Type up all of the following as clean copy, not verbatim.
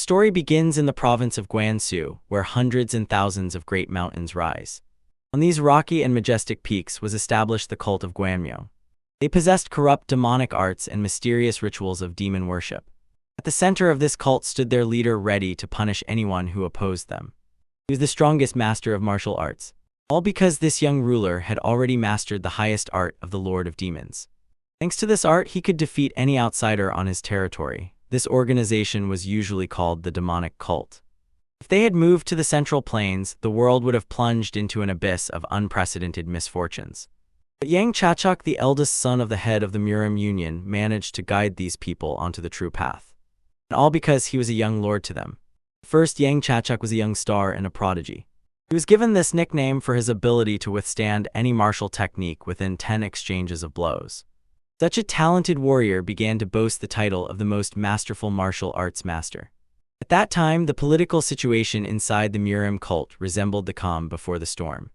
story begins in the province of Guangzhou, where hundreds and thousands of great mountains rise. On these rocky and majestic peaks was established the cult of Guanmyo. They possessed corrupt demonic arts and mysterious rituals of demon worship. At the center of this cult stood their leader, ready to punish anyone who opposed them. He was the strongest master of martial arts, all because this young ruler had already mastered the highest art of the Lord of Demons. Thanks to this art, he could defeat any outsider on his territory. This organization was usually called the demonic cult. If they had moved to the Central Plains, the world would have plunged into an abyss of unprecedented misfortunes. But Yang Chachuk, the eldest son of the head of the Murim Union, managed to guide these people onto the true path. And all because he was a young lord to them. First, Yang Chachuk was a young star and a prodigy. He was given this nickname for his ability to withstand any martial technique within 10 exchanges of blows. Such a talented warrior began to boast the title of the most masterful martial arts master. At that time, the political situation inside the Murim cult resembled the calm before the storm.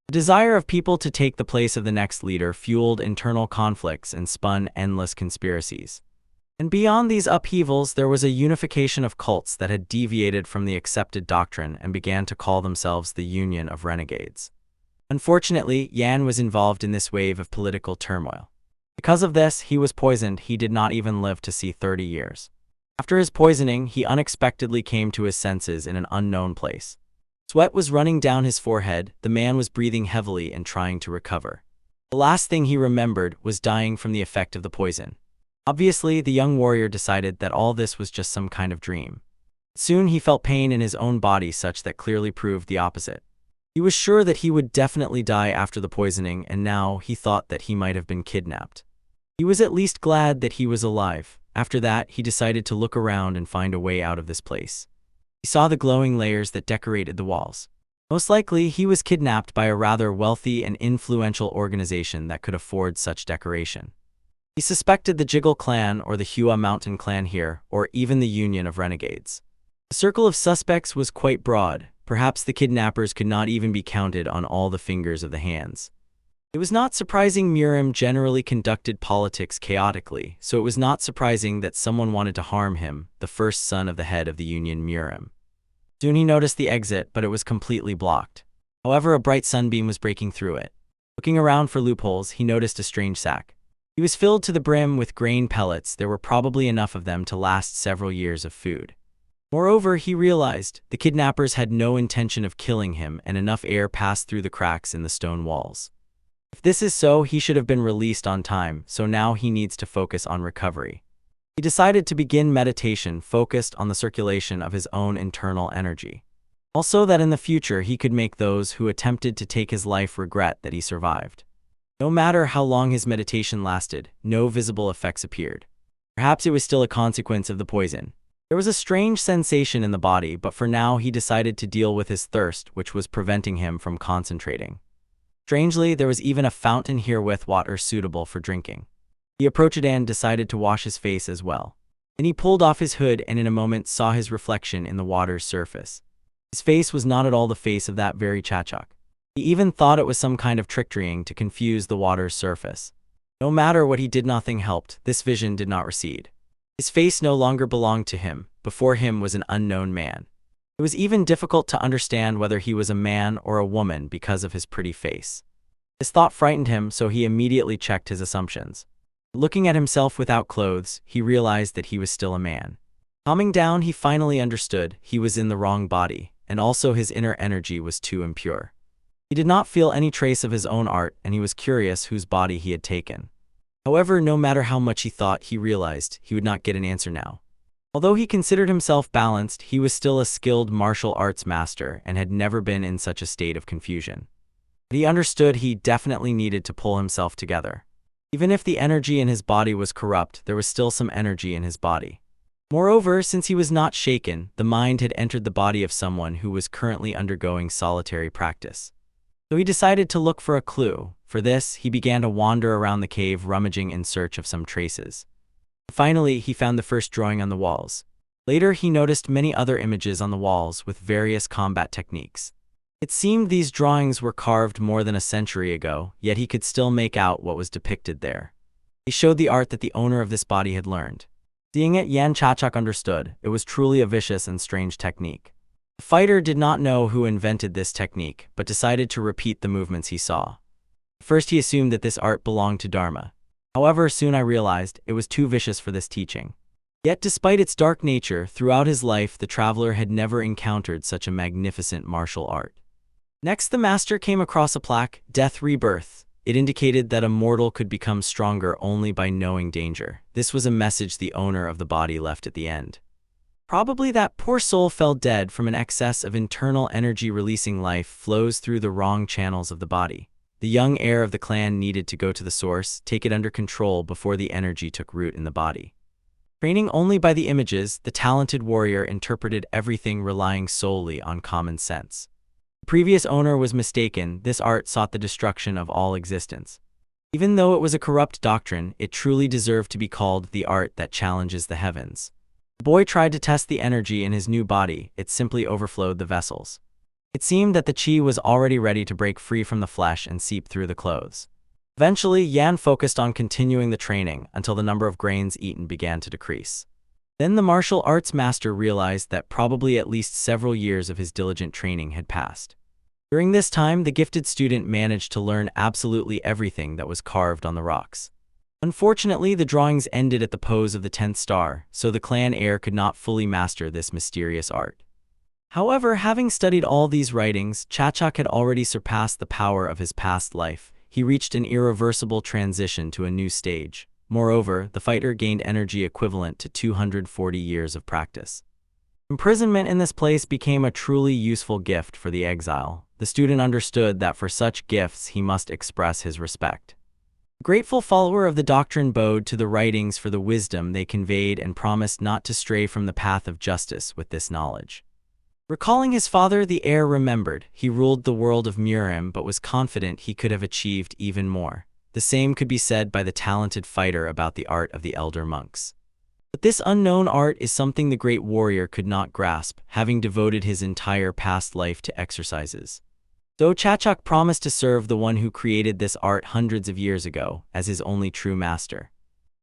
The desire of people to take the place of the next leader fueled internal conflicts and spun endless conspiracies. And beyond these upheavals, there was a unification of cults that had deviated from the accepted doctrine and began to call themselves the Union of Renegades. Unfortunately, Yan was involved in this wave of political turmoil. Because of this, he was poisoned. He did not even live to see 30 years. After his poisoning, he unexpectedly came to his senses in an unknown place. Sweat was running down his forehead. The man was breathing heavily and trying to recover. The last thing he remembered was dying from the effect of the poison. Obviously, the young warrior decided that all this was just some kind of dream. Soon he felt pain in his own body, such that clearly proved the opposite. He was sure that he would definitely die after the poisoning, and now he thought that he might have been kidnapped. He was at least glad that he was alive. After that, he decided to look around and find a way out of this place. He saw the glowing layers that decorated the walls. Most likely, he was kidnapped by a rather wealthy and influential organization that could afford such decoration. He suspected the Jiggle clan or the Hua Mountain clan here, or even the Union of Renegades. The circle of suspects was quite broad. Perhaps the kidnappers could not even be counted on all the fingers of the hands. It was not surprising Murim generally conducted politics chaotically, so it was not surprising that someone wanted to harm him, the first son of the head of the Union Murim. Soon he noticed the exit, but it was completely blocked. However, a bright sunbeam was breaking through it. Looking around for loopholes, he noticed a strange sack. It was filled to the brim with grain pellets. There were probably enough of them to last several years of food. Moreover, he realized the kidnappers had no intention of killing him, and enough air passed through the cracks in the stone walls. If this is so, he should have been released on time, so now he needs to focus on recovery. He decided to begin meditation focused on the circulation of his own internal energy. Also that in the future he could make those who attempted to take his life regret that he survived. No matter how long his meditation lasted, no visible effects appeared. Perhaps it was still a consequence of the poison. There was a strange sensation in the body, but for now he decided to deal with his thirst, which was preventing him from concentrating. Strangely, there was even a fountain here with water suitable for drinking. He approached it and decided to wash his face as well. Then he pulled off his hood and in a moment saw his reflection in the water's surface. His face was not at all the face of that very Chachuk. He even thought it was some kind of tricksterying to confuse the water's surface. No matter what he did, nothing helped. This vision did not recede. His face no longer belonged to him. Before him was an unknown man. It was even difficult to understand whether he was a man or a woman because of his pretty face. This thought frightened him, so he immediately checked his assumptions. Looking at himself without clothes, he realized that he was still a man. Calming down, he finally understood he was in the wrong body, and also his inner energy was too impure. He did not feel any trace of his own art, and he was curious whose body he had taken. However, no matter how much he thought, he realized he would not get an answer now. Although he considered himself balanced, he was still a skilled martial arts master and had never been in such a state of confusion. But he understood he definitely needed to pull himself together. Even if the energy in his body was corrupt, there was still some energy in his body. Moreover, since he was not shaken, the mind had entered the body of someone who was currently undergoing solitary practice. So he decided to look for a clue. For this, he began to wander around the cave, rummaging in search of some traces. Finally, he found the first drawing on the walls. Later, he noticed many other images on the walls with various combat techniques. It seemed these drawings were carved more than a century ago, yet he could still make out what was depicted there. He showed the art that the owner of this body had learned. Seeing it, Yan Chachak understood. It was truly a vicious and strange technique. The fighter did not know who invented this technique, but decided to repeat the movements he saw. First, he assumed that this art belonged to Dharma. However, soon I realized it was too vicious for this teaching. Yet despite its dark nature, throughout his life the traveler had never encountered such a magnificent martial art. Next, the master came across a plaque, Death Rebirth. It indicated that a mortal could become stronger only by knowing danger. This was a message the owner of the body left at the end. Probably that poor soul fell dead from an excess of internal energy. Releasing life flows through the wrong channels of the body. The young heir of the clan needed to go to the source, take it under control before the energy took root in the body. Training only by the images, the talented warrior interpreted everything relying solely on common sense. The previous owner was mistaken. This art sought the destruction of all existence. Even though it was a corrupt doctrine, it truly deserved to be called the art that challenges the heavens. The boy tried to test the energy in his new body. It simply overflowed the vessels. It seemed that the chi was already ready to break free from the flesh and seep through the clothes. Eventually, Yan focused on continuing the training until the number of grains eaten began to decrease. Then the martial arts master realized that probably at least several years of his diligent training had passed. During this time, the gifted student managed to learn absolutely everything that was carved on the rocks. Unfortunately, the drawings ended at the pose of the 10th star, so the clan heir could not fully master this mysterious art. However, having studied all these writings, Chachak had already surpassed the power of his past life. He reached an irreversible transition to a new stage. Moreover, the fighter gained energy equivalent to 240 years of practice. Imprisonment in this place became a truly useful gift for the exile. The student understood that for such gifts he must express his respect. The grateful follower of the doctrine bowed to the writings for the wisdom they conveyed and promised not to stray from the path of justice with this knowledge. Recalling his father, the heir remembered. He ruled the world of Murim but was confident he could have achieved even more. The same could be said by the talented fighter about the art of the elder monks. But this unknown art is something the great warrior could not grasp, having devoted his entire past life to exercises. Though Chachak promised to serve the one who created this art hundreds of years ago as his only true master.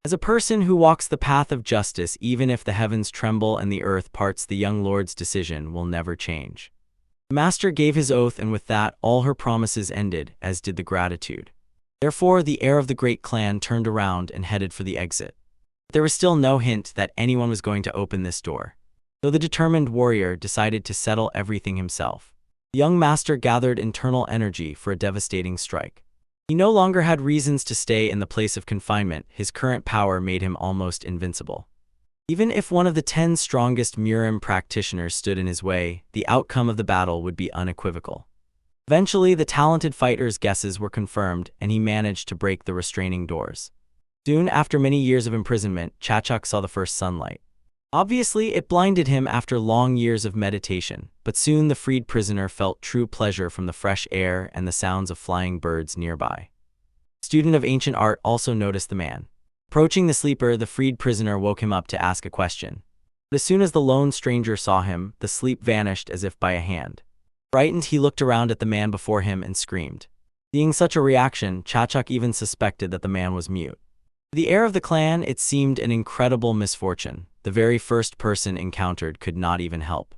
As a person who walks the path of justice, even if the heavens tremble and the earth parts, the young lord's decision will never change. The master gave his oath, and with that, all her promises ended, as did the gratitude. Therefore, the heir of the great clan turned around and headed for the exit. There was still no hint that anyone was going to open this door. So the determined warrior decided to settle everything himself. The young master gathered internal energy for a devastating strike. He no longer had reasons to stay in the place of confinement. His current power made him almost invincible. Even if one of the 10 strongest Murim practitioners stood in his way, the outcome of the battle would be unequivocal. Eventually, the talented fighter's guesses were confirmed, and he managed to break the restraining doors. Soon after many years of imprisonment, Chachak saw the first sunlight. Obviously, it blinded him after long years of meditation, but soon the freed prisoner felt true pleasure from the fresh air and the sounds of flying birds nearby. The student of ancient art also noticed the man. Approaching the sleeper, the freed prisoner woke him up to ask a question. But as soon as the lone stranger saw him, the sleep vanished as if by a hand. Frightened, he looked around at the man before him and screamed. Seeing such a reaction, Chachak even suspected that the man was mute. To the heir of the clan, it seemed an incredible misfortune. The very first person encountered could not even help.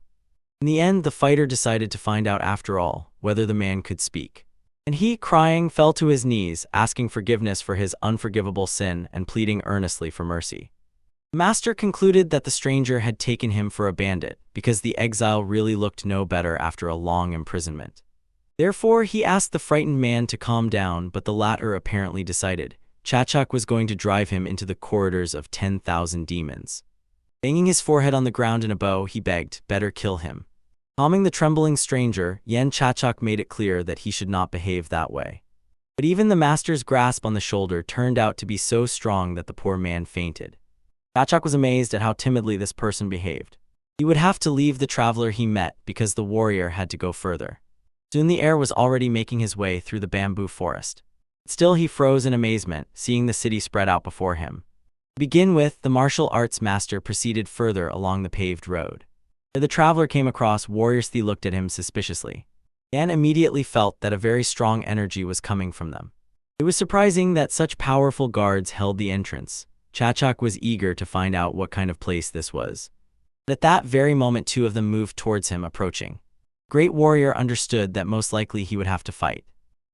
In the end, the fighter decided to find out after all whether the man could speak. And he, crying, fell to his knees, asking forgiveness for his unforgivable sin and pleading earnestly for mercy. The master concluded that the stranger had taken him for a bandit, because the exile really looked no better after a long imprisonment. Therefore, he asked the frightened man to calm down, but the latter apparently decided Chachak was going to drive him into the corridors of 10,000 demons. Banging his forehead on the ground in a bow, he begged, better kill him. Calming the trembling stranger, Yan Chachak made it clear that he should not behave that way. But even the master's grasp on the shoulder turned out to be so strong that the poor man fainted. Chachak was amazed at how timidly this person behaved. He would have to leave the traveler he met because the warrior had to go further. Soon the heir was already making his way through the bamboo forest. Still, he froze in amazement, seeing the city spread out before him. To begin with, the martial arts master proceeded further along the paved road. As the traveler came across, warriors looked at him suspiciously. Yan immediately felt that a very strong energy was coming from them. It was surprising that such powerful guards held the entrance. Chachak was eager to find out what kind of place this was. But at that very moment, two of them moved towards him, approaching. Great warrior understood that most likely he would have to fight.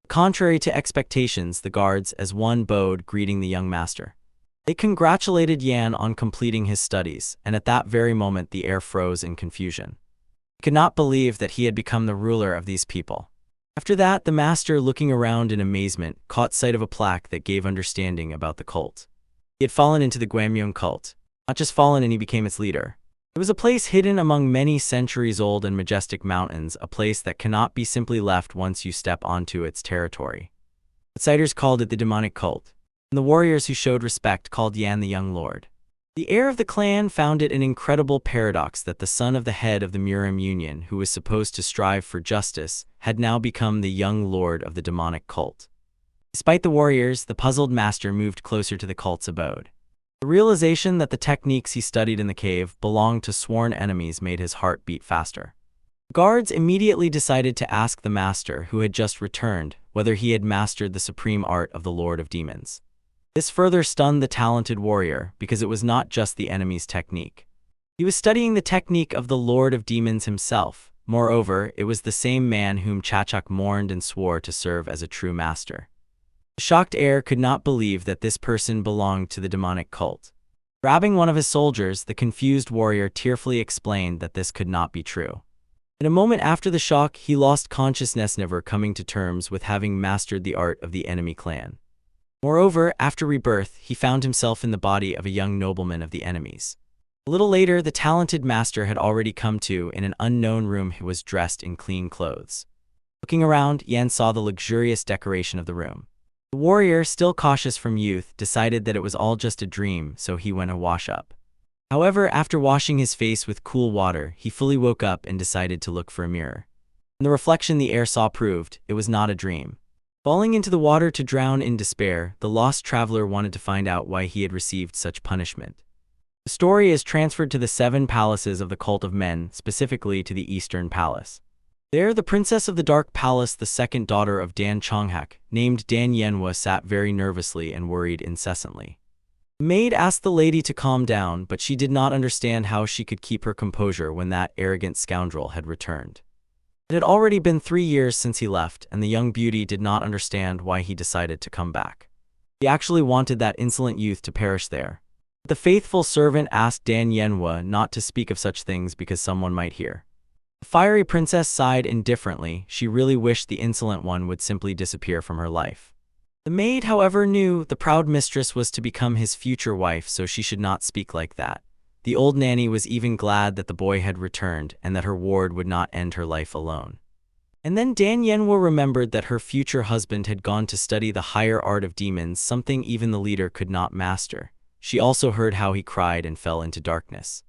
Contrary to expectations, the guards as one bowed, greeting the young master. They congratulated Yan on completing his studies, and at that very moment the air froze in confusion. He could not believe that he had become the ruler of these people. After that, the master, looking around in amazement, caught sight of a plaque that gave understanding about the cult. He had fallen into the Gwamyeong cult. Not just fallen, and he became its leader. It was a place hidden among many centuries-old and majestic mountains, a place that cannot be simply left once you step onto its territory. Outsiders called it the demonic cult, and the warriors who showed respect called Yan the young lord. The heir of the clan found it an incredible paradox that the son of the head of the Murim Union, who was supposed to strive for justice, had now become the young lord of the demonic cult. Despite the warriors, the puzzled master moved closer to the cult's abode. The realization that the techniques he studied in the cave belonged to sworn enemies made his heart beat faster. Guards immediately decided to ask the master, who had just returned, whether he had mastered the supreme art of the Lord of Demons. This further stunned the talented warrior, because it was not just the enemy's technique. He was studying the technique of the Lord of Demons himself. Moreover, it was the same man whom Chachak mourned and swore to serve as a true master. The shocked heir could not believe that this person belonged to the demonic cult. Grabbing one of his soldiers, the confused warrior tearfully explained that this could not be true. In a moment after the shock, he lost consciousness, never coming to terms with having mastered the art of the enemy clan. Moreover, after rebirth, he found himself in the body of a young nobleman of the enemies. A little later, the talented master had already come to in an unknown room. He was dressed in clean clothes. Looking around, Yan saw the luxurious decoration of the room. The warrior, still cautious from youth, decided that it was all just a dream, so he went to wash up. However, after washing his face with cool water, he fully woke up and decided to look for a mirror. And the reflection the heir saw proved it was not a dream. Falling into the water to drown in despair, the lost traveler wanted to find out why he had received such punishment. The story is transferred to the 7 palaces of the cult of men, specifically to the Eastern Palace. There, the princess of the Dark Palace, the second daughter of Dan Chonghak, named Dan Yenhua, sat very nervously and worried incessantly. The maid asked the lady to calm down, but she did not understand how she could keep her composure when that arrogant scoundrel had returned. It had already been 3 years since he left, and the young beauty did not understand why he decided to come back. He actually wanted that insolent youth to perish there. The faithful servant asked Dan Yenhua not to speak of such things because someone might hear. The fiery princess sighed indifferently. She really wished the insolent one would simply disappear from her life. The maid, however, knew the proud mistress was to become his future wife, so she should not speak like that. The old nanny was even glad that the boy had returned and that her ward would not end her life alone. And then Dan Yenhua remembered that her future husband had gone to study the higher art of demons, something even the leader could not master. She also heard how he cried and fell into darkness.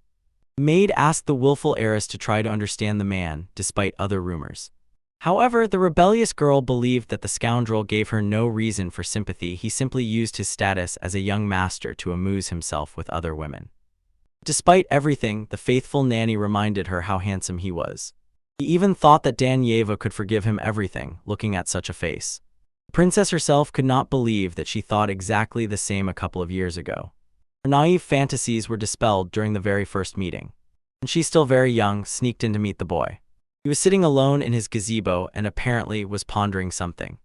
The maid asked the willful heiress to try to understand the man, despite other rumors. However, the rebellious girl believed that the scoundrel gave her no reason for sympathy. He simply used his status as a young master to amuse himself with other women. Despite everything, the faithful nanny reminded her how handsome he was. He even thought that Dan Yeva could forgive him everything, looking at such a face. The princess herself could not believe that she thought exactly the same a couple of years ago. Her naive fantasies were dispelled during the very first meeting. And she, still very young, sneaked in to meet the boy. He was sitting alone in his gazebo and apparently was pondering something.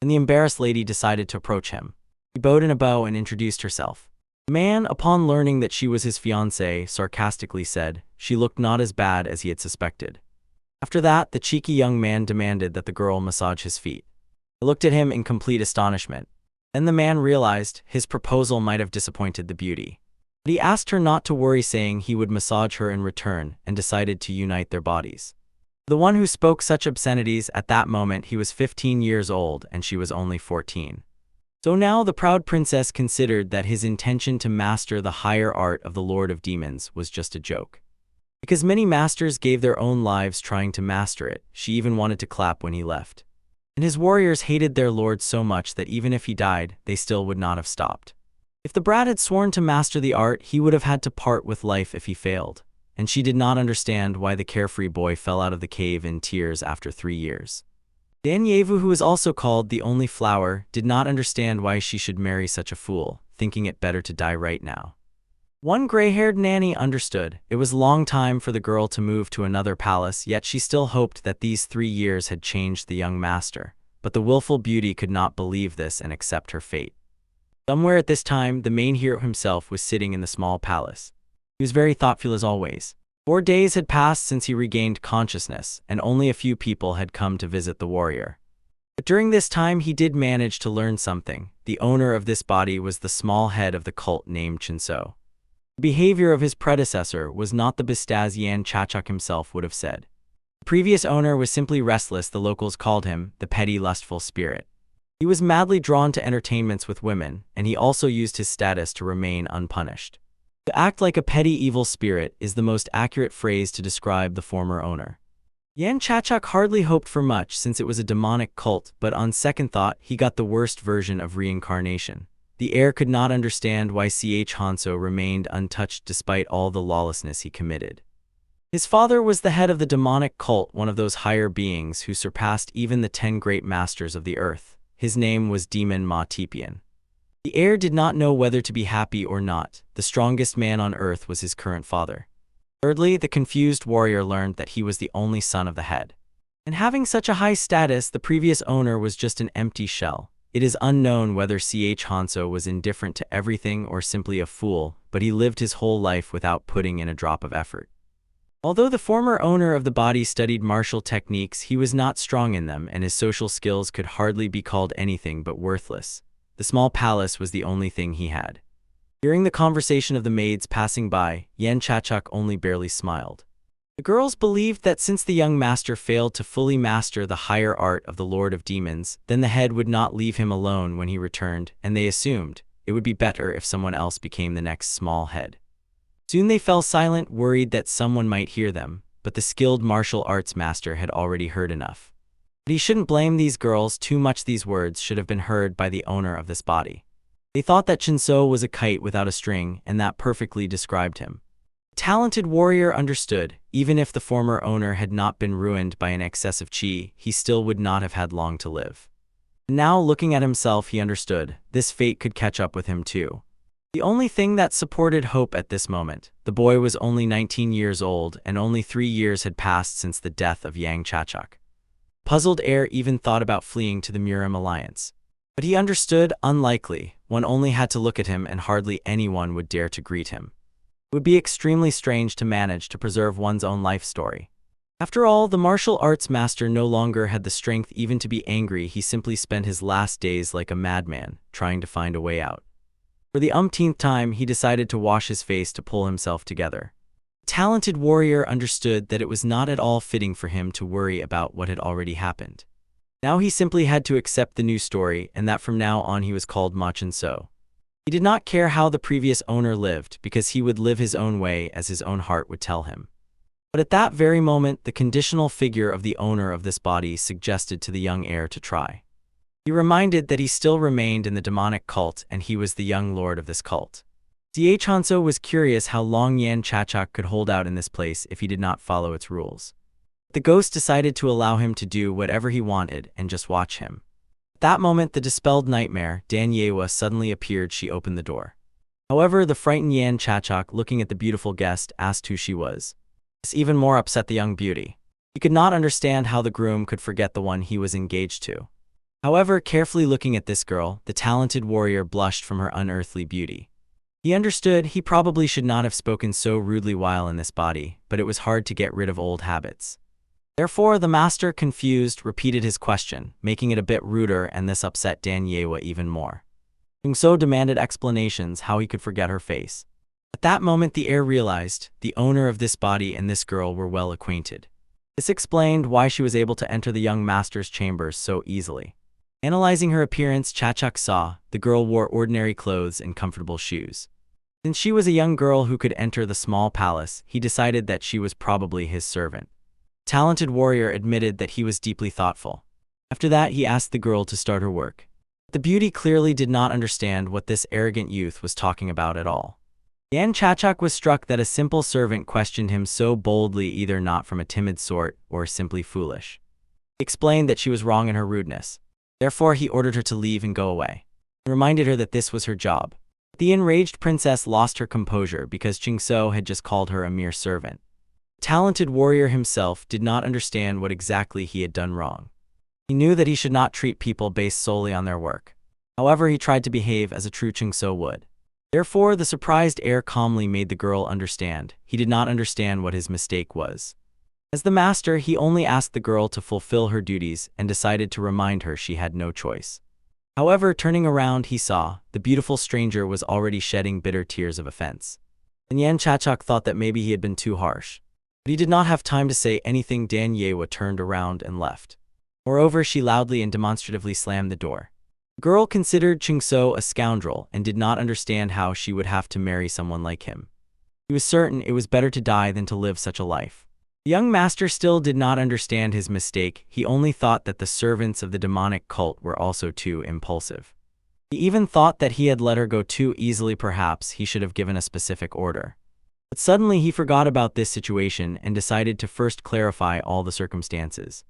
And the embarrassed lady decided to approach him. She bowed in a bow and introduced herself. The man, upon learning that she was his fiancée, sarcastically said she looked not as bad as he had suspected. After that, the cheeky young man demanded that the girl massage his feet. He looked at him in complete astonishment. Then the man realized his proposal might have disappointed the beauty. But he asked her not to worry, saying he would massage her in return, and decided to unite their bodies. The one who spoke such obscenities at that moment, he was 15 years old and she was only 14. So now the proud princess considered that his intention to master the higher art of the Lord of Demons was just a joke. Because many masters gave their own lives trying to master it, she even wanted to clap when he left. And his warriors hated their lord so much that even if he died, they still would not have stopped. If the brat had sworn to master the art, he would have had to part with life if he failed. And she did not understand why the carefree boy fell out of the cave in tears after 3 years. Danyevu, who was also called the only flower, did not understand why she should marry such a fool, thinking it better to die right now. One gray-haired nanny understood. It was a long time for the girl to move to another palace, yet she still hoped that these 3 years had changed the young master. But the willful beauty could not believe this and accept her fate. Somewhere at this time, the main hero himself was sitting in the small palace. He was very thoughtful as always. 4 days had passed since he regained consciousness, and only a few people had come to visit the warrior. But during this time he did manage to learn something. The owner of this body was the small head of the cult named Chinso. The behavior of his predecessor was not the best as Yan Chachuk himself would have said. The previous owner was simply restless. The locals called him the petty lustful spirit. He was madly drawn to entertainments with women, and he also used his status to remain unpunished. To act like a petty evil spirit is the most accurate phrase to describe the former owner. Yan Chachuk hardly hoped for much since it was a demonic cult, but on second thought he got the worst version of reincarnation. The heir could not understand why Hanso remained untouched despite all the lawlessness he committed. His father was the head of the demonic cult, one of those higher beings who surpassed even the 10 great masters of the earth. His name was Demon Ma Tepian. The heir did not know whether to be happy or not. The strongest man on earth was his current father. Thirdly, the confused warrior learned that he was the only son of the head. And having such a high status, the previous owner was just an empty shell. It is unknown whether Hanso was indifferent to everything or simply a fool, but he lived his whole life without putting in a drop of effort. Although the former owner of the body studied martial techniques, he was not strong in them, and his social skills could hardly be called anything but worthless. The small palace was the only thing he had. During the conversation of the maids passing by, Yan Chachuk only barely smiled. The girls believed that since the young master failed to fully master the higher art of the Lord of Demons, then the head would not leave him alone when he returned, and they assumed it would be better if someone else became the next small head. Soon they fell silent, worried that someone might hear them, but the skilled martial arts master had already heard enough. But he shouldn't blame these girls too much. These words should have been heard by the owner of this body. They thought that Chinso was a kite without a string, and that perfectly described him. The talented warrior understood. Even if the former owner had not been ruined by an excess of chi, he still would not have had long to live. Now, looking at himself, he understood this fate could catch up with him too. The only thing that supported hope at this moment, the boy was only 19 years old, and only 3 years had passed since the death of Yang Chachuk. Puzzled heir even thought about fleeing to the Murim alliance. But he understood, unlikely. One only had to look at him and hardly anyone would dare to greet him. It would be extremely strange to manage to preserve one's own life story. After all, the martial arts master no longer had the strength even to be angry. He simply spent his last days like a madman, trying to find a way out. For the umpteenth time, he decided to wash his face to pull himself together. The talented warrior understood that it was not at all fitting for him to worry about what had already happened. Now he simply had to accept the new story, and that from now on he was called Ma Chinso. He did not care how the previous owner lived, because he would live his own way as his own heart would tell him. But at that very moment, the conditional figure of the owner of this body suggested to the young heir to try. He reminded that he still remained in the demonic cult, and he was the young lord of this cult. Hanso was curious how long Yan Chachuk could hold out in this place if he did not follow its rules. The ghost decided to allow him to do whatever he wanted and just watch him. At that moment, the dispelled nightmare, Danyewa, suddenly appeared. She opened the door. However, the frightened Yan Chachuk, looking at the beautiful guest, asked who she was. This even more upset the young beauty. He could not understand how the groom could forget the one he was engaged to. However, carefully looking at this girl, the talented warrior blushed from her unearthly beauty. He understood he probably should not have spoken so rudely while in this body, but it was hard to get rid of old habits. Therefore, the master, confused, repeated his question, making it a bit ruder, and this upset Danyewa even more. Jungso demanded explanations how he could forget her face. At that moment, the heir realized the owner of this body and this girl were well acquainted. This explained why she was able to enter the young master's chambers so easily. Analyzing her appearance, Chachuk saw the girl wore ordinary clothes and comfortable shoes. Since she was a young girl who could enter the small palace, he decided that she was probably his servant. The talented warrior admitted that he was deeply thoughtful. After that, he asked the girl to start her work. The beauty clearly did not understand what this arrogant youth was talking about at all. Yan Chachuk was struck that a simple servant questioned him so boldly, either not from a timid sort or simply foolish. explained that she was wrong in her rudeness. Therefore, he ordered her to leave and go away, and reminded her that this was her job. The enraged princess lost her composure because Qingso had just called her a mere servant. The talented warrior himself did not understand what exactly he had done wrong. He knew that he should not treat people based solely on their work. However, he tried to behave as a true Qingso would. Therefore, the surprised heir calmly made the girl understand. He did not understand what his mistake was. As the master, he only asked the girl to fulfill her duties and decided to remind her she had no choice. However, turning around, he saw the beautiful stranger was already shedding bitter tears of offense. And Yan Chachak thought that maybe he had been too harsh. But he did not have time to say anything. Dan Yewa turned around and left. Moreover, she loudly and demonstratively slammed the door. The girl considered Qingso a scoundrel and did not understand how she would have to marry someone like him. He was certain it was better to die than to live such a life. The young master still did not understand his mistake. He only thought that the servants of the demonic cult were also too impulsive. He even thought that he had let her go too easily. Perhaps he should have given a specific order. But suddenly he forgot about this situation and decided to first clarify all the circumstances.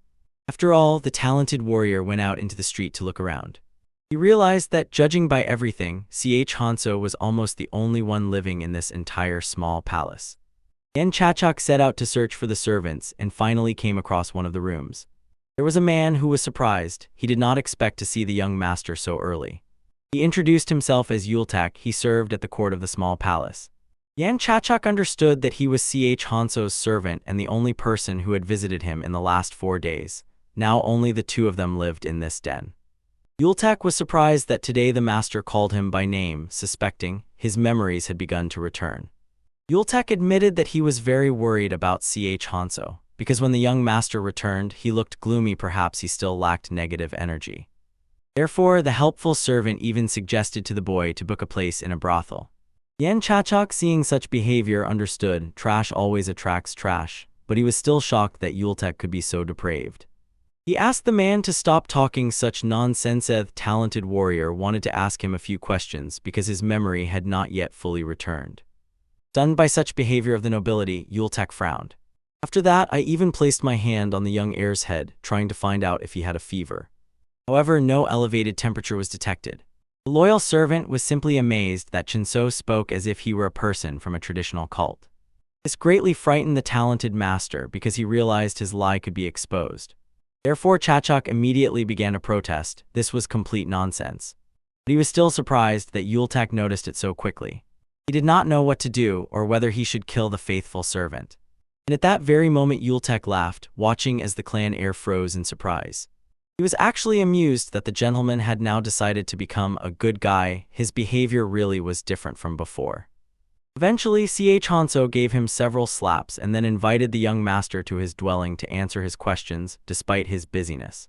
After all, the talented warrior went out into the street to look around. He realized that, judging by everything, Hanso was almost the only one living in this entire small palace. Yan Chachak set out to search for the servants and finally came across one of the rooms. There was a man who was surprised. He did not expect to see the young master so early. He introduced himself as Yultak. He served at the court of the small palace. Yan Chachak understood that he was Hanso's servant and the only person who had visited him in the last 4 days. Now only the two of them lived in this den. Yultak was surprised that today the master called him by name, suspecting his memories had begun to return. Yultak admitted that he was very worried about Hanso, because when the young master returned, he looked gloomy. Perhaps he still lacked negative energy. Therefore, the helpful servant even suggested to the boy to book a place in a brothel. Yan Chachak, seeing such behavior, understood trash always attracts trash, but he was still shocked that Yultak could be so depraved. He asked the man to stop talking such nonsense. The talented warrior wanted to ask him a few questions because his memory had not yet fully returned. Stunned by such behavior of the nobility, Yultak frowned. After that, I even placed my hand on the young heir's head, trying to find out if he had a fever. However, no elevated temperature was detected. The loyal servant was simply amazed that Qingso spoke as if he were a person from a traditional cult. This greatly frightened the talented master because he realized his lie could be exposed. Therefore, Chachak immediately began to protest. This was complete nonsense. But he was still surprised that Yultak noticed it so quickly. He did not know what to do or whether he should kill the faithful servant. And at that very moment, Yultak laughed, watching as the clan heir froze in surprise. He was actually amused that the gentleman had now decided to become a good guy. His behavior really was different from before. Eventually, Hanso gave him several slaps and then invited the young master to his dwelling to answer his questions, despite his busyness.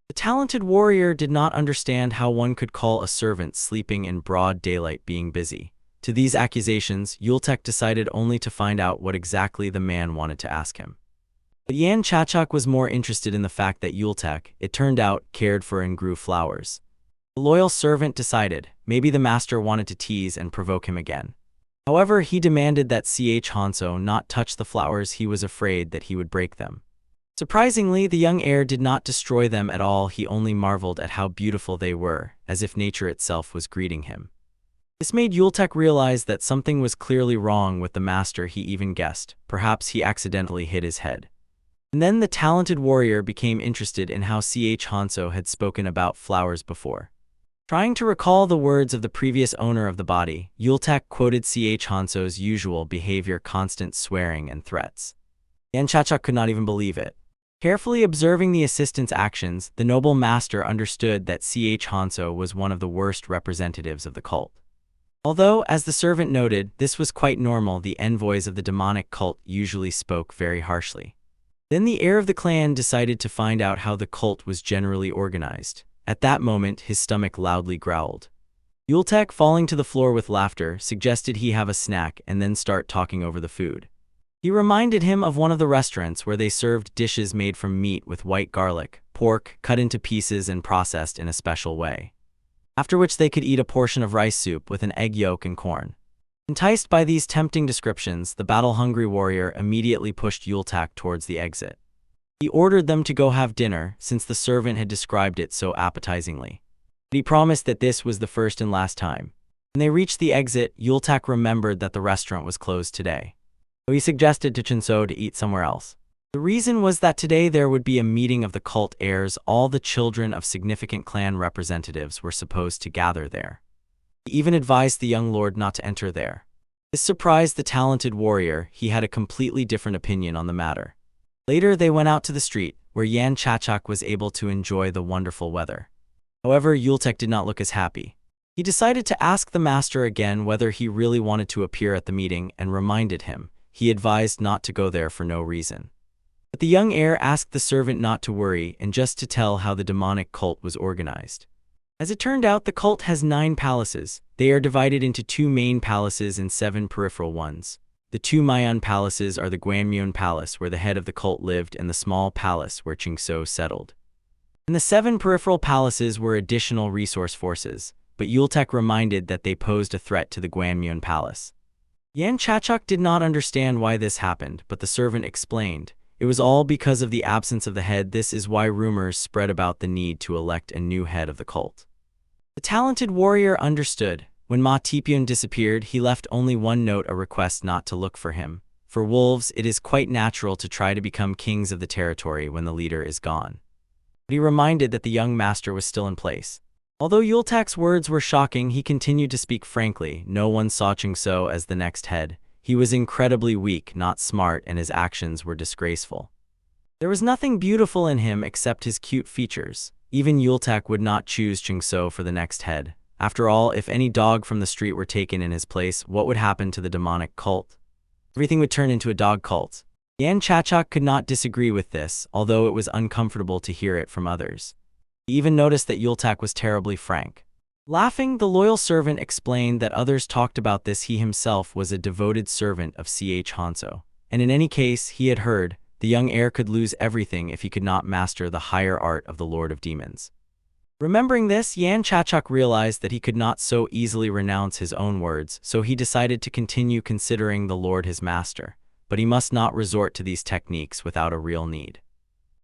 The talented warrior did not understand how one could call a servant sleeping in broad daylight being busy. To these accusations, Yultak decided only to find out what exactly the man wanted to ask him. But Yan Chachak was more interested in the fact that Yultak, it turned out, cared for and grew flowers. The loyal servant decided maybe the master wanted to tease and provoke him again. However, he demanded that Hanso not touch the flowers. He was afraid that he would break them. Surprisingly, the young heir did not destroy them at all. He only marveled at how beautiful they were, as if nature itself was greeting him. This made Yultak realize that something was clearly wrong with the master. He even guessed perhaps he accidentally hit his head. And then the talented warrior became interested in how Hanso had spoken about flowers before. Trying to recall the words of the previous owner of the body, Yultak quoted Hanso's usual behavior: constant swearing and threats. Yan Chachak could not even believe it. Carefully observing the assistant's actions, the noble master understood that Hanso was one of the worst representatives of the cult. Although, as the servant noted, this was quite normal, the envoys of the demonic cult usually spoke very harshly. Then the heir of the clan decided to find out how the cult was generally organized. At that moment, his stomach loudly growled. Yultak, falling to the floor with laughter, suggested he have a snack and then start talking over the food. He reminded him of one of the restaurants where they served dishes made from meat with white garlic, pork cut into pieces and processed in a special way. After which they could eat a portion of rice soup with an egg yolk and corn. Enticed by these tempting descriptions, the battle-hungry warrior immediately pushed Yultak towards the exit. He ordered them to go have dinner, since the servant had described it so appetizingly. But he promised that this was the first and last time. When they reached the exit, Yultak remembered that the restaurant was closed today. So he suggested to Chunso to eat somewhere else. The reason was that today there would be a meeting of the cult heirs. All the children of significant clan representatives were supposed to gather there. He even advised the young lord not to enter there. This surprised the talented warrior. He had a completely different opinion on the matter. Later they went out to the street, where Yan Chachak was able to enjoy the wonderful weather. However, Yultek did not look as happy. He decided to ask the master again whether he really wanted to appear at the meeting and reminded him. He advised not to go there for no reason. But the young heir asked the servant not to worry and just to tell how the demonic cult was organized. As it turned out, the cult has 9 palaces. They are divided into 2 main palaces and 7 peripheral ones. The 2 Mayan palaces are the Gwanmyeon Palace, where the head of the cult lived, and the small palace where Chungso settled. And the 7 peripheral palaces were additional resource forces, but Yultek reminded that they posed a threat to the Gwanmyeon Palace. Yan Chachak did not understand why this happened, but the servant explained. It was all because of the absence of the head. This is why rumors spread about the need to elect a new head of the cult. The talented warrior understood. When Ma Tipyun disappeared, he left only one note, a request not to look for him. For wolves, it is quite natural to try to become kings of the territory when the leader is gone. But he reminded that the young master was still in place. Although Yultak's words were shocking, he continued to speak frankly. No one saw Chungso as the next head. He was incredibly weak, not smart, and his actions were disgraceful. There was nothing beautiful in him except his cute features. Even Yultak would not choose Chungso for the next head. After all, if any dog from the street were taken in his place, what would happen to the demonic cult? Everything would turn into a dog cult. Yan Chachak could not disagree with this, although it was uncomfortable to hear it from others. He even noticed that Yultak was terribly frank. Laughing, the loyal servant explained that others talked about this. He himself was a devoted servant of Hanso, and in any case, he had heard, the young heir could lose everything if he could not master the higher art of the Lord of Demons. Remembering this, Yan Chachak realized that he could not so easily renounce his own words, so he decided to continue considering the Lord his master, but he must not resort to these techniques without a real need.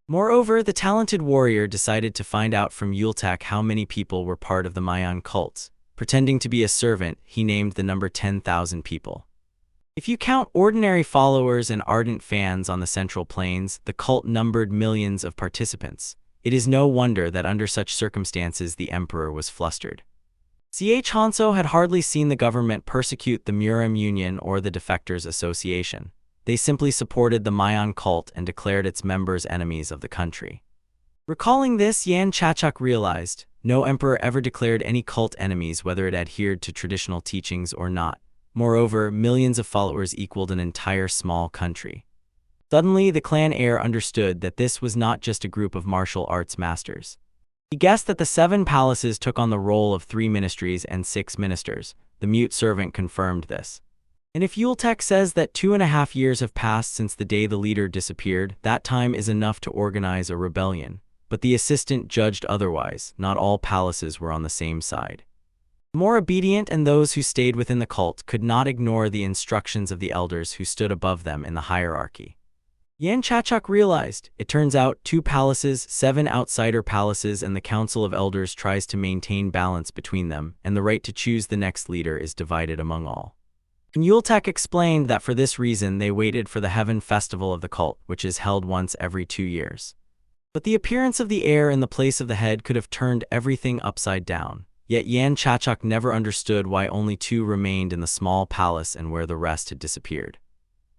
Moreover, the talented warrior decided to find out from Yultak how many people were part of the Mayan cults. Pretending to be a servant, he named the number 10,000 people. If you count ordinary followers and ardent fans on the Central Plains, the cult numbered millions of participants. It is no wonder that under such circumstances the emperor was flustered. Hanso had hardly seen the government persecute the Murim Union or the Defectors Association. They simply supported the Mayan cult and declared its members enemies of the country. Recalling this, Yan Chachak realized, no emperor ever declared any cult enemies whether it adhered to traditional teachings or not. Moreover, millions of followers equaled an entire small country. Suddenly, the clan heir understood that this was not just a group of martial arts masters. He guessed that the 7 palaces took on the role of 3 ministries and 6 ministers. The mute servant confirmed this. And if Yultek says that 2.5 years have passed since the day the leader disappeared, that time is enough to organize a rebellion. But the assistant judged otherwise. Not all palaces were on the same side. The more obedient and those who stayed within the cult could not ignore the instructions of the elders who stood above them in the hierarchy. Yan Chachak realized, it turns out 2 palaces, 7 outsider palaces, and the Council of Elders tries to maintain balance between them, and the right to choose the next leader is divided among all. And Yultak explained that for this reason they waited for the Heaven Festival of the cult, which is held once every 2 years. But the appearance of the heir in the place of the head could have turned everything upside down. Yet Yan Chachak never understood why only 2 remained in the small palace and where the rest had disappeared.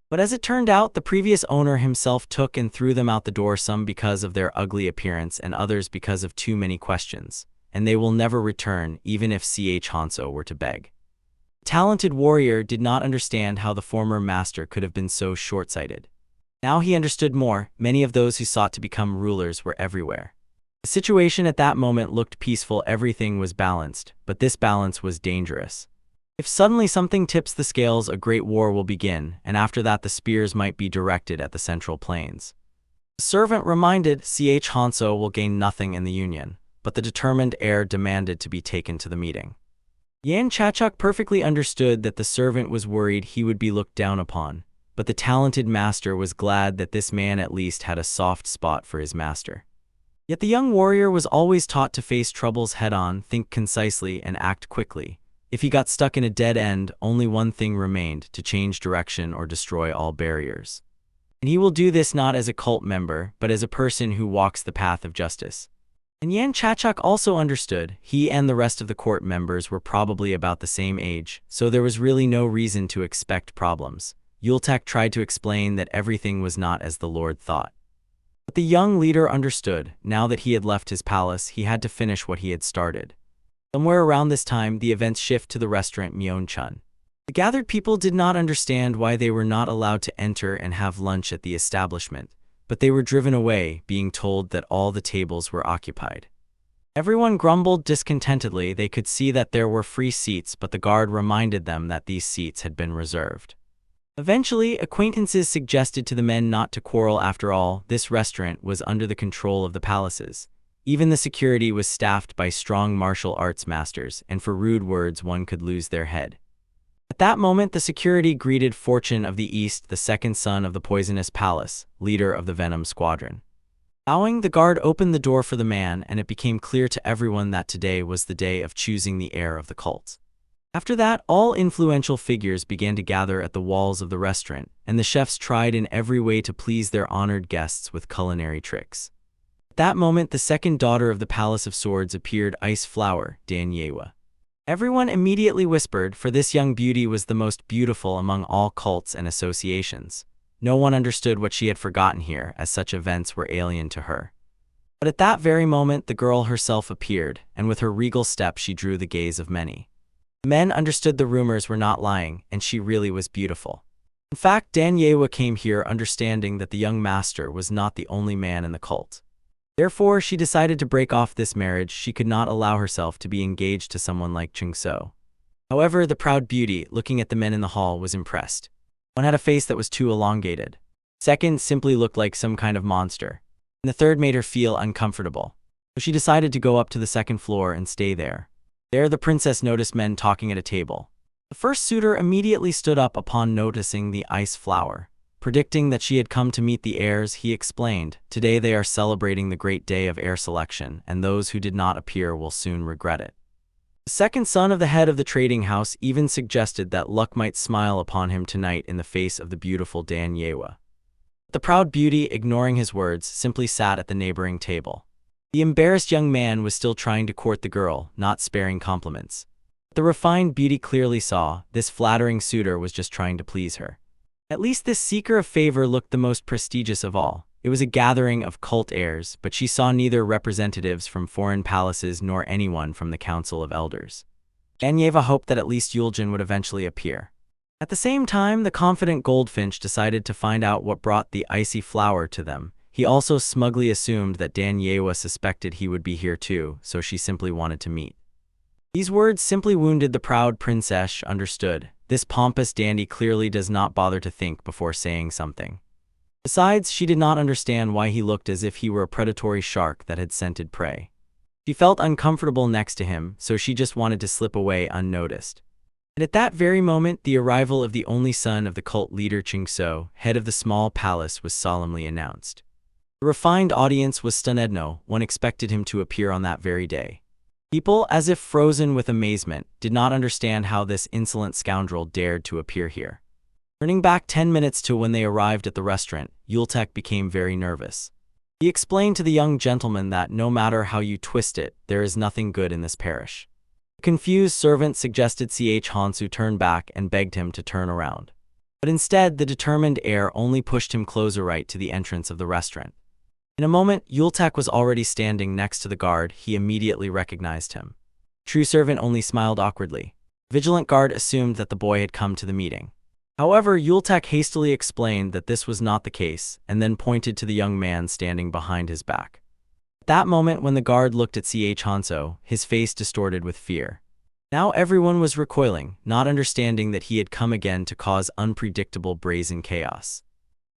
But as it turned out, the previous owner himself took and threw them out the door, some because of their ugly appearance and others because of too many questions, and they will never return even if Hanso were to beg. The talented warrior did not understand how the former master could have been so short-sighted. Now he understood more. Many of those who sought to become rulers were everywhere. The situation at that moment looked peaceful, everything was balanced, but this balance was dangerous. If suddenly something tips the scales, a great war will begin, and after that the spears might be directed at the Central Plains. The servant reminded Hanso will gain nothing in the union, but the determined heir demanded to be taken to the meeting. Yan Chachak perfectly understood that the servant was worried he would be looked down upon, but the talented master was glad that this man at least had a soft spot for his master. Yet the young warrior was always taught to face troubles head-on, think concisely, and act quickly. If he got stuck in a dead end, only one thing remained: to change direction or destroy all barriers. And he will do this not as a cult member, but as a person who walks the path of justice. And Yan Chachuk also understood. He and the rest of the court members were probably about the same age, so there was really no reason to expect problems. Yultek tried to explain that everything was not as the Lord thought. But the young leader understood. Now that he had left his palace, he had to finish what he had started. Somewhere around this time, the events shift to the restaurant Myeonchun. The gathered people did not understand why they were not allowed to enter and have lunch at the establishment, but they were driven away, being told that all the tables were occupied. Everyone grumbled discontentedly. They could see that there were free seats, but the guard reminded them that these seats had been reserved. Eventually, acquaintances suggested to the men not to quarrel. After all, this restaurant was under the control of the palaces. Even the security was staffed by strong martial arts masters, and for rude words one could lose their head. At that moment, the security greeted Fortune of the East, the second son of the Poisonous Palace, leader of the Venom Squadron. Bowing, the guard opened the door for the man, and it became clear to everyone that today was the day of choosing the heir of the cult. After that, all influential figures began to gather at the walls of the restaurant, and the chefs tried in every way to please their honored guests with culinary tricks. At that moment, the second daughter of the Palace of Swords appeared, Ice Flower, Danyewa. Everyone immediately whispered, for this young beauty was the most beautiful among all cults and associations. No one understood what she had forgotten here, as such events were alien to her. But at that very moment, the girl herself appeared, and with her regal step she drew the gaze of many. Men understood the rumors were not lying, and she really was beautiful. In fact, Danyewa came here understanding that the young master was not the only man in the cult. Therefore, she decided to break off this marriage. She could not allow herself to be engaged to someone like Chung-so. However, the proud beauty, looking at the men in the hall, was impressed. One had a face that was too elongated. Second simply looked like some kind of monster. And the third made her feel uncomfortable. So she decided to go up to the second floor and stay there. There, the princess noticed men talking at a table. The first suitor immediately stood up upon noticing the Ice Flower. Predicting that she had come to meet the heirs, he explained, today they are celebrating the great day of heir selection, and those who did not appear will soon regret it. The second son of the head of the trading house even suggested that luck might smile upon him tonight in the face of the beautiful Danyewa. The proud beauty, ignoring his words, simply sat at the neighboring table. The embarrassed young man was still trying to court the girl, not sparing compliments. The refined beauty clearly saw this flattering suitor was just trying to please her. At least this seeker of favor looked the most prestigious of all. It was a gathering of cult heirs, but she saw neither representatives from foreign palaces nor anyone from the Council of Elders. Danyeva hoped that at least Yuljin would eventually appear. At the same time, the confident Goldfinch decided to find out what brought the Icy Flower to them. He also smugly assumed that Danyewa suspected he would be here too, so she simply wanted to meet. These words simply wounded the proud princess. Understood. This pompous dandy clearly does not bother to think before saying something. Besides, she did not understand why he looked as if he were a predatory shark that had scented prey. She felt uncomfortable next to him, so she just wanted to slip away unnoticed. And at that very moment, the arrival of the only son of the cult leader Chung-so, head of the small palace, was solemnly announced. The refined audience was stunned. No one expected him to appear on that very day. People, as if frozen with amazement, did not understand how this insolent scoundrel dared to appear here. Turning back 10 minutes to when they arrived at the restaurant, Yultek became very nervous. He explained to the young gentleman that no matter how you twist it, there is nothing good in this parish. The confused servant suggested Hansu turn back and begged him to turn around. But instead, the determined heir only pushed him closer right to the entrance of the restaurant. In a moment, Yultek was already standing next to the guard. He immediately recognized him. True servant only smiled awkwardly. Vigilant guard assumed that the boy had come to the meeting. However, Yultek hastily explained that this was not the case, and then pointed to the young man standing behind his back. At that moment, when the guard looked at Hansu, his face distorted with fear. Now everyone was recoiling, not understanding that he had come again to cause unpredictable brazen chaos.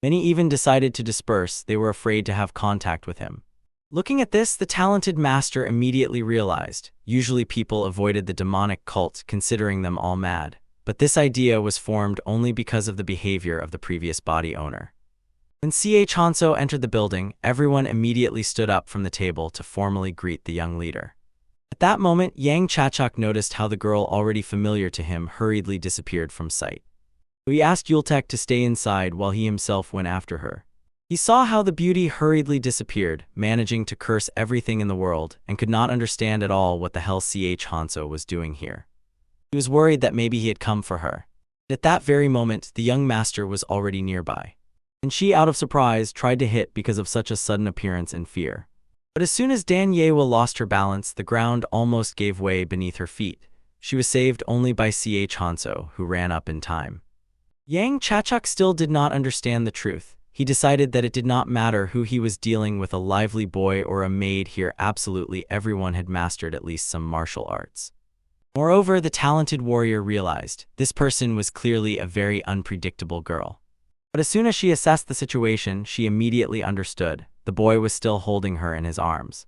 Many even decided to disperse. They were afraid to have contact with him. Looking at this, the talented master immediately realized. Usually people avoided the demonic cult, considering them all mad. but this idea was formed only because of the behavior of the previous body owner. When Hanso entered the building, everyone immediately stood up from the table to formally greet the young leader. At that moment, Yang Chachak noticed how the girl already familiar to him hurriedly disappeared from sight. He asked Yultek to stay inside while he himself went after her. He saw how the beauty hurriedly disappeared, managing to curse everything in the world, and could not understand at all what the hell Hanso was doing here. He was worried that maybe he had come for her. At that very moment, the young master was already nearby. And she, out of surprise, tried to hit because of such a sudden appearance and fear. But as soon as Dan Yewa lost her balance, the ground almost gave way beneath her feet. She was saved only by Hanso, who ran up in time. Yang Chachak still did not understand the truth. He decided that it did not matter who he was dealing with, a lively boy or a maid here, absolutely everyone had mastered at least some martial arts. Moreover, the talented warrior realized this person was clearly a very unpredictable girl. But as soon as she assessed the situation, she immediately understood. The boy was still holding her in his arms.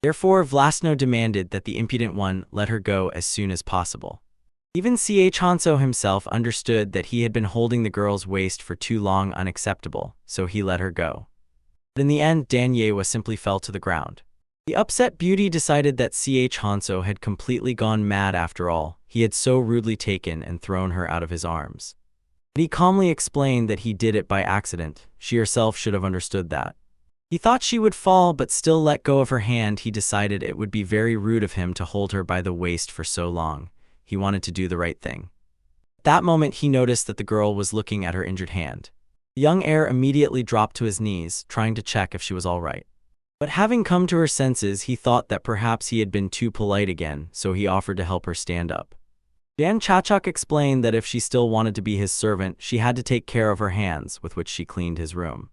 Therefore, Vlasno demanded that the impudent one let her go as soon as possible. Even Hanso himself understood that he had been holding the girl's waist for too long, unacceptable, so he let her go. But in the end, Dan Yewa simply fell to the ground. The upset beauty decided that Hanso had completely gone mad after all. He had so rudely taken and thrown her out of his arms. But he calmly explained that he did it by accident. She herself should have understood that. He thought she would fall but still let go of her hand. He decided it would be very rude of him to hold her by the waist for so long. He wanted to do the right thing. At that moment, he noticed that the girl was looking at her injured hand. The young heir immediately dropped to his knees, trying to check if she was all right. But having come to her senses, he thought that perhaps he had been too polite again, so he offered to help her stand up. Jan Chachak explained that if she still wanted to be his servant, she had to take care of her hands, with which she cleaned his room.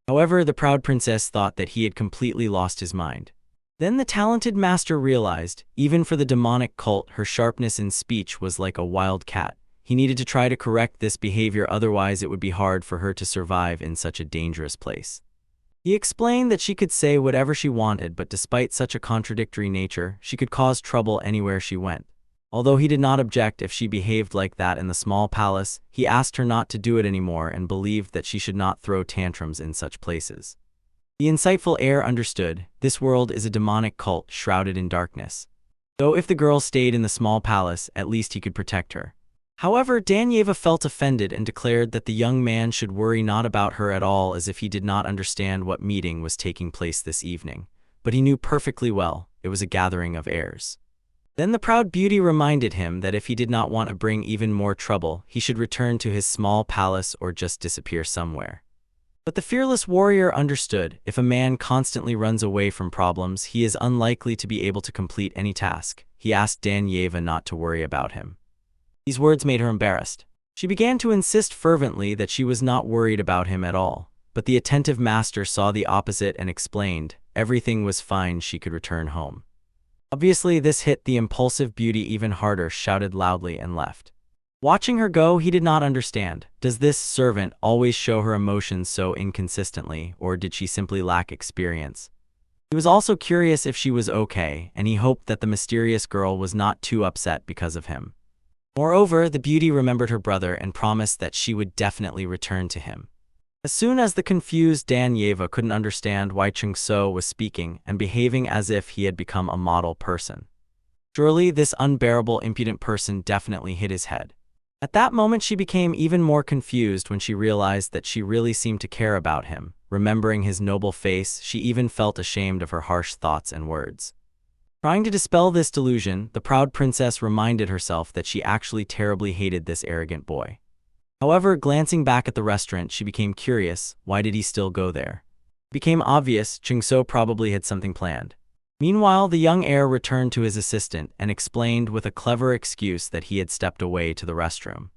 However, the proud princess thought that he had completely lost his mind. Then the talented master realized, even for the demonic cult, her sharpness in speech was like a wild cat. He needed to try to correct this behavior, otherwise it would be hard for her to survive in such a dangerous place. He explained that she could say whatever she wanted, but despite such a contradictory nature, she could cause trouble anywhere she went. Although he did not object if she behaved like that in the small palace, he asked her not to do it anymore and believed that she should not throw tantrums in such places. The insightful heir understood, this world is a demonic cult shrouded in darkness. Though if the girl stayed in the small palace, at least he could protect her. However, Danyeva felt offended and declared that the young man should worry not about her at all, as if he did not understand what meeting was taking place this evening. But he knew perfectly well, it was a gathering of heirs. Then the proud beauty reminded him that if he did not want to bring even more trouble, he should return to his small palace or just disappear somewhere. But the fearless warrior understood, if a man constantly runs away from problems, he is unlikely to be able to complete any task. He asked Danyeva not to worry about him. These words made her embarrassed. She began to insist fervently that she was not worried about him at all. But the attentive master saw the opposite and explained, everything was fine, she could return home. Obviously, this hit the impulsive beauty even harder, shouted loudly and left. Watching her go, he did not understand. Does this servant always show her emotions so inconsistently, or did she simply lack experience? He was also curious if she was okay, and he hoped that the mysterious girl was not too upset because of him. Moreover, the beauty remembered her brother and promised that she would definitely return to him. As soon as the confused Danyeva couldn't understand why Chung-so was speaking and behaving as if he had become a model person. Surely this unbearable, impudent person definitely hit his head. At that moment, she became even more confused when she realized that she really seemed to care about him. Remembering his noble face, she even felt ashamed of her harsh thoughts and words. Trying to dispel this delusion, the proud princess reminded herself that she actually terribly hated this arrogant boy. However, glancing back at the restaurant, she became curious. Why did he still go there? It became obvious Chung-so probably had something planned. Meanwhile, the young heir returned to his assistant and explained with a clever excuse that he had stepped away to the restroom.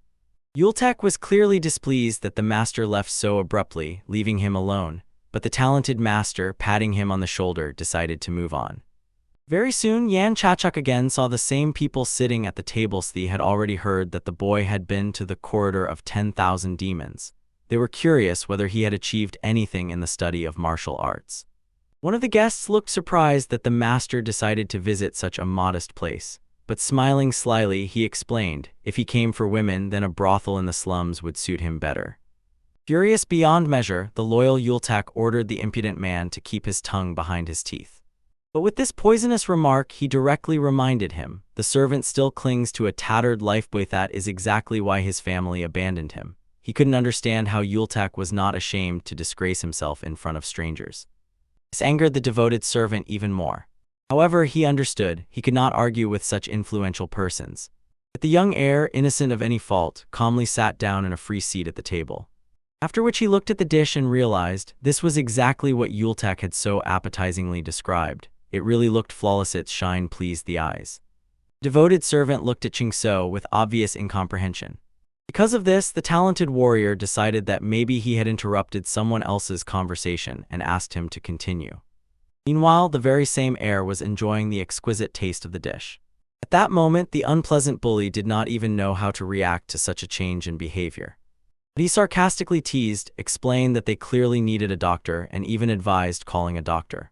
Yultek was clearly displeased that the master left so abruptly, leaving him alone, but the talented master, patting him on the shoulder, decided to move on. Very soon, Yan Chachak again saw the same people sitting at the tables. They had already heard that the boy had been to the corridor of 10,000 demons. They were curious whether he had achieved anything in the study of martial arts. One of the guests looked surprised that the master decided to visit such a modest place, but smiling slyly, he explained, if he came for women, then a brothel in the slums would suit him better. Furious beyond measure, the loyal Yultak ordered the impudent man to keep his tongue behind his teeth. But with this poisonous remark, he directly reminded him, the servant still clings to a tattered lifebuoy. That is exactly why his family abandoned him. He couldn't understand how Yultak was not ashamed to disgrace himself in front of strangers. This angered the devoted servant even more. However, he understood, he could not argue with such influential persons. But the young heir, innocent of any fault, calmly sat down in a free seat at the table. After which he looked at the dish and realized, this was exactly what Yultak had so appetizingly described. It really looked flawless, its shine pleased the eyes. The devoted servant looked at Chingso with obvious incomprehension. Because of this, the talented warrior decided that maybe he had interrupted someone else's conversation and asked him to continue. Meanwhile, the very same heir was enjoying the exquisite taste of the dish. At that moment, the unpleasant bully did not even know how to react to such a change in behavior. But he sarcastically teased, explained that they clearly needed a doctor, and even advised calling a doctor.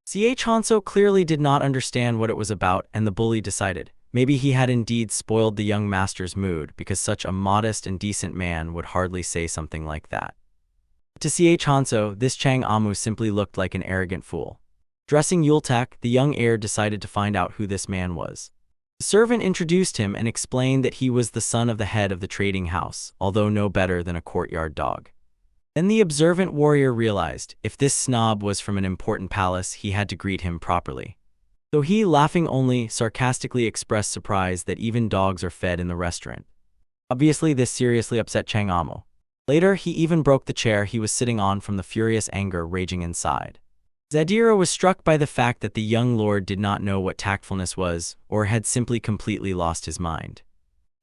Hanso clearly did not understand what it was about, and the bully decided, maybe he had indeed spoiled the young master's mood, because such a modest and decent man would hardly say something like that. To Hanso, this Chang Amu simply looked like an arrogant fool. Addressing Yultak, the young heir decided to find out who this man was. The servant introduced him and explained that he was the son of the head of the trading house, although no better than a courtyard dog. Then the observant warrior realized, if this snob was from an important palace, he had to greet him properly. So he, laughing only, sarcastically expressed surprise that even dogs are fed in the restaurant. Obviously, this seriously upset Chang Amu. Later, he even broke the chair he was sitting on from the furious anger raging inside. Zadira was struck by the fact that the young lord did not know what tactfulness was, or had simply completely lost his mind.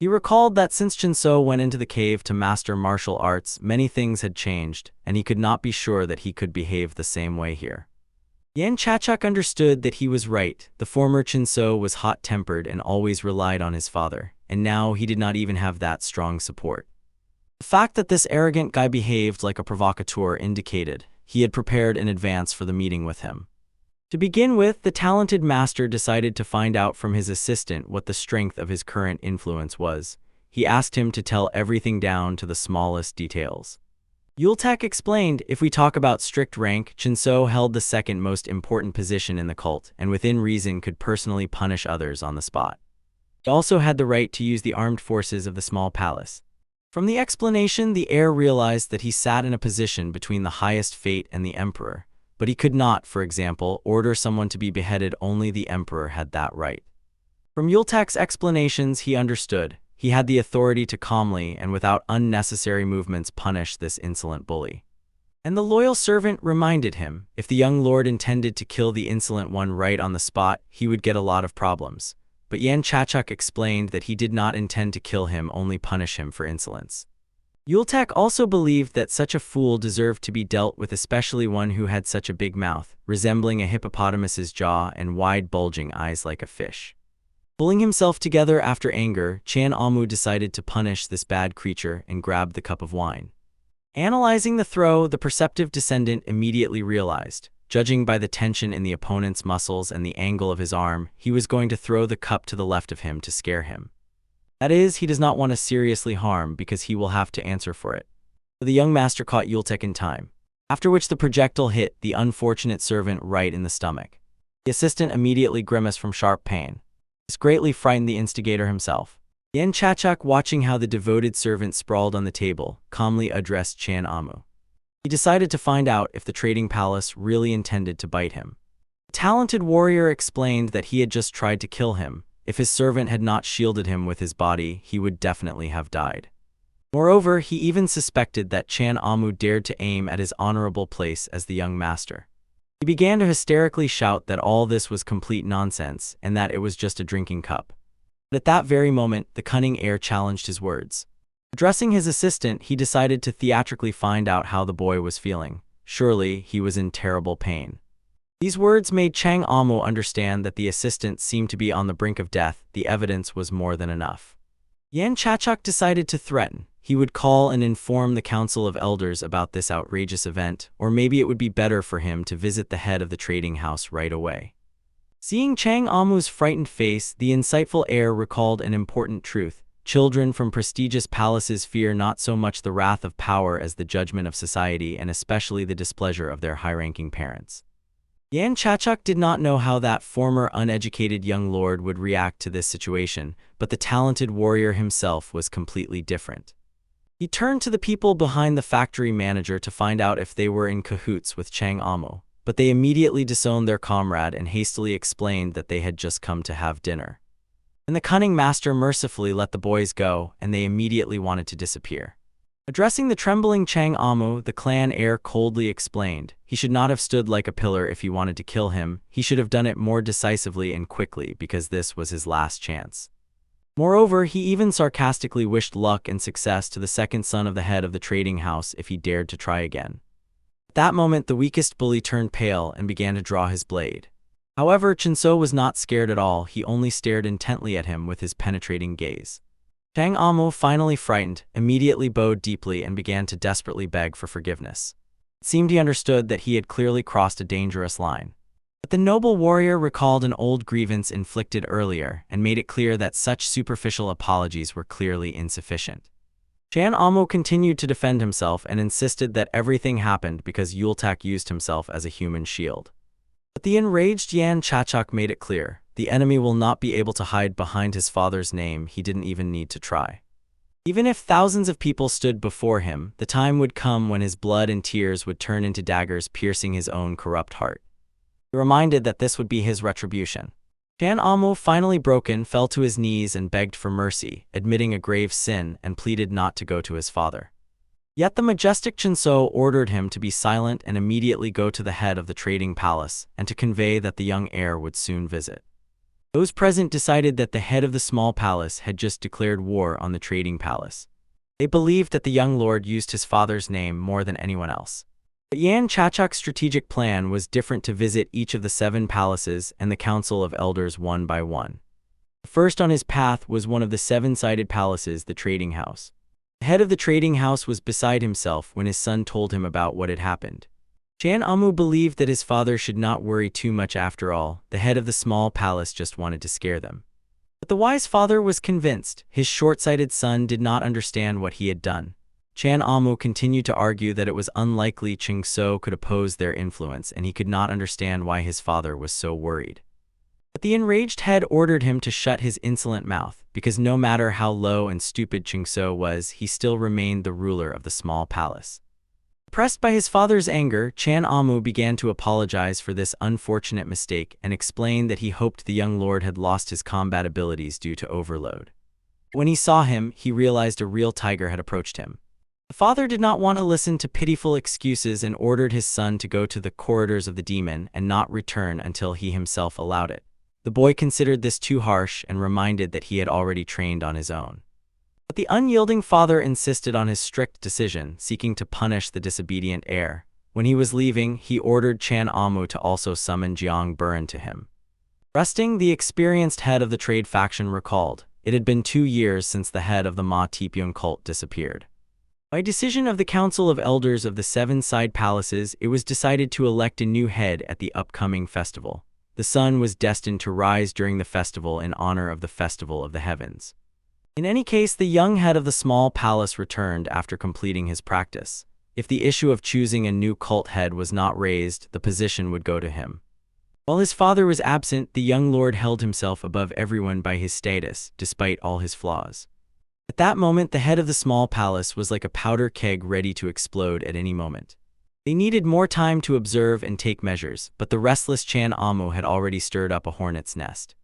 He recalled that since Chinso went into the cave to master martial arts, many things had changed, and he could not be sure that he could behave the same way here. Yan Chachuk understood that he was right. The former Chinso was hot-tempered and always relied on his father, and now he did not even have that strong support. The fact that this arrogant guy behaved like a provocateur indicated he had prepared in advance for the meeting with him. To begin with, the talented master decided to find out from his assistant what the strength of his current influence was. He asked him to tell everything down to the smallest details. Yultak explained, if we talk about strict rank, Chinso held the second most important position in the cult, and within reason could personally punish others on the spot. He also had the right to use the armed forces of the small palace. From the explanation, the heir realized that he sat in a position between the highest fate and the emperor, but he could not, for example, order someone to be beheaded. Only the emperor had that right. From Yultak's explanations, he understood. He had the authority to calmly and without unnecessary movements punish this insolent bully. And the loyal servant reminded him, if the young lord intended to kill the insolent one right on the spot, he would get a lot of problems. But Yan Chachuk explained that he did not intend to kill him, only punish him for insolence. Yultak also believed that such a fool deserved to be dealt with, especially one who had such a big mouth, resembling a hippopotamus's jaw, and wide bulging eyes like a fish. Pulling himself together after anger, Chan Amu decided to punish this bad creature and grabbed the cup of wine. Analyzing the throw, the perceptive descendant immediately realized, judging by the tension in the opponent's muscles and the angle of his arm, he was going to throw the cup to the left of him to scare him. That is, he does not want to seriously harm because he will have to answer for it. The young master caught Yultak in time, after which the projectile hit the unfortunate servant right in the stomach. The assistant immediately grimaced from sharp pain. This greatly frightened the instigator himself. Yan Chachuk, watching how the devoted servant sprawled on the table, calmly addressed Chan Amu. He decided to find out if the trading palace really intended to bite him. The talented warrior explained that he had just tried to kill him. If his servant had not shielded him with his body, he would definitely have died. Moreover, he even suspected that Chan Amu dared to aim at his honorable place as the young master. He began to hysterically shout that all this was complete nonsense and that it was just a drinking cup. But at that very moment, the cunning heir challenged his words. Addressing his assistant, he decided to theatrically find out how the boy was feeling. Surely, he was in terrible pain. These words made Chang Amu understand that the assistant seemed to be on the brink of death. The evidence was more than enough. Yan Chachuk decided to threaten. He would call and inform the Council of Elders about this outrageous event, or maybe it would be better for him to visit the head of the trading house right away. Seeing Chang Amu's frightened face, the insightful heir recalled an important truth. Children from prestigious palaces fear not so much the wrath of power as the judgment of society, and especially the displeasure of their high-ranking parents. Yan Chachuk did not know how that former uneducated young lord would react to this situation, but the talented warrior himself was completely different. He turned to the people behind the factory manager to find out if they were in cahoots with Chang Amu, but they immediately disowned their comrade and hastily explained that they had just come to have dinner. And the cunning master mercifully let the boys go, and they immediately wanted to disappear. Addressing the trembling Chang Amu, the clan heir coldly explained, he should not have stood like a pillar if he wanted to kill him. He should have done it more decisively and quickly, because this was his last chance. Moreover, he even sarcastically wished luck and success to the second son of the head of the trading house if he dared to try again. At that moment, the weakest bully turned pale and began to draw his blade. However, Chinso was not scared at all. He only stared intently at him with his penetrating gaze. Chang Amu, finally frightened, immediately bowed deeply and began to desperately beg for forgiveness. It seemed he understood that he had clearly crossed a dangerous line. But the noble warrior recalled an old grievance inflicted earlier and made it clear that such superficial apologies were clearly insufficient. Chan Amu continued to defend himself and insisted that everything happened because Yultak used himself as a human shield. But the enraged Yan Chachuk made it clear, the enemy will not be able to hide behind his father's name. He didn't even need to try. Even if thousands of people stood before him, the time would come when his blood and tears would turn into daggers piercing his own corrupt heart. He reminded that this would be his retribution. Chan Amu, finally broken, fell to his knees and begged for mercy, admitting a grave sin, and pleaded not to go to his father. Yet the majestic Chinso ordered him to be silent and immediately go to the head of the trading palace, and to convey that the young heir would soon visit. Those present decided that the head of the small palace had just declared war on the trading palace. They believed that the young lord used his father's name more than anyone else. But Yan Chachuk's strategic plan was different: to visit each of the 7 palaces and the council of elders one by one. The first on his path was one of the 7-sided palaces, the trading house. The head of the trading house was beside himself when his son told him about what had happened. Chan Amu believed that his father should not worry too much. After all, the head of the small palace just wanted to scare them. But the wise father was convinced. His short-sighted son did not understand what he had done. Chan Amu continued to argue that it was unlikely Chingso could oppose their influence, and he could not understand why his father was so worried. But the enraged head ordered him to shut his insolent mouth, because no matter how low and stupid Chingso was, he still remained the ruler of the small palace. Pressed by his father's anger, Chan Amu began to apologize for this unfortunate mistake and explained that he hoped the young lord had lost his combat abilities due to overload. When he saw him, he realized a real tiger had approached him. The father did not want to listen to pitiful excuses and ordered his son to go to the corridors of the demon and not return until he himself allowed it. The boy considered this too harsh and reminded that he had already trained on his own. But the unyielding father insisted on his strict decision, seeking to punish the disobedient heir. When he was leaving, he ordered Chan Amu to also summon Jiang Buren to him. Resting, the experienced head of the trade faction recalled, it had been 2 years since the head of the Ma Tipyung cult disappeared. By decision of the Council of Elders of the 7-side palaces, it was decided to elect a new head at the upcoming festival. The sun was destined to rise during the festival in honor of the Festival of the Heavens. In any case, the young head of the small palace returned after completing his practice. If the issue of choosing a new cult head was not raised, the position would go to him. While his father was absent, the young lord held himself above everyone by his status, despite all his flaws. At that moment, the head of the small palace was like a powder keg ready to explode at any moment. They needed more time to observe and take measures, but the restless Chan Amu had already stirred up a hornet's nest.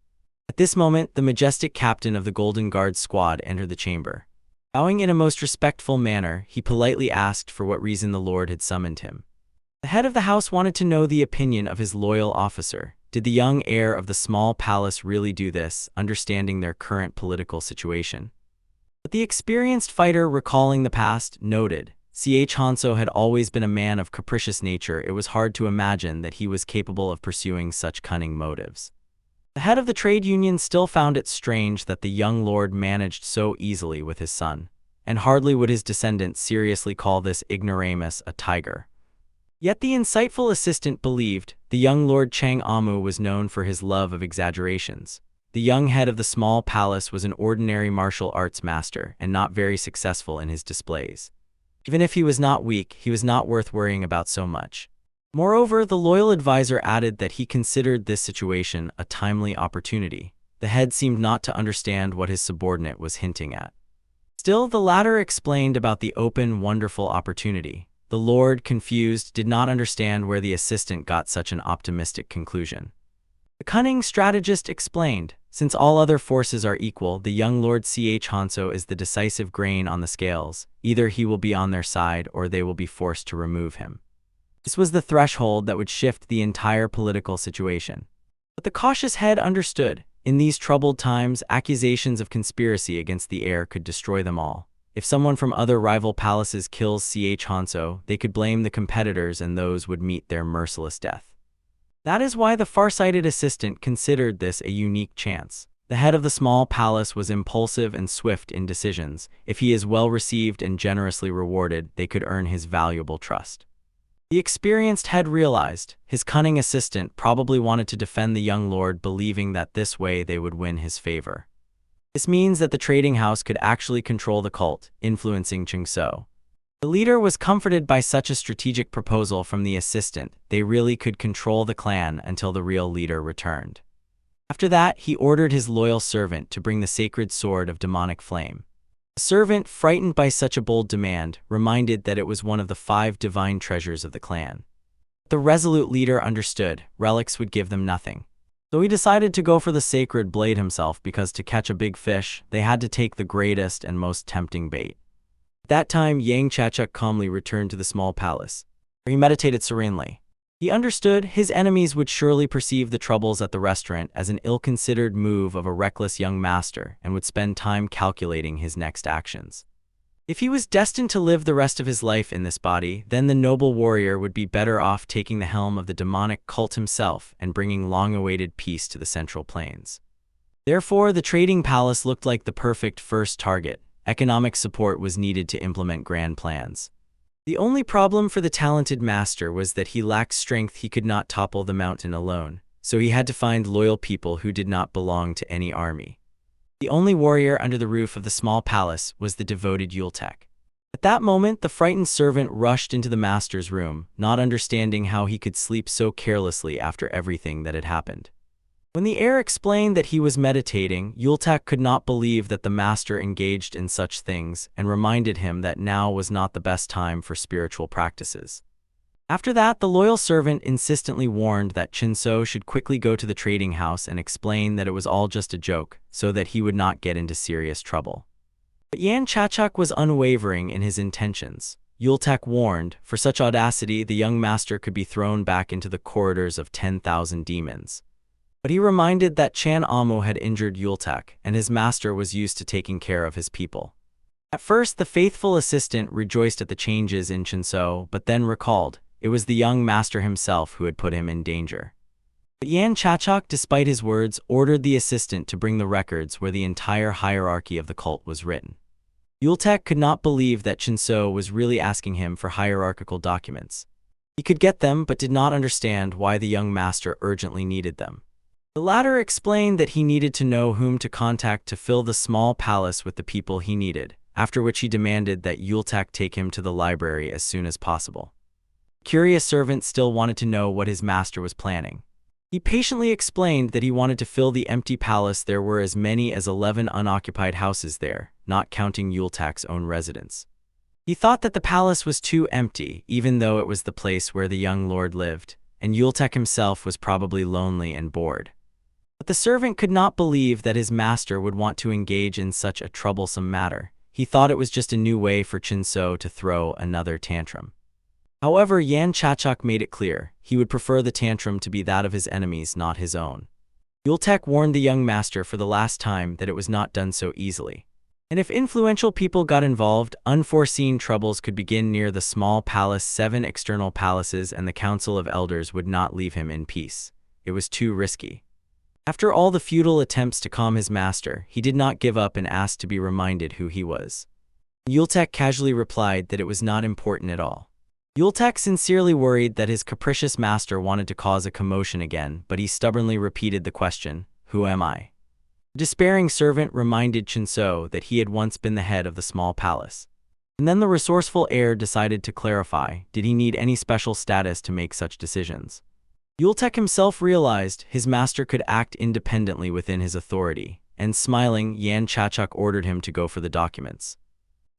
At this moment, the majestic captain of the Golden Guard squad entered the chamber. Bowing in a most respectful manner, he politely asked for what reason the lord had summoned him. The head of the house wanted to know the opinion of his loyal officer. Did the young heir of the small palace really do this, understanding their current political situation? But the experienced fighter, recalling the past, noted, Ch. Hanso had always been a man of capricious nature. It was hard to imagine that he was capable of pursuing such cunning motives. The head of the trade union still found it strange that the young lord managed so easily with his son, and hardly would his descendants seriously call this ignoramus a tiger. Yet the insightful assistant believed the young Lord Chang Amu was known for his love of exaggerations. The young head of the small palace was an ordinary martial arts master and not very successful in his displays. Even if he was not weak, he was not worth worrying about so much. Moreover, the loyal advisor added that he considered this situation a timely opportunity. The head seemed not to understand what his subordinate was hinting at. Still, the latter explained about the open, wonderful opportunity. The Lord, confused, did not understand where the assistant got such an optimistic conclusion. The cunning strategist explained, since all other forces are equal, the young Lord Ch Hanso is the decisive grain on the scales. Either he will be on their side or they will be forced to remove him. This was the threshold that would shift the entire political situation. But the cautious head understood. In these troubled times, accusations of conspiracy against the heir could destroy them all. If someone from other rival palaces kills Ch Hanso, they could blame the competitors and those would meet their merciless death. That is why the far-sighted assistant considered this a unique chance. The head of the small palace was impulsive and swift in decisions. If he is well received and generously rewarded, they could earn his valuable trust. The experienced head realized his cunning assistant probably wanted to defend the young lord, believing that this way they would win his favor. This means that the trading house could actually control the cult, influencing Chungso. The leader was comforted by such a strategic proposal from the assistant. They really could control the clan until the real leader returned. After that, he ordered his loyal servant to bring the sacred sword of demonic flame. The servant, frightened by such a bold demand, reminded that it was one of the 5 divine treasures of the clan. The resolute leader understood relics would give them nothing. So he decided to go for the sacred blade himself, because to catch a big fish, they had to take the greatest and most tempting bait. At that time, Yang Chachuk calmly returned to the small palace, where he meditated serenely. He understood his enemies would surely perceive the troubles at the restaurant as an ill-considered move of a reckless young master and would spend time calculating his next actions. If he was destined to live the rest of his life in this body, then the noble warrior would be better off taking the helm of the demonic cult himself and bringing long-awaited peace to the Central Plains. Therefore, the trading palace looked like the perfect first target. Economic support was needed to implement grand plans. The only problem for the talented master was that he lacked strength. He could not topple the mountain alone, so he had to find loyal people who did not belong to any army. The only warrior under the roof of the small palace was the devoted Yultek. At that moment, the frightened servant rushed into the master's room, not understanding how he could sleep so carelessly after everything that had happened. When the heir explained that he was meditating, Yultek could not believe that the master engaged in such things and reminded him that now was not the best time for spiritual practices. After that, the loyal servant insistently warned that Chinso should quickly go to the trading house and explain that it was all just a joke, so that he would not get into serious trouble. But Yan Chachuk was unwavering in his intentions. Yultek warned, for such audacity, the young master could be thrown back into the corridors of 10,000 demons. But he reminded that Chan Amu had injured Yultek, and his master was used to taking care of his people. At first, the faithful assistant rejoiced at the changes in Chinso, but then recalled it was the young master himself who had put him in danger. But Yan Chachuk, despite his words, ordered the assistant to bring the records where the entire hierarchy of the cult was written. Yultek could not believe that Chinso was really asking him for hierarchical documents. He could get them, but did not understand why the young master urgently needed them. The latter explained that he needed to know whom to contact to fill the small palace with the people he needed, after which he demanded that Yultek take him to the library as soon as possible. The curious servant still wanted to know what his master was planning. He patiently explained that he wanted to fill the empty palace. There were as many as 11 unoccupied houses there, not counting Yultek's own residence. He thought that the palace was too empty, even though it was the place where the young lord lived, and Yultek himself was probably lonely and bored. But the servant could not believe that his master would want to engage in such a troublesome matter. He thought it was just a new way for Chinso to throw another tantrum. However, Yan Chachuk made it clear he would prefer the tantrum to be that of his enemies, not his own. Yultek warned the young master for the last time that it was not done so easily. And if influential people got involved, unforeseen troubles could begin near the small palace. 7 external palaces and the Council of Elders would not leave him in peace. It was too risky. After all the futile attempts to calm his master, he did not give up and asked to be reminded who he was. Yultek casually replied that it was not important at all. Yultek sincerely worried that his capricious master wanted to cause a commotion again, but he stubbornly repeated the question, "Who am I?" The despairing servant reminded Chinso that he had once been the head of the small palace. And then the resourceful heir decided to clarify, did he need any special status to make such decisions? Yultek himself realized his master could act independently within his authority, and smiling, Yan Chachuk ordered him to go for the documents.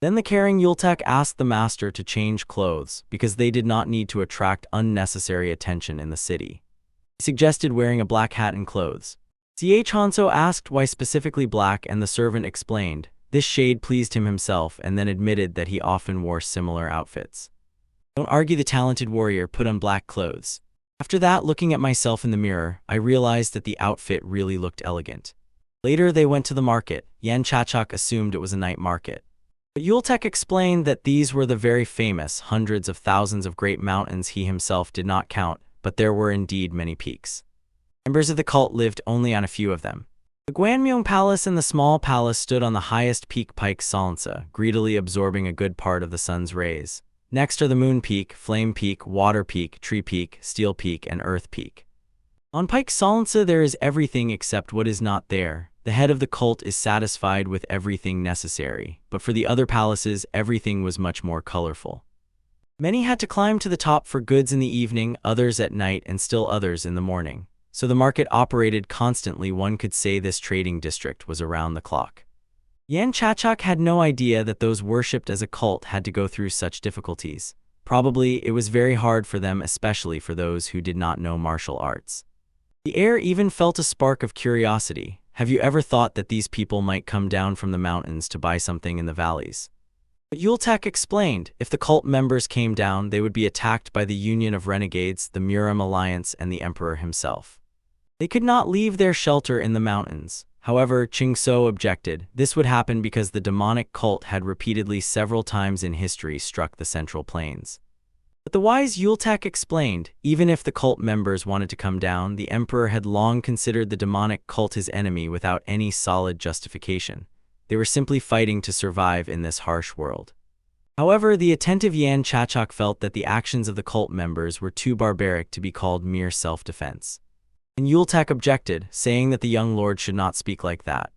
Then the caring Yultek asked the master to change clothes because they did not need to attract unnecessary attention in the city. He suggested wearing a black hat and clothes. Ch Hanso asked why specifically black, and the servant explained. This shade pleased him himself, and then admitted that he often wore similar outfits. Don't argue, the talented warrior put on black clothes. After that, looking at myself in the mirror, I realized that the outfit really looked elegant. Later they went to the market. Yan Chachuk assumed it was a night market. But Yultek explained that these were the very famous hundreds of thousands of great mountains he himself did not count, but there were indeed many peaks. Members of the cult lived only on a few of them. The Gwanmyong Palace and the small palace stood on the highest peak, Pike Salnsa, greedily absorbing a good part of the sun's rays. Next are the Moon Peak, Flame Peak, Water Peak, Tree Peak, Steel Peak, and Earth Peak. On Pike Salnsa there is everything except what is not there. The head of the cult is satisfied with everything necessary, but for the other palaces, everything was much more colorful. Many had to climb to the top for goods in the evening, others at night, and still others in the morning. So the market operated constantly. One could say this trading district was around the clock. Yan Chachuk had no idea that those worshipped as a cult had to go through such difficulties. Probably it was very hard for them, especially for those who did not know martial arts. The air even felt a spark of curiosity. Have you ever thought that these people might come down from the mountains to buy something in the valleys? But Yultek explained, if the cult members came down, they would be attacked by the Union of Renegades, the Muram Alliance, and the Emperor himself. They could not leave their shelter in the mountains. However, Chingso objected. This would happen because the demonic cult had repeatedly several times in history struck the Central Plains. But the wise Yultek explained, even if the cult members wanted to come down, the emperor had long considered the demonic cult his enemy without any solid justification. They were simply fighting to survive in this harsh world. However, the attentive Yan Chachuk felt that the actions of the cult members were too barbaric to be called mere self-defense. And Yultek objected, saying that the young lord should not speak like that.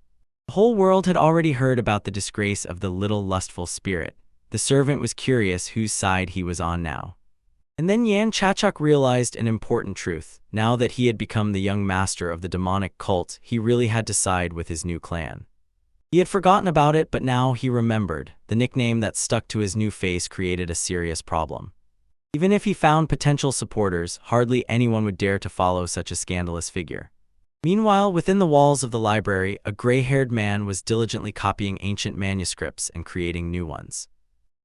The whole world had already heard about the disgrace of the little lustful spirit. The servant was curious whose side he was on now. And then Yan Chachuk realized an important truth. Now that he had become the young master of the demonic cult, he really had to side with his new clan. He had forgotten about it, but now he remembered. The nickname that stuck to his new face created a serious problem. Even if he found potential supporters, hardly anyone would dare to follow such a scandalous figure. Meanwhile, within the walls of the library, a gray-haired man was diligently copying ancient manuscripts and creating new ones.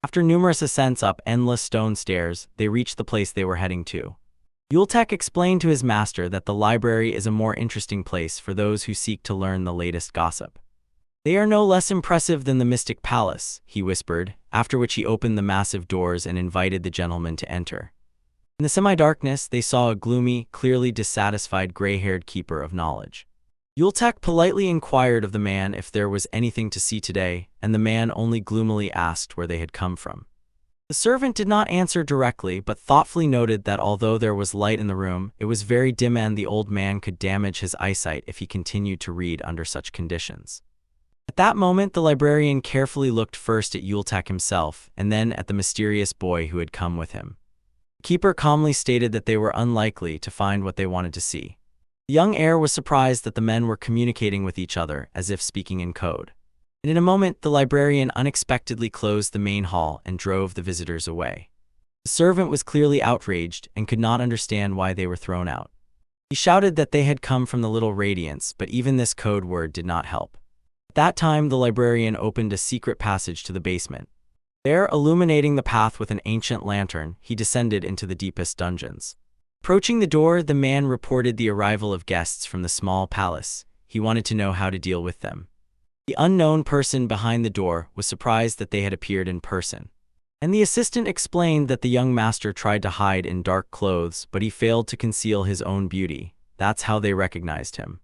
After numerous ascents up endless stone stairs, they reached the place they were heading to. Yultek explained to his master that the library is a more interesting place for those who seek to learn the latest gossip. They are no less impressive than the Mystic Palace, he whispered, after which he opened the massive doors and invited the gentleman to enter. In the semi-darkness, they saw a gloomy, clearly dissatisfied gray-haired keeper of knowledge. Yultek politely inquired of the man if there was anything to see today, and the man only gloomily asked where they had come from. The servant did not answer directly, but thoughtfully noted that although there was light in the room, it was very dim and the old man could damage his eyesight if he continued to read under such conditions. At that moment, the librarian carefully looked first at Yultek himself, and then at the mysterious boy who had come with him. The keeper calmly stated that they were unlikely to find what they wanted to see. The young heir was surprised that the men were communicating with each other, as if speaking in code. And in a moment, the librarian unexpectedly closed the main hall and drove the visitors away. The servant was clearly outraged and could not understand why they were thrown out. He shouted that they had come from the Little Radiance, but even this code word did not help. At that time, the librarian opened a secret passage to the basement. There, illuminating the path with an ancient lantern, he descended into the deepest dungeons. Approaching the door, the man reported the arrival of guests from the small palace. He wanted to know how to deal with them. The unknown person behind the door was surprised that they had appeared in person. And the assistant explained that the young master tried to hide in dark clothes, but he failed to conceal his own beauty. That's how they recognized him.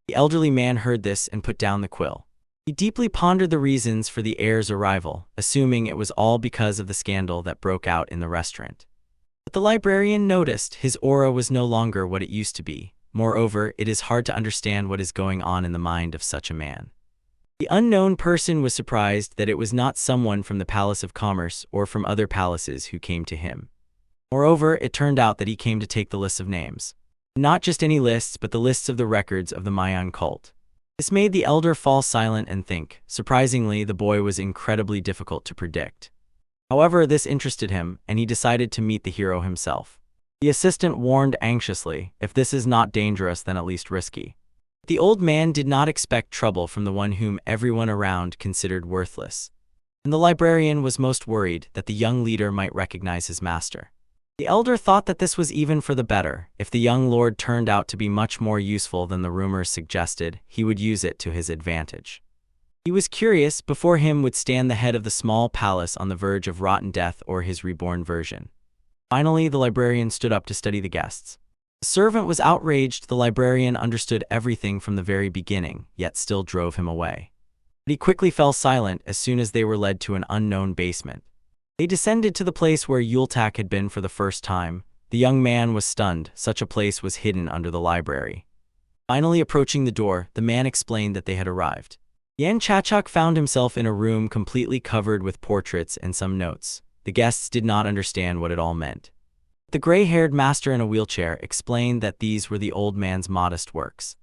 The elderly man heard this and put down the quill. He deeply pondered the reasons for the heir's arrival, assuming it was all because of the scandal that broke out in the restaurant. But the librarian noticed his aura was no longer what it used to be. Moreover, it is hard to understand what is going on in the mind of such a man. The unknown person was surprised that it was not someone from the Palace of Commerce or from other palaces who came to him. Moreover, it turned out that he came to take the lists of names. Not just any lists, but the lists of the records of the Mayan cult. This made the elder fall silent and think. Surprisingly, the boy was incredibly difficult to predict. However, this interested him, and he decided to meet the hero himself. The assistant warned anxiously, if this is not dangerous, then at least risky. The old man did not expect trouble from the one whom everyone around considered worthless. And the librarian was most worried that the young leader might recognize his master. The elder thought that this was even for the better. If the young lord turned out to be much more useful than the rumors suggested, he would use it to his advantage. He was curious. Before him would stand the head of the small palace on the verge of rotten death, or his reborn version. Finally, the librarian stood up to study the guests. The servant was outraged. The librarian understood everything from the very beginning, yet still drove him away. But he quickly fell silent as soon as they were led to an unknown basement. They descended to the place where Yultak had been for the first time. The young man was stunned. Such a place was hidden under the library. Finally approaching the door, the man explained that they had arrived. Yan Chachuk found himself in a room completely covered with portraits and some notes. The guests did not understand what it all meant. The gray-haired master in a wheelchair explained that these were the old man's modest works.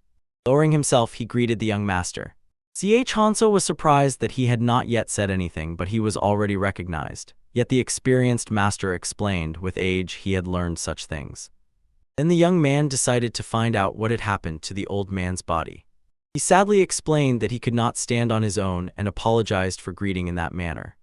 Lowering himself, he greeted the young master. Ch. Hanso was surprised that he had not yet said anything, but he was already recognized. Yet the experienced master explained, with age he had learned such things. Then the young man decided to find out what had happened to the old man's body. He sadly explained that he could not stand on his own and apologized for greeting in that manner.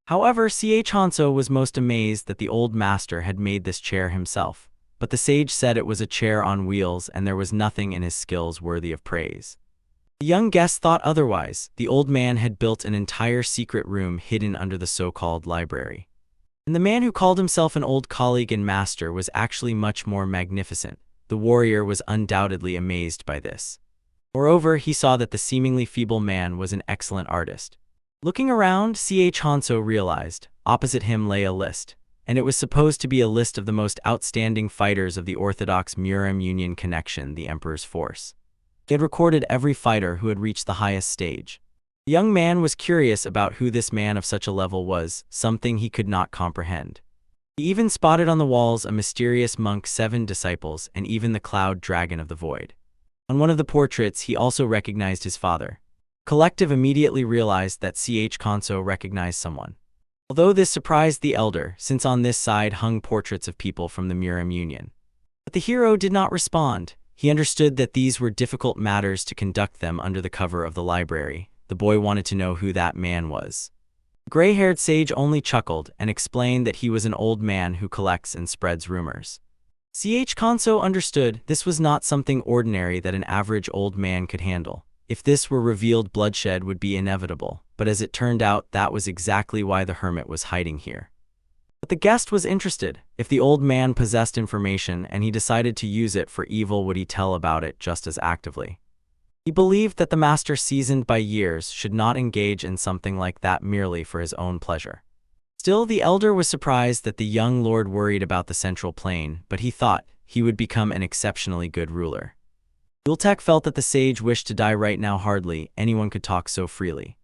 However, Ch. Hanso was most amazed that the old master had made this chair himself, but the sage said it was a chair on wheels and there was nothing in his skills worthy of praise. The young guest thought otherwise. The old man had built an entire secret room hidden under the so-called library. And the man who called himself an old colleague and master was actually much more magnificent. The warrior was undoubtedly amazed by this. Moreover, he saw that the seemingly feeble man was an excellent artist. Looking around, Ch. Hanso realized, opposite him lay a list, and it was supposed to be a list of the most outstanding fighters of the Orthodox Murim Union connection, the Emperor's force. They had recorded every fighter who had reached the highest stage. The young man was curious about who this man of such a level was, something he could not comprehend. He even spotted on the walls a mysterious monk, 7 disciples, and even the cloud dragon of the void. On one of the portraits, he also recognized his father. Collective immediately realized that Ch. Hanso recognized someone. Although this surprised the elder, since on this side hung portraits of people from the Murim Union. But the hero did not respond. He understood that these were difficult matters to conduct them under the cover of the library. The boy wanted to know who that man was. The gray-haired sage only chuckled and explained that he was an old man who collects and spreads rumors. Ch. Hanso understood this was not something ordinary that an average old man could handle. If this were revealed, bloodshed would be inevitable, but as it turned out, that was exactly why the hermit was hiding here. But the guest was interested. If the old man possessed information and he decided to use it for evil, would he tell about it just as actively? He believed that the master, seasoned by years, should not engage in something like that merely for his own pleasure. Still, the elder was surprised that the young lord worried about the central plane, but he thought he would become an exceptionally good ruler. Yultak felt that the sage wished to die right now. Hardly anyone could talk so freely.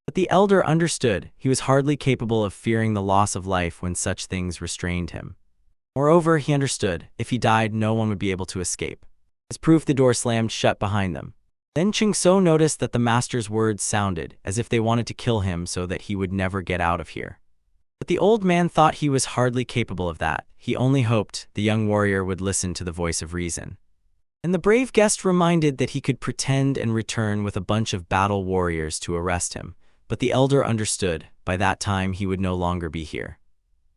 But the elder understood he was hardly capable of fearing the loss of life when such things restrained him. Moreover, he understood if he died, no one would be able to escape. As proof, the door slammed shut behind them. Then Chingso noticed that the master's words sounded as if they wanted to kill him so that he would never get out of here. But the old man thought he was hardly capable of that. He only hoped the young warrior would listen to the voice of reason. And the brave guest reminded that he could pretend and return with a bunch of battle warriors to arrest him. But the elder understood, by that time he would no longer be here.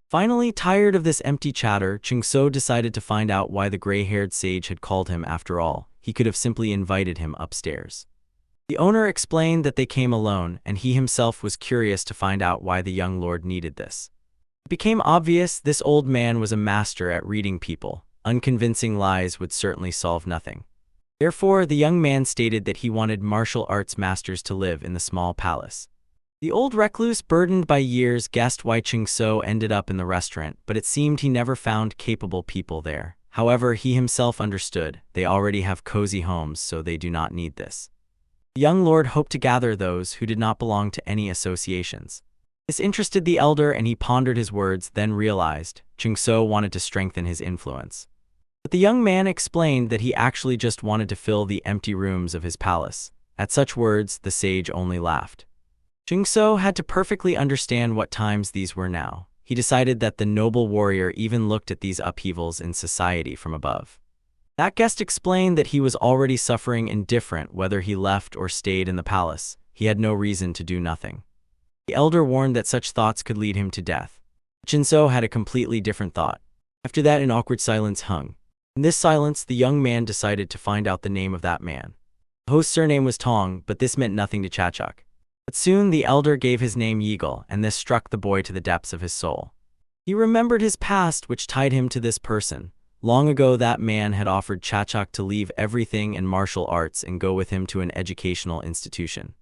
Finally, tired of this empty chatter, Chingso decided to find out why the gray-haired sage had called him. After all, he could have simply invited him upstairs. The owner explained that they came alone, and he himself was curious to find out why the young lord needed this. It became obvious this old man was a master at reading people. Unconvincing lies would certainly solve nothing. Therefore, the young man stated that he wanted martial arts masters to live in the small palace. The old recluse, burdened by years, guessed why Ching-so ended up in the restaurant, but it seemed he never found capable people there. However, he himself understood, they already have cozy homes, so they do not need this. The young lord hoped to gather those who did not belong to any associations. This interested the elder, and he pondered his words, then realized Ching-so wanted to strengthen his influence. But the young man explained that he actually just wanted to fill the empty rooms of his palace. At such words, the sage only laughed. Ching-so had to perfectly understand what times these were now. He decided that the noble warrior even looked at these upheavals in society from above. That guest explained that he was already suffering indifferent whether he left or stayed in the palace. He had no reason to do nothing. The elder warned that such thoughts could lead him to death. Ching-so had a completely different thought. After that, an awkward silence hung. In this silence, the young man decided to find out the name of that man. The host's surname was Tong, but this meant nothing to Chachuk. But soon the elder gave his name Yeagle, and this struck the boy to the depths of his soul. He remembered his past, which tied him to this person. Long ago, that man had offered Chachuk to leave everything in martial arts and go with him to an educational institution.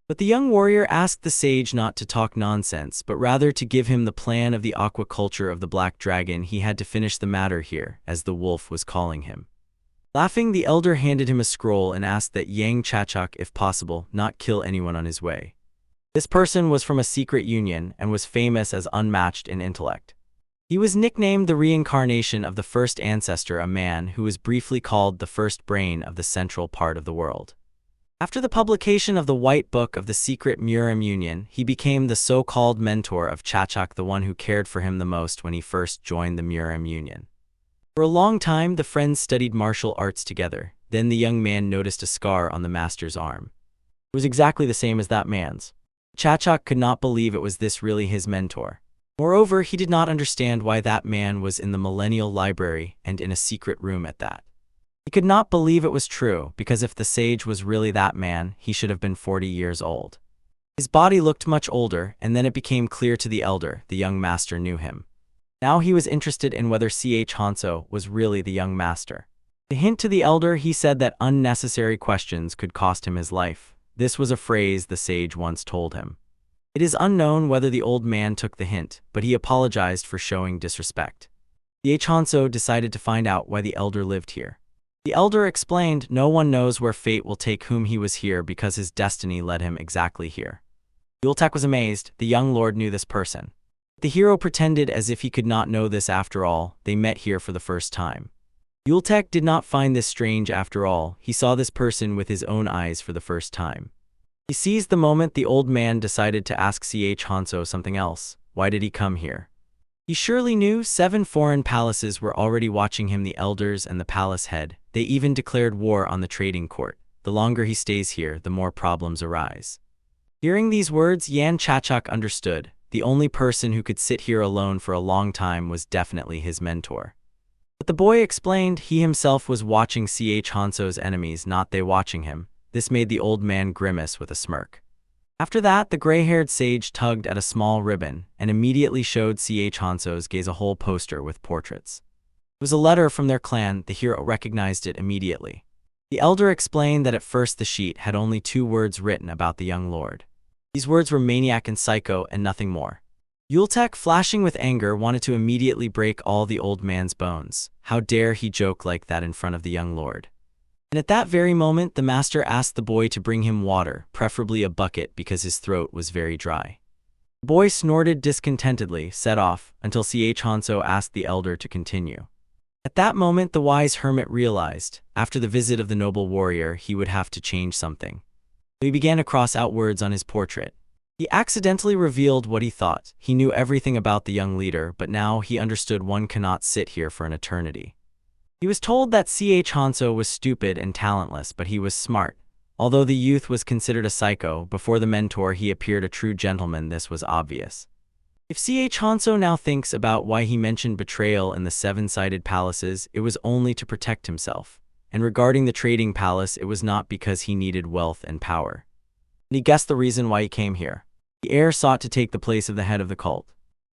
But the young warrior asked the sage not to talk nonsense, but rather to give him the plan of the aquaculture of the Black Dragon. He had to finish the matter here, as the wolf was calling him. Laughing, the elder handed him a scroll and asked that Yang Chachuk, if possible, not kill anyone on his way. This person was from a secret union and was famous as unmatched in intellect. He was nicknamed the reincarnation of the first ancestor, a man who was briefly called the first brain of the central part of the world. After the publication of the White Book of the Secret Murim Union, he became the so-called mentor of Chachuk, the one who cared for him the most when he first joined the Murim Union. For a long time, the friends studied martial arts together. Then the young man noticed a scar on the master's arm. It was exactly the same as that man's. Chachuk could not believe it was this really his mentor. Moreover, he did not understand why that man was in the Millennial Library and in a secret room at that. He could not believe it was true, because if the sage was really that man, he should have been 40 years old. His body looked much older, and then it became clear to the elder the young master knew him. Now he was interested in whether Ch. Hanso was really the young master. To hint to the elder, he said that unnecessary questions could cost him his life. This was a phrase the sage once told him. It is unknown whether the old man took the hint, but he apologized for showing disrespect. Ch. Hanso decided to find out why the elder lived here. The elder explained no one knows where fate will take whom. He was here because his destiny led him exactly here. Yultek was amazed. The young lord knew this person. The hero pretended as if he could not know this. After all, they met here for the first time. Yultek did not find this strange after all. He saw this person with his own eyes for the first time. He seized the moment. The old man decided to ask Ch. Hanso something else. Why did he come here? He surely knew 7 foreign palaces were already watching him, the elders and the palace head. They even declared war on the trading court. The longer he stays here, the more problems arise. Hearing these words, Yan Chachuk understood. The only person who could sit here alone for a long time was definitely his mentor. But the boy explained he himself was watching Ch. Hanso's enemies, not they watching him. This made the old man grimace with a smirk. After that, the gray-haired sage tugged at a small ribbon and immediately showed Ch. Hanso's gaze a whole poster with portraits. It was a letter from their clan. The hero recognized it immediately. The elder explained that at first the sheet had only 2 words written about the young lord. These words were maniac and psycho and nothing more. Yultek, flashing with anger, wanted to immediately break all the old man's bones. How dare he joke like that in front of the young lord? And at that very moment, the master asked the boy to bring him water, preferably a bucket, because his throat was very dry. The boy snorted discontentedly, set off, until Ch. Hanso asked the elder to continue. At that moment, the wise hermit realized, after the visit of the noble warrior, he would have to change something. So he began to cross out words on his portrait. He accidentally revealed what he thought. He knew everything about the young leader, but now he understood one cannot sit here for an eternity. He was told that Ch. Hanso was stupid and talentless, but he was smart. Although the youth was considered a psycho, before the mentor he appeared a true gentleman. This was obvious. If Ch. Hanso now thinks about why he mentioned betrayal in the 7-sided palaces, it was only to protect himself. And regarding the trading palace, it was not because he needed wealth and power. And he guessed the reason why he came here. The heir sought to take the place of the head of the cult,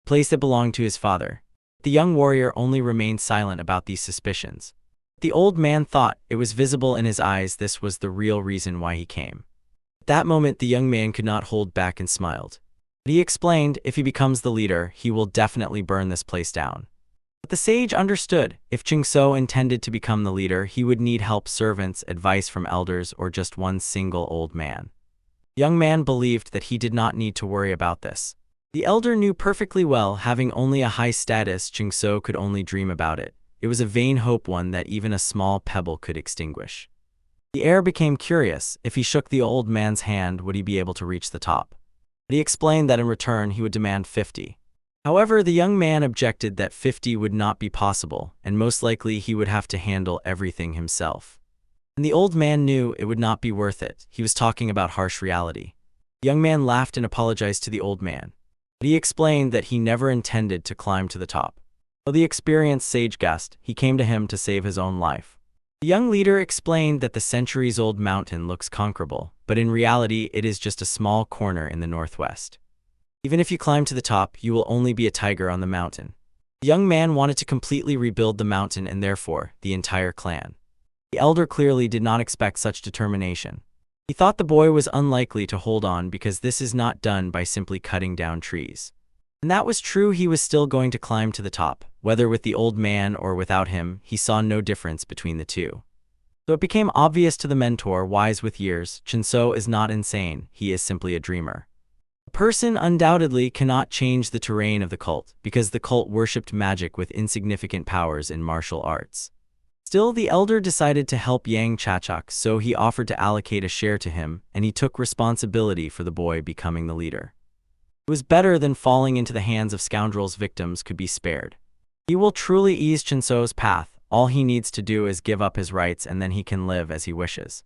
a place that belonged to his father. The young warrior only remained silent about these suspicions. The old man thought it was visible in his eyes this was the real reason why he came. At that moment, the young man could not hold back and smiled. But he explained if he becomes the leader, he will definitely burn this place down. But the sage understood if Ching-so intended to become the leader, he would need help, servants, advice from elders, or just one single old man. The young man believed that he did not need to worry about this. The elder knew perfectly well, having only a high status, Ching-so could only dream about it. It was a vain hope, one that even a small pebble could extinguish. The heir became curious. If he shook the old man's hand, would he be able to reach the top? But he explained that in return he would demand 50. However, the young man objected that 50 would not be possible, and most likely he would have to handle everything himself. And the old man knew it would not be worth it. He was talking about harsh reality. The young man laughed and apologized to the old man. But he explained that he never intended to climb to the top. Though the experienced sage guessed, he came to him to save his own life. The young leader explained that the centuries-old mountain looks conquerable, but in reality it is just a small corner in the northwest. Even if you climb to the top, you will only be a tiger on the mountain. The young man wanted to completely rebuild the mountain and therefore the entire clan. The elder clearly did not expect such determination. He thought the boy was unlikely to hold on because this is not done by simply cutting down trees. And that was true. He was still going to climb to the top. Whether with the old man or without him, he saw no difference between the two. So it became obvious to the mentor, wise with years, Ching-so is not insane, he is simply a dreamer. A person undoubtedly cannot change the terrain of the cult, because the cult worshipped magic with insignificant powers in martial arts. Still, the elder decided to help Yang Chachak, so he offered to allocate a share to him, and he took responsibility for the boy becoming the leader. It was better than falling into the hands of scoundrels. Victims could be spared. He will truly ease Ching-so's path. All he needs to do is give up his rights and then he can live as he wishes.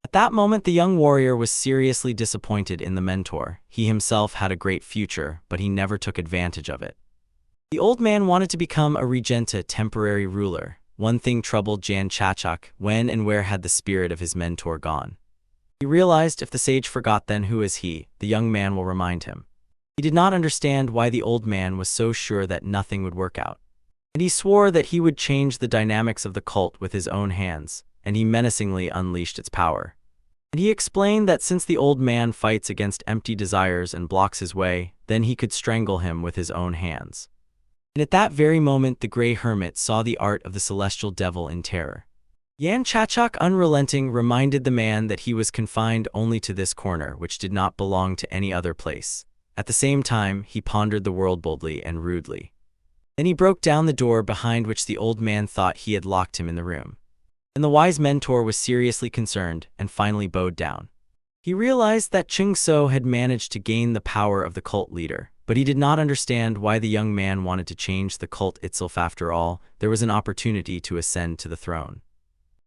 At that moment, the young warrior was seriously disappointed in the mentor. He himself had a great future, but he never took advantage of it. The old man wanted to become a regenta, temporary ruler. One thing troubled Jan Chachak: when and where had the spirit of his mentor gone? He realized if the sage forgot, then who is he? The young man will remind him. He did not understand why the old man was so sure that nothing would work out. And he swore that he would change the dynamics of the cult with his own hands, and he menacingly unleashed its power. And he explained that since the old man fights against empty desires and blocks his way, then he could strangle him with his own hands. And at that very moment, the gray hermit saw the art of the celestial devil in terror. Yan Chachak, unrelenting, reminded the man that he was confined only to this corner, which did not belong to any other place. At the same time, he pondered the world boldly and rudely. Then he broke down the door behind which the old man thought he had locked him in the room. And the wise mentor was seriously concerned and finally bowed down. He realized that Ching-so had managed to gain the power of the cult leader, but he did not understand why the young man wanted to change the cult itself. After all, there was an opportunity to ascend to the throne.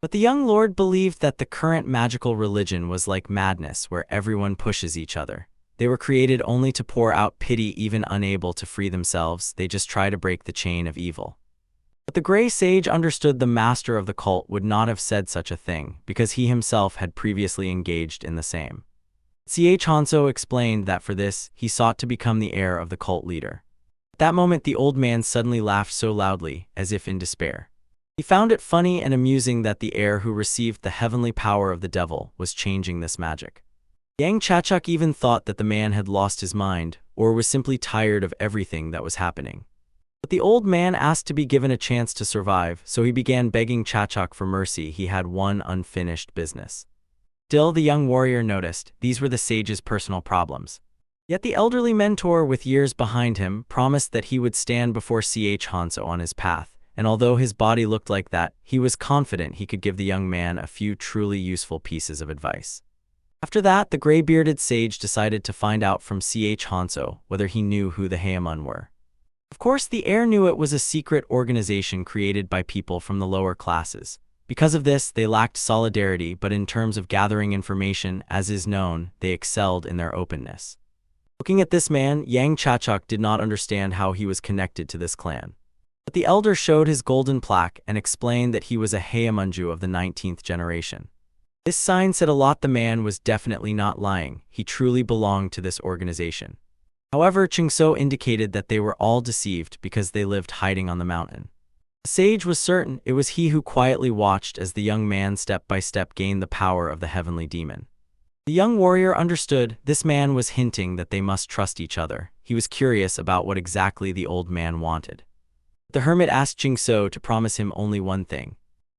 But the young lord believed that the current magical religion was like madness, where everyone pushes each other. They were created only to pour out pity. Even unable to free themselves, they just try to break the chain of evil. But the gray sage understood the master of the cult would not have said such a thing, because he himself had previously engaged in the same. Ch. Hanso explained that for this, he sought to become the heir of the cult leader. At that moment, the old man suddenly laughed so loudly, as if in despair. He found it funny and amusing that the heir who received the heavenly power of the devil was changing this magic. Yang Chachak even thought that the man had lost his mind, or was simply tired of everything that was happening. But the old man asked to be given a chance to survive, so he began begging Chachak for mercy. He had one unfinished business. Still, the young warrior noticed these were the sage's personal problems. Yet the elderly mentor, with years behind him, promised that he would stand before Ch. Hanso on his path, and although his body looked like that, he was confident he could give the young man a few truly useful pieces of advice. After that, the gray-bearded sage decided to find out from Ch. Hanso whether he knew who the Haemon were. Of course, the heir knew it was a secret organization created by people from the lower classes. Because of this, they lacked solidarity, but in terms of gathering information, as is known, they excelled in their openness. Looking at this man, Yang Chachak did not understand how he was connected to this clan. But the elder showed his golden plaque and explained that he was a Haemonju of the 19th generation. This sign said a lot. The man was definitely not lying. He truly belonged to this organization. However, Ching-so indicated that they were all deceived because they lived hiding on the mountain. The sage was certain it was he who quietly watched as the young man step by step gained the power of the heavenly demon. The young warrior understood this man was hinting that they must trust each other. He was curious about what exactly the old man wanted. The hermit asked Jingso to promise him only one thing.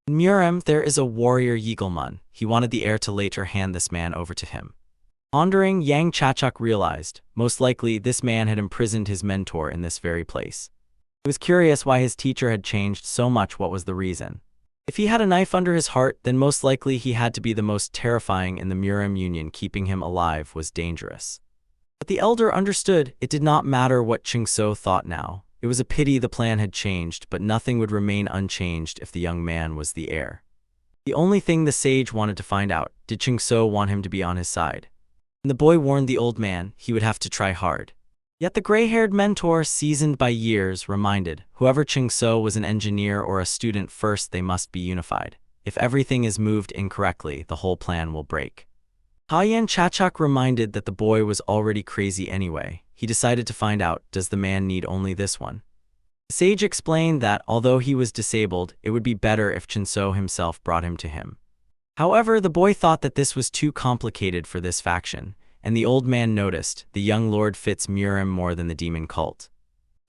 In Murem, there is a warrior Yeaglemun. He wanted the heir to later hand this man over to him. Pondering, Yang Chachuk realized, most likely this man had imprisoned his mentor in this very place. He was curious why his teacher had changed so much. What was the reason? If he had a knife under his heart, then most likely he had to be the most terrifying in the Murem Union. Keeping him alive was dangerous. But the elder understood it did not matter what Jingso thought now. It was a pity the plan had changed, but nothing would remain unchanged if the young man was the heir. The only thing the sage wanted to find out, did Jingso want him to be on his side? When the boy warned the old man, he would have to try hard. Yet the gray-haired mentor, seasoned by years, reminded, whoever Jingso was an engineer or a student first, they must be unified. If everything is moved incorrectly, the whole plan will break. Yang Chachuk reminded that the boy was already crazy anyway. He decided to find out, does the man need only this one? The sage explained that, although he was disabled, it would be better if Jingso himself brought him to him. However, the boy thought that this was too complicated for this faction, and the old man noticed the young lord fits Murem more than the demon cult.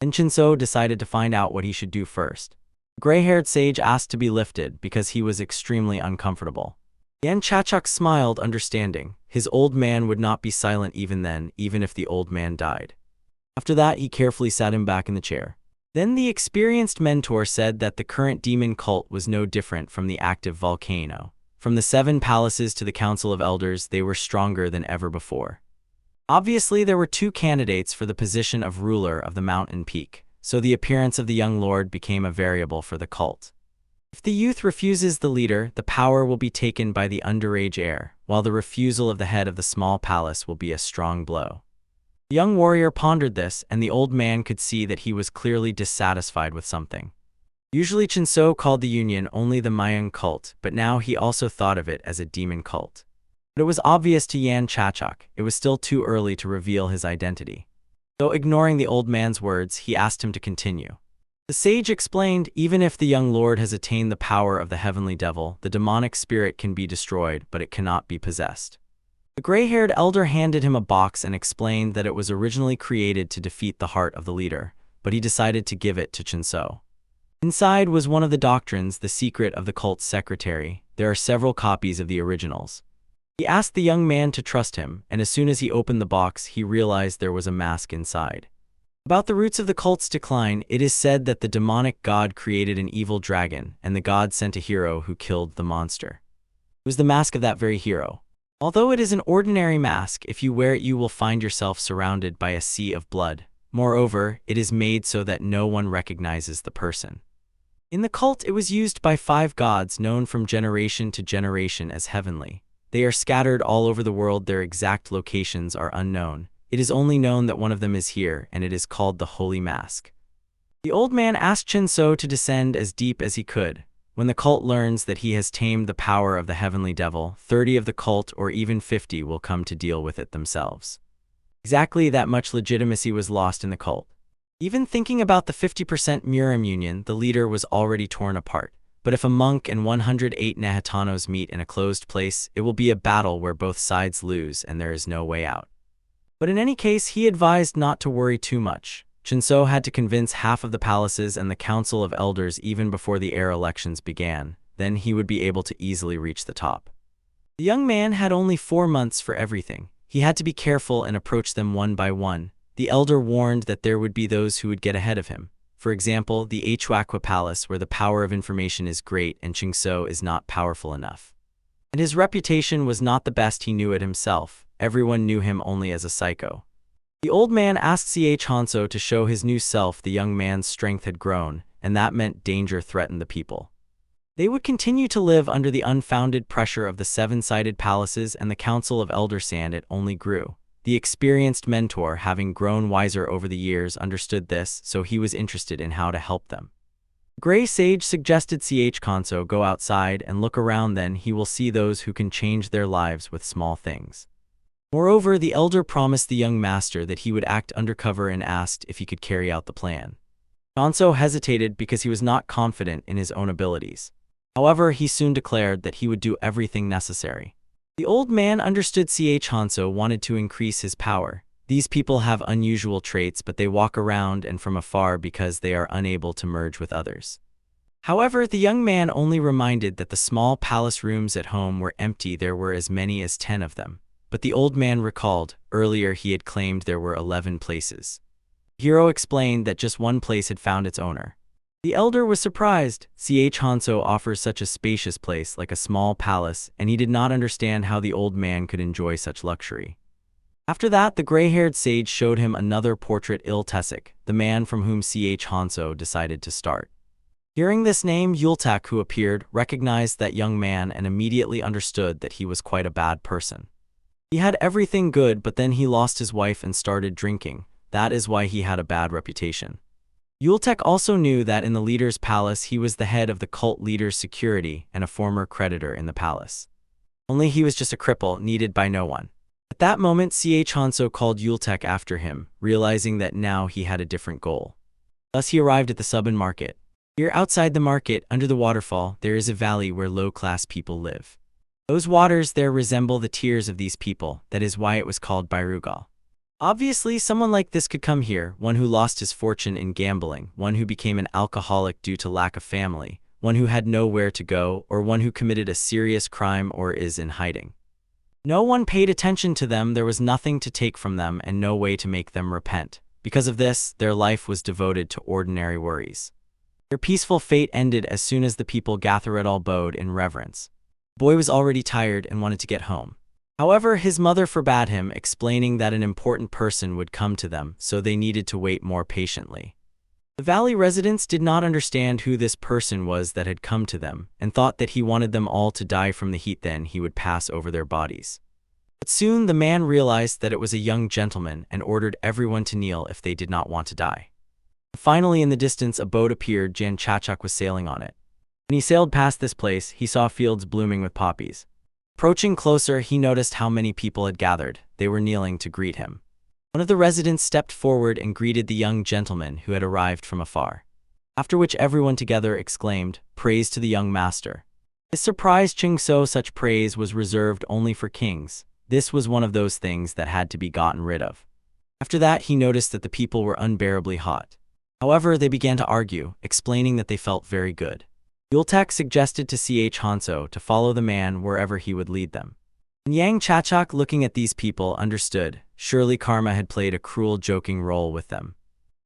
Then Jingso decided to find out what he should do first. The gray-haired sage asked to be lifted because he was extremely uncomfortable. Yang Chachuk smiled, understanding. His old man would not be silent even then, even if the old man died. After that, he carefully sat him back in the chair. Then the experienced mentor said that the current demon cult was no different from the active volcano. From the 7 palaces to the Council of Elders, they were stronger than ever before. Obviously, there were 2 candidates for the position of ruler of the mountain peak, so the appearance of the young lord became a variable for the cult. If the youth refuses the leader, the power will be taken by the underage heir, while the refusal of the head of the small palace will be a strong blow. The young warrior pondered this, and the old man could see that he was clearly dissatisfied with something. Usually Jingso called the union only the Mayang cult, but now he also thought of it as a demon cult. But it was obvious to Yang Chachuk, it was still too early to reveal his identity. Though ignoring the old man's words, he asked him to continue. The sage explained, even if the young lord has attained the power of the heavenly devil, the demonic spirit can be destroyed, but it cannot be possessed. The gray-haired elder handed him a box and explained that it was originally created to defeat the heart of the leader, but he decided to give it to Jingso. Inside was one of the doctrines, the secret of the cult's secretary. There are several copies of the originals. He asked the young man to trust him, and as soon as he opened the box, he realized there was a mask inside. About the roots of the cult's decline, it is said that the demonic god created an evil dragon, and the god sent a hero who killed the monster. It was the mask of that very hero. Although it is an ordinary mask, if you wear it you will find yourself surrounded by a sea of blood. Moreover, it is made so that no one recognizes the person. In the cult, it was used by 5 gods known from generation to generation as heavenly. They are scattered all over the world. Their exact locations are unknown. It is only known that one of them is here, and it is called the Holy Mask. The old man asked Jingso to descend as deep as he could. When the cult learns that he has tamed the power of the heavenly devil, 30 of the cult or even 50 will come to deal with it themselves. Exactly that much legitimacy was lost in the cult. Even thinking about the 50% Murem union, the leader was already torn apart. But if a monk and 108 Nahitanos meet in a closed place, it will be a battle where both sides lose and there is no way out. But in any case, he advised not to worry too much. Jingso had to convince half of the palaces and the Council of Elders even before the heir elections began. Then he would be able to easily reach the top. The young man had only 4 months for everything. He had to be careful and approach them one by one. The elder warned that there would be those who would get ahead of him. For example, the Huaqua Palace, where the power of information is great and Jingso is not powerful enough. And his reputation was not the best. He knew it himself. Everyone knew him only as a psycho. The old man asked Ch Hanso to show his new self. The young man's strength had grown, and that meant danger threatened the people. They would continue to live under the unfounded pressure of the 7-sided palaces and the Council of Elders, and it only grew. The experienced mentor, having grown wiser over the years, understood this, so he was interested in how to help them. Gray Sage suggested Ch Hanso go outside and look around, then he will see those who can change their lives with small things. Moreover, the elder promised the young master that he would act undercover and asked if he could carry out the plan. Hanso hesitated because he was not confident in his own abilities. However, he soon declared that he would do everything necessary. The old man understood Hanso wanted to increase his power. These people have unusual traits, but they walk around and from afar because they are unable to merge with others. However, the young man only reminded that the small palace rooms at home were empty. There were as many as 10 of them. But the old man recalled, earlier he had claimed there were 11 places. The hero explained that just one place had found its owner. The elder was surprised. Hanso offers such a spacious place like a small palace, and he did not understand how the old man could enjoy such luxury. After that, the gray-haired sage showed him another portrait, Iltesik, the man from whom Hanso decided to start. Hearing this name, Yultak, who appeared, recognized that young man and immediately understood that he was quite a bad person. He had everything good, but then he lost his wife and started drinking. That is why he had a bad reputation. Yultek also knew that in the leader's palace he was the head of the cult leader's security and a former creditor in the palace. Only he was just a cripple, needed by no one. At that moment, Hanso called Yultek after him, realizing that now he had a different goal. Thus he arrived at the Subin market. Here outside the market, under the waterfall, there is a valley where low-class people live. Those waters there resemble the tears of these people, that is why it was called Bairugal. Obviously, someone like this could come here, one who lost his fortune in gambling, one who became an alcoholic due to lack of family, one who had nowhere to go, or one who committed a serious crime or is in hiding. No one paid attention to them, there was nothing to take from them and no way to make them repent. Because of this, their life was devoted to ordinary worries. Their peaceful fate ended as soon as the people gathered all bowed in reverence. The boy was already tired and wanted to get home. However, his mother forbade him, explaining that an important person would come to them, so they needed to wait more patiently. The valley residents did not understand who this person was that had come to them, and thought that he wanted them all to die from the heat, then he would pass over their bodies. But soon the man realized that it was a young gentleman and ordered everyone to kneel if they did not want to die. Finally, in the distance, a boat appeared. Jan Chachak was sailing on it. When he sailed past this place, he saw fields blooming with poppies. Approaching closer, he noticed how many people had gathered. They were kneeling to greet him. One of the residents stepped forward and greeted the young gentleman who had arrived from afar. After which everyone together exclaimed, "Praise to the young master." This surprised Chingso. Such praise was reserved only for kings. This was one of those things that had to be gotten rid of. After that, he noticed that the people were unbearably hot. However, they began to argue, explaining that they felt very good. Yultak suggested to Hanso to follow the man wherever he would lead them. And Yang Chachak, looking at these people, understood. Surely karma had played a cruel, joking role with them.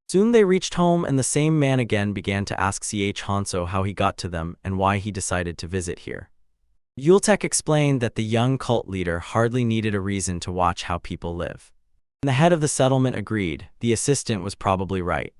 Soon they reached home, and the same man again began to ask Hanso how he got to them and why he decided to visit here. Yultek explained that the young cult leader hardly needed a reason to watch how people live. And the head of the settlement agreed. The assistant was probably right.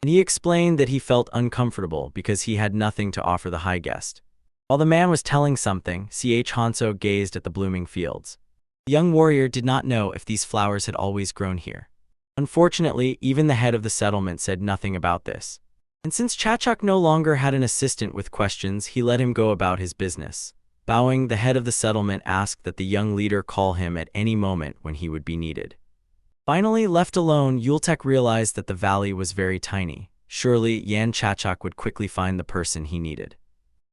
And he explained that he felt uncomfortable because he had nothing to offer the high guest. While the man was telling something, Hanso gazed at the blooming fields. The young warrior did not know if these flowers had always grown here. Unfortunately, even the head of the settlement said nothing about this. And since Chachak no longer had an assistant with questions, he let him go about his business. Bowing, the head of the settlement asked that the young leader call him at any moment when he would be needed. Finally, left alone, Yultek realized that the valley was very tiny. Surely, Yan Chachak would quickly find the person he needed.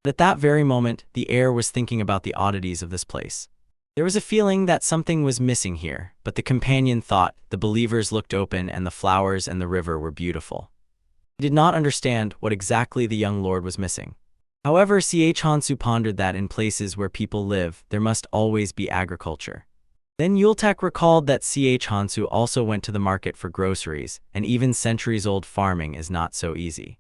But at that very moment, the heir was thinking about the oddities of this place. There was a feeling that something was missing here, but the companion thought the believers looked open and the flowers and the river were beautiful. He did not understand what exactly the young lord was missing. However, Hanso pondered that in places where people live, there must always be agriculture. Then Yultek recalled that Hanso also went to the market for groceries, and even centuries-old farming is not so easy.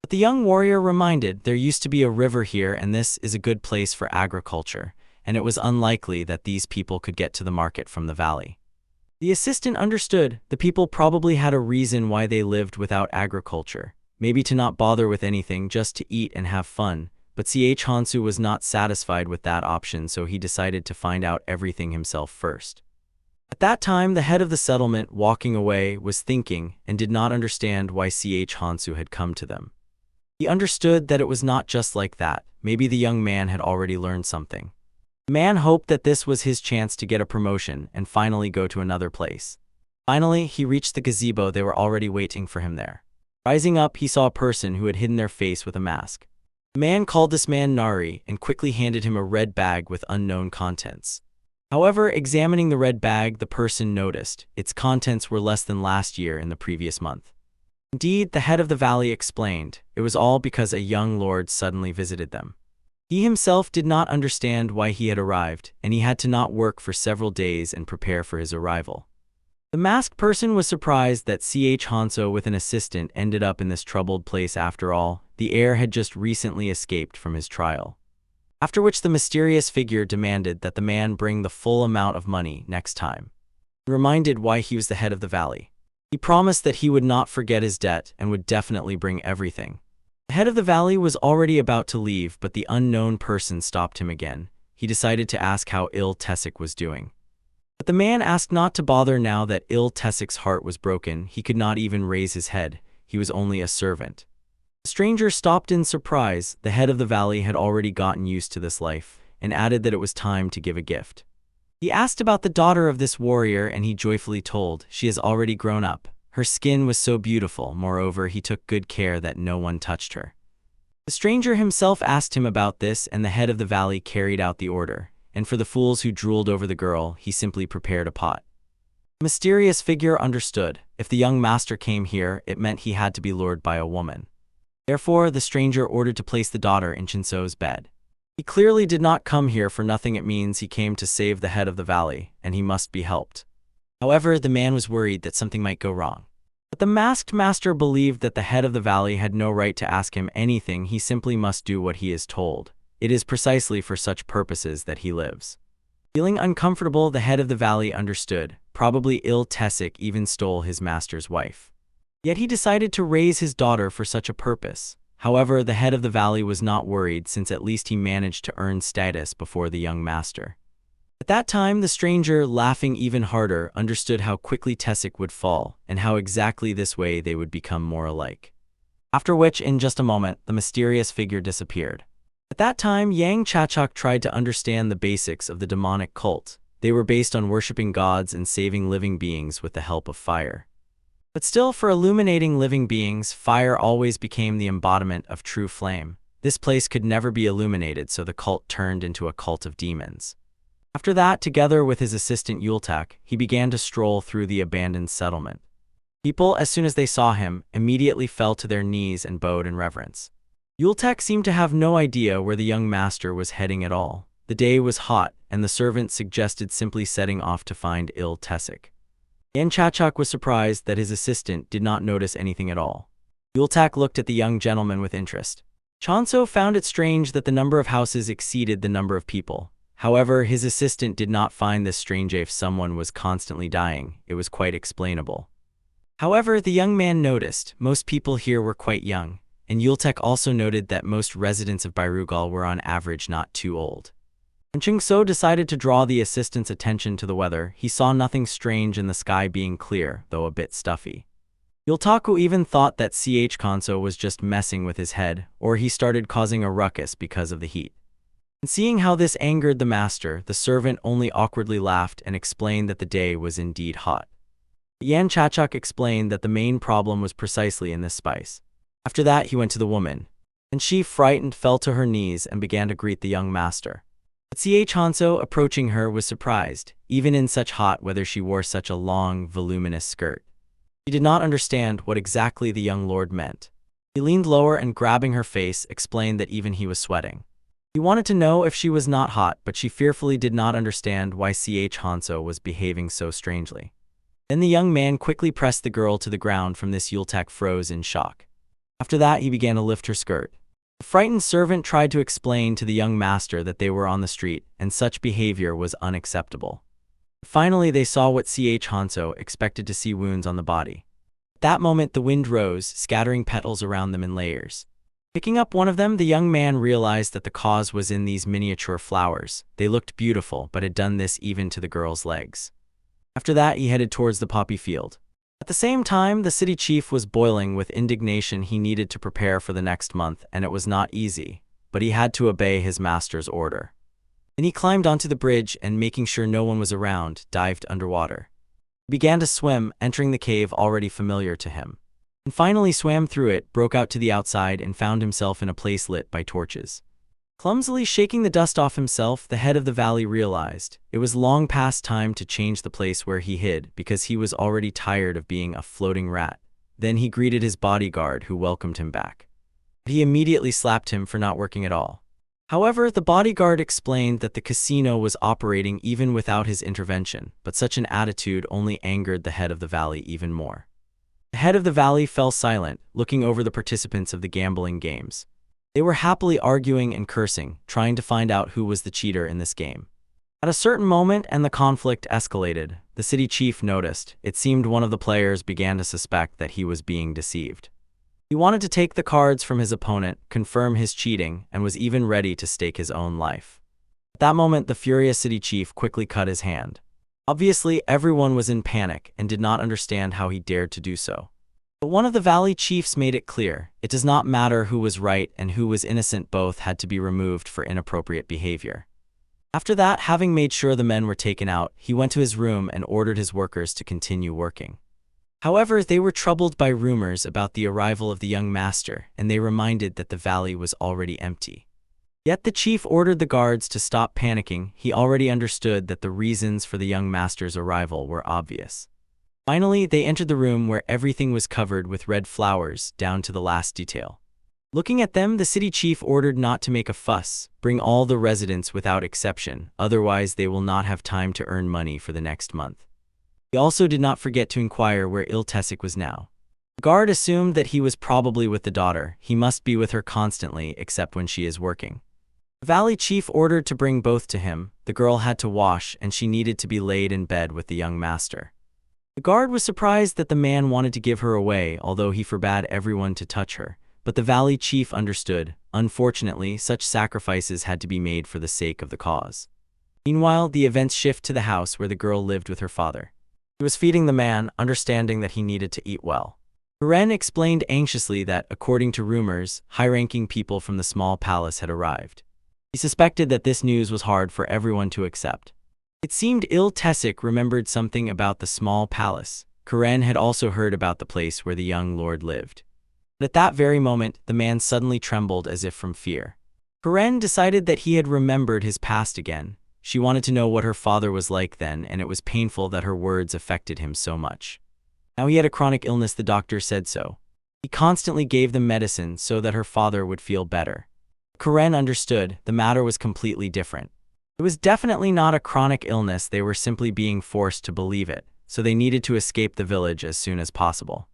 But the young warrior reminded there used to be a river here, and this is a good place for agriculture, and it was unlikely that these people could get to the market from the valley. The assistant understood. The people probably had a reason why they lived without agriculture, maybe to not bother with anything, just to eat and have fun. But Hanso was not satisfied with that option, so he decided to find out everything himself first. At that time, the head of the settlement, walking away, was thinking and did not understand why Hanso had come to them. He understood that it was not just like that. Maybe the young man had already learned something. The man hoped that this was his chance to get a promotion and finally go to another place. Finally, he reached the gazebo. They were already waiting for him there. Rising up, he saw a person who had hidden their face with a mask. The man called this man Nari and quickly handed him a red bag with unknown contents. However, examining the red bag, the person noticed its contents were less than last year in the previous month. Indeed, the head of the valley explained, it was all because a young lord suddenly visited them. He himself did not understand why he had arrived, and he had to not work for several days and prepare for his arrival. The masked person was surprised that Hanso with an assistant ended up in this troubled place after all. The heir had just recently escaped from his trial. After which the mysterious figure demanded that the man bring the full amount of money next time. Reminded why he was the head of the valley. He promised that he would not forget his debt and would definitely bring everything. The head of the valley was already about to leave, but the unknown person stopped him again. He decided to ask how Tesik was doing. But the man asked not to bother now that Tesik's heart was broken. He could not even raise his head. He was only a servant. The stranger stopped in surprise. The head of the valley had already gotten used to this life, and added that it was time to give a gift. He asked about the daughter of this warrior, and he joyfully told, she has already grown up. Her skin was so beautiful, moreover he took good care that no one touched her. The stranger himself asked him about this, and the head of the valley carried out the order, and for the fools who drooled over the girl, he simply prepared a pot. The mysterious figure understood, if the young master came here, it meant he had to be lured by a woman. Therefore, the stranger ordered to place the daughter in Chinso's bed. He clearly did not come here for nothing. It means he came to save the head of the valley, and he must be helped. However, the man was worried that something might go wrong. But the masked master believed that the head of the valley had no right to ask him anything. He simply must do what he is told. It is precisely for such purposes that he lives. Feeling uncomfortable, the head of the valley understood. Probably Tesik even stole his master's wife. Yet he decided to raise his daughter for such a purpose. However, the head of the valley was not worried, since at least he managed to earn status before the young master. At that time, the stranger, laughing even harder, understood how quickly Tesik would fall, and how exactly this way they would become more alike. After which, in just a moment, the mysterious figure disappeared. At that time, Yang Chachok tried to understand the basics of the demonic cult. They were based on worshipping gods and saving living beings with the help of fire. But still, for illuminating living beings, fire always became the embodiment of true flame. This place could never be illuminated, so the cult turned into a cult of demons. After that, together with his assistant Yultak, he began to stroll through the abandoned settlement. People, as soon as they saw him, immediately fell to their knees and bowed in reverence. Yultak seemed to have no idea where the young master was heading at all. The day was hot, and the servant suggested simply setting off to find Tesik. Yan Chachok was surprised that his assistant did not notice anything at all. Yultak looked at the young gentleman with interest. Chanso found it strange that the number of houses exceeded the number of people. However, his assistant did not find this strange. If someone was constantly dying, it was quite explainable. However, the young man noticed most people here were quite young, and Yultek also noted that most residents of Bairugal were on average not too old. When Chungso decided to draw the assistant's attention to the weather, he saw nothing strange in the sky being clear, though a bit stuffy. Yultaku even thought that Kanso was just messing with his head, or he started causing a ruckus because of the heat. And seeing how this angered the master, the servant only awkwardly laughed and explained that the day was indeed hot. Yan Chachok explained that the main problem was precisely in this spice. After that, he went to the woman, and she, frightened, fell to her knees and began to greet the young master. But Hanso, approaching her, was surprised. Even in such hot weather, she wore such a long, voluminous skirt. She did not understand what exactly the young lord meant. He leaned lower and, grabbing her face, explained that even he was sweating. He wanted to know if she was not hot, but she fearfully did not understand why Hanso was behaving so strangely. Then the young man quickly pressed the girl to the ground. From this, Yultak froze in shock. After that, he began to lift her skirt. The frightened servant tried to explain to the young master that they were on the street, and such behavior was unacceptable. Finally, they saw what Hanso expected to see: wounds on the body. At that moment, the wind rose, scattering petals around them in layers. Picking up one of them, the young man realized that the cause was in these miniature flowers. They looked beautiful, but had done this even to the girl's legs. After that, he headed towards the poppy field. At the same time, the city chief was boiling with indignation. He needed to prepare for the next month, and it was not easy, but he had to obey his master's order. Then he climbed onto the bridge and, making sure no one was around, dived underwater. He began to swim, entering the cave already familiar to him. and finally swam through it, broke out to the outside, and found himself in a place lit by torches. Clumsily shaking the dust off himself, the head of the valley realized it was long past time to change the place where he hid because he was already tired of being a floating rat. Then he greeted his bodyguard, who welcomed him back. He immediately slapped him for not working at all. However, the bodyguard explained that the casino was operating even without his intervention, but such an attitude only angered the head of the valley even more. The head of the valley fell silent, looking over the participants of the gambling games. They were happily arguing and cursing, trying to find out who was the cheater in this game. At a certain moment, and the conflict escalated, the city chief noticed. It seemed one of the players began to suspect that he was being deceived. He wanted to take the cards from his opponent, confirm his cheating, and was even ready to stake his own life. At that moment, the furious city chief quickly cut his hand. Obviously, everyone was in panic and did not understand how he dared to do so. But one of the valley chiefs made it clear, it does not matter who was right and who was innocent, both had to be removed for inappropriate behavior. After that, having made sure the men were taken out, he went to his room and ordered his workers to continue working. However, they were troubled by rumors about the arrival of the young master, and they reminded that the valley was already empty. Yet the chief ordered the guards to stop panicking. He already understood that the reasons for the young master's arrival were obvious. Finally, they entered the room where everything was covered with red flowers, down to the last detail. Looking at them, the city chief ordered not to make a fuss, bring all the residents without exception, otherwise they will not have time to earn money for the next month. He also did not forget to inquire where Iltesik was now. The guard assumed that he was probably with the daughter. He must be with her constantly, except when she is working. The valley chief ordered to bring both to him. The girl had to wash, and she needed to be laid in bed with the young master. The guard was surprised that the man wanted to give her away, although he forbade everyone to touch her. But the valley chief understood. Unfortunately, such sacrifices had to be made for the sake of the cause. Meanwhile, the events shift to the house where the girl lived with her father. He was feeding the man, understanding that he needed to eat well. Karen explained anxiously that, according to rumors, high-ranking people from the small palace had arrived. He suspected that this news was hard for everyone to accept. It seemed Iltesik remembered something about the small palace. Karen had also heard about the place where the young lord lived. But at that very moment, the man suddenly trembled as if from fear. Karen decided that he had remembered his past again. She wanted to know what her father was like then, and it was painful that her words affected him so much. Now he had a chronic illness, the doctor said so. He constantly gave them medicine so that her father would feel better. Karen understood the matter was completely different. It was definitely not a chronic illness, they were simply being forced to believe it, so they needed to escape the village as soon as possible.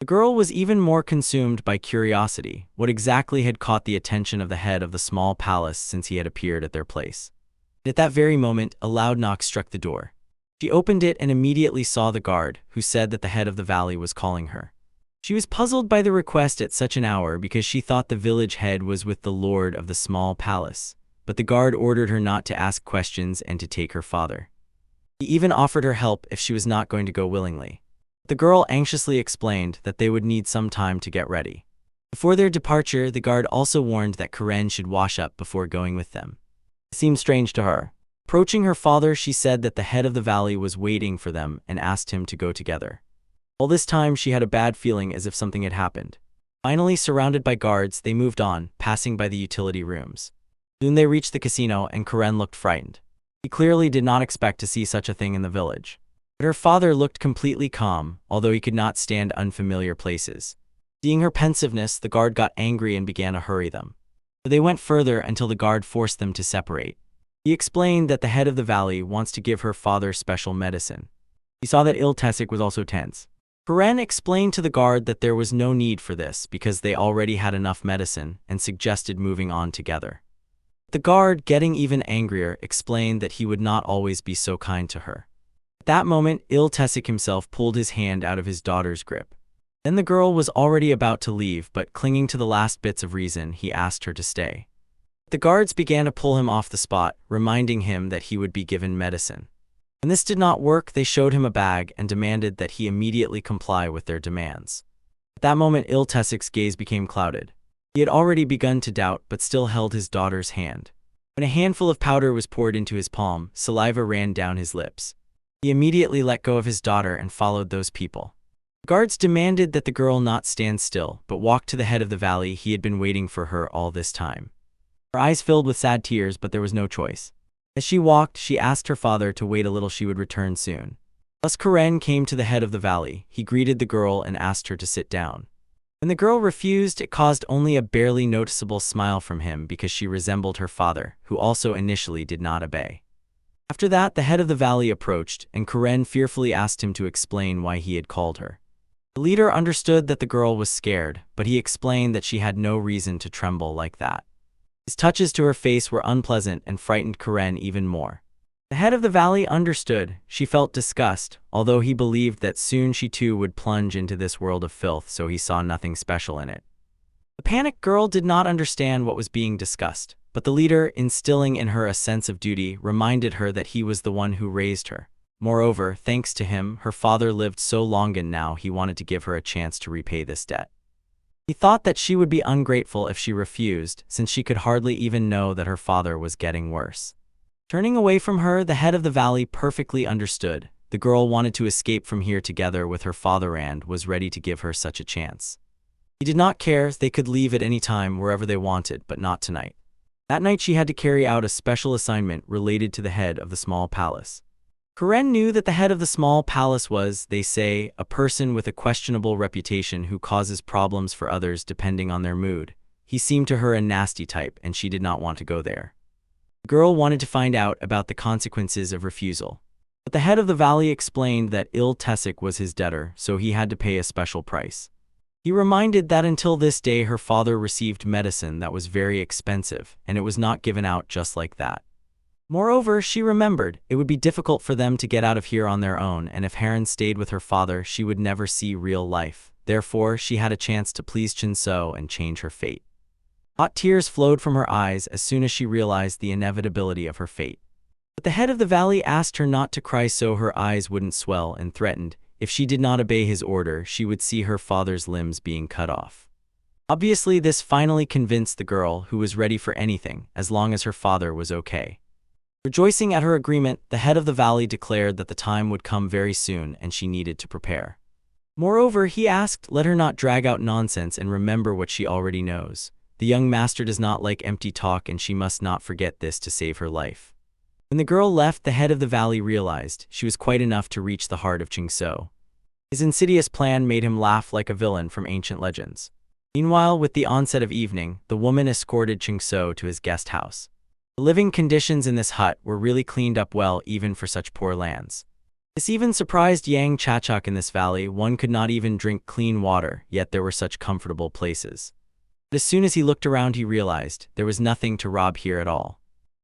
The girl was even more consumed by curiosity. What exactly had caught the attention of the head of the small palace since he had appeared at their place? At that very moment, a loud knock struck the door. She opened it and immediately saw the guard, who said that the head of the valley was calling her. She was puzzled by the request at such an hour because she thought the village head was with the lord of the small palace, but the guard ordered her not to ask questions and to take her father. He even offered her help if she was not going to go willingly. The girl anxiously explained that they would need some time to get ready. Before their departure, the guard also warned that Karen should wash up before going with them. It seemed strange to her. Approaching her father, she said that the head of the valley was waiting for them and asked him to go together. All this time, she had a bad feeling as if something had happened. Finally, surrounded by guards, they moved on, passing by the utility rooms. Soon they reached the casino, and Karen looked frightened. He clearly did not expect to see such a thing in the village. But her father looked completely calm, although he could not stand unfamiliar places. Seeing her pensiveness, the guard got angry and began to hurry them. But they went further until the guard forced them to separate. He explained that the head of the valley wants to give her father special medicine. He saw that Iltesik was also tense. Karen explained to the guard that there was no need for this because they already had enough medicine and suggested moving on together. The guard, getting even angrier, explained that he would not always be so kind to her. At that moment, Iltesik himself pulled his hand out of his daughter's grip. Then the girl was already about to leave, but clinging to the last bits of reason, he asked her to stay. The guards began to pull him off the spot, reminding him that he would be given medicine. When this did not work, they showed him a bag and demanded that he immediately comply with their demands. At that moment, Iltesik's gaze became clouded. He had already begun to doubt, but still held his daughter's hand. When a handful of powder was poured into his palm, saliva ran down his lips. He immediately let go of his daughter and followed those people. Guards demanded that the girl not stand still, but walk to the head of the valley. He had been waiting for her all this time. Her eyes filled with sad tears, but there was no choice. As she walked, she asked her father to wait a little, she would return soon. Thus Karen came to the head of the valley. He greeted the girl and asked her to sit down. When the girl refused, it caused only a barely noticeable smile from him because she resembled her father, who also initially did not obey. After that, the head of the valley approached, and Karen fearfully asked him to explain why he had called her. The leader understood that the girl was scared, but he explained that she had no reason to tremble like that. His touches to her face were unpleasant and frightened Karen even more. The head of the valley understood. She felt disgust, although he believed that soon she too would plunge into this world of filth, so he saw nothing special in it. The panicked girl did not understand what was being discussed, but the leader, instilling in her a sense of duty, reminded her that he was the one who raised her. Moreover, thanks to him, her father lived so long, and now he wanted to give her a chance to repay this debt. He thought that she would be ungrateful if she refused, since she could hardly even know that her father was getting worse. Turning away from her, the head of the valley perfectly understood. The girl wanted to escape from here together with her father and was ready to give her such a chance. He did not care. They could leave at any time wherever they wanted, but not tonight. That night she had to carry out a special assignment related to the head of the small palace. Karen knew that the head of the small palace was, they say, a person with a questionable reputation who causes problems for others depending on their mood. He seemed to her a nasty type, and she did not want to go there. The girl wanted to find out about the consequences of refusal. But the head of the valley explained that Tesik was his debtor, so he had to pay a special price. He reminded that until this day her father received medicine that was very expensive, and it was not given out just like that. Moreover, she remembered, it would be difficult for them to get out of here on their own, and if Heron stayed with her father, she would never see real life. Therefore, she had a chance to please Chinso and change her fate. Hot tears flowed from her eyes as soon as she realized the inevitability of her fate. But the head of the valley asked her not to cry so her eyes wouldn't swell, and threatened, if she did not obey his order, she would see her father's limbs being cut off. Obviously, this finally convinced the girl, who was ready for anything, as long as her father was okay. Rejoicing at her agreement, the head of the valley declared that the time would come very soon and she needed to prepare. Moreover, he asked, let her not drag out nonsense and remember what she already knows. The young master does not like empty talk, and she must not forget this to save her life. When the girl left, the head of the valley realized she was quite enough to reach the heart of Chinso. His insidious plan made him laugh like a villain from ancient legends. Meanwhile, with the onset of evening, the woman escorted Chinso to his guest house. The living conditions in this hut were really cleaned up well, even for such poor lands. This even surprised Yang Chachak. In this valley, one could not even drink clean water, yet there were such comfortable places. But as soon as he looked around, he realized there was nothing to rob here at all.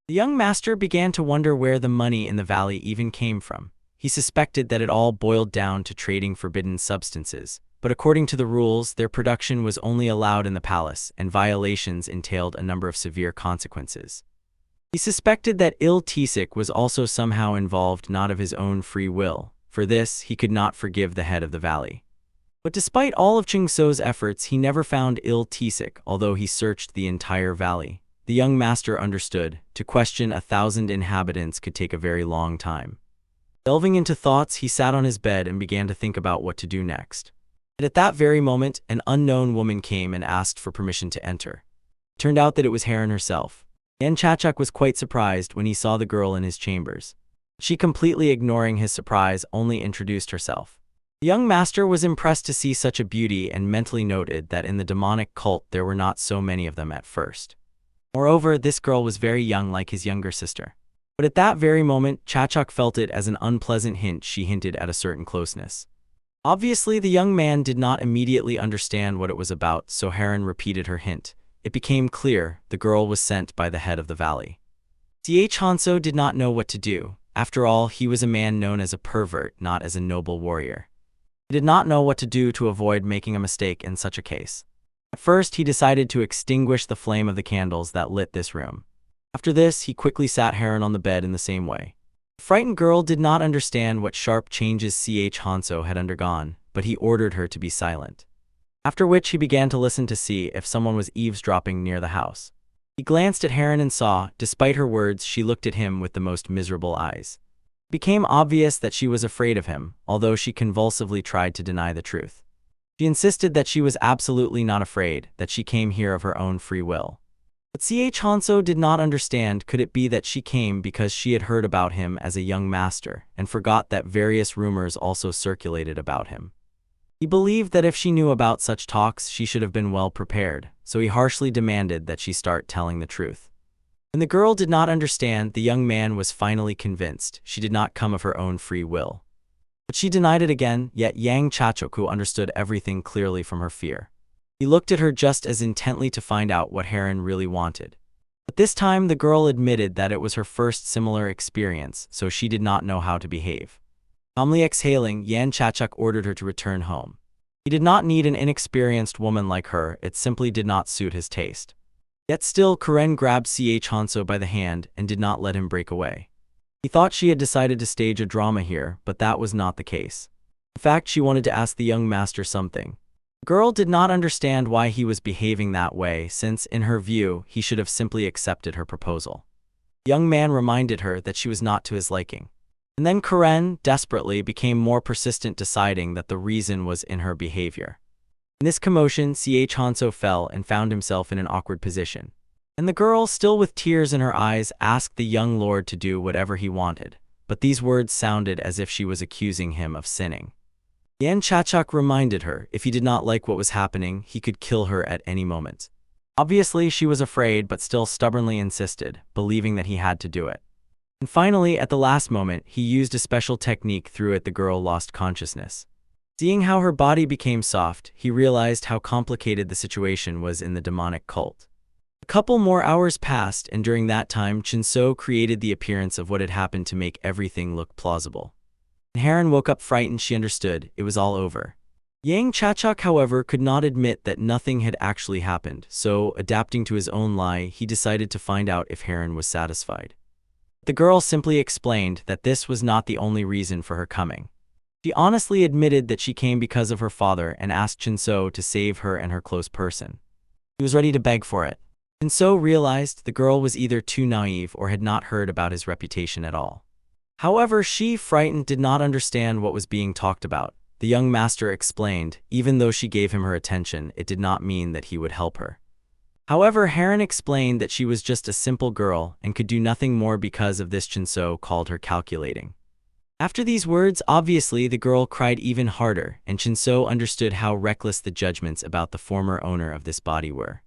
The young master began to wonder where the money in the valley even came from. He suspected that it all boiled down to trading forbidden substances, but according to the rules, their production was only allowed in the palace, and violations entailed a number of severe consequences. He suspected that Tesik was also somehow involved, not of his own free will. For this, he could not forgive the head of the valley. But despite all of Chinso's efforts, he never found Tesik, although he searched the entire valley. The young master understood, to question 1,000 inhabitants could take a very long time. Delving into thoughts, he sat on his bed and began to think about what to do next. And at that very moment, an unknown woman came and asked for permission to enter. It turned out that it was Heron herself. Yan Chachak was quite surprised when he saw the girl in his chambers. She, completely ignoring his surprise, only introduced herself. The young master was impressed to see such a beauty and mentally noted that in the demonic cult there were not so many of them at first. Moreover, this girl was very young, like his younger sister. But at that very moment, Chachak felt it as an unpleasant hint. She hinted at a certain closeness. Obviously, the young man did not immediately understand what it was about, so Heron repeated her hint. It became clear the girl was sent by the head of the valley. Hanso did not know what to do. After all, he was a man known as a pervert, not as a noble warrior. He did not know what to do to avoid making a mistake in such a case. At first, he decided to extinguish the flame of the candles that lit this room. After this, he quickly sat Heron on the bed in the same way. The frightened girl did not understand what sharp changes Hanso had undergone, but he ordered her to be silent. After which he began to listen to see if someone was eavesdropping near the house. He glanced at Heron and saw, despite her words, she looked at him with the most miserable eyes. It became obvious that she was afraid of him, although she convulsively tried to deny the truth. She insisted that she was absolutely not afraid, that she came here of her own free will. But Hanso did not understand. Could it be that she came because she had heard about him as a young master and forgot that various rumors also circulated about him? He believed that if she knew about such talks, she should have been well prepared, so he harshly demanded that she start telling the truth. When the girl did not understand, the young man was finally convinced she did not come of her own free will. But she denied it again, yet Yang Chachoku understood everything clearly from her fear. He looked at her just as intently to find out what Heron really wanted. But this time the girl admitted that it was her first similar experience, so she did not know how to behave. Calmly exhaling, Yan Chachuk ordered her to return home. He did not need an inexperienced woman like her, it simply did not suit his taste. Yet still, Karen grabbed Hanso by the hand and did not let him break away. He thought she had decided to stage a drama here, but that was not the case. In fact, she wanted to ask the young master something. The girl did not understand why he was behaving that way, since, in her view, he should have simply accepted her proposal. The young man reminded her that she was not to his liking. And then Karen, desperately, became more persistent, deciding that the reason was in her behavior. In this commotion, Hanso fell and found himself in an awkward position. And the girl, still with tears in her eyes, asked the young lord to do whatever he wanted, but these words sounded as if she was accusing him of sinning. Yan Chachuk reminded her if he did not like what was happening, he could kill her at any moment. Obviously, she was afraid, but still stubbornly insisted, believing that he had to do it. And finally, at the last moment, he used a special technique. Through it, the girl lost consciousness. Seeing how her body became soft, he realized how complicated the situation was in the demonic cult. A couple more hours passed, and during that time, Chinso created the appearance of what had happened to make everything look plausible. When Heron woke up frightened, she understood it was all over. Yang Chachuk, however, could not admit that nothing had actually happened, so, adapting to his own lie, he decided to find out if Heron was satisfied. The girl simply explained that this was not the only reason for her coming. She honestly admitted that she came because of her father and asked Chinso to save her and her close person. He was ready to beg for it. Chinso realized the girl was either too naive or had not heard about his reputation at all. However, she, frightened, did not understand what was being talked about. The young master explained, even though she gave him her attention, it did not mean that he would help her. However, Heron explained that she was just a simple girl and could do nothing more. Because of this, Chinso called her calculating. After these words, obviously, the girl cried even harder, and Chinso understood how reckless the judgments about the former owner of this body were.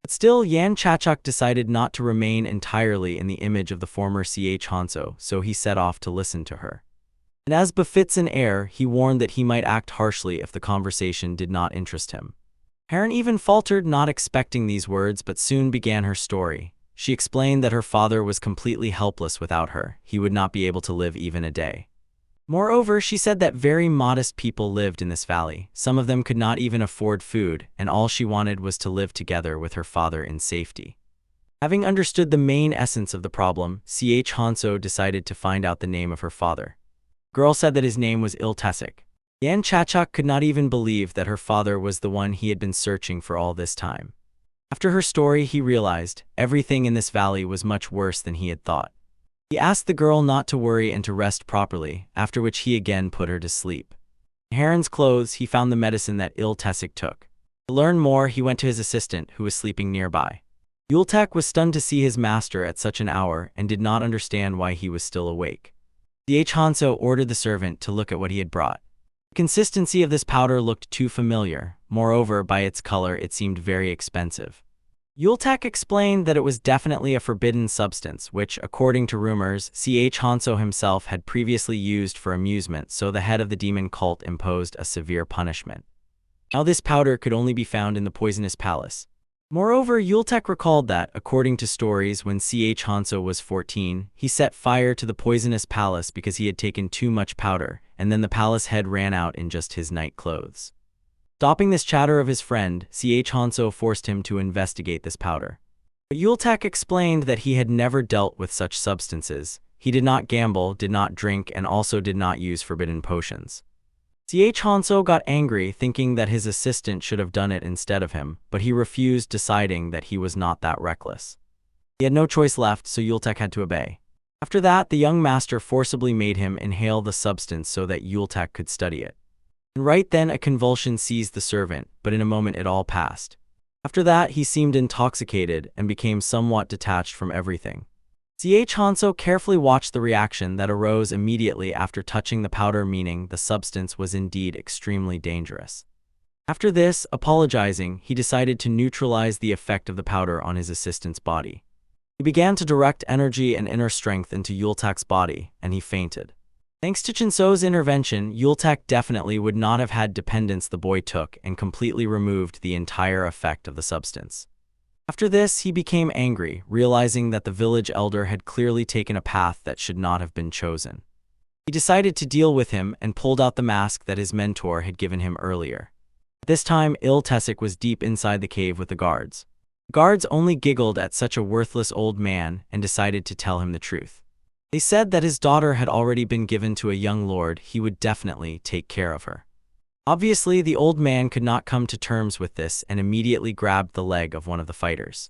But still, Yan Chachuk decided not to remain entirely in the image of the former Hanso, so he set off to listen to her. And as befits an heir, he warned that he might act harshly if the conversation did not interest him. Heron even faltered, not expecting these words, but soon began her story. She explained that her father was completely helpless without her. He would not be able to live even a day. Moreover, she said that very modest people lived in this valley. Some of them could not even afford food, and all she wanted was to live together with her father in safety. Having understood the main essence of the problem, Hanso decided to find out the name of her father. The girl said that his name was Iltesik. Yan Chachuk could not even believe that her father was the one he had been searching for all this time. After her story, he realized everything in this valley was much worse than he had thought. He asked the girl not to worry and to rest properly, after which he again put her to sleep. In Heron's clothes, he found the medicine that Iltesik took. To learn more, he went to his assistant, who was sleeping nearby. Yultek was stunned to see his master at such an hour and did not understand why he was still awake. Hanso ordered the servant to look at what he had brought. The consistency of this powder looked too familiar. Moreover, by its color, it seemed very expensive. Yultek explained that it was definitely a forbidden substance, which, according to rumors, Hanso himself had previously used for amusement, so the head of the demon cult imposed a severe punishment. Now this powder could only be found in the poisonous palace. Moreover, Yultek recalled that, according to stories, when Hanso was 14, he set fire to the poisonous palace because he had taken too much powder, and then the palace head ran out in just his night clothes. Stopping this chatter of his friend, Hanso forced him to investigate this powder. But Yultek explained that he had never dealt with such substances. He did not gamble, did not drink, and also did not use forbidden potions. Hanso got angry, thinking that his assistant should have done it instead of him, but he refused, deciding that he was not that reckless. He had no choice left, so Yultek had to obey. After that, the young master forcibly made him inhale the substance so that Yultak could study it. And right then a convulsion seized the servant, but in a moment it all passed. After that, he seemed intoxicated and became somewhat detached from everything. Ch. Hanso carefully watched the reaction that arose immediately after touching the powder, meaning the substance was indeed extremely dangerous. After this, apologizing, he decided to neutralize the effect of the powder on his assistant's body. He began to direct energy and inner strength into Yultak's body, and he fainted. Thanks to Chinso's intervention, Yultak definitely would not have had dependence the boy took and completely removed the entire effect of the substance. After this, he became angry, realizing that the village elder had clearly taken a path that should not have been chosen. He decided to deal with him and pulled out the mask that his mentor had given him earlier. At this time, Tesik was deep inside the cave with the guards. The guards only giggled at such a worthless old man and decided to tell him the truth. They said that his daughter had already been given to a young lord. He would definitely take care of her. Obviously, the old man could not come to terms with this and immediately grabbed the leg of one of the fighters.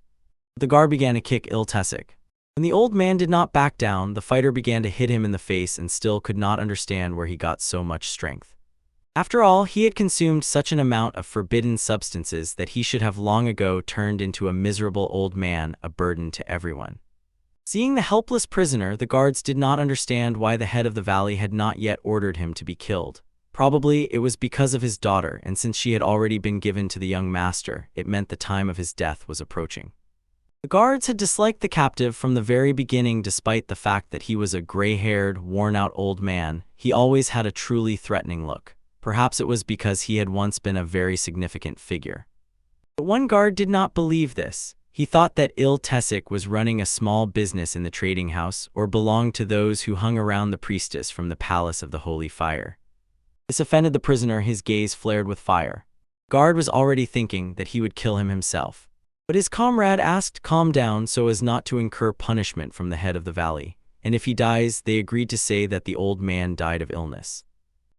The guard began to kick Tesik. When the old man did not back down, the fighter began to hit him in the face and still could not understand where he got so much strength. After all, he had consumed such an amount of forbidden substances that he should have long ago turned into a miserable old man, a burden to everyone. Seeing the helpless prisoner, the guards did not understand why the head of the valley had not yet ordered him to be killed. Probably it was because of his daughter, and since she had already been given to the young master, it meant the time of his death was approaching. The guards had disliked the captive from the very beginning. Despite the fact that he was a gray-haired, worn-out old man, he always had a truly threatening look. Perhaps it was because he had once been a very significant figure. But one guard did not believe this. He thought that Tesik was running a small business in the trading house or belonged to those who hung around the priestess from the palace of the holy fire. This offended the prisoner. His gaze flared with fire. The guard was already thinking that he would kill him himself. But his comrade asked, "Calm down," so as not to incur punishment from the head of the valley. And if he dies, they agreed to say that the old man died of illness.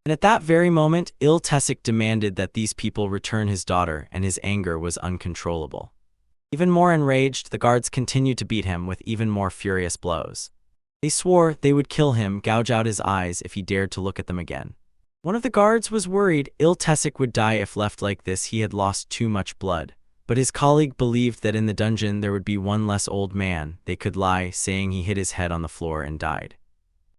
And at that very moment, Tesik demanded that these people return his daughter, and his anger was uncontrollable. Even more enraged, the guards continued to beat him with even more furious blows. They swore they would kill him, gouge out his eyes if he dared to look at them again. One of the guards was worried Tesik would die if left like this. He had lost too much blood. But his colleague believed that in the dungeon there would be one less old man. They could lie, saying he hit his head on the floor and died.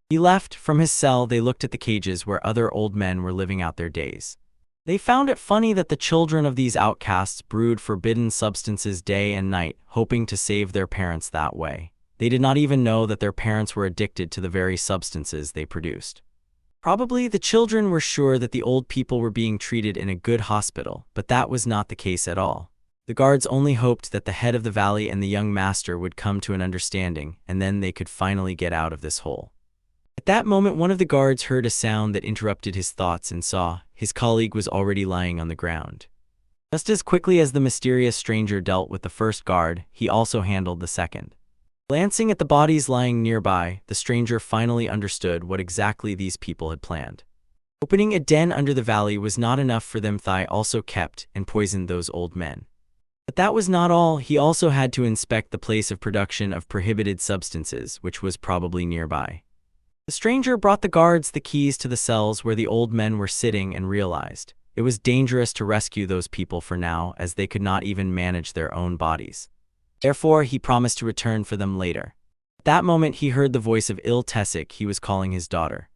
He left. From his cell, they looked at the cages where other old men were living out their days. They found it funny that the children of these outcasts brewed forbidden substances day and night, hoping to save their parents that way. They did not even know that their parents were addicted to the very substances they produced. Probably the children were sure that the old people were being treated in a good hospital, but that was not the case at all. The guards only hoped that the head of the valley and the young master would come to an understanding, and then they could finally get out of this hole. At that moment, one of the guards heard a sound that interrupted his thoughts and saw his colleague was already lying on the ground. Just as quickly as the mysterious stranger dealt with the first guard, he also handled the second. Glancing at the bodies lying nearby, the stranger finally understood what exactly these people had planned. Opening a den under the valley was not enough for them. Thai also kept and poisoned those old men. But that was not all. He also had to inspect the place of production of prohibited substances, which was probably nearby. The stranger brought the guards the keys to the cells where the old men were sitting and realized it was dangerous to rescue those people for now, as they could not even manage their own bodies. Therefore, he promised to return for them later. At that moment, he heard the voice of Tesik. He was calling his daughter.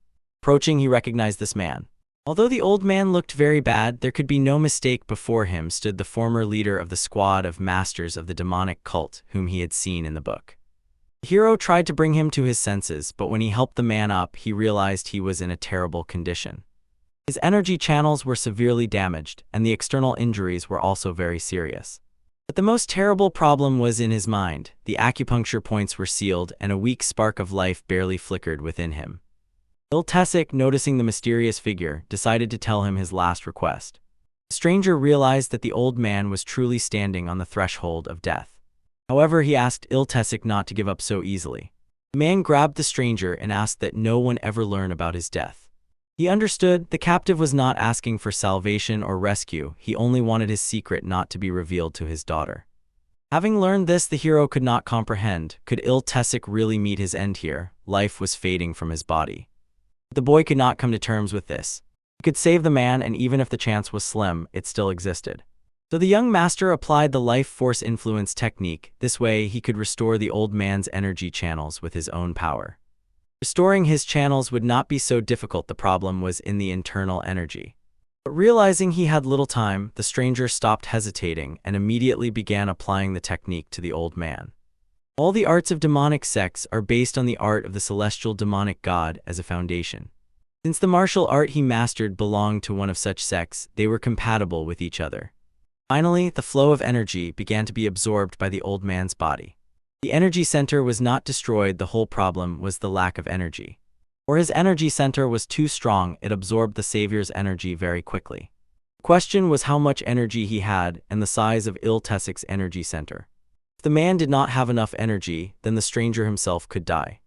Approaching, he recognized this man. Although the old man looked very bad, there could be no mistake. Before him stood the former leader of the squad of masters of the demonic cult whom he had seen in the book. The hero tried to bring him to his senses, but when he helped the man up, he realized he was in a terrible condition. His energy channels were severely damaged, and the external injuries were also very serious. But the most terrible problem was in his mind. The acupuncture points were sealed, and a weak spark of life barely flickered within him. Tesik, noticing the mysterious figure, decided to tell him his last request. The stranger realized that the old man was truly standing on the threshold of death. However, he asked Tesik not to give up so easily. The man grabbed the stranger and asked that no one ever learn about his death. He understood the captive was not asking for salvation or rescue. He only wanted his secret not to be revealed to his daughter. Having learned this, the hero could not comprehend. Could Il-Tessic really meet his end here? Life was fading from his body. The boy could not come to terms with this. He could save the man, and even if the chance was slim, it still existed. So the young master applied the life force influence technique. This way, he could restore the old man's energy channels with his own power. Restoring his channels would not be so difficult. The problem was in the internal energy. But realizing he had little time, the stranger stopped hesitating and immediately began applying the technique to the old man. All the arts of demonic sects are based on the art of the celestial demonic god as a foundation. Since the martial art he mastered belonged to one of such sects, they were compatible with each other. Finally, the flow of energy began to be absorbed by the old man's body. The energy center was not destroyed. The whole problem was the lack of energy. Or his energy center was too strong, it absorbed the savior's energy very quickly. The question was how much energy he had and the size of Il-Tessic's energy center. If the man did not have enough energy, then the stranger himself could die.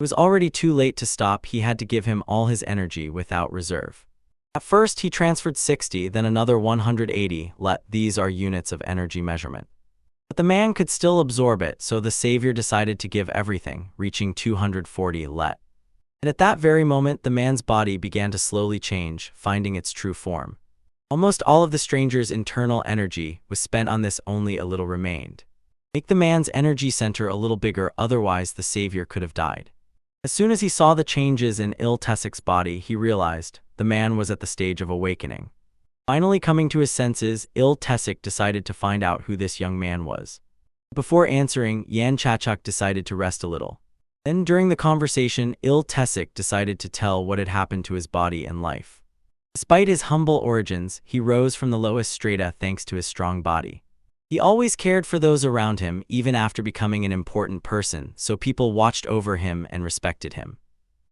It was already too late to stop. He had to give him all his energy without reserve. At first he transferred 60, then another 180 let. These are units of energy measurement. But the man could still absorb it, so the savior decided to give everything, reaching 240 let. And at that very moment, the man's body began to slowly change, finding its true form. Almost all of the stranger's internal energy was spent on this, only a little remained. Make the man's energy center a little bigger, otherwise the savior could have died. As soon as he saw the changes in Il-Tessic's body, he realized the man was at the stage of awakening. Finally coming to his senses, Il-Tessic decided to find out who this young man was. Before answering, Yan Chachak decided to rest a little. Then during the conversation, Il-Tessic decided to tell what had happened to his body and life. Despite his humble origins, he rose from the lowest strata thanks to his strong body. He always cared for those around him, even after becoming an important person, so people watched over him and respected him.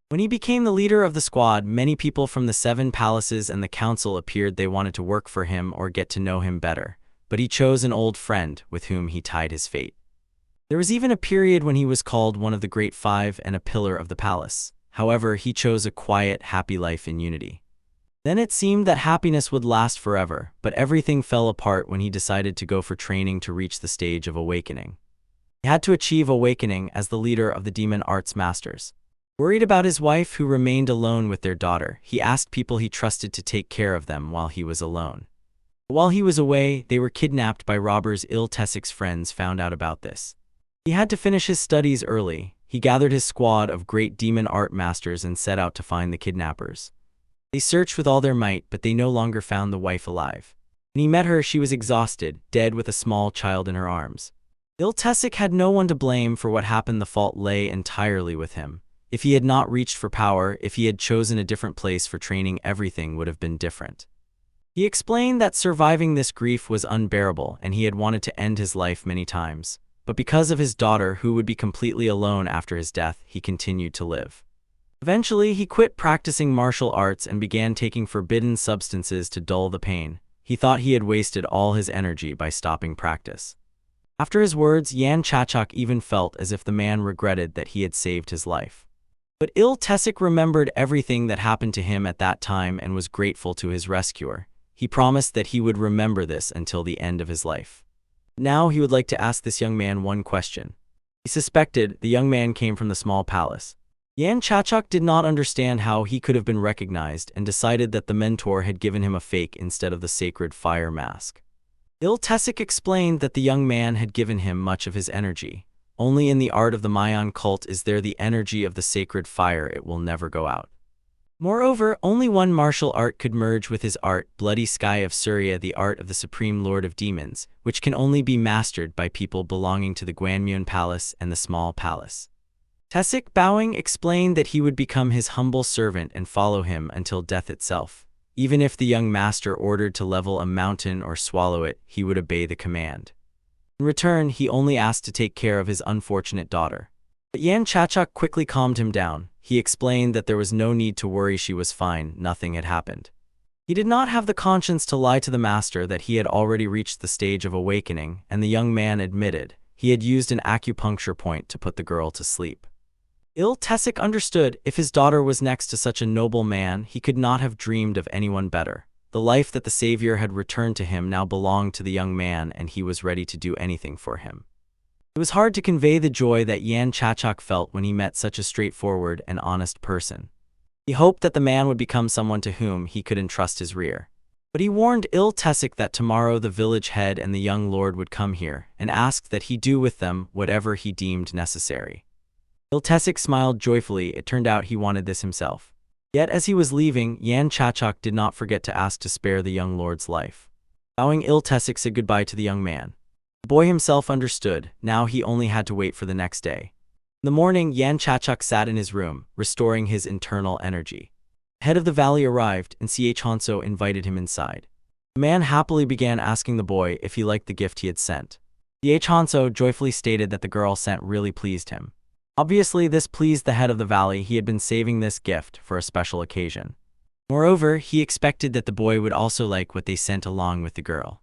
When he became the leader of the squad, many people from the 7 palaces and the council appeared. They wanted to work for him or get to know him better, but he chose an old friend with whom he tied his fate. There was even a period when he was called one of the Great Five and a pillar of the palace. However, he chose a quiet, happy life in unity. Then it seemed that happiness would last forever, but everything fell apart when he decided to go for training to reach the stage of awakening. He had to achieve awakening as the leader of the demon arts masters. Worried about his wife who remained alone with their daughter, he asked people he trusted to take care of them while he was alone. While he was away, they were kidnapped by robbers. Il-Tessic's friends found out about this. He had to finish his studies early. He gathered his squad of great demon art masters and set out to find the kidnappers. They searched with all their might, but they no longer found the wife alive. When he met her, she was exhausted, dead with a small child in her arms. Il-Tessic had no one to blame for what happened. The fault lay entirely with him. If he had not reached for power, if he had chosen a different place for training, everything would have been different. He explained that surviving this grief was unbearable and he had wanted to end his life many times. But because of his daughter, who would be completely alone after his death, he continued to live. Eventually, he quit practicing martial arts and began taking forbidden substances to dull the pain. He thought he had wasted all his energy by stopping practice. After his words, Yan Chachak even felt as if the man regretted that he had saved his life. But Il-Tessic remembered everything that happened to him at that time and was grateful to his rescuer. He promised that he would remember this until the end of his life. Now he would like to ask this young man one question. He suspected the young man came from the small palace. Yan Chachak did not understand how he could have been recognized and decided that the mentor had given him a fake instead of the sacred fire mask. Il-Tessic explained that the young man had given him much of his energy. Only in the art of the Mayan cult is there the energy of the sacred fire. It will never go out. Moreover, only one martial art could merge with his art, Bloody Sky of Surya, the art of the Supreme Lord of Demons, which can only be mastered by people belonging to the Gwanmyun Palace and the Small Palace. Tessic, bowing, explained that he would become his humble servant and follow him until death itself. Even if the young master ordered to level a mountain or swallow it, he would obey the command. In return, he only asked to take care of his unfortunate daughter. But Yan Chachak quickly calmed him down. He explained that there was no need to worry, she was fine, nothing had happened. He did not have the conscience to lie to the master that he had already reached the stage of awakening, and the young man admitted he had used an acupuncture point to put the girl to sleep. Il-Tessic understood if his daughter was next to such a noble man, he could not have dreamed of anyone better. The life that the savior had returned to him now belonged to the young man, and he was ready to do anything for him. It was hard to convey the joy that Yan Chachok felt when he met such a straightforward and honest person. He hoped that the man would become someone to whom he could entrust his rear. But he warned Il-Tesik that tomorrow the village head and the young lord would come here, and asked that he do with them whatever he deemed necessary. Il-Tesik smiled joyfully. It turned out he wanted this himself. Yet as he was leaving, Yan Chachok did not forget to ask to spare the young lord's life. Bowing, Il-Tesik said goodbye to the young man. The boy himself understood. Now he only had to wait for the next day. In the morning, Yan Chachok sat in his room, restoring his internal energy. The head of the valley arrived, and Ch Hanso invited him inside. The man happily began asking the boy if he liked the gift he had sent. Ch Hanso joyfully stated that the girl sent really pleased him. Obviously, this pleased the head of the valley. He had been saving this gift for a special occasion. Moreover, he expected that the boy would also like what they sent along with the girl.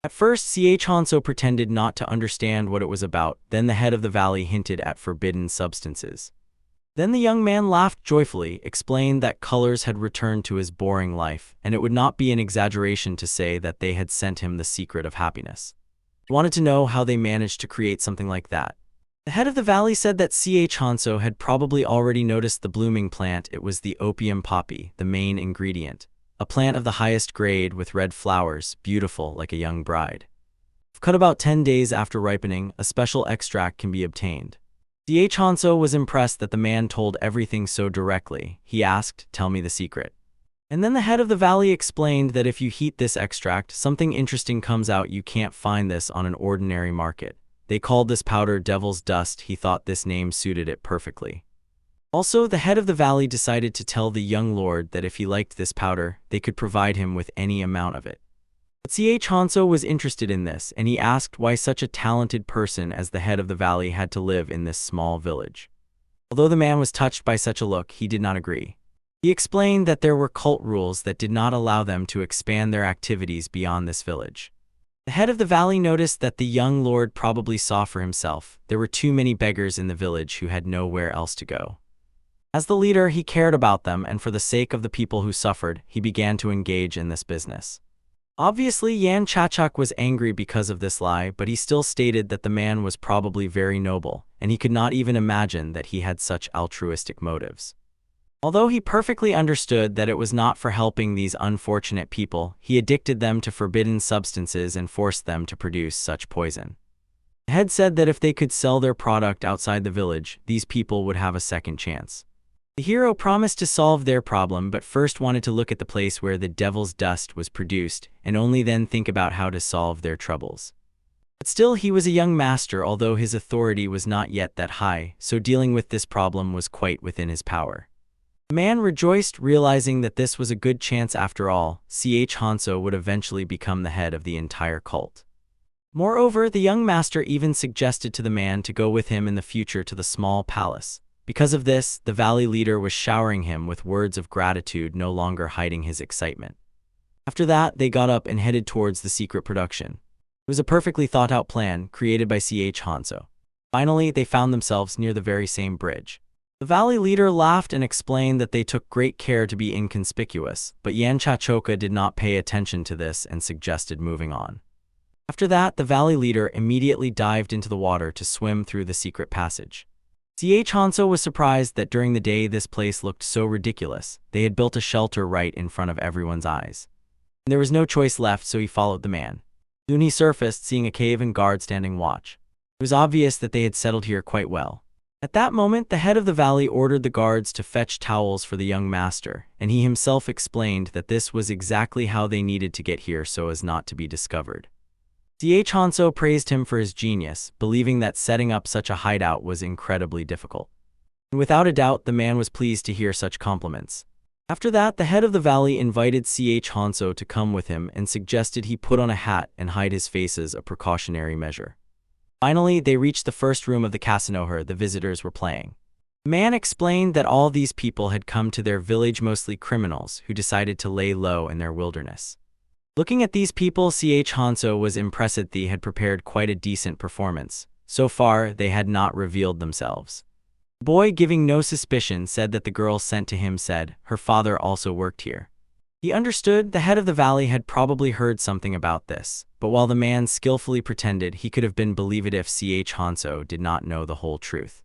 At first, Ch Hanso pretended not to understand what it was about. Then the head of the valley hinted at forbidden substances. Then the young man laughed joyfully, explained that colors had returned to his boring life, and it would not be an exaggeration to say that they had sent him the secret of happiness. He wanted to know how they managed to create something like that. The head of the valley said that Ch Hanso had probably already noticed the blooming plant. It was the opium poppy, the main ingredient. A plant of the highest grade with red flowers, beautiful like a young bride. If cut about 10 days after ripening, a special extract can be obtained. Ch Hanso was impressed that the man told everything so directly. He asked, "Tell me the secret." And then the head of the valley explained that if you heat this extract, something interesting comes out. You can't find this on an ordinary market. They called this powder devil's dust. He thought this name suited it perfectly. Also, the head of the valley decided to tell the young lord that if he liked this powder, they could provide him with any amount of it. But Ch Hanso was interested in this, and he asked why such a talented person as the head of the valley had to live in this small village. Although the man was touched by such a look, he did not agree. He explained that there were cult rules that did not allow them to expand their activities beyond this village. The head of the valley noticed that the young lord probably saw for himself. There were too many beggars in the village who had nowhere else to go. As the leader, he cared about them, and for the sake of the people who suffered, he began to engage in this business. Obviously, Yan Chachok was angry because of this lie, but he still stated that the man was probably very noble, and he could not even imagine that he had such altruistic motives. Although he perfectly understood that it was not for helping these unfortunate people, he addicted them to forbidden substances and forced them to produce such poison. The head said that if they could sell their product outside the village, these people would have a second chance. The hero promised to solve their problem, but first wanted to look at the place where the devil's dust was produced, and only then think about how to solve their troubles. But still, he was a young master, although his authority was not yet that high, so dealing with this problem was quite within his power. The man rejoiced, realizing that this was a good chance after all. Ch Hanso would eventually become the head of the entire cult. Moreover, the young master even suggested to the man to go with him in the future to the small palace. Because of this, the valley leader was showering him with words of gratitude, no longer hiding his excitement. After that, they got up and headed towards the secret production. It was a perfectly thought-out plan, created by Ch Hanso. Finally, they found themselves near the very same bridge. The valley leader laughed and explained that they took great care to be inconspicuous, but Yan Chachoka did not pay attention to this and suggested moving on. After that, the valley leader immediately dived into the water to swim through the secret passage. Ch Hanso was surprised that during the day this place looked so ridiculous. They had built a shelter right in front of everyone's eyes. And there was no choice left, so he followed the man. Soon he surfaced, seeing a cave and guard standing watch. It was obvious that they had settled here quite well. At that moment, the head of the valley ordered the guards to fetch towels for the young master, and he himself explained that this was exactly how they needed to get here so as not to be discovered. Ch Hanso praised him for his genius, believing that setting up such a hideout was incredibly difficult. And without a doubt, the man was pleased to hear such compliments. After that, the head of the valley invited Ch Hanso to come with him and suggested he put on a hat and hide his face as a precautionary measure. Finally, they reached the first room of the casino the visitors were playing. The man explained that all these people had come to their village, mostly criminals, who decided to lay low in their wilderness. Looking at these people, Ch Hanso was impressed. They had prepared quite a decent performance. So far, they had not revealed themselves. The boy, giving no suspicion, said that the girl sent to him said her father also worked here. He understood the head of the valley had probably heard something about this, but while the man skillfully pretended he could have been believed if Hanso did not know the whole truth.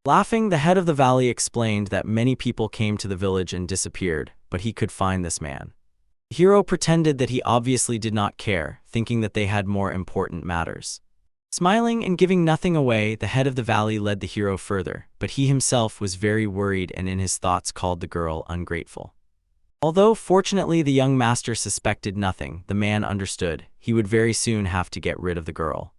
Laughing, the head of the valley explained that many people came to the village and disappeared, but he could find this man. The hero pretended that he obviously did not care, thinking that they had more important matters. Smiling and giving nothing away, the head of the valley led the hero further, but he himself was very worried and in his thoughts called the girl ungrateful. Although fortunately the young master suspected nothing, the man understood he would very soon have to get rid of the girl.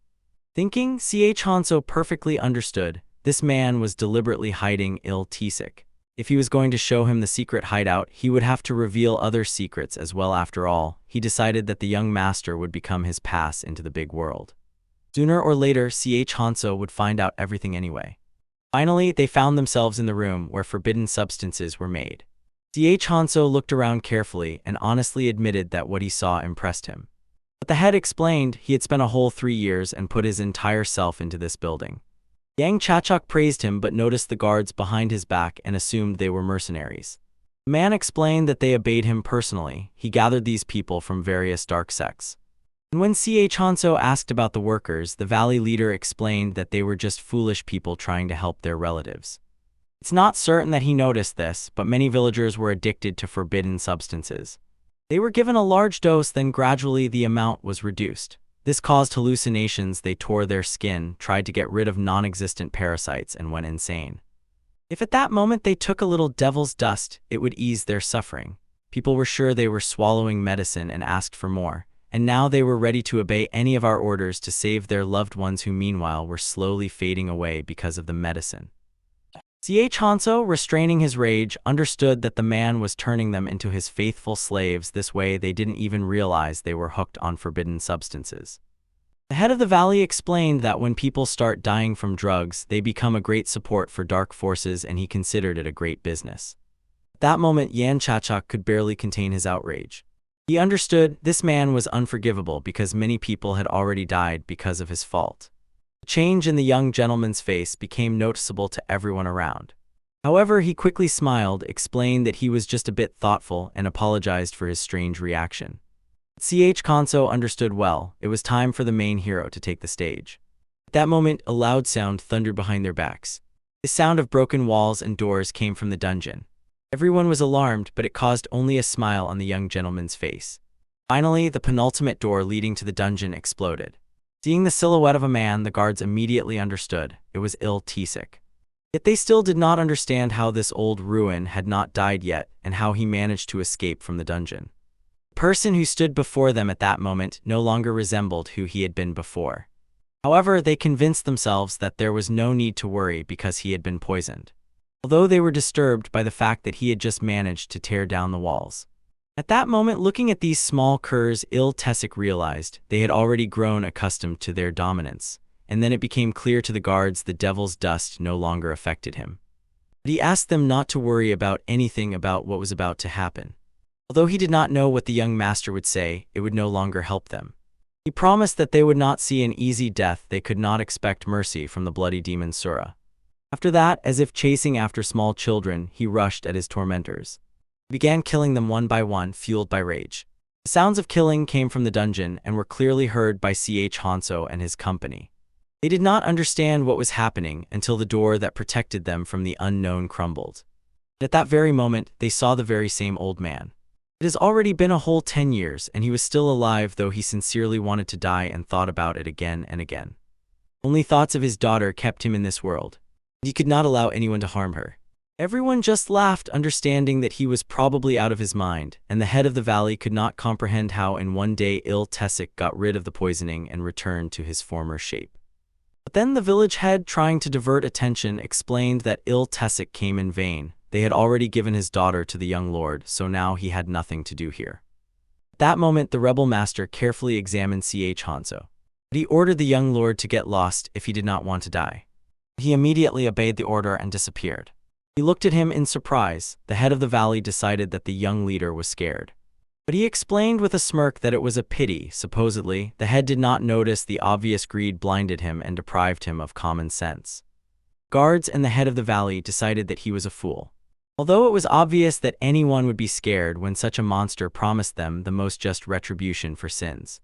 Thinking Hanso perfectly understood, this man was deliberately hiding Tisik. If he was going to show him the secret hideout, he would have to reveal other secrets as well. After all, he decided that the young master would become his pass into the big world. Sooner or later, Hanso would find out everything anyway. Finally, they found themselves in the room where forbidden substances were made. Hanso looked around carefully and honestly admitted that what he saw impressed him. But the head explained he had spent a whole 3 years and put his entire self into this building. Yang Chachok praised him but noticed the guards behind his back and assumed they were mercenaries. The man explained that they obeyed him personally. He gathered these people from various dark sects. And when Hanso asked about the workers, the valley leader explained that they were just foolish people trying to help their relatives. It's not certain that he noticed this, but many villagers were addicted to forbidden substances. They were given a large dose, then gradually the amount was reduced. This caused hallucinations. They tore their skin, tried to get rid of non-existent parasites, and went insane. If at that moment they took a little devil's dust, it would ease their suffering. People were sure they were swallowing medicine and asked for more, and now they were ready to obey any of our orders to save their loved ones who meanwhile were slowly fading away because of the medicine. Hanso, restraining his rage, understood that the man was turning them into his faithful slaves. This way they didn't even realize they were hooked on forbidden substances. The head of the valley explained that when people start dying from drugs, they become a great support for dark forces, and he considered it a great business. At that moment, Yan Chachok could barely contain his outrage. He understood this man was unforgivable because many people had already died because of his fault. The change in the young gentleman's face became noticeable to everyone around. However, he quickly smiled, explained that he was just a bit thoughtful, and apologized for his strange reaction. Hanso understood well. It was time for the main hero to take the stage. At that moment, a loud sound thundered behind their backs. The sound of broken walls and doors came from the dungeon. Everyone was alarmed, but it caused only a smile on the young gentleman's face. Finally, the penultimate door leading to the dungeon exploded. Seeing the silhouette of a man, the guards immediately understood it was Tisik. Yet they still did not understand how this old ruin had not died yet and how he managed to escape from the dungeon. The person who stood before them at that moment no longer resembled who he had been before. However, they convinced themselves that there was no need to worry because he had been poisoned, although they were disturbed by the fact that he had just managed to tear down the walls. At that moment, looking at these small curs, Tisik realized they had already grown accustomed to their dominance, and then it became clear to the guards the devil's dust no longer affected him. But he asked them not to worry about anything about what was about to happen. Although he did not know what the young master would say, it would no longer help them. He promised that they would not see an easy death. They could not expect mercy from the bloody demon Sura. After that, as if chasing after small children, he rushed at his tormentors. He began killing them one by one, fueled by rage. The sounds of killing came from the dungeon and were clearly heard by Hanso and his company. They did not understand what was happening until the door that protected them from the unknown crumbled. At that very moment, they saw the very same old man. It has already been a whole 10 years, and he was still alive, though he sincerely wanted to die and thought about it again and again. Only thoughts of his daughter kept him in this world. He could not allow anyone to harm her. Everyone just laughed, understanding that he was probably out of his mind, and the head of the valley could not comprehend how in one day Tisik got rid of the poisoning and returned to his former shape. But then the village head, trying to divert attention, explained that Tisik came in vain. They had already given his daughter to the young lord, so now he had nothing to do here. At that moment, the rebel master carefully examined Hanso. But he ordered the young lord to get lost if he did not want to die. He immediately obeyed the order and disappeared. He looked at him in surprise. The head of the valley decided that the young leader was scared. But he explained with a smirk that it was a pity. Supposedly, the head did not notice the obvious greed blinded him and deprived him of common sense. Guards and the head of the valley decided that he was a fool. Although it was obvious that anyone would be scared when such a monster promised them the most just retribution for sins.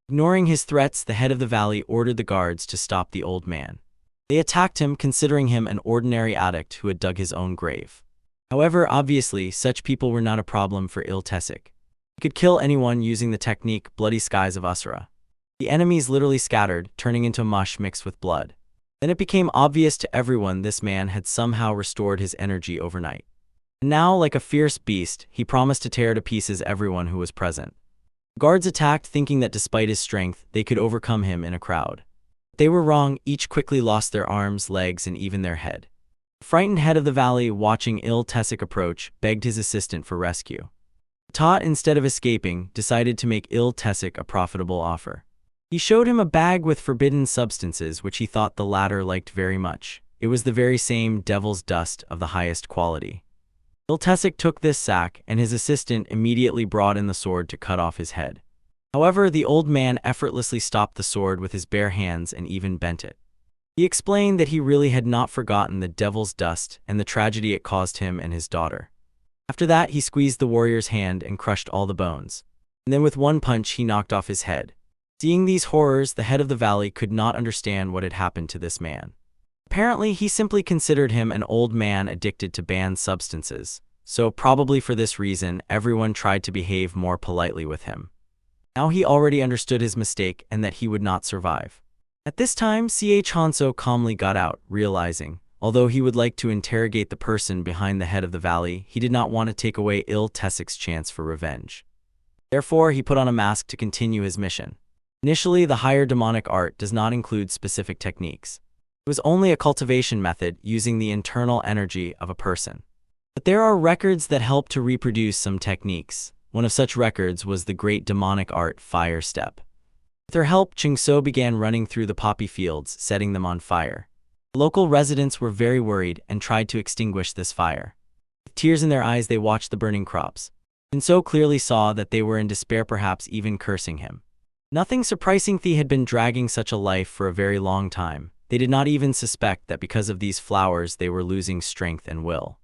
Ignoring his threats, the head of the valley ordered the guards to stop the old man. They attacked him, considering him an ordinary addict who had dug his own grave. However, obviously, such people were not a problem for Iltesic. He could kill anyone using the technique Bloody Skies of Asura. The enemies literally scattered, turning into mush mixed with blood. Then it became obvious to everyone this man had somehow restored his energy overnight. And now, like a fierce beast, he promised to tear to pieces everyone who was present. Guards attacked, thinking that despite his strength, they could overcome him in a crowd. They were wrong. Each quickly lost their arms, legs, and even their head. The frightened head of the valley, watching Iltesic approach, begged his assistant for rescue. Tot, instead of escaping, decided to make Iltesic a profitable offer. He showed him a bag with forbidden substances which he thought the latter liked very much. It was the very same devil's dust of the highest quality. Iltesic took this sack, and his assistant immediately brought in the sword to cut off his head. However, the old man effortlessly stopped the sword with his bare hands and even bent it. He explained that he really had not forgotten the devil's dust and the tragedy it caused him and his daughter. After that, he squeezed the warrior's hand and crushed all the bones. And then with one punch, he knocked off his head. Seeing these horrors, the head of the valley could not understand what had happened to this man. Apparently, he simply considered him an old man addicted to banned substances, so probably for this reason, everyone tried to behave more politely with him. Now he already understood his mistake and that he would not survive. At this time, Hanso calmly got out, realizing, although he would like to interrogate the person behind the head of the valley, he did not want to take away Iltesic's chance for revenge. Therefore, he put on a mask to continue his mission. Initially, the higher demonic art does not include specific techniques. It was only a cultivation method using the internal energy of a person. But there are records that help to reproduce some techniques. One of such records was the great demonic art Fire Step. With their help, Chingso began running through the poppy fields, setting them on fire. The local residents were very worried and tried to extinguish this fire. With tears in their eyes, they watched the burning crops. Chingso clearly saw that they were in despair, perhaps even cursing him. Nothing surprising, they had been dragging such a life for a very long time. They did not even suspect that because of these flowers they were losing strength and will.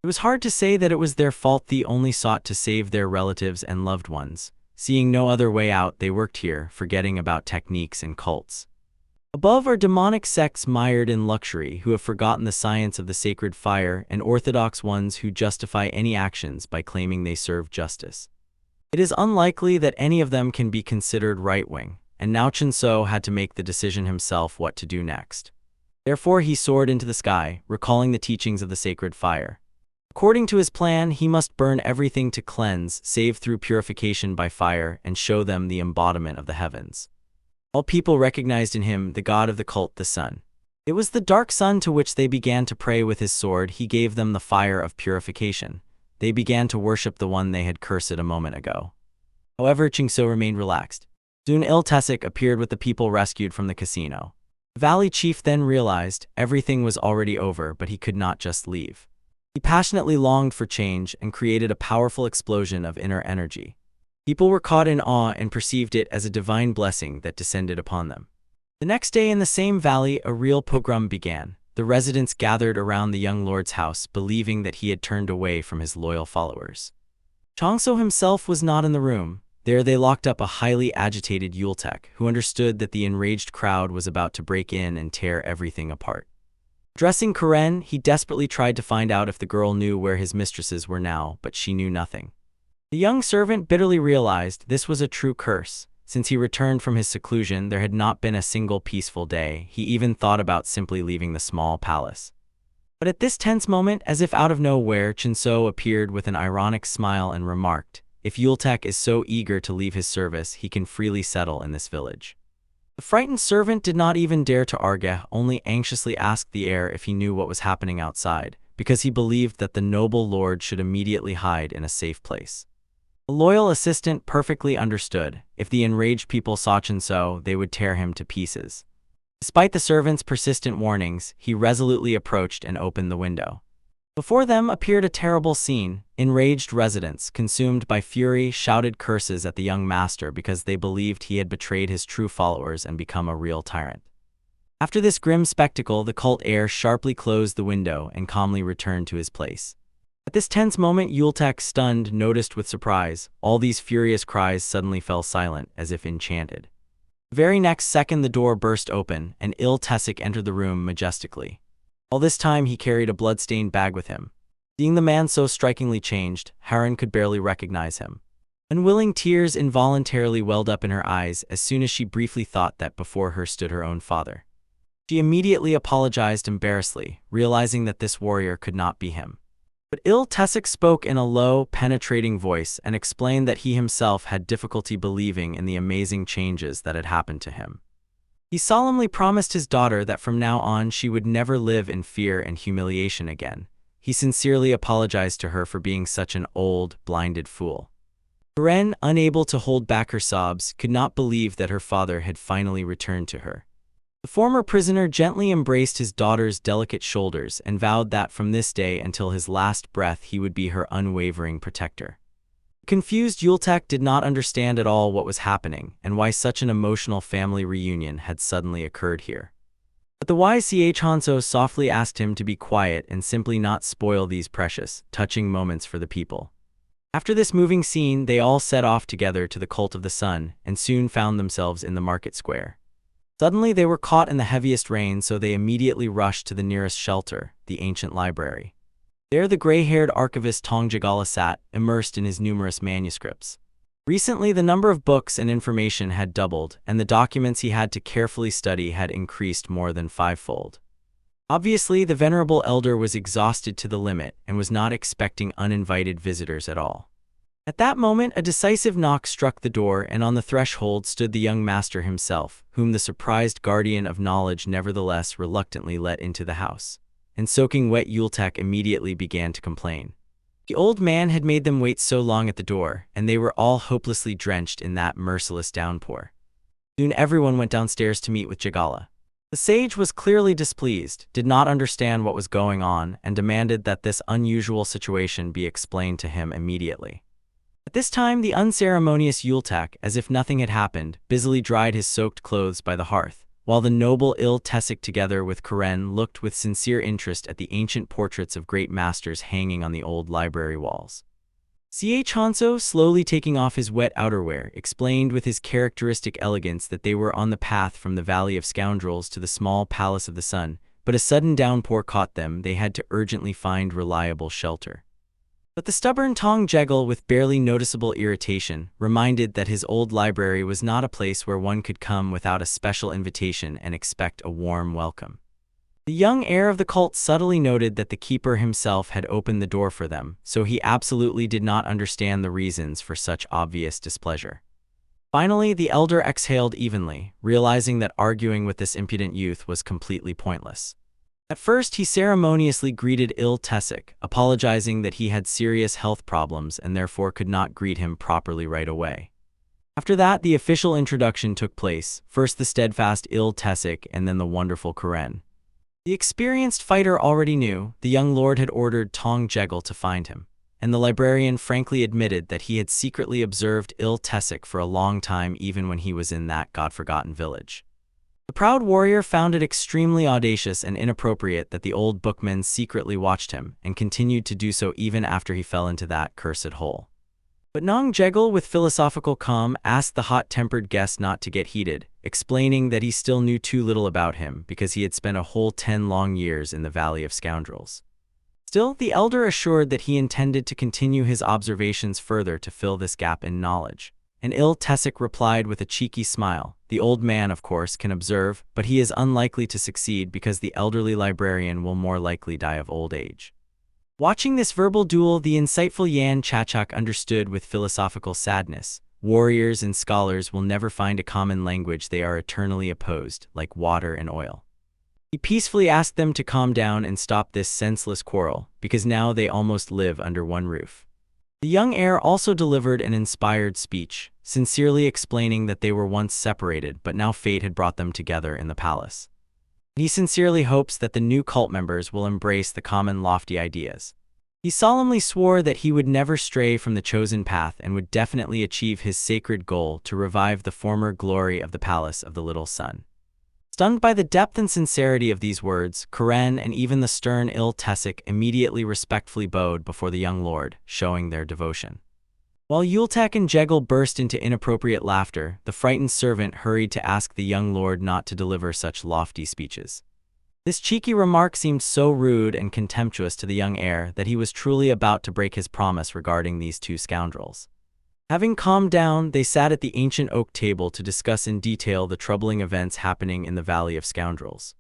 It was hard to say that it was their fault. They only sought to save their relatives and loved ones. Seeing no other way out, they worked here, forgetting about techniques and cults. Above are demonic sects mired in luxury who have forgotten the science of the sacred fire, and orthodox ones who justify any actions by claiming they serve justice. It is unlikely that any of them can be considered right-wing, and now Chingso had to make the decision himself what to do next. Therefore, he soared into the sky, recalling the teachings of the sacred fire. According to his plan, he must burn everything to cleanse, save through purification by fire, and show them the embodiment of the heavens. All people recognized in him the god of the cult, the sun. It was the dark sun to which they began to pray. With his sword, he gave them the fire of purification. They began to worship the one they had cursed a moment ago. However, Chingso remained relaxed. Soon Iltesic appeared with the people rescued from the casino. The valley chief then realized everything was already over, but he could not just leave. He passionately longed for change and created a powerful explosion of inner energy. People were caught in awe and perceived it as a divine blessing that descended upon them. The next day in the same valley, a real pogrom began. The residents gathered around the young lord's house, believing that he had turned away from his loyal followers. Changso himself was not in the room. There they locked up a highly agitated Yultek, who understood that the enraged crowd was about to break in and tear everything apart. Addressing Karen, he desperately tried to find out if the girl knew where his mistresses were now, but she knew nothing. The young servant bitterly realized this was a true curse. Since he returned from his seclusion, there had not been a single peaceful day. He even thought about simply leaving the small palace. But at this tense moment, as if out of nowhere, Chingso appeared with an ironic smile and remarked, "If Yultek is so eager to leave his service, he can freely settle in this village." The frightened servant did not even dare to argue, only anxiously asked the heir if he knew what was happening outside, because he believed that the noble lord should immediately hide in a safe place. A loyal assistant perfectly understood. If the enraged people saw Chingso, they would tear him to pieces. Despite the servant's persistent warnings, he resolutely approached and opened the window. Before them appeared a terrible scene. Enraged residents, consumed by fury, shouted curses at the young master because they believed he had betrayed his true followers and become a real tyrant. After this grim spectacle, the cult heir sharply closed the window and calmly returned to his place. At this tense moment, Yultek, stunned, noticed with surprise. All these furious cries suddenly fell silent, as if enchanted. The very next second, the door burst open, and Tesik entered the room majestically. All this time, he carried a blood-stained bag with him. Seeing the man so strikingly changed, Harun could barely recognize him. Unwilling tears involuntarily welled up in her eyes as soon as she briefly thought that before her stood her own father. She immediately apologized embarrassedly, realizing that this warrior could not be him. But Tesik spoke in a low, penetrating voice and explained that he himself had difficulty believing in the amazing changes that had happened to him. He solemnly promised his daughter that from now on she would never live in fear and humiliation again. He sincerely apologized to her for being such an old, blinded fool. Karen, unable to hold back her sobs, could not believe that her father had finally returned to her. The former prisoner gently embraced his daughter's delicate shoulders and vowed that from this day until his last breath he would be her unwavering protector. Confused, Yultek did not understand at all what was happening and why such an emotional family reunion had suddenly occurred here. But the wise Hanso softly asked him to be quiet and simply not spoil these precious, touching moments for the people. After this moving scene, they all set off together to the Cult of the Sun and soon found themselves in the market square. Suddenly they were caught in the heaviest rain, so they immediately rushed to the nearest shelter, the ancient library. There the gray-haired archivist Tong Jagala sat, immersed in his numerous manuscripts. Recently the number of books and information had doubled, and the documents he had to carefully study had increased more than fivefold. Obviously, the venerable elder was exhausted to the limit and was not expecting uninvited visitors at all. At that moment, a decisive knock struck the door, and on the threshold stood the young master himself, whom the surprised guardian of knowledge nevertheless reluctantly let into the house. And soaking wet, Yultek immediately began to complain. The old man had made them wait so long at the door, and they were all hopelessly drenched in that merciless downpour. Soon everyone went downstairs to meet with Jagala. The sage was clearly displeased, did not understand what was going on, and demanded that this unusual situation be explained to him immediately. At this time, the unceremonious Yultek, as if nothing had happened, busily dried his soaked clothes by the hearth, while the noble Tesik together with Karen looked with sincere interest at the ancient portraits of great masters hanging on the old library walls. Hanso, slowly taking off his wet outerwear, explained with his characteristic elegance that they were on the path from the Valley of Scoundrels to the small Palace of the Sun, but a sudden downpour caught them. They had to urgently find reliable shelter. But the stubborn Tong Jegal, with barely noticeable irritation, reminded that his old library was not a place where one could come without a special invitation and expect a warm welcome. The young heir of the cult subtly noted that the keeper himself had opened the door for them, so he absolutely did not understand the reasons for such obvious displeasure. Finally, the elder exhaled evenly, realizing that arguing with this impudent youth was completely pointless. At first, he ceremoniously greeted Tesik, apologizing that he had serious health problems and therefore could not greet him properly right away. After that, the official introduction took place, first the steadfast Tesik and then the wonderful Karen. The experienced fighter already knew the young lord had ordered Tong Jegal to find him, and the librarian frankly admitted that he had secretly observed Tesik for a long time, even when he was in that God-forgotten village. The proud warrior found it extremely audacious and inappropriate that the old bookman secretly watched him, and continued to do so even after he fell into that cursed hole. But Tong Jegal, with philosophical calm, asked the hot-tempered guest not to get heated, explaining that he still knew too little about him because he had spent a whole 10 long years in the Valley of Scoundrels. Still, the elder assured that he intended to continue his observations further to fill this gap in knowledge. And Tesik replied with a cheeky smile, "The old man, of course, can observe, but he is unlikely to succeed because the elderly librarian will more likely die of old age." Watching this verbal duel, the insightful Yan Chachak understood with philosophical sadness. Warriors and scholars will never find a common language. They are eternally opposed, like water and oil. He peacefully asked them to calm down and stop this senseless quarrel, because now they almost live under one roof. The young heir also delivered an inspired speech, sincerely explaining that they were once separated, but now fate had brought them together in the palace. He sincerely hopes that the new cult members will embrace the common lofty ideas. He solemnly swore that he would never stray from the chosen path and would definitely achieve his sacred goal to revive the former glory of the Palace of the Little Sun. Stunned by the depth and sincerity of these words, Karen and even the stern Il-Tesik immediately respectfully bowed before the young lord, showing their devotion. While Yultek and Jegel burst into inappropriate laughter, the frightened servant hurried to ask the young lord not to deliver such lofty speeches. This cheeky remark seemed so rude and contemptuous to the young heir that he was truly about to break his promise regarding these two scoundrels. Having calmed down, they sat at the ancient oak table to discuss in detail the troubling events happening in the Valley of Scoundrels.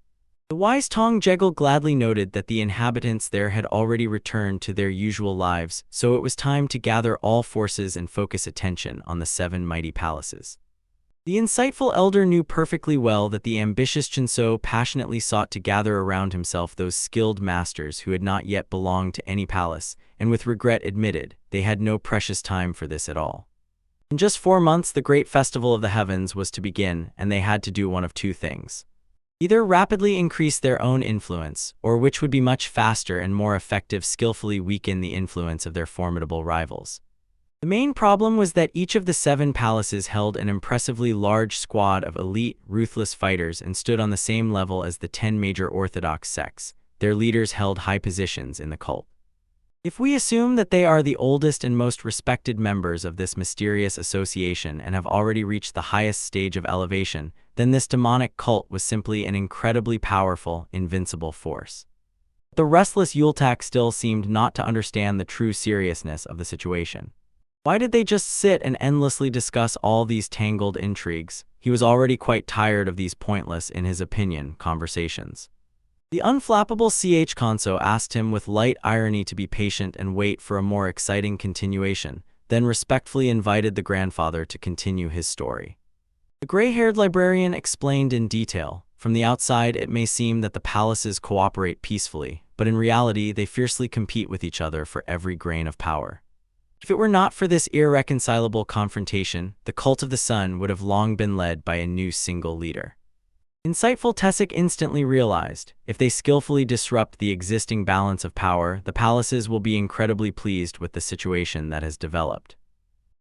The wise Tong Jegel gladly noted that the inhabitants there had already returned to their usual lives, so it was time to gather all forces and focus attention on the 7 mighty palaces. The insightful elder knew perfectly well that the ambitious Chinso passionately sought to gather around himself those skilled masters who had not yet belonged to any palace, and with regret admitted, they had no precious time for this at all. In just 4 months, the great festival of the heavens was to begin, and they had to do one of two things. Either rapidly increase their own influence, or which would be much faster and more effective, skillfully weaken the influence of their formidable rivals. The main problem was that each of the 7 palaces held an impressively large squad of elite, ruthless fighters and stood on the same level as the 10 major orthodox sects. Their leaders held high positions in the cult. If we assume that they are the oldest and most respected members of this mysterious association and have already reached the highest stage of elevation, then this demonic cult was simply an incredibly powerful, invincible force. The restless Yultak still seemed not to understand the true seriousness of the situation. Why did they just sit and endlessly discuss all these tangled intrigues? He was already quite tired of these pointless, in his opinion, conversations. The unflappable CH Konso asked him with light irony to be patient and wait for a more exciting continuation, then respectfully invited the grandfather to continue his story. The gray-haired librarian explained in detail. From the outside, it may seem that the palaces cooperate peacefully, but in reality, they fiercely compete with each other for every grain of power. If it were not for this irreconcilable confrontation, the cult of the sun would have long been led by a new single leader. Insightful Tesik instantly realized, if they skillfully disrupt the existing balance of power, the palaces will be incredibly pleased with the situation that has developed.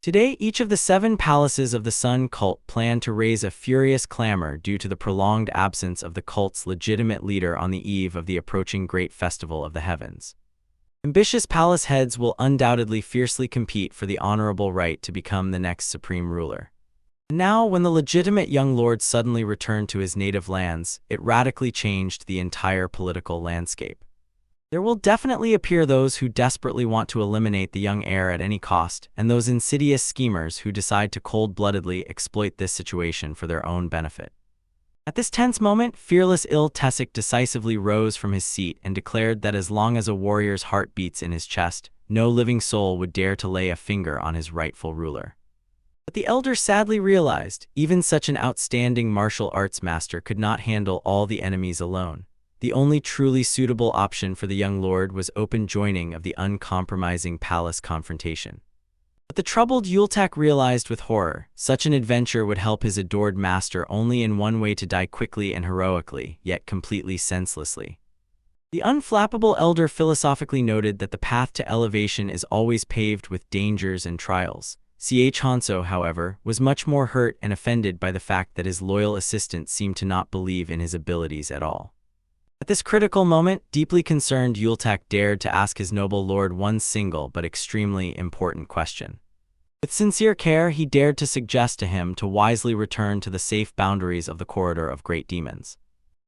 Today, each of the 7 palaces of the Sun cult plan to raise a furious clamor due to the prolonged absence of the cult's legitimate leader on the eve of the approaching Great Festival of the Heavens. Ambitious palace heads will undoubtedly fiercely compete for the honorable right to become the next supreme ruler. Now, when the legitimate young lord suddenly returned to his native lands, it radically changed the entire political landscape. There will definitely appear those who desperately want to eliminate the young heir at any cost, and those insidious schemers who decide to cold-bloodedly exploit this situation for their own benefit. At this tense moment, fearless Il-Tesik decisively rose from his seat and declared that as long as a warrior's heart beats in his chest, no living soul would dare to lay a finger on his rightful ruler. But the elder sadly realized, even such an outstanding martial arts master could not handle all the enemies alone. The only truly suitable option for the young lord was open joining of the uncompromising palace confrontation. But the troubled Yultak realized with horror, such an adventure would help his adored master only in one way: to die quickly and heroically, yet completely senselessly. The unflappable elder philosophically noted that the path to elevation is always paved with dangers and trials. Ch Hanso, however, was much more hurt and offended by the fact that his loyal assistant seemed to not believe in his abilities at all. At this critical moment, deeply concerned Yultak dared to ask his noble lord one single but extremely important question. With sincere care, he dared to suggest to him to wisely return to the safe boundaries of the corridor of great demons.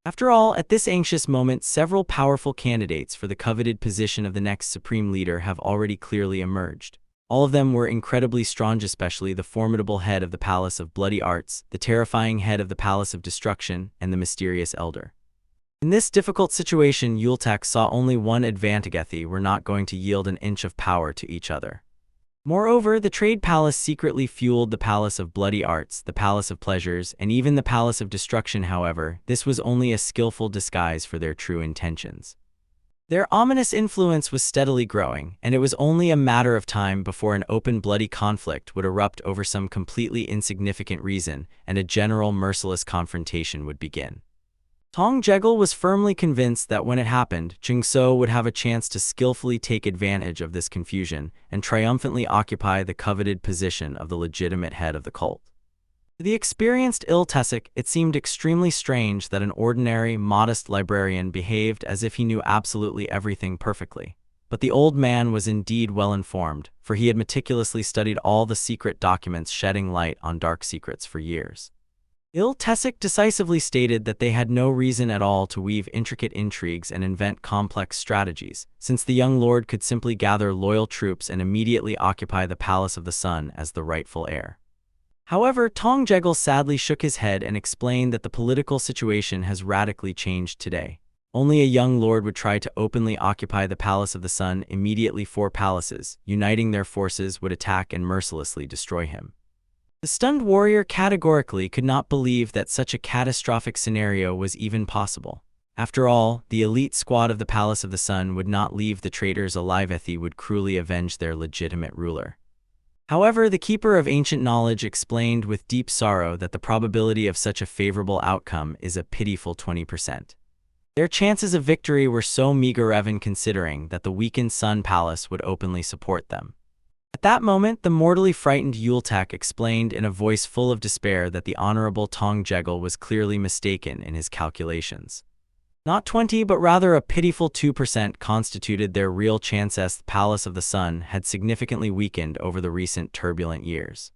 After all, at this anxious moment, several powerful candidates for the coveted position of the next supreme leader have already clearly emerged. All of them were incredibly strong, especially the formidable head of the Palace of Bloody Arts, the terrifying head of the Palace of Destruction, and the mysterious elder. In this difficult situation, Yultak saw only one advantage: they were not going to yield an inch of power to each other. Moreover, the Trade Palace secretly fueled the Palace of Bloody Arts, the Palace of Pleasures, and even the Palace of Destruction. However, this was only a skillful disguise for their true intentions. Their ominous influence was steadily growing, and it was only a matter of time before an open bloody conflict would erupt over some completely insignificant reason, and a general merciless confrontation would begin. Tong Jegel was firmly convinced that when it happened, Jingso would have a chance to skillfully take advantage of this confusion and triumphantly occupy the coveted position of the legitimate head of the cult. To the experienced Iltesic, it seemed extremely strange that an ordinary, modest librarian behaved as if he knew absolutely everything perfectly. But the old man was indeed well informed, for he had meticulously studied all the secret documents shedding light on dark secrets for years. Iltesic decisively stated that they had no reason at all to weave intricate intrigues and invent complex strategies, since the young lord could simply gather loyal troops and immediately occupy the Palace of the Sun as the rightful heir. However, Tongjegal sadly shook his head and explained that the political situation has radically changed today. Only a young lord would try to openly occupy the Palace of the Sun. Immediately 4 palaces, uniting their forces, would attack and mercilessly destroy him. The stunned warrior categorically could not believe that such a catastrophic scenario was even possible. After all, the elite squad of the Palace of the Sun would not leave the traitors alive. He would cruelly avenge their legitimate ruler. However, the Keeper of Ancient Knowledge explained with deep sorrow that the probability of such a favorable outcome is a pitiful 20%. Their chances of victory were so meager even considering that the weakened Sun Palace would openly support them. At that moment, the mortally frightened Yultak explained in a voice full of despair that the Honorable Tongjegal was clearly mistaken in his calculations. Not 20, but rather a pitiful 2% constituted their real chances. The Palace of the Sun had significantly weakened over the recent turbulent years.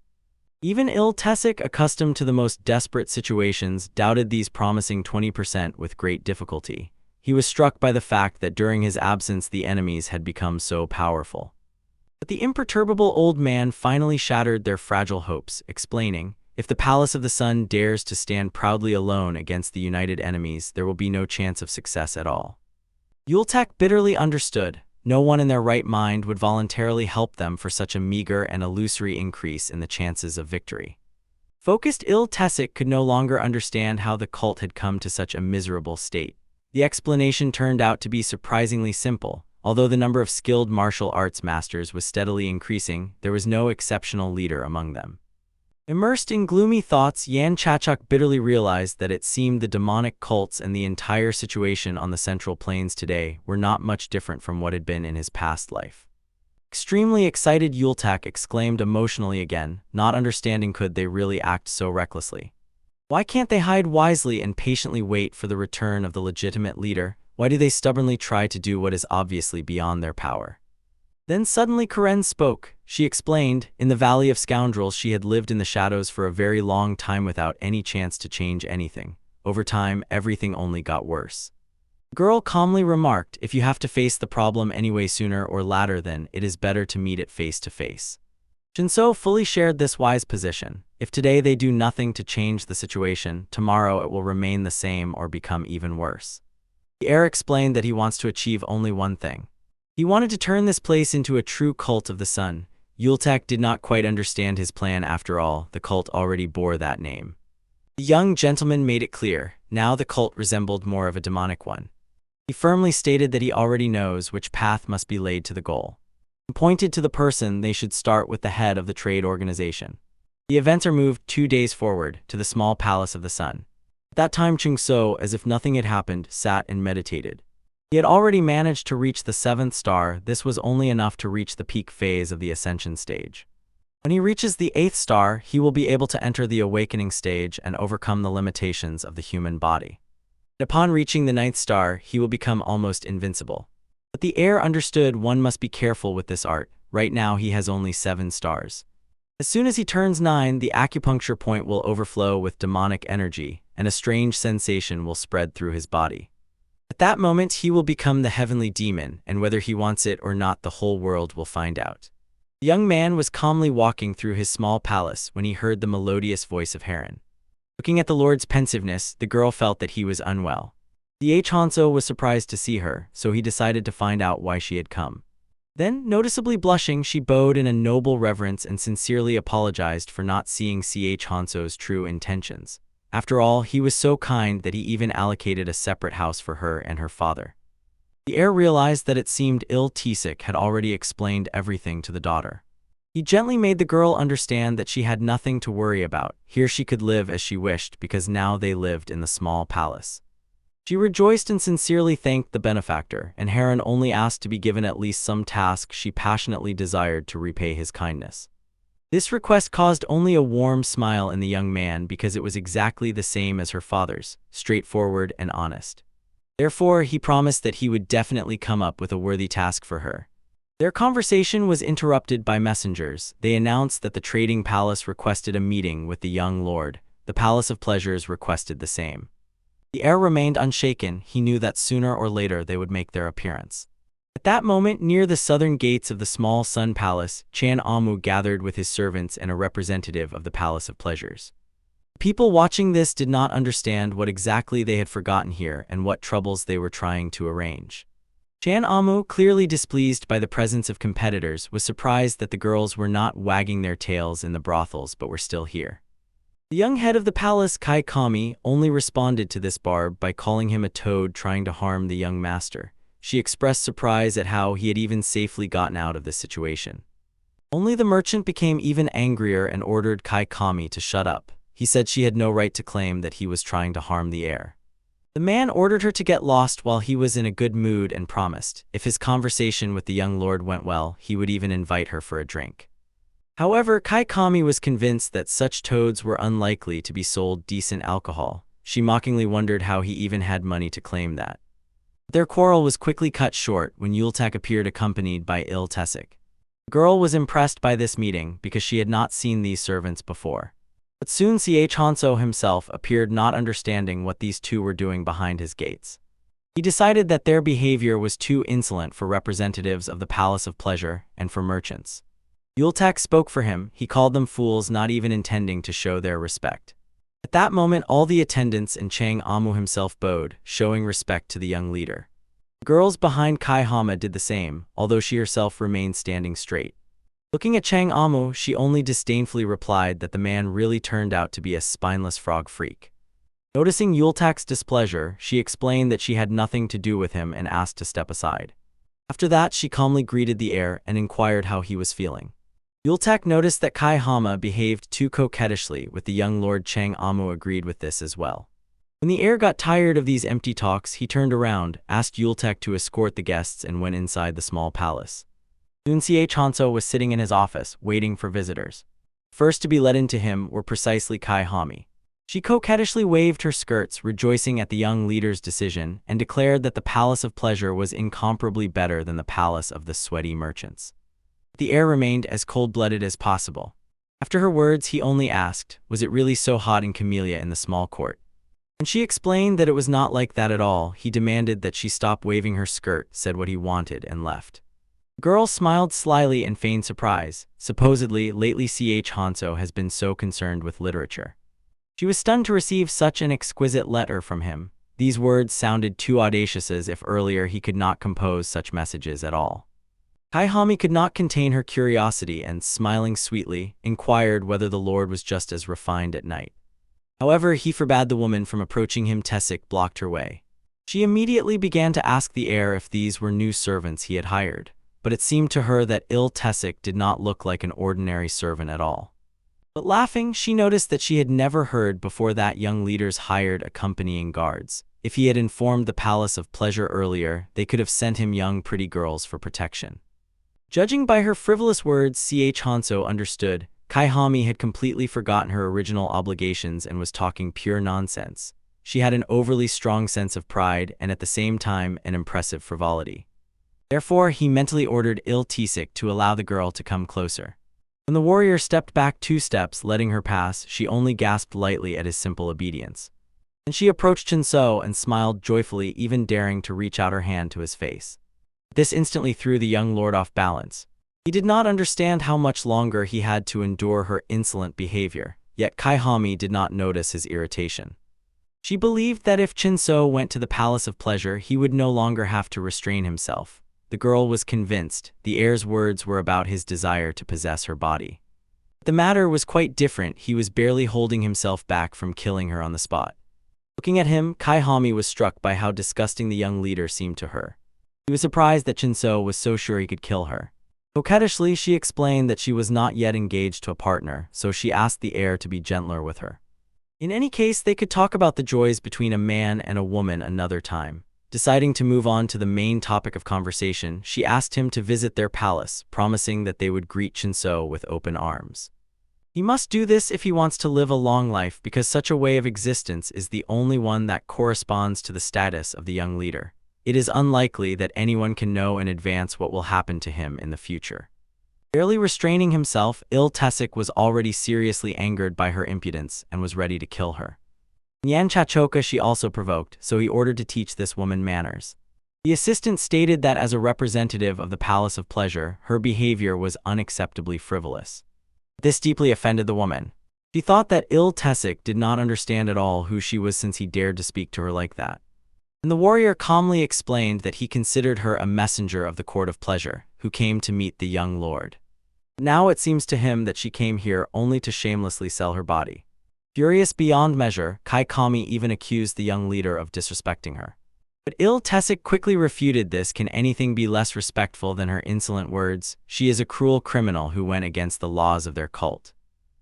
Even Iltesic, accustomed to the most desperate situations, doubted these promising 20% with great difficulty. He was struck by the fact that during his absence the enemies had become so powerful. But the imperturbable old man finally shattered their fragile hopes, explaining, "If the Palace of the Sun dares to stand proudly alone against the united enemies, there will be no chance of success at all." Yultak bitterly understood. No one in their right mind would voluntarily help them for such a meager and illusory increase in the chances of victory. Focused Iltesic could no longer understand how the cult had come to such a miserable state. The explanation turned out to be surprisingly simple. Although the number of skilled martial arts masters was steadily increasing, there was no exceptional leader among them. Immersed in gloomy thoughts, Yan Chachuk bitterly realized that it seemed the demonic cults and the entire situation on the Central Plains today were not much different from what had been in his past life. Extremely excited, Yultak exclaimed emotionally again, not understanding could they really act so recklessly. Why can't they hide wisely and patiently wait for the return of the legitimate leader? Why do they stubbornly try to do what is obviously beyond their power? Then suddenly Karen spoke. She explained, in the Valley of Scoundrels she had lived in the shadows for a very long time without any chance to change anything. Over time, everything only got worse. The girl calmly remarked, "If you have to face the problem anyway sooner or later, then it is better to meet it face to face." Shinso fully shared this wise position. If today they do nothing to change the situation, tomorrow it will remain the same or become even worse. The heir explained that he wants to achieve only one thing. He wanted to turn this place into a true cult of the sun. Yultak did not quite understand his plan after all, the cult already bore that name. The young gentleman made it clear, now the cult resembled more of a demonic one. He firmly stated that he already knows which path must be laid to the goal. He pointed to the person they should start with, the head of the trade organization. The events are moved 2 days forward, to the small Palace of the Sun. At that time Chung-so, as if nothing had happened, sat and meditated. He had already managed to reach the 7th star. This was only enough to reach the peak phase of the ascension stage. When he reaches the 8th star, he will be able to enter the awakening stage and overcome the limitations of the human body. Upon reaching the 9th star, he will become almost invincible. But the heir understood one must be careful with this art. Right now he has only 7 stars. As soon as he turns 9, the acupuncture point will overflow with demonic energy, and a strange sensation will spread through his body. At that moment he will become the heavenly demon, and whether he wants it or not the whole world will find out. The young man was calmly walking through his small palace when he heard the melodious voice of Heron. Looking at the lord's pensiveness, the girl felt that he was unwell. The Hanso was surprised to see her, so he decided to find out why she had come. Then, noticeably blushing, she bowed in a noble reverence and sincerely apologized for not seeing Hanso's true intentions. After all, he was so kind that he even allocated a separate house for her and her father. The heir realized that it seemed Iltesic had already explained everything to the daughter. He gently made the girl understand that she had nothing to worry about. Here she could live as she wished because now they lived in the small palace. She rejoiced and sincerely thanked the benefactor, and Heron only asked to be given at least some task she passionately desired to repay his kindness. This request caused only a warm smile in the young man because it was exactly the same as her father's, straightforward and honest. Therefore, he promised that he would definitely come up with a worthy task for her. Their conversation was interrupted by messengers. They announced that the trading palace requested a meeting with the young lord. The Palace of Pleasures requested the same. The heir remained unshaken. He knew that sooner or later they would make their appearance. At that moment, near the southern gates of the small Sun Palace, Chan Amu gathered with his servants and a representative of the Palace of Pleasures. People watching this did not understand what exactly they had forgotten here and what troubles they were trying to arrange. Chan Amu, clearly displeased by the presence of competitors, was surprised that the girls were not wagging their tails in the brothels but were still here. The young head of the palace, Kai Kami, only responded to this barb by calling him a toad trying to harm the young master. She expressed surprise at how he had even safely gotten out of this situation. Only the merchant became even angrier and ordered Kai Kami to shut up. He said she had no right to claim that he was trying to harm the heir. The man ordered her to get lost while he was in a good mood and promised, if his conversation with the young lord went well, he would even invite her for a drink. However, Kai Kami was convinced that such toads were unlikely to be sold decent alcohol. She mockingly wondered how he even had money to claim that. Their quarrel was quickly cut short when Yultak appeared accompanied by Il Tesik. The girl was impressed by this meeting because she had not seen these servants before. But soon Ch. Hanso himself appeared, not understanding what these two were doing behind his gates. He decided that their behavior was too insolent for representatives of the Palace of Pleasure and for merchants. Yultak spoke for him. He called them fools, not even intending to show their respect. At that moment, all the attendants and Chang Amu himself bowed, showing respect to the young leader. The girls behind Kai Hama did the same, although she herself remained standing straight. Looking at Chang Amu, she only disdainfully replied that the man really turned out to be a spineless frog freak. Noticing Yultak's displeasure, she explained that she had nothing to do with him and asked to step aside. After that, she calmly greeted the heir and inquired how he was feeling. Yultak noticed that Kai Hama behaved too coquettishly with the young Lord. Chang Amu agreed with this as well. When the heir got tired of these empty talks, he turned around, asked Yultak to escort the guests and went inside the small palace. Soon Ch. Hanso was sitting in his office, waiting for visitors. First to be let into him were precisely Kai Hami. She coquettishly waved her skirts, rejoicing at the young leader's decision, and declared that the Palace of Pleasure was incomparably better than the Palace of the Sweaty Merchants. The heir remained as cold-blooded as possible. After her words, he only asked, was it really so hot in Camellia in the small court? When she explained that it was not like that at all, he demanded that she stop waving her skirt, said what he wanted, and left. The girl smiled slyly and feigned surprise. Supposedly, lately Ch. Hanso has been so concerned with literature. She was stunned to receive such an exquisite letter from him. These words sounded too audacious, as if earlier he could not compose such messages at all. Kai Hami could not contain her curiosity and, smiling sweetly, inquired whether the lord was just as refined at night. However, he forbade the woman from approaching him. Tesik blocked her way. She immediately began to ask the heir if these were new servants he had hired, but it seemed to her that Il Tesik did not look like an ordinary servant at all. But laughing, she noticed that she had never heard before that young leaders hired accompanying guards. If he had informed the Palace of Pleasure earlier, they could have sent him young pretty girls for protection. Judging by her frivolous words, Ch. Hanso understood. Kai Hami had completely forgotten her original obligations and was talking pure nonsense. She had an overly strong sense of pride and at the same time an impressive frivolity. Therefore, he mentally ordered Il Tesik to allow the girl to come closer. When the warrior stepped back 2 steps, letting her pass, she only gasped lightly at his simple obedience. Then she approached Chinso and smiled joyfully, even daring to reach out her hand to his face. This instantly threw the young lord off balance. He did not understand how much longer he had to endure her insolent behavior, yet Kai Hami did not notice his irritation. She believed that if Chinso went to the Palace of Pleasure, he would no longer have to restrain himself. The girl was convinced. The heir's words were about his desire to possess her body. The matter was quite different. He was barely holding himself back from killing her on the spot. Looking at him, Kai Hami was struck by how disgusting the young leader seemed to her. He was surprised that Chinso was so sure he could kill her. Coquettishly, she explained that she was not yet engaged to a partner, so she asked the heir to be gentler with her. In any case, they could talk about the joys between a man and a woman another time. Deciding to move on to the main topic of conversation, she asked him to visit their palace, promising that they would greet Chinso with open arms. He must do this if he wants to live a long life because such a way of existence is the only one that corresponds to the status of the young leader. It is unlikely that anyone can know in advance what will happen to him in the future. Barely restraining himself, Il-Tesik was already seriously angered by her impudence and was ready to kill her. Nyan Chachoka she also provoked, so he ordered to teach this woman manners. The assistant stated that as a representative of the Palace of Pleasure, her behavior was unacceptably frivolous. This deeply offended the woman. She thought that Il-Tesik did not understand at all who she was since he dared to speak to her like that. And the warrior calmly explained that he considered her a messenger of the court of pleasure, who came to meet the young lord. Now it seems to him that she came here only to shamelessly sell her body. Furious beyond measure, Kai Kami even accused the young leader of disrespecting her. But Il-Tesik quickly refuted this. Can anything be less respectful than her insolent words? She is a cruel criminal who went against the laws of their cult.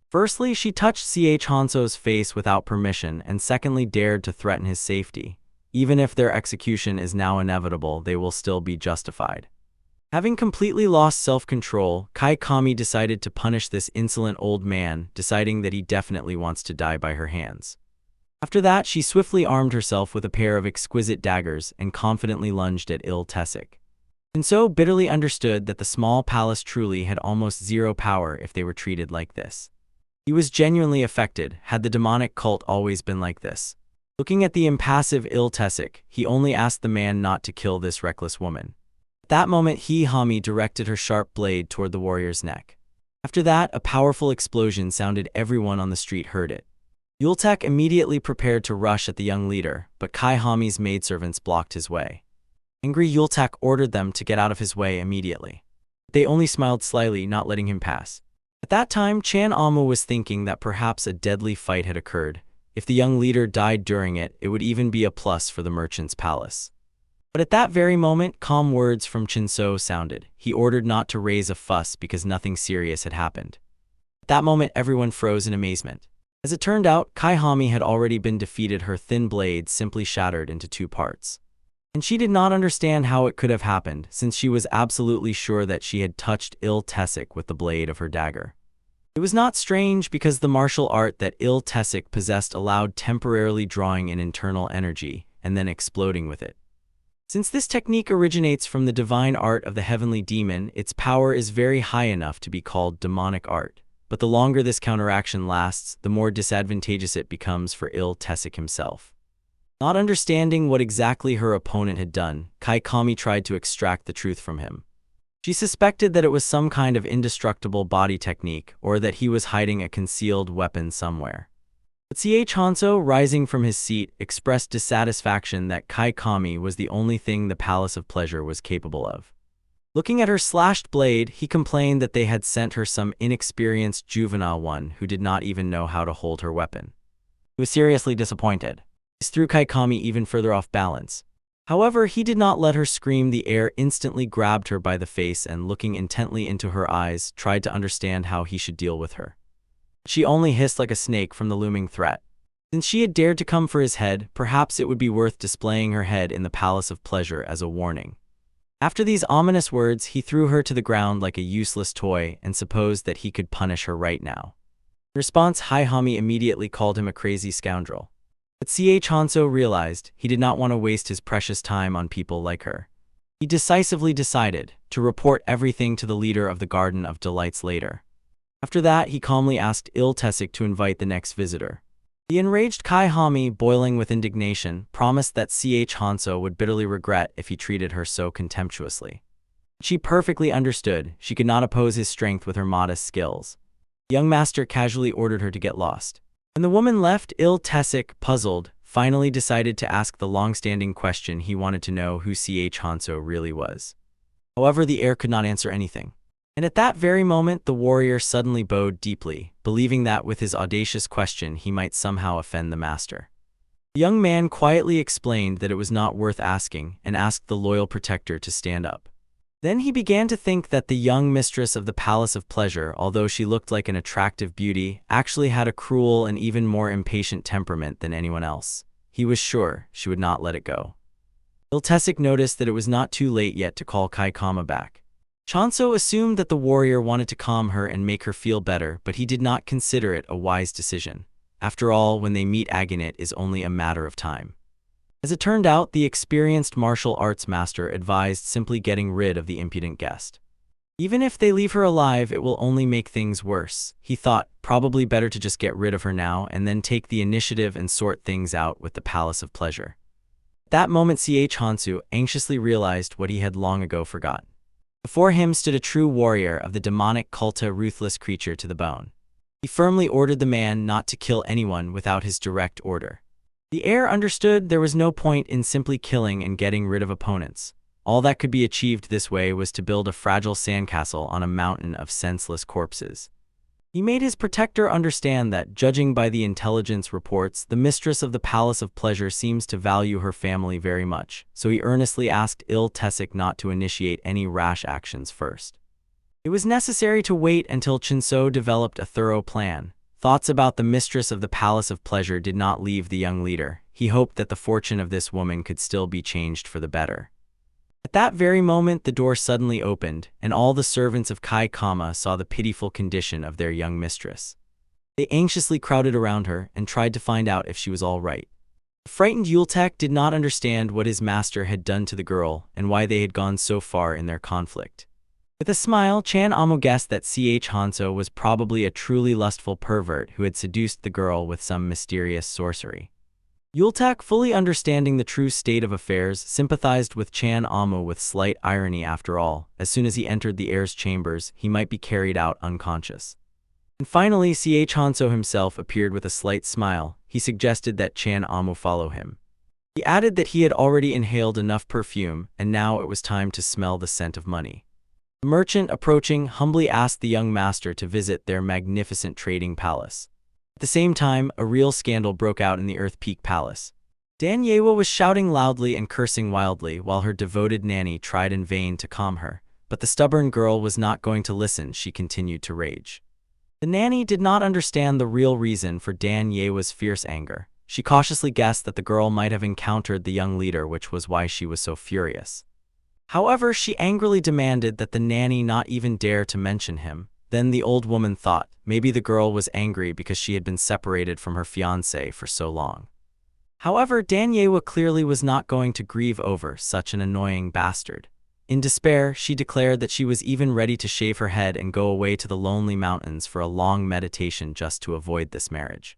Firstly, she touched Ch Hanso's face without permission, and secondly dared to threaten his safety. Even if their execution is now inevitable, they will still be justified. Having completely lost self-control, Kai Kami decided to punish this insolent old man, deciding that he definitely wants to die by her hands. After that, she swiftly armed herself with a pair of exquisite daggers and confidently lunged at Il-Tesik. Shinso bitterly understood that the small palace truly had almost zero power if they were treated like this. He was genuinely affected. Had the demonic cult always been like this? Looking at the impassive Il-Tesik, he only asked the man not to kill this reckless woman. At that moment, Hami directed her sharp blade toward the warrior's neck. After that, a powerful explosion sounded. Everyone on the street heard it. Yultek immediately prepared to rush at the young leader, but Kai Hami's maidservants blocked his way. Angry Yultek ordered them to get out of his way immediately. They only smiled slyly, not letting him pass. At that time, Chan Amu was thinking that perhaps a deadly fight had occurred. If the young leader died during it, it would even be a plus for the merchant's palace. But at that very moment, calm words from Shinso sounded. He ordered not to raise a fuss because nothing serious had happened. At that moment, everyone froze in amazement. As it turned out, Kai Hami had already been defeated. Her thin blade simply shattered into 2 parts. And she did not understand how it could have happened, since she was absolutely sure that she had touched Il-Tesik with the blade of her dagger. It was not strange because the martial art that Il-Tesik possessed allowed temporarily drawing in internal energy and then exploding with it. Since this technique originates from the divine art of the heavenly demon, its power is very high enough to be called demonic art. But the longer this counteraction lasts, the more disadvantageous it becomes for Il-Tesik himself. Not understanding what exactly her opponent had done, Kai Kami tried to extract the truth from him. She suspected that it was some kind of indestructible body technique, or that he was hiding a concealed weapon somewhere. But Ch Hanso, rising from his seat, expressed dissatisfaction that Kai Kami was the only thing the Palace of Pleasure was capable of. Looking at her slashed blade, he complained that they had sent her some inexperienced juvenile one who did not even know how to hold her weapon. He was seriously disappointed. This threw Kai Kami even further off balance. However, he did not let her scream. The air instantly grabbed her by the face and, looking intently into her eyes, tried to understand how he should deal with her. She only hissed like a snake from the looming threat. Since she had dared to come for his head, perhaps it would be worth displaying her head in the Palace of Pleasure as a warning. After these ominous words, he threw her to the ground like a useless toy and supposed that he could punish her right now. In response, Hami immediately called him a crazy scoundrel. But Ch Hanso realized he did not want to waste his precious time on people like her. He decisively decided to report everything to the leader of the Garden of Delights later. After that, he calmly asked Il-Tesik to invite the next visitor. The enraged Kai Hami, boiling with indignation, promised that Ch Hanso would bitterly regret if he treated her so contemptuously. She perfectly understood she could not oppose his strength with her modest skills. The young master casually ordered her to get lost. When the woman left, Il-Tesik, puzzled, finally decided to ask the long-standing question. He wanted to know who Ch Hanso really was. However, the heir could not answer anything. And at that very moment, the warrior suddenly bowed deeply, believing that with his audacious question he might somehow offend the master. The young man quietly explained that it was not worth asking and asked the loyal protector to stand up. Then he began to think that the young mistress of the Palace of Pleasure, although she looked like an attractive beauty, actually had a cruel and even more impatient temperament than anyone else. He was sure she would not let it go. Il-Tesik noticed that it was not too late yet to call Kai Kama back. Chanso assumed that the warrior wanted to calm her and make her feel better, but he did not consider it a wise decision. After all, when they meet again, it is only a matter of time. As it turned out, the experienced martial arts master advised simply getting rid of the impudent guest. Even if they leave her alive, it will only make things worse. He thought, probably better to just get rid of her now and then take the initiative and sort things out with the Palace of Pleasure. At that moment, Hansu anxiously realized what he had long ago forgotten. Before him stood a true warrior of the demonic cult, a ruthless creature to the bone. He firmly ordered the man not to kill anyone without his direct order. The heir understood there was no point in simply killing and getting rid of opponents. All that could be achieved this way was to build a fragile sandcastle on a mountain of senseless corpses. He made his protector understand that, judging by the intelligence reports, the mistress of the Palace of Pleasure seems to value her family very much, so he earnestly asked Tesik not to initiate any rash actions first. It was necessary to wait until Chanso developed a thorough plan. Thoughts about the mistress of the Palace of Pleasure did not leave the young leader. He hoped that the fortune of this woman could still be changed for the better. At that very moment, the door suddenly opened, and all the servants of Kai Kama saw the pitiful condition of their young mistress. They anxiously crowded around her and tried to find out if she was all right. The frightened Yultek did not understand what his master had done to the girl and why they had gone so far in their conflict. With a smile, Chan Amo guessed that Hanso was probably a truly lustful pervert who had seduced the girl with some mysterious sorcery. Yultak, fully understanding the true state of affairs, sympathized with Chan Amo with slight irony. After all, as soon as he entered the heir's chambers, he might be carried out unconscious. And finally, Hanso himself appeared with a slight smile. He suggested that Chan Amo follow him. He added that he had already inhaled enough perfume, and now it was time to smell the scent of money. The merchant, approaching, humbly asked the young master to visit their magnificent trading palace. At the same time, a real scandal broke out in the Earth Peak Palace. Dan Yewa was shouting loudly and cursing wildly while her devoted nanny tried in vain to calm her. But the stubborn girl was not going to listen. She continued to rage. The nanny did not understand the real reason for Dan Yewa's fierce anger. She cautiously guessed that the girl might have encountered the young leader, which was why she was so furious. However, she angrily demanded that the nanny not even dare to mention him. Then the old woman thought, maybe the girl was angry because she had been separated from her fiancé for so long. However, Dan Yewa clearly was not going to grieve over such an annoying bastard. In despair, she declared that she was even ready to shave her head and go away to the lonely mountains for a long meditation just to avoid this marriage.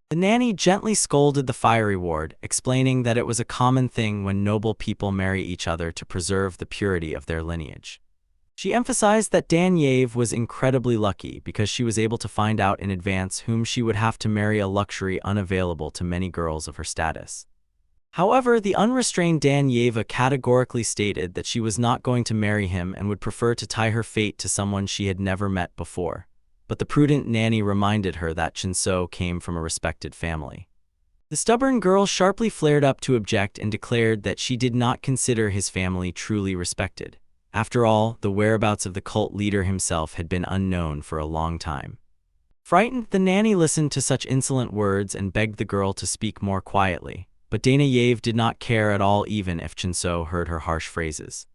The nanny gently scolded the fiery ward, explaining that it was a common thing when noble people marry each other to preserve the purity of their lineage. She emphasized that Dan Yave was incredibly lucky because she was able to find out in advance whom she would have to marry, a luxury unavailable to many girls of her status. However, the unrestrained Dan Yeva categorically stated that she was not going to marry him and would prefer to tie her fate to someone she had never met before. But the prudent nanny reminded her that Chinso came from a respected family. The stubborn girl sharply flared up to object and declared that she did not consider his family truly respected. After all, the whereabouts of the cult leader himself had been unknown for a long time. Frightened, the nanny listened to such insolent words and begged the girl to speak more quietly. But Dana Yave did not care at all, even if Chinso heard her harsh phrases.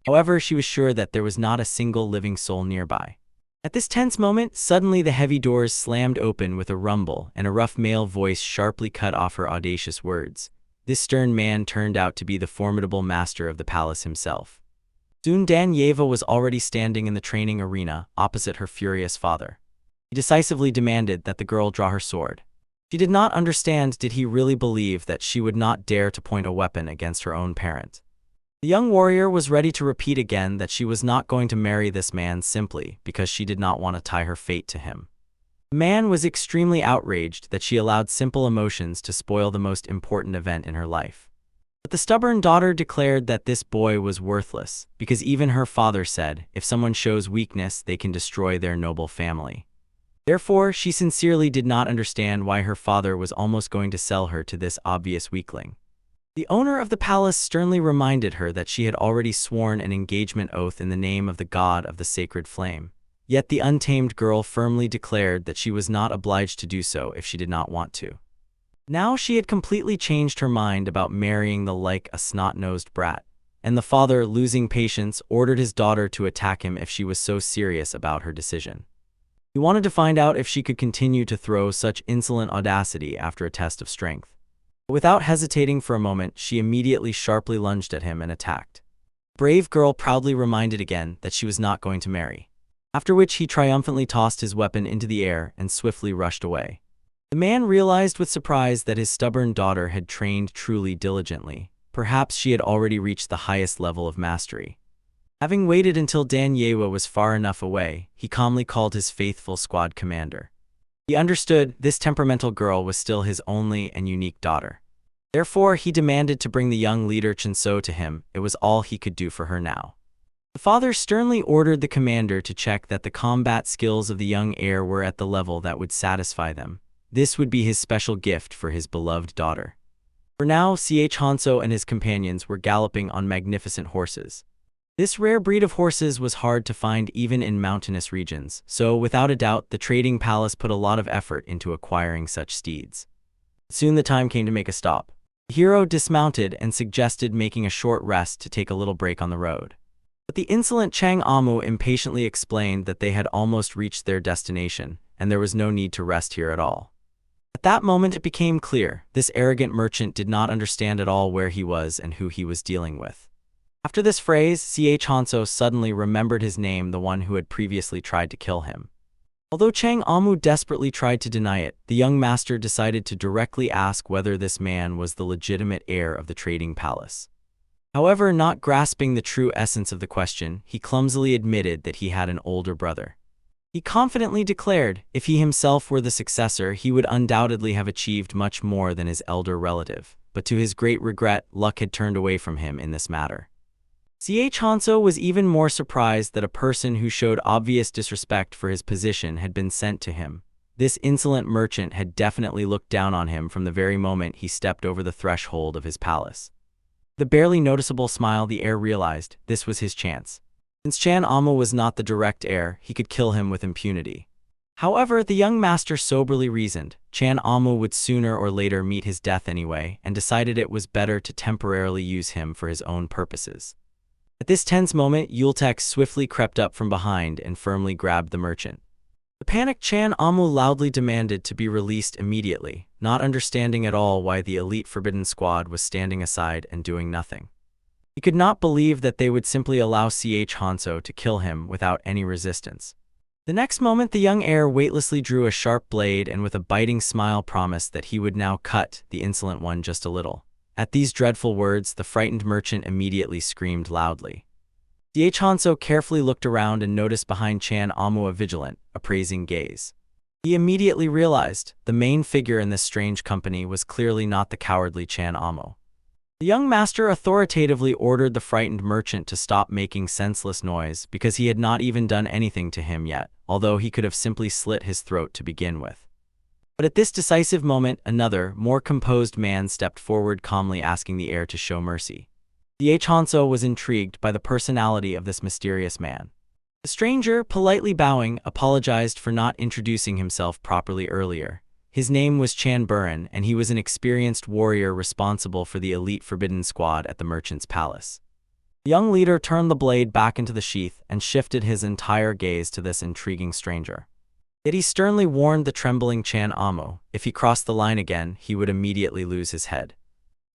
However, she was sure that there was not a single living soul nearby. At this tense moment, suddenly the heavy doors slammed open with a rumble, and a rough male voice sharply cut off her audacious words. This stern man turned out to be the formidable master of the palace himself. Soon Dan Yeva was already standing in the training arena, opposite her furious father. He decisively demanded that the girl draw her sword. She did not understand. Did he really believe that she would not dare to point a weapon against her own parent? The young warrior was ready to repeat again that she was not going to marry this man simply because she did not want to tie her fate to him. The man was extremely outraged that she allowed simple emotions to spoil the most important event in her life. But the stubborn daughter declared that this boy was worthless, because even her father said, if someone shows weakness, they can destroy their noble family. Therefore, she sincerely did not understand why her father was almost going to sell her to this obvious weakling. The owner of the palace sternly reminded her that she had already sworn an engagement oath in the name of the god of the sacred flame. Yet the untamed girl firmly declared that she was not obliged to do so if she did not want to. Now she had completely changed her mind about marrying the like a snot-nosed brat. and the father, losing patience, ordered his daughter to attack him if she was so serious about her decision. He wanted to find out if she could continue to throw such insolent audacity after a test of strength. Without hesitating for a moment, she immediately sharply lunged at him and attacked. The brave girl proudly reminded again that she was not going to marry, after which he triumphantly tossed his weapon into the air and swiftly rushed away. The man realized with surprise that his stubborn daughter had trained truly diligently. Perhaps she had already reached the highest level of mastery. Having waited until Dan Yewa was far enough away, he calmly called his faithful squad commander. He understood this temperamental girl was still his only and unique daughter. Therefore, he demanded to bring the young leader Chinso to him. It was all he could do for her now. The father sternly ordered the commander to check that the combat skills of the young heir were at the level that would satisfy them. This would be his special gift for his beloved daughter. For now, Hanso and his companions were galloping on magnificent horses. This rare breed of horses was hard to find even in mountainous regions, so without a doubt the trading palace put a lot of effort into acquiring such steeds. Soon the time came to make a stop. The hero dismounted and suggested making a short rest to take a little break on the road. But the insolent Chang Amu impatiently explained that they had almost reached their destination, and there was no need to rest here at all. At that moment it became clear, this arrogant merchant did not understand at all where he was and who he was dealing with. After this phrase, Hanso suddenly remembered his name, the one who had previously tried to kill him. Although Chang Amu desperately tried to deny it, the young master decided to directly ask whether this man was the legitimate heir of the trading palace. However, not grasping the true essence of the question, he clumsily admitted that he had an older brother. He confidently declared, if he himself were the successor, he would undoubtedly have achieved much more than his elder relative, but to his great regret, luck had turned away from him in this matter. Hanso was even more surprised that a person who showed obvious disrespect for his position had been sent to him. This insolent merchant had definitely looked down on him from the very moment he stepped over the threshold of his palace. With a barely noticeable smile, the heir realized this was his chance. Since Chan Amu was not the direct heir, he could kill him with impunity. However, the young master soberly reasoned, Chan Amu would sooner or later meet his death anyway, and decided it was better to temporarily use him for his own purposes. At this tense moment, Yultek swiftly crept up from behind and firmly grabbed the merchant. The panicked Chan Amu loudly demanded to be released immediately, not understanding at all why the elite Forbidden Squad was standing aside and doing nothing. He could not believe that they would simply allow Hanso to kill him without any resistance. The next moment, the young heir weightlessly drew a sharp blade and with a biting smile promised that he would now cut the insolent one just a little. At these dreadful words, the frightened merchant immediately screamed loudly. Hanso carefully looked around and noticed behind Chan Amu a vigilant, appraising gaze. He immediately realized the main figure in this strange company was clearly not the cowardly Chan Amu. The young master authoritatively ordered the frightened merchant to stop making senseless noise because he had not even done anything to him yet, although he could have simply slit his throat to begin with. But at this decisive moment, another, more composed man stepped forward, calmly asking the heir to show mercy. Hanso was intrigued by the personality of this mysterious man. The stranger, politely bowing, apologized for not introducing himself properly earlier. His name was Chan Buren, and he was an experienced warrior responsible for the elite Forbidden Squad at the merchant's palace. The young leader turned the blade back into the sheath and shifted his entire gaze to this intriguing stranger. Yet he sternly warned the trembling Chan Amu, if he crossed the line again, he would immediately lose his head.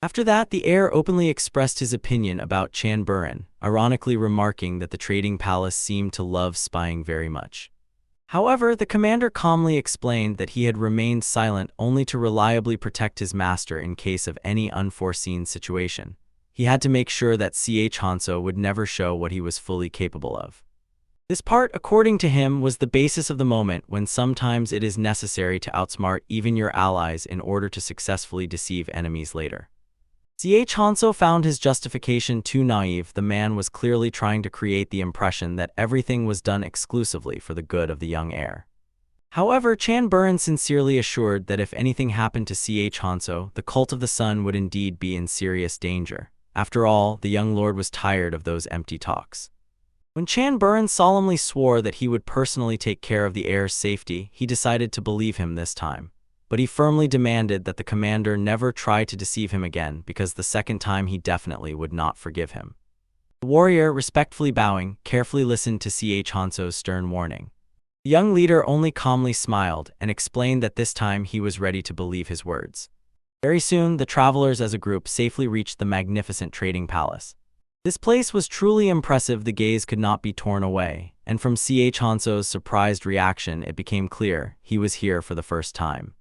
After that, the heir openly expressed his opinion about Chan Buren, ironically remarking that the trading palace seemed to love spying very much. However, the commander calmly explained that he had remained silent only to reliably protect his master in case of any unforeseen situation. He had to make sure that Hanso would never show what he was fully capable of. This part, according to him, was the basis of the moment when sometimes it is necessary to outsmart even your allies in order to successfully deceive enemies later. Hanso found his justification too naive. The man was clearly trying to create the impression that everything was done exclusively for the good of the young heir. However, Chan Buren sincerely assured that if anything happened to Hanso, the cult of the sun would indeed be in serious danger. After all, the young lord was tired of those empty talks. When Chan Buren solemnly swore that he would personally take care of the heir's safety, he decided to believe him this time. But he firmly demanded that the commander never try to deceive him again, because the second time he definitely would not forgive him. The warrior, respectfully bowing, carefully listened to Hanso's stern warning. The young leader only calmly smiled and explained that this time he was ready to believe his words. Very soon, the travelers as a group safely reached the magnificent trading palace. This place was truly impressive. The gaze could not be torn away, and from Hanso's surprised reaction it became clear he was here for the first time.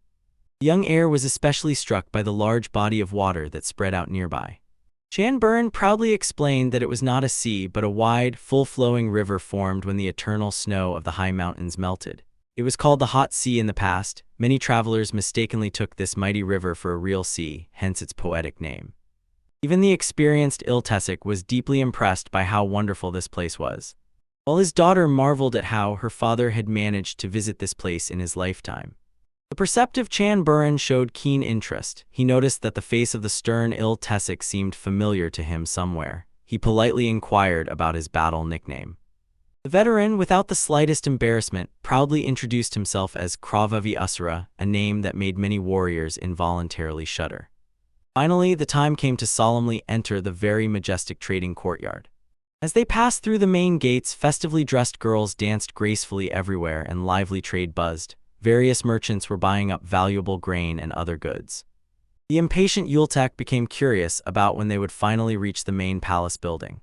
The young heir was especially struck by the large body of water that spread out nearby. Chan Burn proudly explained that it was not a sea but a wide, full-flowing river formed when the eternal snow of the high mountains melted. It was called the Hot Sea in the past. Many travelers mistakenly took this mighty river for a real sea, hence its poetic name. Even the experienced Iltesic was deeply impressed by how wonderful this place was, while his daughter marveled at how her father had managed to visit this place in his lifetime. The perceptive Chan Burn showed keen interest. He noticed that the face of the stern Iltesic seemed familiar to him somewhere. He politely inquired about his battle nickname. The veteran, without the slightest embarrassment, proudly introduced himself as Kravavi Usura, a name that made many warriors involuntarily shudder. Finally, the time came to solemnly enter the very majestic trading courtyard. As they passed through the main gates, festively dressed girls danced gracefully everywhere and lively trade buzzed. Various merchants were buying up valuable grain and other goods. The impatient Yultek became curious about when they would finally reach the main palace building.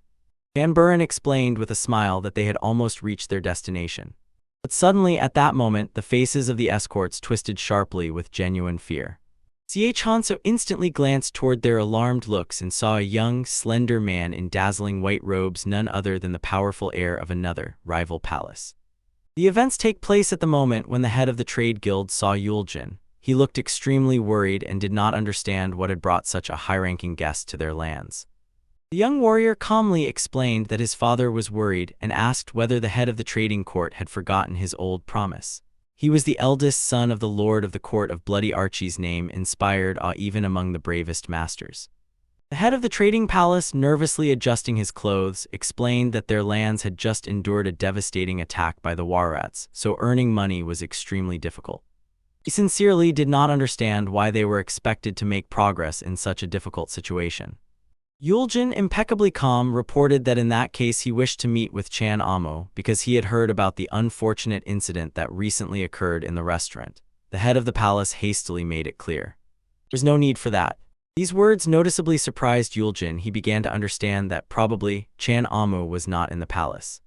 Chan Burn explained with a smile that they had almost reached their destination. But suddenly, at that moment, the faces of the escorts twisted sharply with genuine fear. Hanso instantly glanced toward their alarmed looks and saw a young, slender man in dazzling white robes, none other than the powerful heir of another, rival palace. The events take place at the moment when the head of the trade guild saw Yuljin. He looked extremely worried and did not understand what had brought such a high-ranking guest to their lands. The young warrior calmly explained that his father was worried and asked whether the head of the trading court had forgotten his old promise. He was the eldest son of the lord of the court of Bloody Archie's name inspired awe even among the bravest masters. The head of the trading palace, nervously adjusting his clothes, explained that their lands had just endured a devastating attack by the Warrats, so earning money was extremely difficult. He sincerely did not understand why they were expected to make progress in such a difficult situation. Yuljin, impeccably calm, reported that in that case he wished to meet with Chan Amo because he had heard about the unfortunate incident that recently occurred in the restaurant. The head of the palace hastily made it clear. There's no need for that. These words noticeably surprised Yuljin. He began to understand that probably Chan Amo was not in the palace.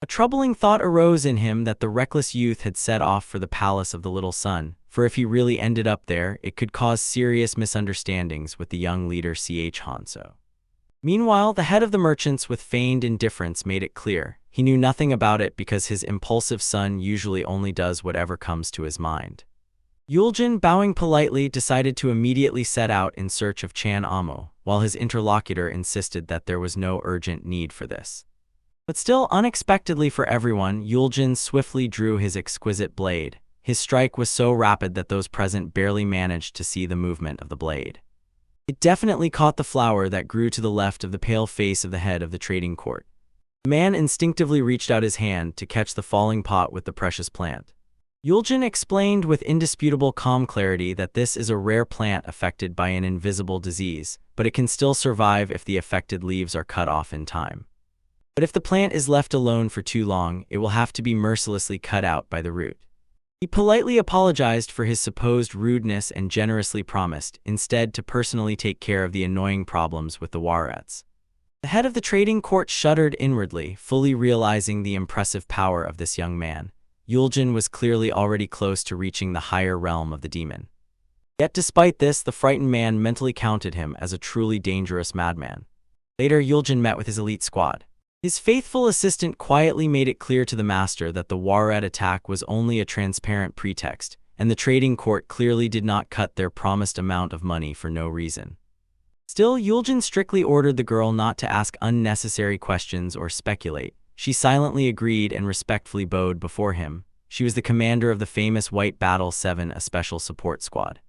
A troubling thought arose in him that the reckless youth had set off for the palace of the little sun, for if he really ended up there, it could cause serious misunderstandings with the young leader Hanso. Meanwhile, the head of the merchants with feigned indifference made it clear he knew nothing about it because his impulsive son usually only does whatever comes to his mind. Yuljin, bowing politely, decided to immediately set out in search of Chan Amo, while his interlocutor insisted that there was no urgent need for this. But still, unexpectedly for everyone, Yuljin swiftly drew his exquisite blade. His strike was so rapid that those present barely managed to see the movement of the blade. It definitely caught the flower that grew to the left of the pale face of the head of the trading court. The man instinctively reached out his hand to catch the falling pot with the precious plant. Yuljin explained with indisputable calm clarity that this is a rare plant affected by an invisible disease, but it can still survive if the affected leaves are cut off in time. But if the plant is left alone for too long, it will have to be mercilessly cut out by the root. He politely apologized for his supposed rudeness and generously promised, instead, to personally take care of the annoying problems with the Warrats. The head of the trading court shuddered inwardly, fully realizing the impressive power of this young man. Yuljin was clearly already close to reaching the higher realm of the demon. Yet despite this, the frightened man mentally counted him as a truly dangerous madman. Later, Yuljin met with his elite squad. His faithful assistant quietly made it clear to the master that the Warrat attack was only a transparent pretext, and the trading court clearly did not cut their promised amount of money for no reason. Still, Yuljin strictly ordered the girl not to ask unnecessary questions or speculate. She silently agreed and respectfully bowed before him. She was the commander of the famous White Battle 7, a special support squad.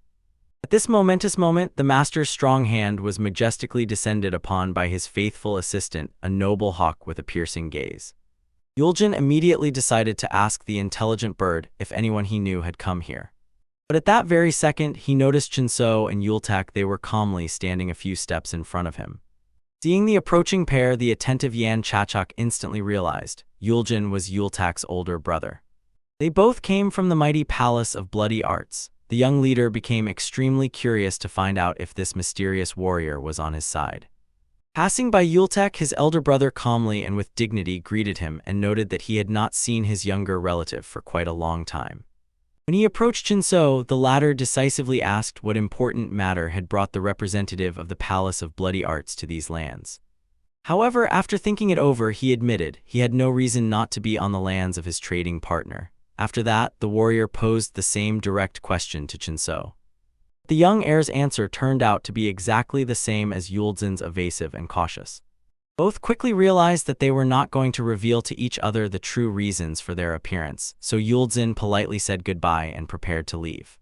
At this momentous moment, the master's strong hand was majestically descended upon by his faithful assistant, a noble hawk with a piercing gaze. Yuljin immediately decided to ask the intelligent bird if anyone he knew had come here. But at that very second, he noticed Chinso and Yultak. They were calmly standing a few steps in front of him. Seeing the approaching pair, the attentive Yan Chachok instantly realized Yuljin was Yultak's older brother. They both came from the mighty Palace of Bloody Arts. The young leader became extremely curious to find out if this mysterious warrior was on his side. Passing by Yultak, his elder brother calmly and with dignity greeted him and noted that he had not seen his younger relative for quite a long time. When he approached Chinso, the latter decisively asked what important matter had brought the representative of the Palace of Bloody Arts to these lands. However, after thinking it over, he admitted he had no reason not to be on the lands of his trading partner. After that, the warrior posed the same direct question to Chinso. The young heir's answer turned out to be exactly the same as Yuljin's, evasive and cautious. Both quickly realized that they were not going to reveal to each other the true reasons for their appearance, so Yuljin politely said goodbye and prepared to leave.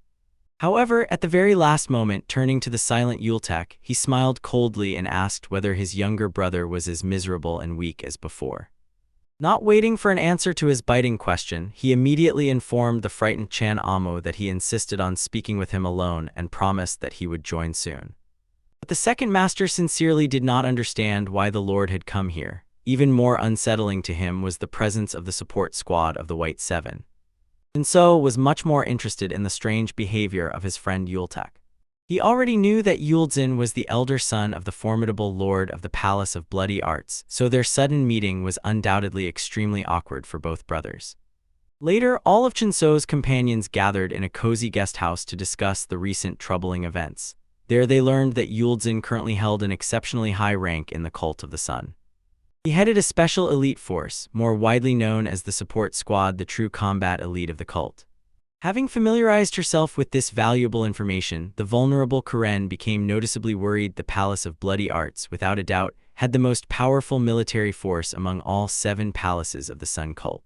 However, at the very last moment, turning to the silent Yultak, he smiled coldly and asked whether his younger brother was as miserable and weak as before. Not waiting for an answer to his biting question, he immediately informed the frightened Chan Amo that he insisted on speaking with him alone and promised that he would join soon. But the second master sincerely did not understand why the Lord had come here. Even more unsettling to him was the presence of the support squad of the White Seven. Chinso was much more interested in the strange behavior of his friend Yultak. He already knew that Yuljin was the elder son of the formidable lord of the Palace of Bloody Arts, so their sudden meeting was undoubtedly extremely awkward for both brothers. Later, all of Chinso's companions gathered in a cozy guest house to discuss the recent troubling events. There they learned that Yuljin currently held an exceptionally high rank in the Cult of the Sun. He headed a special elite force, more widely known as the Support Squad, the true combat elite of the cult. Having familiarized herself with this valuable information, the vulnerable Karen became noticeably worried. The Palace of Bloody Arts, without a doubt, had the most powerful military force among all 7 palaces of the Sun cult.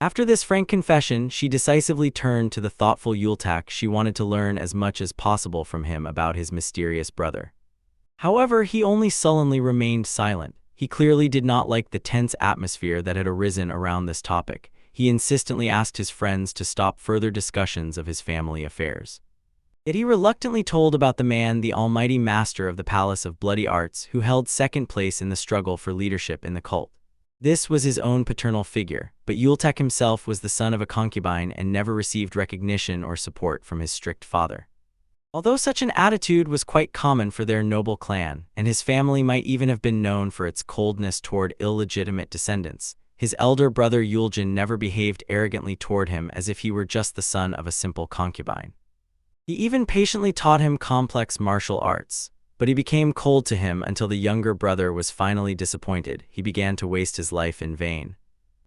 After this frank confession, she decisively turned to the thoughtful Yultak. She wanted to learn as much as possible from him about his mysterious brother. However, he only sullenly remained silent. He clearly did not like the tense atmosphere that had arisen around this topic. He insistently asked his friends to stop further discussions of his family affairs. Yet he reluctantly told about the man, the almighty master of the Palace of Bloody Arts, who held second place in the struggle for leadership in the cult. This was his own paternal figure, but Yultak himself was the son of a concubine and never received recognition or support from his strict father. Although such an attitude was quite common for their noble clan, and his family might even have been known for its coldness toward illegitimate descendants, his elder brother Yuljin never behaved arrogantly toward him as if he were just the son of a simple concubine. He even patiently taught him complex martial arts, but he became cold to him until the younger brother was finally disappointed. He began to waste his life in vain,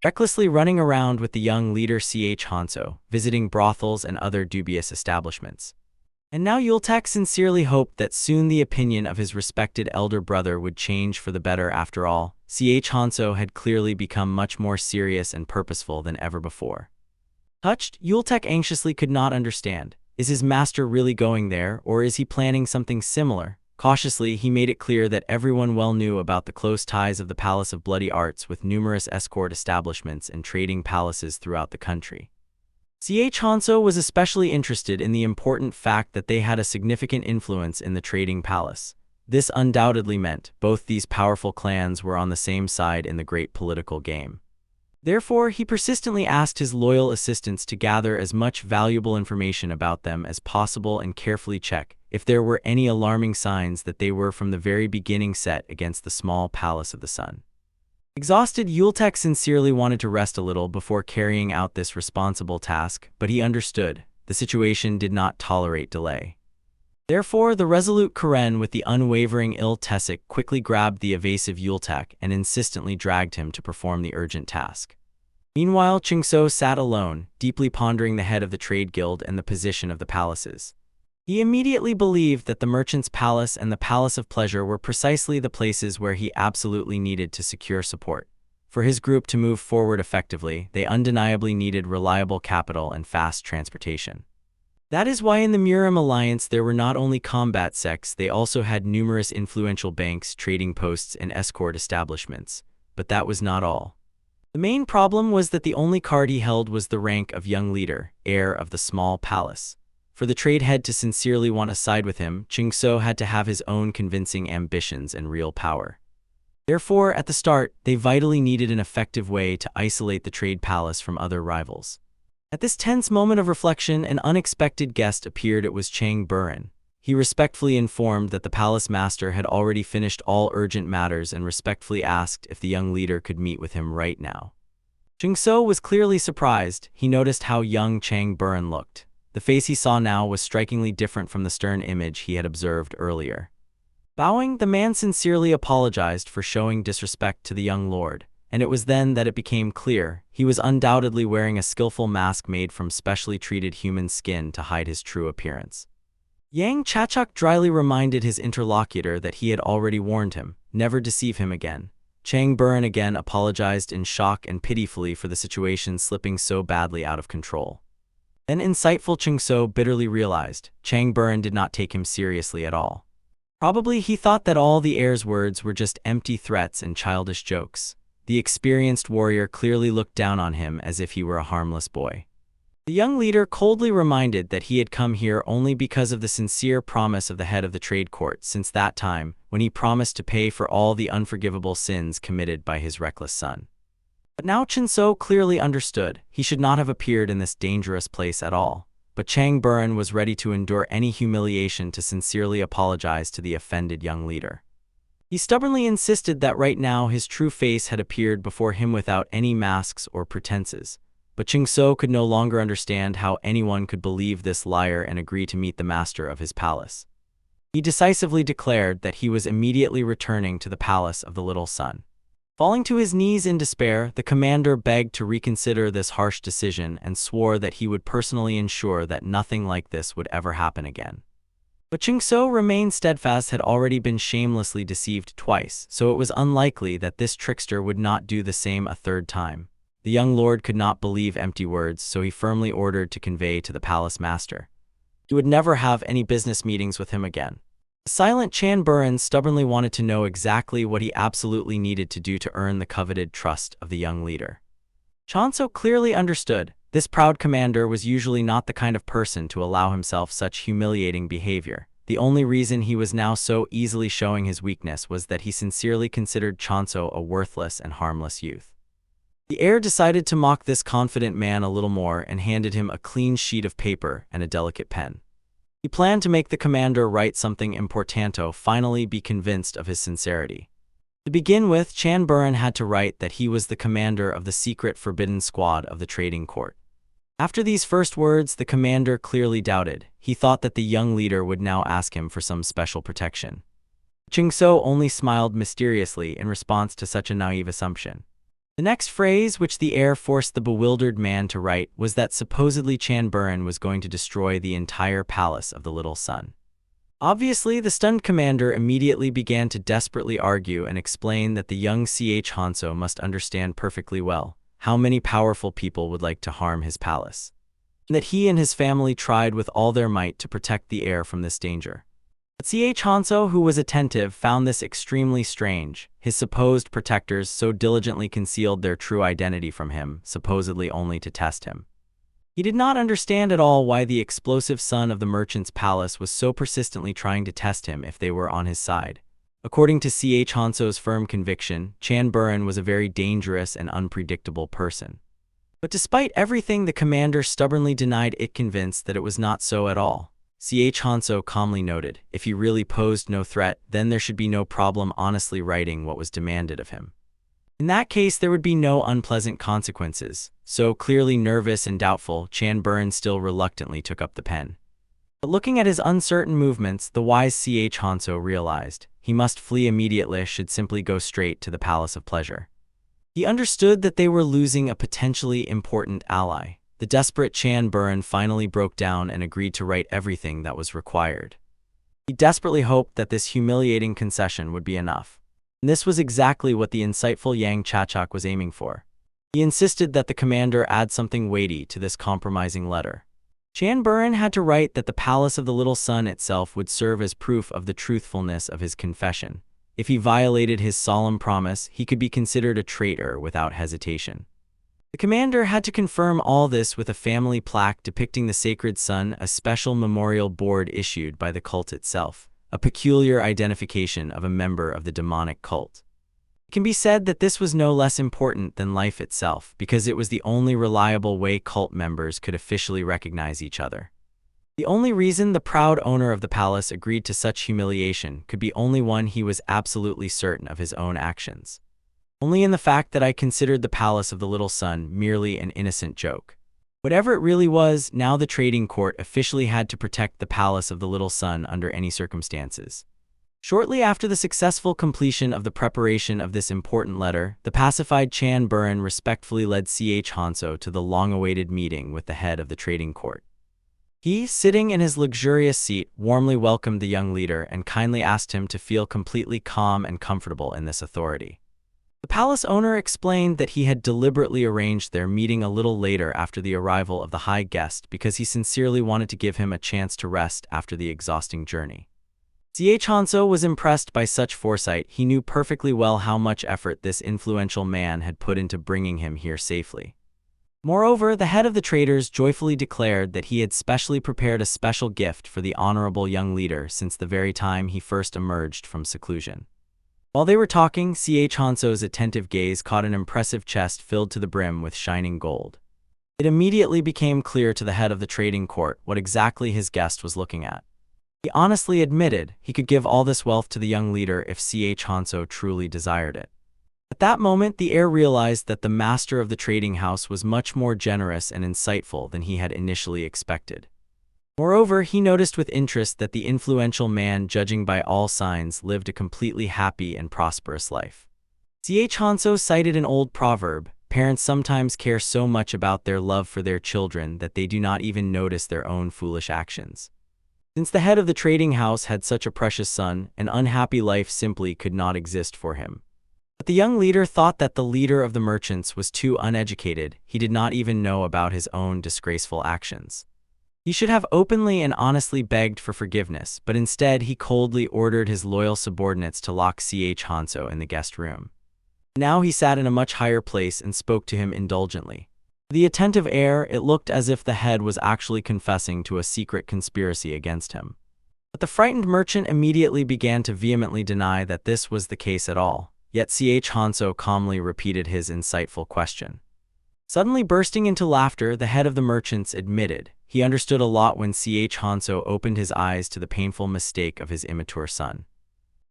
recklessly running around with the young leader Hanso, visiting brothels and other dubious establishments. And now Yultak sincerely hoped that soon the opinion of his respected elder brother would change for the better. After all, Hanso had clearly become much more serious and purposeful than ever before. Touched, Yultak anxiously could not understand. Is his master really going there, or is he planning something similar? Cautiously, he made it clear that everyone well knew about the close ties of the Palace of Bloody Arts with numerous escort establishments and trading palaces throughout the country. Hanso was especially interested in the important fact that they had a significant influence in the trading palace. This undoubtedly meant both these powerful clans were on the same side in the great political game. Therefore, he persistently asked his loyal assistants to gather as much valuable information about them as possible and carefully check if there were any alarming signs that they were from the very beginning set against the small Palace of the Sun. Exhausted, Yultak sincerely wanted to rest a little before carrying out this responsible task, but he understood the situation did not tolerate delay. Therefore, the resolute Karen with the unwavering Il-Tesik quickly grabbed the evasive Yultak and insistently dragged him to perform the urgent task. Meanwhile, Chinso sat alone, deeply pondering the head of the trade guild and the position of the palaces. He immediately believed that the Merchant's Palace and the Palace of Pleasure were precisely the places where he absolutely needed to secure support. For his group to move forward effectively, they undeniably needed reliable capital and fast transportation. That is why in the Murim Alliance there were not only combat sects, they also had numerous influential banks, trading posts, and escort establishments. But that was not all. The main problem was that the only card he held was the rank of young leader, heir of the small palace. For the trade head to sincerely want to side with him, Chinso had to have his own convincing ambitions and real power. Therefore, at the start, they vitally needed an effective way to isolate the trade palace from other rivals. At this tense moment of reflection, an unexpected guest appeared. It was Chang Buren. He respectfully informed that the palace master had already finished all urgent matters and respectfully asked if the young leader could meet with him right now. Chang So was clearly surprised. He noticed how young Chang Buren looked. The face he saw now was strikingly different from the stern image he had observed earlier. Bowing, the man sincerely apologized for showing disrespect to the young lord, and it was then that it became clear he was undoubtedly wearing a skillful mask made from specially treated human skin to hide his true appearance. Yang Chachuk dryly reminded his interlocutor that he had already warned him, never deceive him again. Chang Buren again apologized in shock and pitifully for the situation slipping so badly out of control. Then insightful Chang So bitterly realized Chang Buren did not take him seriously at all. Probably he thought that all the heir's words were just empty threats and childish jokes. The experienced warrior clearly looked down on him as if he were a harmless boy. The young leader coldly reminded that he had come here only because of the sincere promise of the head of the trade court since that time when he promised to pay for all the unforgivable sins committed by his reckless son. But now Chen So clearly understood he should not have appeared in this dangerous place at all. But Chang Buren was ready to endure any humiliation to sincerely apologize to the offended young leader. He stubbornly insisted that right now his true face had appeared before him without any masks or pretenses. But Chang So could no longer understand how anyone could believe this liar and agree to meet the master of his palace. He decisively declared that he was immediately returning to the palace of the little sun. Falling to his knees in despair, the commander begged to reconsider this harsh decision and swore that he would personally ensure that nothing like this would ever happen again. But Chang So remained steadfast. Had already been shamelessly deceived twice, so it was unlikely that this trickster would not do the same a third time. The young lord could not believe empty words, so he firmly ordered to convey to the palace master he would never have any business meetings with him again. The silent Chan Buren stubbornly wanted to know exactly what he absolutely needed to do to earn the coveted trust of the young leader. Chan So clearly understood this proud commander was usually not the kind of person to allow himself such humiliating behavior. The only reason he was now so easily showing his weakness was that he sincerely considered Chan So a worthless and harmless youth. The heir decided to mock this confident man a little more and handed him a clean sheet of paper and a delicate pen. He planned to make the commander write something importante, finally be convinced of his sincerity. To begin with, Chan Buren had to write that he was the commander of the secret forbidden squad of the trading court. After these first words, the commander clearly doubted. He thought that the young leader would now ask him for some special protection. Chang So only smiled mysteriously in response to such a naive assumption. The next phrase which the heir forced the bewildered man to write was that supposedly Chan Buren was going to destroy the entire palace of the little sun. Obviously, the stunned commander immediately began to desperately argue and explain that the young Hanso must understand perfectly well how many powerful people would like to harm his palace, and that he and his family tried with all their might to protect the heir from this danger. But Hanso, who was attentive, found this extremely strange. His supposed protectors so diligently concealed their true identity from him, supposedly only to test him. He did not understand at all why the explosive son of the merchant's palace was so persistently trying to test him if they were on his side. According to Hanso's firm conviction, Chan Buren was a very dangerous and unpredictable person. But despite everything, the commander stubbornly denied it, convinced that it was not so at all. Hanso calmly noted, if he really posed no threat, then there should be no problem honestly writing what was demanded of him. In that case, there would be no unpleasant consequences. So clearly nervous and doubtful, Chan Buren still reluctantly took up the pen. But looking at his uncertain movements, the wise Hanso realized he must flee immediately, should simply go straight to the Palace of Pleasure. He understood that they were losing a potentially important ally. The desperate Chan Buren finally broke down and agreed to write everything that was required. He desperately hoped that this humiliating concession would be enough. And this was exactly what the insightful Yang Chachak was aiming for. He insisted that the commander add something weighty to this compromising letter. Chan Buren had to write that the Palace of the Little Sun itself would serve as proof of the truthfulness of his confession. If he violated his solemn promise, he could be considered a traitor without hesitation. The commander had to confirm all this with a family plaque depicting the sacred sun, a special memorial board issued by the cult itself, a peculiar identification of a member of the demonic cult. It can be said that this was no less important than life itself, because it was the only reliable way cult members could officially recognize each other. The only reason the proud owner of the palace agreed to such humiliation could be only one: he was absolutely certain of his own actions. Only in the fact that I considered the palace of the little sun merely an innocent joke. Whatever it really was, now the trading court officially had to protect the palace of the little sun under any circumstances. Shortly after the successful completion of the preparation of this important letter, the pacified Chan Buran respectfully led Ch Hanso to the long-awaited meeting with the head of the trading court. He, sitting in his luxurious seat, warmly welcomed the young leader and kindly asked him to feel completely calm and comfortable in this authority. The palace owner explained that he had deliberately arranged their meeting a little later after the arrival of the high guest because he sincerely wanted to give him a chance to rest after the exhausting journey. Ch Hanso was impressed by such foresight. He knew perfectly well how much effort this influential man had put into bringing him here safely. Moreover, the head of the traders joyfully declared that he had specially prepared a special gift for the honorable young leader since the very time he first emerged from seclusion. While they were talking, Ch Hanso's attentive gaze caught an impressive chest filled to the brim with shining gold. It immediately became clear to the head of the trading court what exactly his guest was looking at. He honestly admitted he could give all this wealth to the young leader if Ch Hanso truly desired it. At that moment, the heir realized that the master of the trading house was much more generous and insightful than he had initially expected. Moreover, he noticed with interest that the influential man, judging by all signs, lived a completely happy and prosperous life. Ch Hanso cited an old proverb: parents sometimes care so much about their love for their children that they do not even notice their own foolish actions. Since the head of the trading house had such a precious son, an unhappy life simply could not exist for him. But the young leader thought that the leader of the merchants was too uneducated. He did not even know about his own disgraceful actions. He should have openly and honestly begged for forgiveness, but instead he coldly ordered his loyal subordinates to lock Ch Hanso in the guest room. Now he sat in a much higher place and spoke to him indulgently. To the attentive heir, it looked as if the head was actually confessing to a secret conspiracy against him. But the frightened merchant immediately began to vehemently deny that this was the case at all. Yet Ch Hanso calmly repeated his insightful question. Suddenly bursting into laughter, the head of the merchants admitted he understood a lot when Ch Hanso opened his eyes to the painful mistake of his immature son.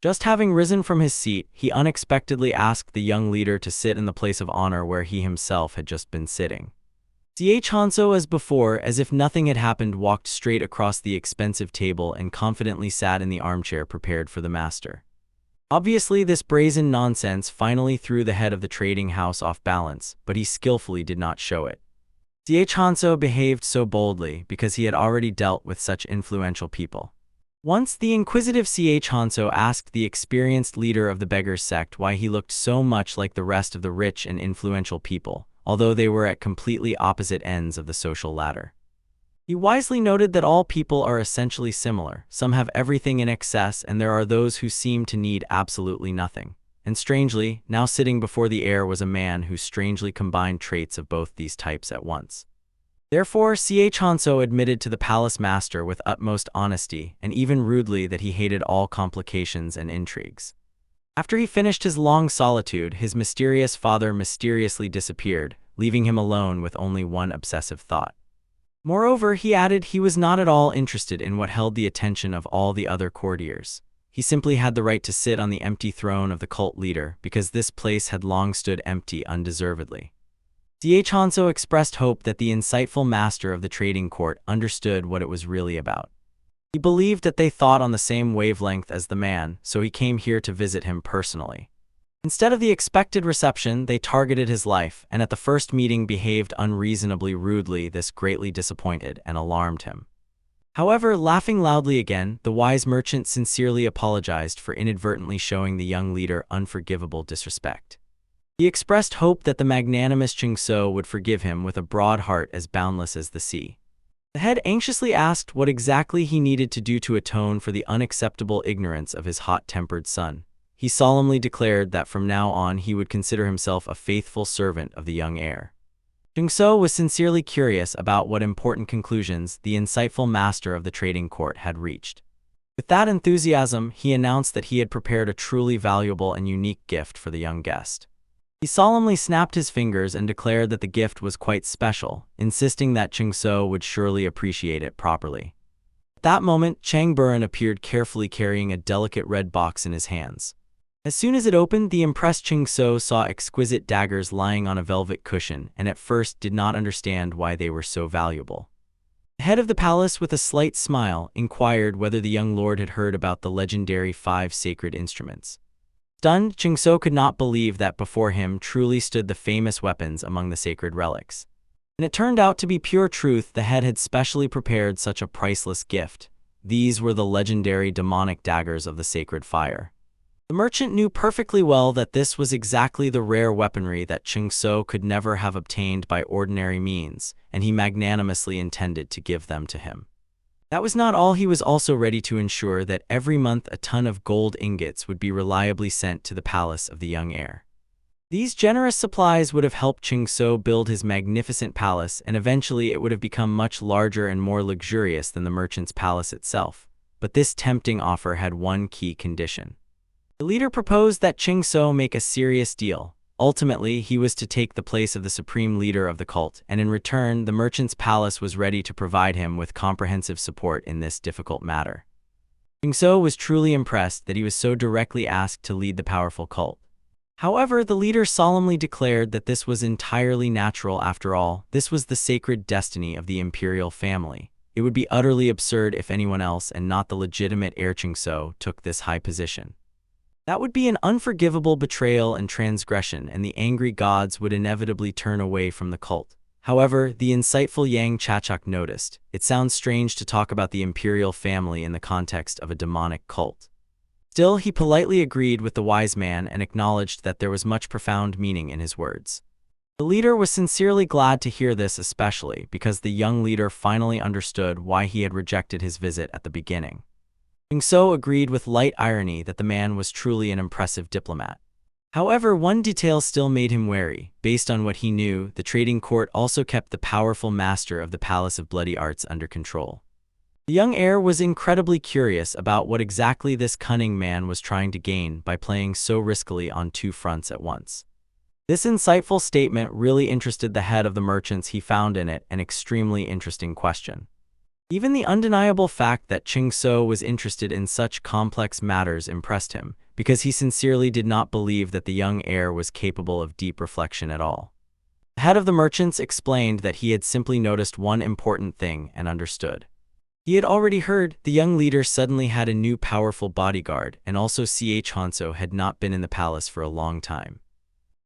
Just having risen from his seat, he unexpectedly asked the young leader to sit in the place of honor where he himself had just been sitting. Ch Hanso, as before, as if nothing had happened, walked straight across the expensive table and confidently sat in the armchair prepared for the master. Obviously, this brazen nonsense finally threw the head of the trading house off balance, but he skillfully did not show it. Ch Hanso behaved so boldly because he had already dealt with such influential people. Once, the inquisitive Ch Hanso asked the experienced leader of the beggars' sect why he looked so much like the rest of the rich and influential people, although they were at completely opposite ends of the social ladder. He wisely noted that all people are essentially similar. Some have everything in excess, and there are those who seem to need absolutely nothing. And strangely, now sitting before the heir was a man who strangely combined traits of both these types at once. Therefore, Ch Hanso admitted to the palace master with utmost honesty, and even rudely, that he hated all complications and intrigues. After he finished his long solitude, his mysterious father mysteriously disappeared, leaving him alone with only one obsessive thought. Moreover, he added, he was not at all interested in what held the attention of all the other courtiers. He simply had the right to sit on the empty throne of the cult leader because this place had long stood empty undeservedly. Ch Hanso expressed hope that the insightful master of the trading court understood what it was really about. He believed that they thought on the same wavelength as the man, so he came here to visit him personally. Instead of the expected reception, they targeted his life, and at the first meeting behaved unreasonably rudely. This greatly disappointed and alarmed him. However, laughing loudly again, the wise merchant sincerely apologized for inadvertently showing the young leader unforgivable disrespect. He expressed hope that the magnanimous Chungso would forgive him with a broad heart as boundless as the sea. The head anxiously asked what exactly he needed to do to atone for the unacceptable ignorance of his hot-tempered son. He solemnly declared that from now on he would consider himself a faithful servant of the young heir. Chungso was sincerely curious about what important conclusions the insightful master of the trading court had reached. With that enthusiasm, he announced that he had prepared a truly valuable and unique gift for the young guest. He solemnly snapped his fingers and declared that the gift was quite special, insisting that Ching-so would surely appreciate it properly. At that moment, Chang Buran appeared carefully carrying a delicate red box in his hands. As soon as it opened, the impressed Ching-so saw exquisite daggers lying on a velvet cushion and at first did not understand why they were so valuable. The head of the palace, with a slight smile, inquired whether the young lord had heard about the legendary 5 sacred instruments. Stunned, Ching-so could not believe that before him truly stood the famous weapons among the sacred relics. And it turned out to be pure truth. The head had specially prepared such a priceless gift. These were the legendary demonic daggers of the sacred fire. The merchant knew perfectly well that this was exactly the rare weaponry that Ching-so could never have obtained by ordinary means, and he magnanimously intended to give them to him. That was not all. He was also ready to ensure that every month a ton of gold ingots would be reliably sent to the palace of the young heir. These generous supplies would have helped Ching-so build his magnificent palace, and eventually it would have become much larger and more luxurious than the merchant's palace itself. But this tempting offer had one key condition. The leader proposed that Ching-so make a serious deal. Ultimately, he was to take the place of the supreme leader of the cult, and in return, the merchant's palace was ready to provide him with comprehensive support in this difficult matter. Ching-so was truly impressed that he was so directly asked to lead the powerful cult. However, the leader solemnly declared that this was entirely natural. After all, this was the sacred destiny of the imperial family. It would be utterly absurd if anyone else and not the legitimate heir Ching-so took this high position. That would be an unforgivable betrayal and transgression, and the angry gods would inevitably turn away from the cult. However, the insightful Yang Chachak noticed, it sounds strange to talk about the imperial family in the context of a demonic cult. Still, he politely agreed with the wise man and acknowledged that there was much profound meaning in his words. The leader was sincerely glad to hear this, especially because the young leader finally understood why he had rejected his visit at the beginning. Ching-so agreed with light irony that the man was truly an impressive diplomat. However, one detail still made him wary. Based on what he knew, the trading court also kept the powerful master of the Palace of Bloody Arts under control. The young heir was incredibly curious about what exactly this cunning man was trying to gain by playing so riskily on 2 fronts at once. This insightful statement really interested the head of the merchants. He found in it an extremely interesting question. Even the undeniable fact that Ching-so was interested in such complex matters impressed him, because he sincerely did not believe that the young heir was capable of deep reflection at all. The head of the merchants explained that he had simply noticed one important thing and understood. He had already heard the young leader suddenly had a new powerful bodyguard, and also Hanso had not been in the palace for a long time.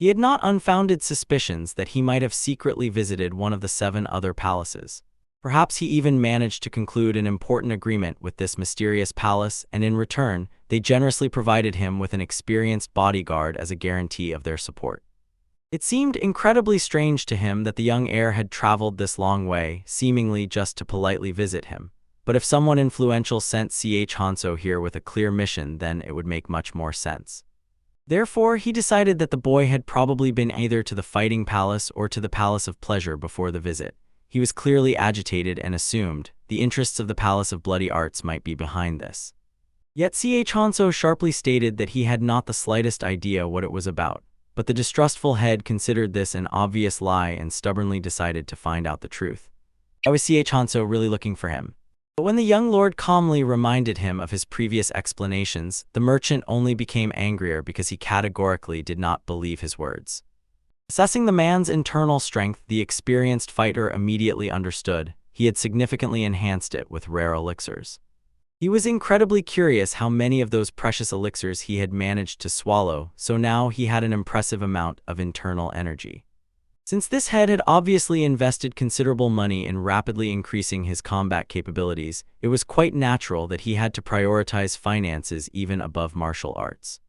He had not unfounded suspicions that he might have secretly visited one of the 7 other palaces. Perhaps he even managed to conclude an important agreement with this mysterious palace, and in return, they generously provided him with an experienced bodyguard as a guarantee of their support. It seemed incredibly strange to him that the young heir had traveled this long way, seemingly just to politely visit him. But if someone influential sent Hanso here with a clear mission, then it would make much more sense. Therefore, he decided that the boy had probably been either to the Fighting Palace or to the Palace of Pleasure before the visit. He was clearly agitated and assumed the interests of the Palace of Bloody Arts might be behind this. Yet Hanso sharply stated that he had not the slightest idea what it was about, but the distrustful head considered this an obvious lie and stubbornly decided to find out the truth. Why was Hanso really looking for him? But when the young lord calmly reminded him of his previous explanations, the merchant only became angrier because he categorically did not believe his words. Assessing the man's internal strength, the experienced fighter immediately understood he had significantly enhanced it with rare elixirs. He was incredibly curious how many of those precious elixirs he had managed to swallow, so now he had an impressive amount of internal energy. Since this head had obviously invested considerable money in rapidly increasing his combat capabilities, it was quite natural that he had to prioritize finances even above martial arts.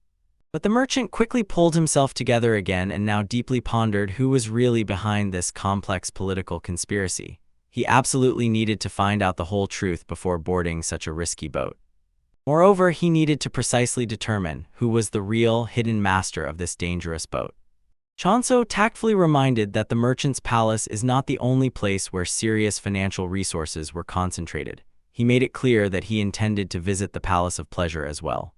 But the merchant quickly pulled himself together again and now deeply pondered who was really behind this complex political conspiracy. He absolutely needed to find out the whole truth before boarding such a risky boat. Moreover, he needed to precisely determine who was the real hidden master of this dangerous boat. Chanso tactfully reminded that the merchant's palace is not the only place where serious financial resources were concentrated. he made it clear that he intended to visit the Palace of Pleasure as well,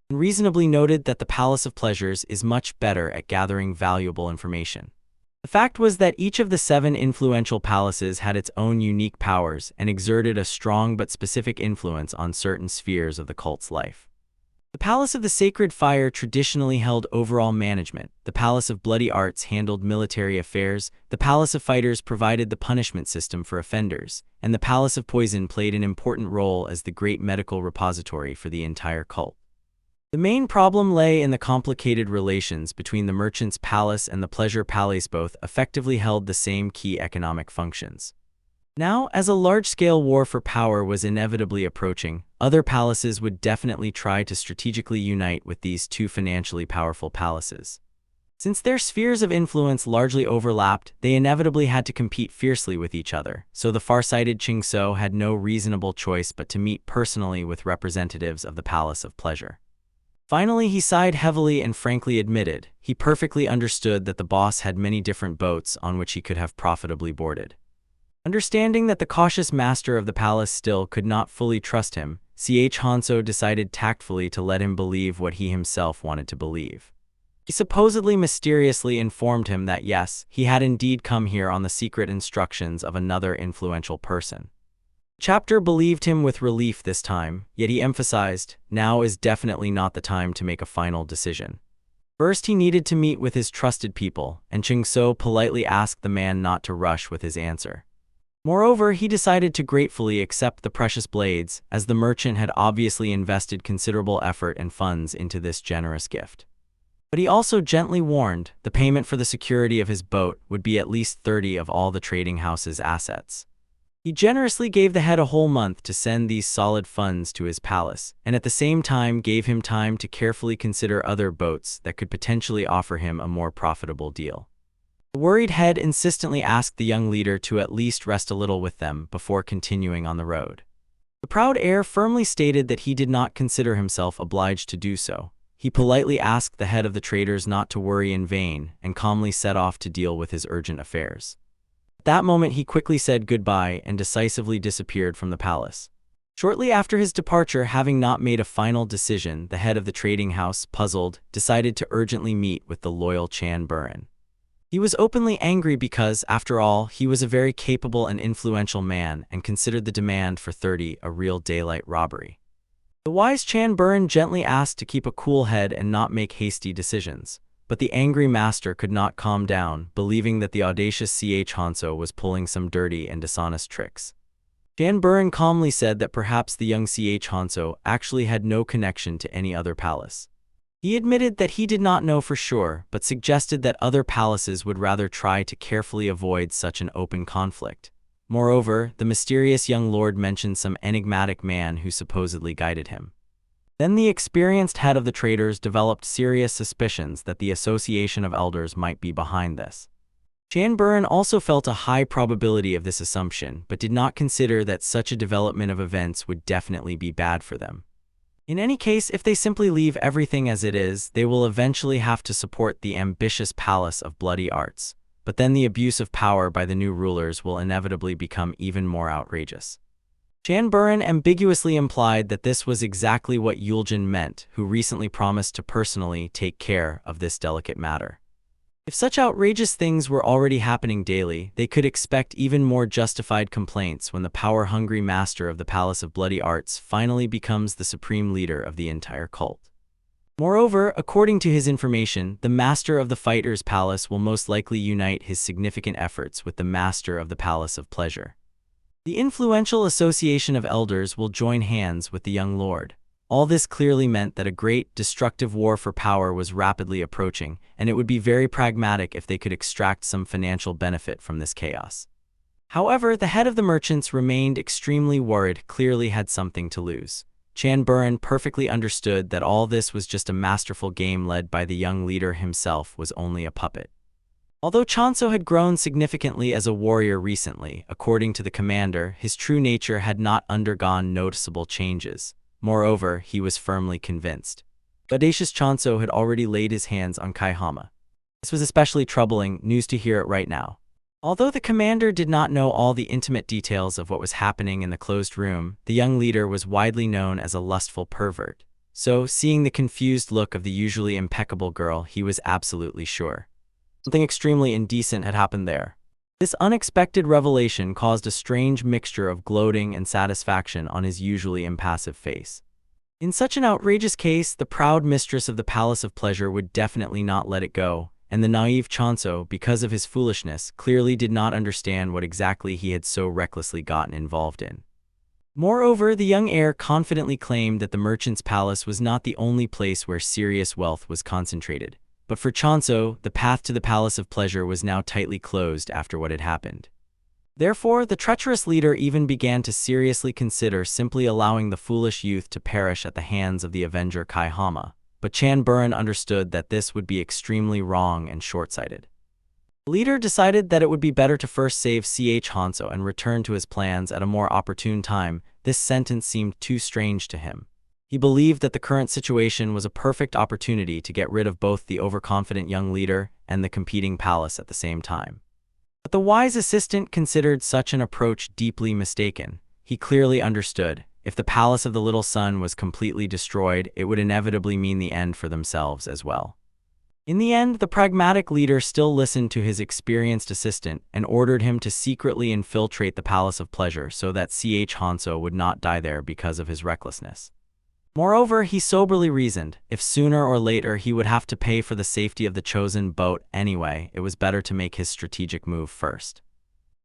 and reasonably noted that the Palace of Pleasures is much better at gathering valuable information. The fact was that each of the 7 influential palaces had its own unique powers and exerted a strong but specific influence on certain spheres of the cult's life. The Palace of the Sacred Fire traditionally held overall management, the Palace of Bloody Arts handled military affairs, the Palace of Fighters provided the punishment system for offenders, and the Palace of Poison played an important role as the great medical repository for the entire cult. The main problem lay in the complicated relations between the Merchant's Palace and the Pleasure Palace. Both effectively held the same key economic functions. Now, as a large-scale war for power was inevitably approaching, other palaces would definitely try to strategically unite with these 2 financially powerful palaces. Since their spheres of influence largely overlapped, they inevitably had to compete fiercely with each other, so the far-sighted Qingso had no reasonable choice but to meet personally with representatives of the Palace of Pleasure. Finally, he sighed heavily and frankly admitted he perfectly understood that the boss had many different boats on which he could have profitably boarded. Understanding that the cautious master of the palace still could not fully trust him, Hanso decided tactfully to let him believe what he himself wanted to believe. He supposedly mysteriously informed him that yes, he had indeed come here on the secret instructions of another influential person. Chapter believed him with relief this time, yet he emphasized, now is definitely not the time to make a final decision. First, he needed to meet with his trusted people, and Qingso politely asked the man not to rush with his answer. Moreover, he decided to gratefully accept the precious blades, as the merchant had obviously invested considerable effort and funds into this generous gift. But he also gently warned, the payment for the security of his boat would be at least 30 of all the trading house's assets. He generously gave the head a whole month to send these solid funds to his palace, and at the same time gave him time to carefully consider other boats that could potentially offer him a more profitable deal. The worried head insistently asked the young leader to at least rest a little with them before continuing on the road. The proud heir firmly stated that he did not consider himself obliged to do so. He politely asked the head of the traders not to worry in vain and calmly set off to deal with his urgent affairs. At that moment he quickly said goodbye and decisively disappeared from the palace. Shortly after his departure, having not made a final decision, the head of the trading house, puzzled, decided to urgently meet with the loyal Chan Buren. He was openly angry because, after all, he was a very capable and influential man and considered the demand for 30 a real daylight robbery. The wise Chan Buren gently asked to keep a cool head and not make hasty decisions. But the angry master could not calm down, believing that the audacious Hanso was pulling some dirty and dishonest tricks. Chan Buren calmly said that perhaps the young Hanso actually had no connection to any other palace. He admitted that he did not know for sure, but suggested that other palaces would rather try to carefully avoid such an open conflict. Moreover, the mysterious young lord mentioned some enigmatic man who supposedly guided him. Then the experienced head of the traders developed serious suspicions that the Association of Elders might be behind this. Chan Buren also felt a high probability of this assumption, but did not consider that such a development of events would definitely be bad for them. In any case, if they simply leave everything as it is, they will eventually have to support the ambitious Palace of Bloody Arts, but then the abuse of power by the new rulers will inevitably become even more outrageous. Chan Buren ambiguously implied that this was exactly what Yuljin meant, who recently promised to personally take care of this delicate matter. If such outrageous things were already happening daily, they could expect even more justified complaints when the power-hungry master of the Palace of Bloody Arts finally becomes the supreme leader of the entire cult. Moreover, according to his information, the master of the Fighters' Palace will most likely unite his significant efforts with the master of the Palace of Pleasure. The influential Association of Elders will join hands with the young lord. All this clearly meant that a great, destructive war for power was rapidly approaching, and it would be very pragmatic if they could extract some financial benefit from this chaos. However, the head of the merchants remained extremely worried, clearly had something to lose. Chan Buren perfectly understood that all this was just a masterful game led by the young leader himself was only a puppet. Although Chanso had grown significantly as a warrior recently, according to the commander, his true nature had not undergone noticeable changes. Moreover, he was firmly convinced. Audacious Chanso had already laid his hands on Kaihama. This was especially troubling news to hear it right now. Although the commander did not know all the intimate details of what was happening in the closed room, the young leader was widely known as a lustful pervert. So, seeing the confused look of the usually impeccable girl, he was absolutely sure something extremely indecent had happened there. This unexpected revelation caused a strange mixture of gloating and satisfaction on his usually impassive face. In such an outrageous case, the proud mistress of the Palace of Pleasure would definitely not let it go, and the naive Chanso, because of his foolishness, clearly did not understand what exactly he had so recklessly gotten involved in. Moreover, the young heir confidently claimed that the merchant's palace was not the only place where serious wealth was concentrated. But for Chanso, the path to the Palace of Pleasure was now tightly closed after what had happened. Therefore, the treacherous leader even began to seriously consider simply allowing the foolish youth to perish at the hands of the Avenger Kai Hama. But Chan Buran understood that this would be extremely wrong and short-sighted. The leader decided that it would be better to first save Hanso and return to his plans at a more opportune time. This sentence seemed too strange to him. He believed that the current situation was a perfect opportunity to get rid of both the overconfident young leader and the competing palace at the same time. But the wise assistant considered such an approach deeply mistaken. He clearly understood, if the palace of the little sun was completely destroyed, it would inevitably mean the end for themselves as well. In the end, the pragmatic leader still listened to his experienced assistant and ordered him to secretly infiltrate the Palace of Pleasure so that Hanso would not die there because of his recklessness. Moreover, he soberly reasoned, if sooner or later he would have to pay for the safety of the chosen boat anyway, it was better to make his strategic move first.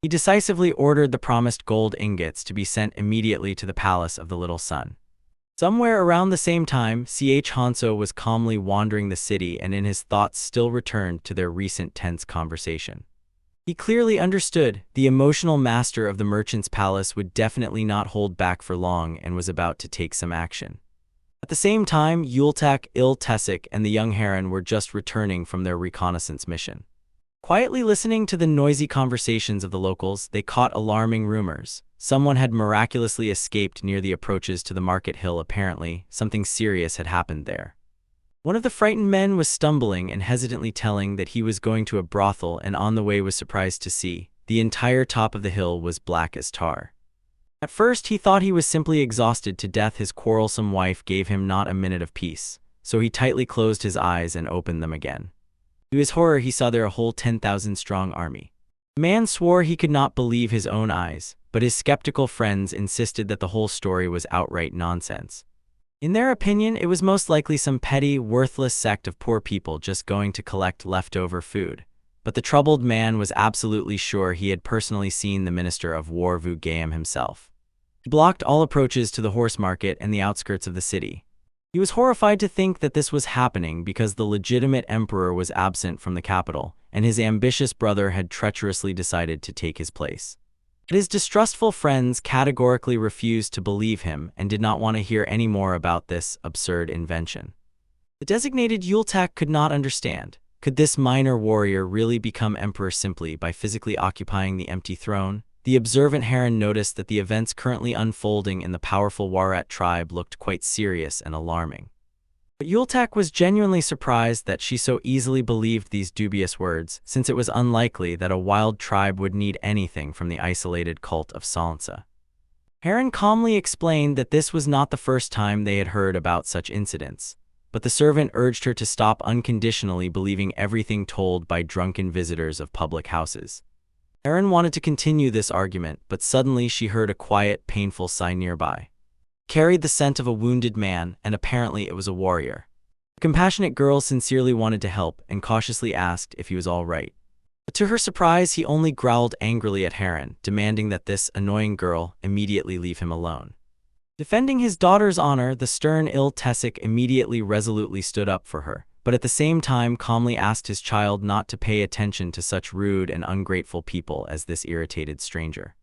He decisively ordered the promised gold ingots to be sent immediately to the Palace of the Little Sun. Somewhere around the same time, Hanso was calmly wandering the city and in his thoughts still returned to their recent tense conversation. He clearly understood the emotional master of the merchant's palace would definitely not hold back for long and was about to take some action. At the same time, Yultak, Tessic, and the young heron were just returning from their reconnaissance mission. Quietly listening to the noisy conversations of the locals, they caught alarming rumors. Someone had miraculously escaped near the approaches to the market hill. Apparently, something serious had happened there. One of the frightened men was stumbling and hesitantly telling that he was going to a brothel and on the way was surprised to see the entire top of the hill was black as tar. At first, he thought he was simply exhausted to death. His quarrelsome wife gave him not a minute of peace, so he tightly closed his eyes and opened them again. To his horror, he saw there a whole 10,000-strong army. The man swore he could not believe his own eyes, but his skeptical friends insisted that the whole story was outright nonsense. In their opinion, it was most likely some petty, worthless sect of poor people just going to collect leftover food. But the troubled man was absolutely sure he had personally seen the Minister of War Vu Gayam himself. He blocked all approaches to the horse market and the outskirts of the city. He was horrified to think that this was happening because the legitimate emperor was absent from the capital, and his ambitious brother had treacherously decided to take his place. But his distrustful friends categorically refused to believe him and did not want to hear any more about this absurd invention. The designated Yultak could not understand. Could this minor warrior really become emperor simply by physically occupying the empty throne? The observant heron noticed that the events currently unfolding in the powerful Warat tribe looked quite serious and alarming. But Yultak was genuinely surprised that she so easily believed these dubious words, since it was unlikely that a wild tribe would need anything from the isolated cult of Salansa. Heron calmly explained that this was not the first time they had heard about such incidents, but the servant urged her to stop unconditionally believing everything told by drunken visitors of public houses. Heron wanted to continue this argument, but suddenly she heard a quiet, painful sigh nearby. It carried the scent of a wounded man, and apparently it was a warrior. The compassionate girl sincerely wanted to help and cautiously asked if he was all right. But to her surprise, he only growled angrily at Heron, demanding that this annoying girl immediately leave him alone. Defending his daughter's honor, the stern Tessic immediately resolutely stood up for her, but at the same time calmly asked his child not to pay attention to such rude and ungrateful people as this irritated stranger.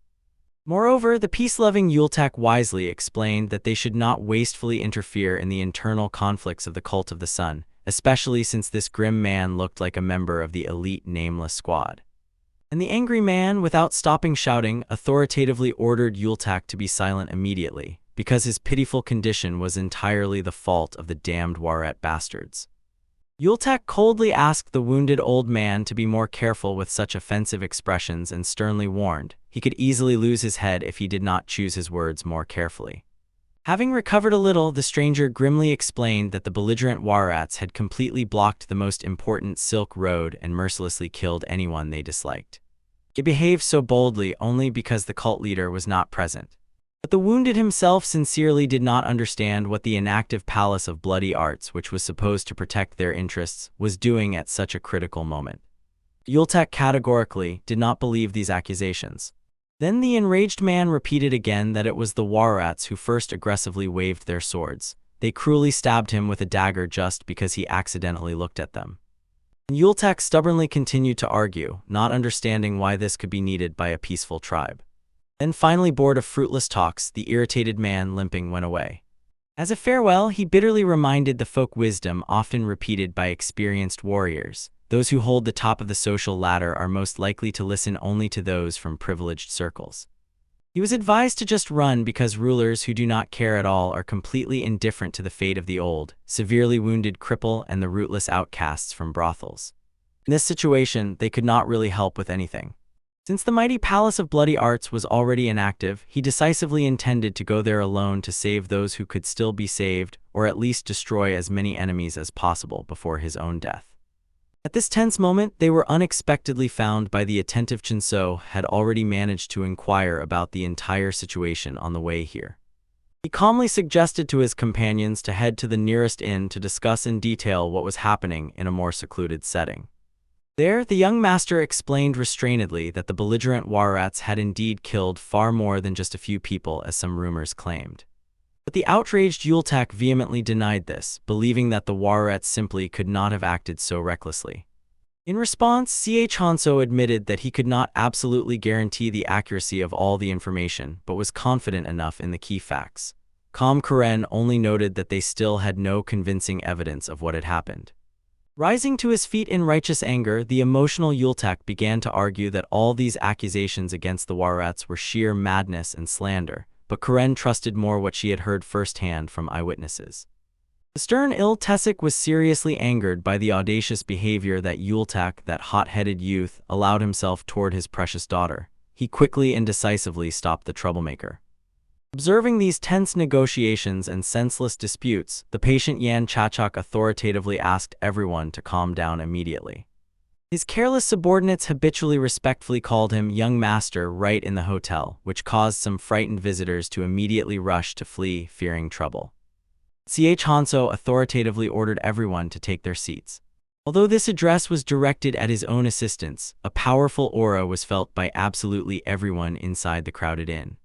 Moreover, the peace-loving Yultak wisely explained that they should not wastefully interfere in the internal conflicts of the Cult of the Sun, especially since this grim man looked like a member of the elite Nameless Squad. And the angry man, without stopping shouting, authoritatively ordered Yultak to be silent immediately, because his pitiful condition was entirely the fault of the damned Warat bastards. Yultak coldly asked the wounded old man to be more careful with such offensive expressions and sternly warned he could easily lose his head if he did not choose his words more carefully. Having recovered a little, the stranger grimly explained that the belligerent Warrats had completely blocked the most important Silk Road and mercilessly killed anyone they disliked. He behaved so boldly only because the cult leader was not present. But the wounded himself sincerely did not understand what the inactive Palace of Bloody Arts, which was supposed to protect their interests, was doing at such a critical moment. Yultak categorically did not believe these accusations. Then the enraged man repeated again that it was the Warrats who first aggressively waved their swords. They cruelly stabbed him with a dagger just because he accidentally looked at them. Yultak stubbornly continued to argue, not understanding why this could be needed by a peaceful tribe. Then finally, bored of fruitless talks, the irritated man limping went away. As a farewell, he bitterly reminded the folk wisdom often repeated by experienced warriors. Those who hold the top of the social ladder are most likely to listen only to those from privileged circles. He was advised to just run because rulers who do not care at all are completely indifferent to the fate of the old, severely wounded cripple and the rootless outcasts from brothels. In this situation, they could not really help with anything. Since the mighty Palace of Bloody Arts was already inactive, he decisively intended to go there alone to save those who could still be saved, or at least destroy as many enemies as possible before his own death. At this tense moment, they were unexpectedly found by the attentive Chinso, had already managed to inquire about the entire situation on the way here. He calmly suggested to his companions to head to the nearest inn to discuss in detail what was happening in a more secluded setting. There, the young master explained restrainedly that the belligerent Warrats had indeed killed far more than just a few people as some rumors claimed. But the outraged Yultak vehemently denied this, believing that the Warrats simply could not have acted so recklessly. In response, Hanso admitted that he could not absolutely guarantee the accuracy of all the information, but was confident enough in the key facts. Karen only noted that they still had no convincing evidence of what had happened. Rising to his feet in righteous anger, the emotional Yultak began to argue that all these accusations against the Warrats were sheer madness and slander, but Karen trusted more what she had heard firsthand from eyewitnesses. The stern Tesik was seriously angered by the audacious behavior that Yultak, that hot-headed youth, allowed himself toward his precious daughter. He quickly and decisively stopped the troublemaker. Observing these tense negotiations and senseless disputes, the patient Yan Chachak authoritatively asked everyone to calm down immediately. His careless subordinates habitually respectfully called him young master right in the hotel, which caused some frightened visitors to immediately rush to flee, fearing trouble. Hanso authoritatively ordered everyone to take their seats. Although this address was directed at his own assistants, a powerful aura was felt by absolutely everyone inside the crowded inn.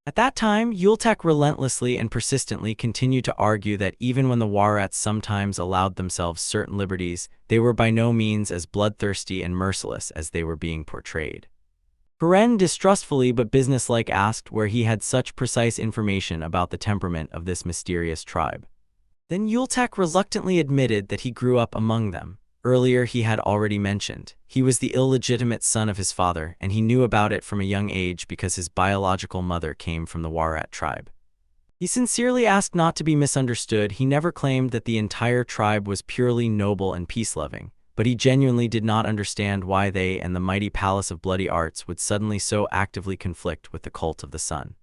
At that time, Yultak relentlessly and persistently continued to argue that even when the Warrats sometimes allowed themselves certain liberties, they were by no means as bloodthirsty and merciless as they were being portrayed. Karen distrustfully but businesslike asked where he had such precise information about the temperament of this mysterious tribe. Then Yultak reluctantly admitted that he grew up among them. Earlier he had already mentioned, he was the illegitimate son of his father, and he knew about it from a young age because his biological mother came from the Warrat tribe. He sincerely asked not to be misunderstood. He never claimed that the entire tribe was purely noble and peace-loving, but he genuinely did not understand why they and the mighty Palace of Bloody Arts would suddenly so actively conflict with the cult of the sun.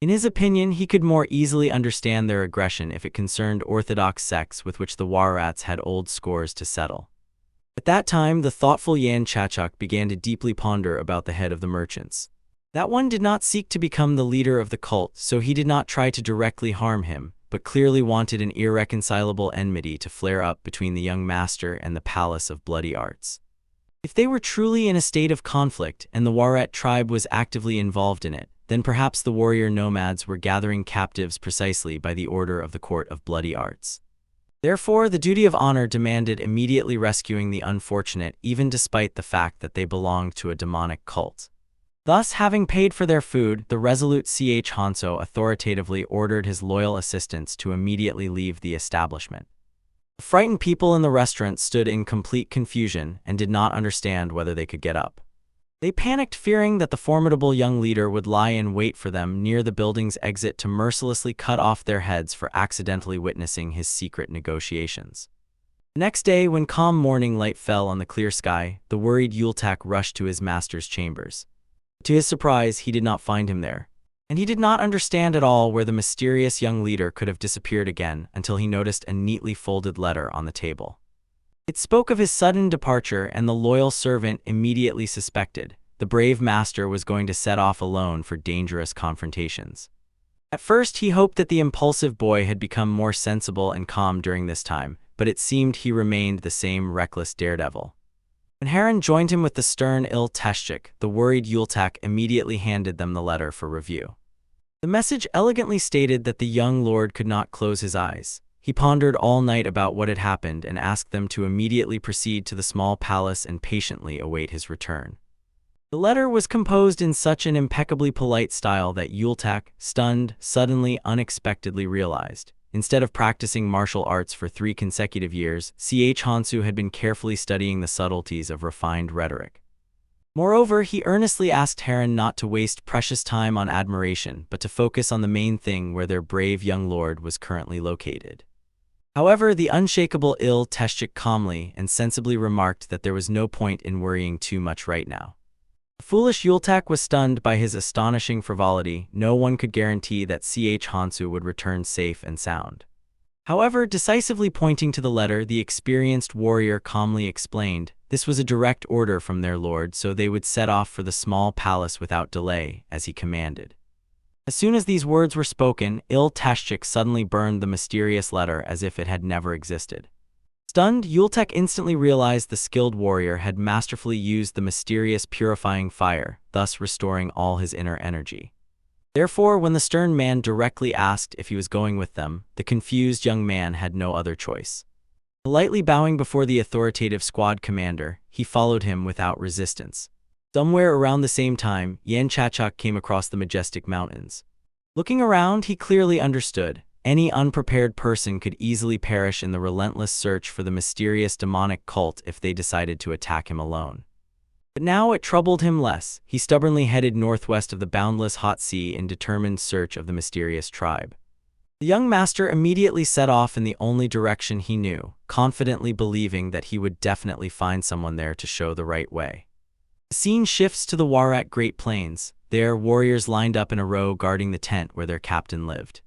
In his opinion, he could more easily understand their aggression if it concerned orthodox sects with which the Warrats had old scores to settle. At that time, the thoughtful Yan Chachak began to deeply ponder about the head of the merchants. That one did not seek to become the leader of the cult, so he did not try to directly harm him, but clearly wanted an irreconcilable enmity to flare up between the young master and the Palace of Bloody Arts. If they were truly in a state of conflict and the Warrat tribe was actively involved in it, then perhaps the warrior nomads were gathering captives precisely by the order of the Court of Bloody Arts. Therefore, the duty of honor demanded immediately rescuing the unfortunate, even despite the fact that they belonged to a demonic cult. Thus, having paid for their food, the resolute Hanso authoritatively ordered his loyal assistants to immediately leave the establishment. The frightened people in the restaurant stood in complete confusion and did not understand whether they could get up. They panicked, fearing that the formidable young leader would lie in wait for them near the building's exit to mercilessly cut off their heads for accidentally witnessing his secret negotiations. Next day, when calm morning light fell on the clear sky, the worried Yultak rushed to his master's chambers. To his surprise, he did not find him there, and he did not understand at all where the mysterious young leader could have disappeared again until he noticed a neatly folded letter on the table. It spoke of his sudden departure, and the loyal servant immediately suspected the brave master was going to set off alone for dangerous confrontations. At first, he hoped that the impulsive boy had become more sensible and calm during this time, but it seemed he remained the same reckless daredevil. When Harren joined him with the stern Il-Teshchik, the worried Yultak immediately handed them the letter for review. The message elegantly stated that the young lord could not close his eyes. He pondered all night about what had happened and asked them to immediately proceed to the small palace and patiently await his return. The letter was composed in such an impeccably polite style that Yultak, stunned, suddenly, unexpectedly realized. Instead of practicing martial arts for 3 consecutive years, Hansu had been carefully studying the subtleties of refined rhetoric. Moreover, he earnestly asked Harren not to waste precious time on admiration, but to focus on the main thing where their brave young lord was currently located. However, the unshakable Il-Teshchik calmly and sensibly remarked that there was no point in worrying too much right now. The foolish Yultak was stunned by his astonishing frivolity. No one could guarantee that Hansu would return safe and sound. However, decisively pointing to the letter, the experienced warrior calmly explained, this was a direct order from their lord, so they would set off for the small palace without delay, as he commanded. As soon as these words were spoken, Il-Teshchik suddenly burned the mysterious letter as if it had never existed. Stunned, Yultak instantly realized the skilled warrior had masterfully used the mysterious purifying fire, thus restoring all his inner energy. Therefore, when the stern man directly asked if he was going with them, the confused young man had no other choice. Politely bowing before the authoritative squad commander, he followed him without resistance. Somewhere around the same time, Yan Chachak came across the majestic mountains. Looking around, he clearly understood. Any unprepared person could easily perish in the relentless search for the mysterious demonic cult if they decided to attack him alone. But now it troubled him less. He stubbornly headed northwest of the boundless hot sea in determined search of the mysterious tribe. The young master immediately set off in the only direction he knew, confidently believing that he would definitely find someone there to show the right way. The scene shifts to the Warat Great Plains. There, warriors lined up in a row guarding the tent where their captain lived.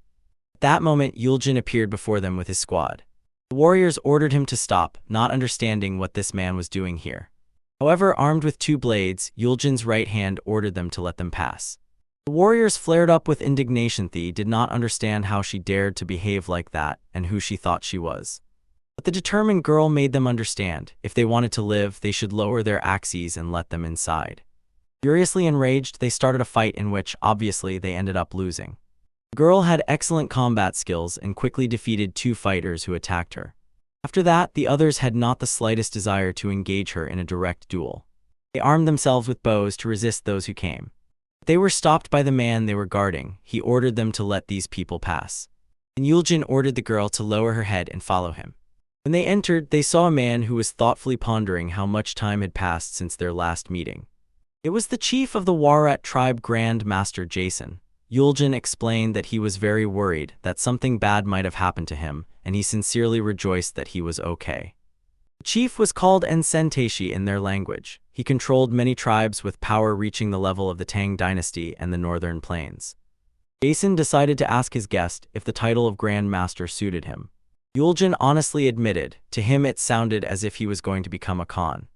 At that moment, Yulgen appeared before them with his squad. The warriors ordered him to stop, not understanding what this man was doing here. However, armed with 2 blades, Yulgen's right hand ordered them to let them pass. The warriors flared up with indignation. They did not understand how she dared to behave like that and who she thought she was. But the determined girl made them understand. If they wanted to live, they should lower their axes and let them inside. Furiously enraged, they started a fight in which, obviously, they ended up losing. The girl had excellent combat skills and quickly defeated 2 fighters who attacked her. After that, the others had not the slightest desire to engage her in a direct duel. They armed themselves with bows to resist those who came. But they were stopped by the man they were guarding. He ordered them to let these people pass. And Yulgen ordered the girl to lower her head and follow him. When they entered, they saw a man who was thoughtfully pondering how much time had passed since their last meeting. It was the chief of the Warat tribe, Grand Master Jason. Yulgen explained that he was very worried that something bad might have happened to him, and he sincerely rejoiced that he was okay. The chief was called Ensenteshi in their language. He controlled many tribes with power reaching the level of the Tang dynasty and the northern plains. Jason decided to ask his guest if the title of Grand Master suited him. Yulgen honestly admitted, to him it sounded as if he was going to become a Khan.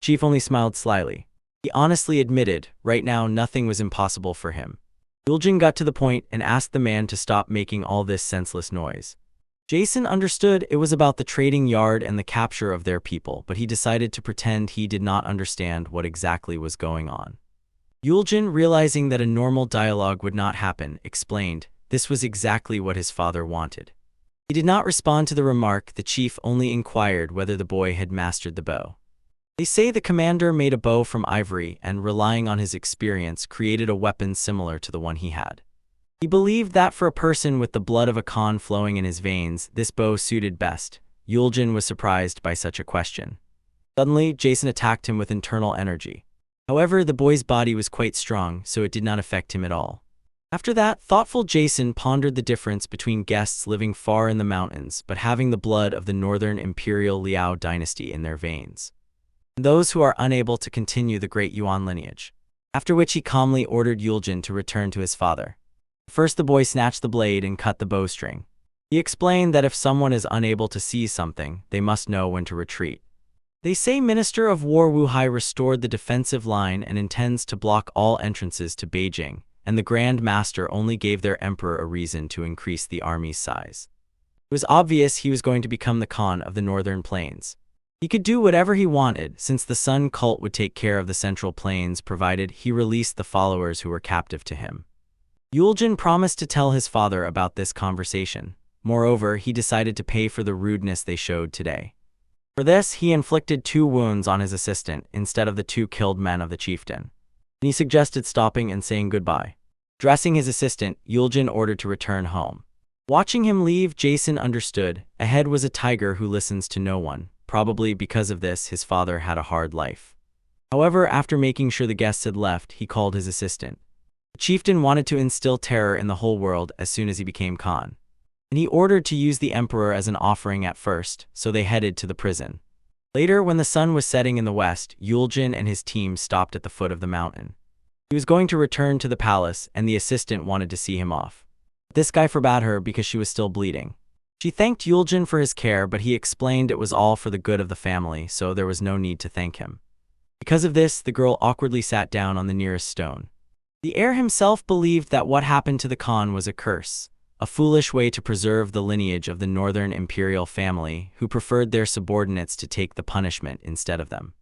Chief only smiled slyly. He honestly admitted, right now nothing was impossible for him. Yulgen got to the point and asked the man to stop making all this senseless noise. Jason understood it was about the trading yard and the capture of their people, but he decided to pretend he did not understand what exactly was going on. Yulgen, realizing that a normal dialogue would not happen, explained this was exactly what his father wanted. He did not respond to the remark. The chief only inquired whether the boy had mastered the bow. They say the commander made a bow from ivory and, relying on his experience, created a weapon similar to the one he had. He believed that for a person with the blood of a Khan flowing in his veins, this bow suited best. Yulgen was surprised by such a question. Suddenly, Jason attacked him with internal energy. However, the boy's body was quite strong, so it did not affect him at all. After that, thoughtful Jason pondered the difference between guests living far in the mountains but having the blood of the northern imperial Liao dynasty in their veins, and those who are unable to continue the great Yuan lineage. After which he calmly ordered Yuljin to return to his father. First the boy snatched the blade and cut the bowstring. He explained that if someone is unable to seize something, they must know when to retreat. They say Minister of War Wu Hai restored the defensive line and intends to block all entrances to Beijing, and the Grand Master only gave their emperor a reason to increase the army's size. It was obvious he was going to become the Khan of the northern plains. He could do whatever he wanted, since the Sun cult would take care of the central plains provided he released the followers who were captive to him. Yuljin promised to tell his father about this conversation. Moreover, he decided to pay for the rudeness they showed today. For this, he inflicted 2 wounds on his assistant instead of the 2 killed men of the chieftain. He suggested stopping and saying goodbye. Dressing his assistant, Yuljin ordered to return home. Watching him leave, Jason understood. Ahead was a tiger who listens to no one. Probably because of this, his father had a hard life. However, after making sure the guests had left, he called his assistant. The chieftain wanted to instill terror in the whole world as soon as he became Khan, and he ordered to use the emperor as an offering at first, so they headed to the prison. Later, when the sun was setting in the west, Yuljin and his team stopped at the foot of the mountain. He was going to return to the palace, and the assistant wanted to see him off. This guy forbade her because she was still bleeding. She thanked Yuljin for his care, but he explained it was all for the good of the family, so there was no need to thank him. Because of this, the girl awkwardly sat down on the nearest stone. The heir himself believed that what happened to the Khan was a curse, a foolish way to preserve the lineage of the northern imperial family, who preferred their subordinates to take the punishment instead of them.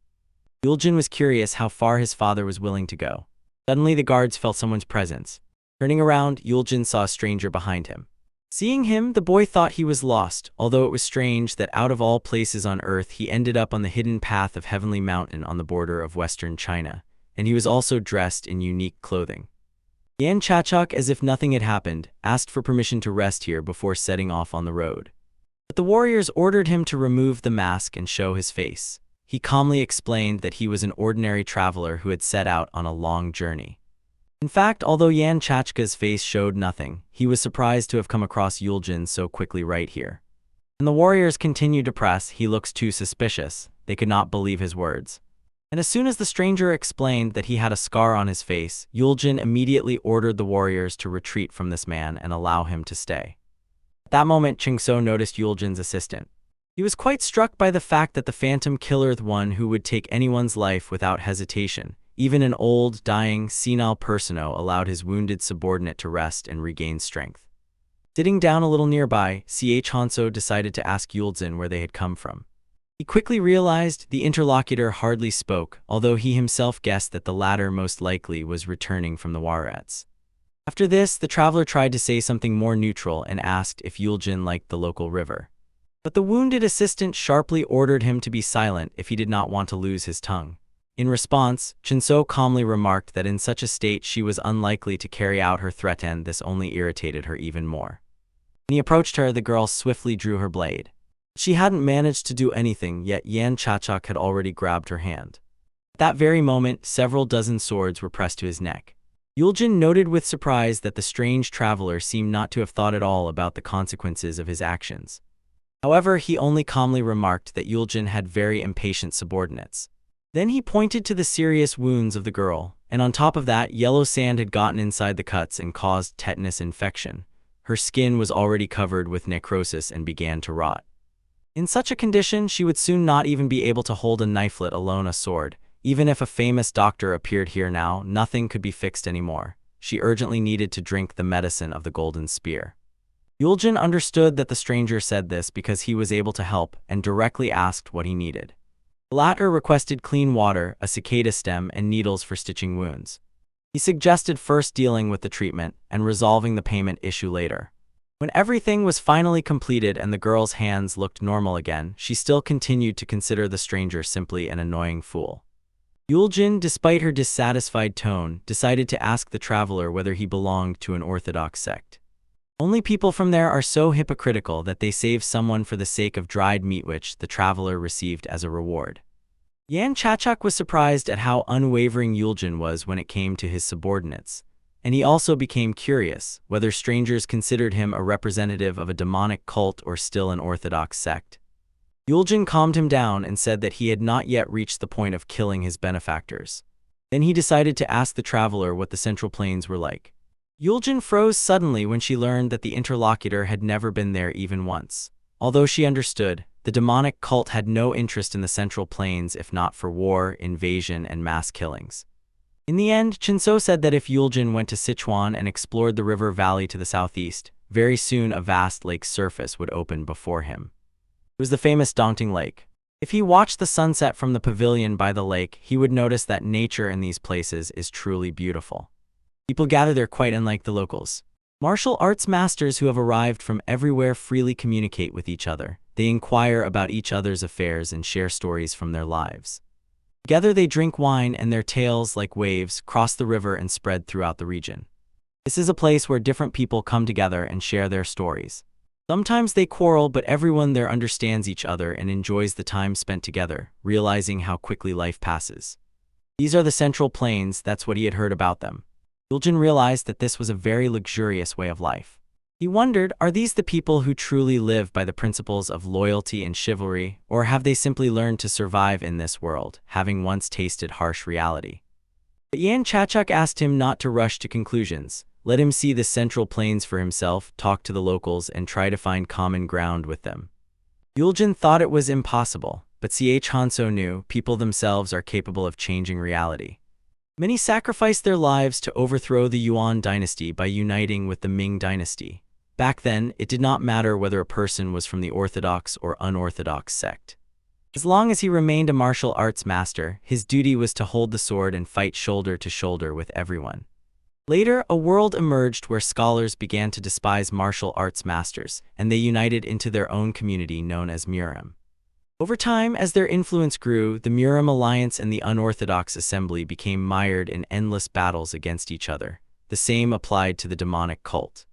Yuljin was curious how far his father was willing to go. Suddenly, the guards felt someone's presence. Turning around, Yuljin saw a stranger behind him. Seeing him, the boy thought he was lost, although it was strange that out of all places on earth he ended up on the hidden path of Heavenly Mountain on the border of western China, and he was also dressed in unique clothing. Yan Chachok, as if nothing had happened, asked for permission to rest here before setting off on the road. But the warriors ordered him to remove the mask and show his face. He calmly explained that he was an ordinary traveler who had set out on a long journey. In fact, although Yan Chachka's face showed nothing, he was surprised to have come across Yuljin so quickly right here. And the warriors continued to press. He looks too suspicious. They could not believe his words. And as soon as the stranger explained that he had a scar on his face, Yuljin immediately ordered the warriors to retreat from this man and allow him to stay. At that moment, Chingso noticed Yuljin's assistant. He was quite struck by the fact that the phantom killer, the one who would take anyone's life without hesitation, even an old, dying, senile persona, allowed his wounded subordinate to rest and regain strength. Sitting down a little nearby, Ch. Hanso decided to ask Yuljin where they had come from. He quickly realized the interlocutor hardly spoke, although he himself guessed that the latter most likely was returning from the Warets. After this, the traveler tried to say something more neutral and asked if Yuljin liked the local river. But the wounded assistant sharply ordered him to be silent if he did not want to lose his tongue. In response, Chinso calmly remarked that in such a state she was unlikely to carry out her threat, and this only irritated her even more. When he approached her, the girl swiftly drew her blade. She hadn't managed to do anything, yet Yan Chachok had already grabbed her hand. At that very moment, several dozen swords were pressed to his neck. Yuljin noted with surprise that the strange traveler seemed not to have thought at all about the consequences of his actions. However, he only calmly remarked that Yuljin had very impatient subordinates. Then he pointed to the serious wounds of the girl, and on top of that, yellow sand had gotten inside the cuts and caused tetanus infection. Her skin was already covered with necrosis and began to rot. In such a condition, she would soon not even be able to hold a knife, let alone a sword. Even if a famous doctor appeared here now, nothing could be fixed anymore. She urgently needed to drink the medicine of the golden spear. Yuljin understood that the stranger said this because he was able to help and directly asked what he needed. The latter requested clean water, a cicada stem, and needles for stitching wounds. He suggested first dealing with the treatment and resolving the payment issue later. When everything was finally completed and the girl's hands looked normal again, she still continued to consider the stranger simply an annoying fool. Yuljin, despite her dissatisfied tone, decided to ask the traveler whether he belonged to an orthodox sect. Only people from there are so hypocritical that they save someone for the sake of dried meat, which the traveler received as a reward. Yan Chachok was surprised at how unwavering Yuljin was when it came to his subordinates, and he also became curious whether strangers considered him a representative of a demonic cult or still an orthodox sect. Yuljin calmed him down and said that he had not yet reached the point of killing his benefactors. Then he decided to ask the traveler what the Central Plains were like. Yuljin froze suddenly when she learned that the interlocutor had never been there even once. Although she understood, the demonic cult had no interest in the Central Plains if not for war, invasion, and mass killings. In the end, Chinso said that if Yuljin went to Sichuan and explored the river valley to the southeast, very soon a vast lake's surface would open before him. It was the famous Daunting Lake. If he watched the sunset from the pavilion by the lake, he would notice that nature in these places is truly beautiful. People gather there quite unlike the locals. Martial arts masters who have arrived from everywhere freely communicate with each other. They inquire about each other's affairs and share stories from their lives. Together they drink wine, and their tales, like waves, cross the river and spread throughout the region. This is a place where different people come together and share their stories. Sometimes they quarrel, but everyone there understands each other and enjoys the time spent together, realizing how quickly life passes. These are the Central Plains, that's what he had heard about them. Yuljin realized that this was a very luxurious way of life. He wondered, are these the people who truly live by the principles of loyalty and chivalry, or have they simply learned to survive in this world, having once tasted harsh reality? But Yan Chachuk asked him not to rush to conclusions. Let him see the Central Plains for himself, talk to the locals, and try to find common ground with them. Yuljin thought it was impossible, but Hanso knew people themselves are capable of changing reality. Many sacrificed their lives to overthrow the Yuan dynasty by uniting with the Ming dynasty. Back then, it did not matter whether a person was from the orthodox or unorthodox sect. As long as he remained a martial arts master, his duty was to hold the sword and fight shoulder to shoulder with everyone. Later, a world emerged where scholars began to despise martial arts masters, and they united into their own community known as Murim. Over time, as their influence grew, the Murim Alliance and the Unorthodox Assembly became mired in endless battles against each other. The same applied to the demonic cult.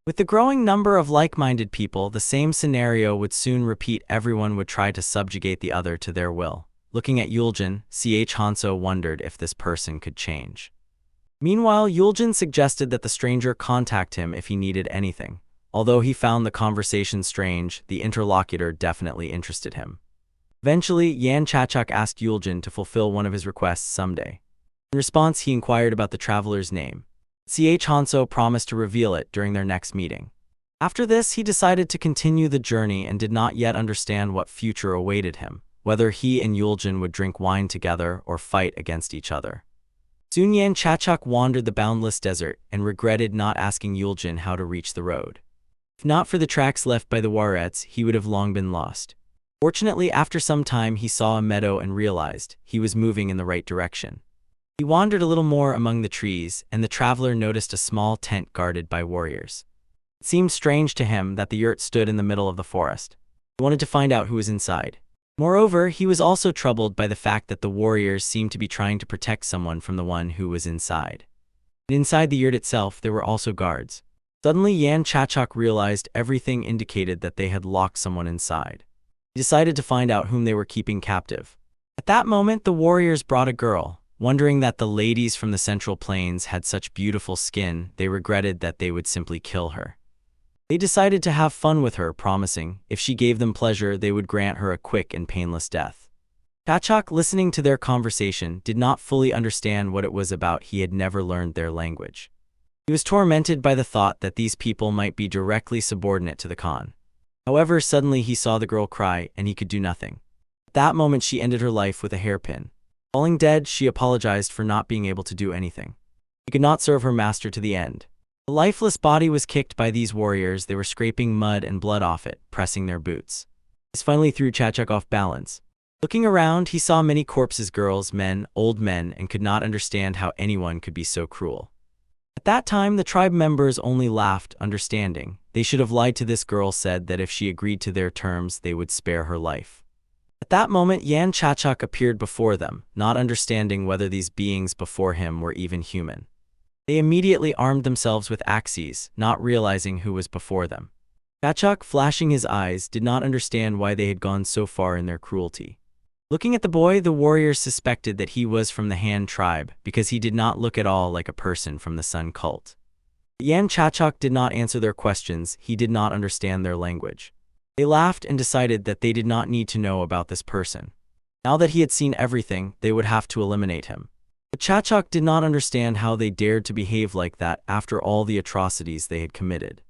With the growing number of like-minded people, the same scenario would soon repeat. Everyone would try to subjugate the other to their will. Looking at Yuljin, Hanso wondered if this person could change. Meanwhile, Yuljin suggested that the stranger contact him if he needed anything. Although he found the conversation strange, the interlocutor definitely interested him. Eventually, Yan Chachuk asked Yuljin to fulfill one of his requests someday. In response, he inquired about the traveler's name. Hanso promised to reveal it during their next meeting. After this, he decided to continue the journey and did not yet understand what future awaited him, whether he and Yuljin would drink wine together or fight against each other. Soon Yan Chachuk wandered the boundless desert and regretted not asking Yuljin how to reach the road. If not for the tracks left by the warets, he would have long been lost. Fortunately, after some time, he saw a meadow and realized he was moving in the right direction. He wandered a little more among the trees, and the traveler noticed a small tent guarded by warriors. It seemed strange to him that the yurt stood in the middle of the forest. He wanted to find out who was inside. Moreover, he was also troubled by the fact that the warriors seemed to be trying to protect someone from the one who was inside. And inside the yurt itself, there were also guards. Suddenly, Yan Chachuk realized everything indicated that they had locked someone inside. He decided to find out whom they were keeping captive. At that moment, the warriors brought a girl. Wondering that the ladies from the Central Plains had such beautiful skin, they regretted that they would simply kill her. They decided to have fun with her, promising, if she gave them pleasure, they would grant her a quick and painless death. Chachuk, listening to their conversation, did not fully understand what it was about. He had never learned their language. He was tormented by the thought that these people might be directly subordinate to the Khan. However, suddenly he saw the girl cry, and he could do nothing. At that moment, she ended her life with a hairpin. Falling dead, she apologized for not being able to do anything. She could not serve her master to the end. The lifeless body was kicked by these warriors. They were scraping mud and blood off it, pressing their boots. This finally threw Chachuk off balance. Looking around, he saw many corpses, girls, men, old men, and could not understand how anyone could be so cruel. At that time, the tribe members only laughed, understanding. They should have lied to this girl, said that if she agreed to their terms, they would spare her life. At that moment, Yan Chachuk appeared before them, not understanding whether these beings before him were even human. They immediately armed themselves with axes, not realizing who was before them. Chachuk, flashing his eyes, did not understand why they had gone so far in their cruelty. Looking at the boy, the warriors suspected that he was from the Han tribe because he did not look at all like a person from the Sun cult. Yan Chachok did not answer their questions. He did not understand their language. They laughed and decided that they did not need to know about this person. Now that he had seen everything, they would have to eliminate him. But Chachok did not understand how they dared to behave like that after all the atrocities they had committed.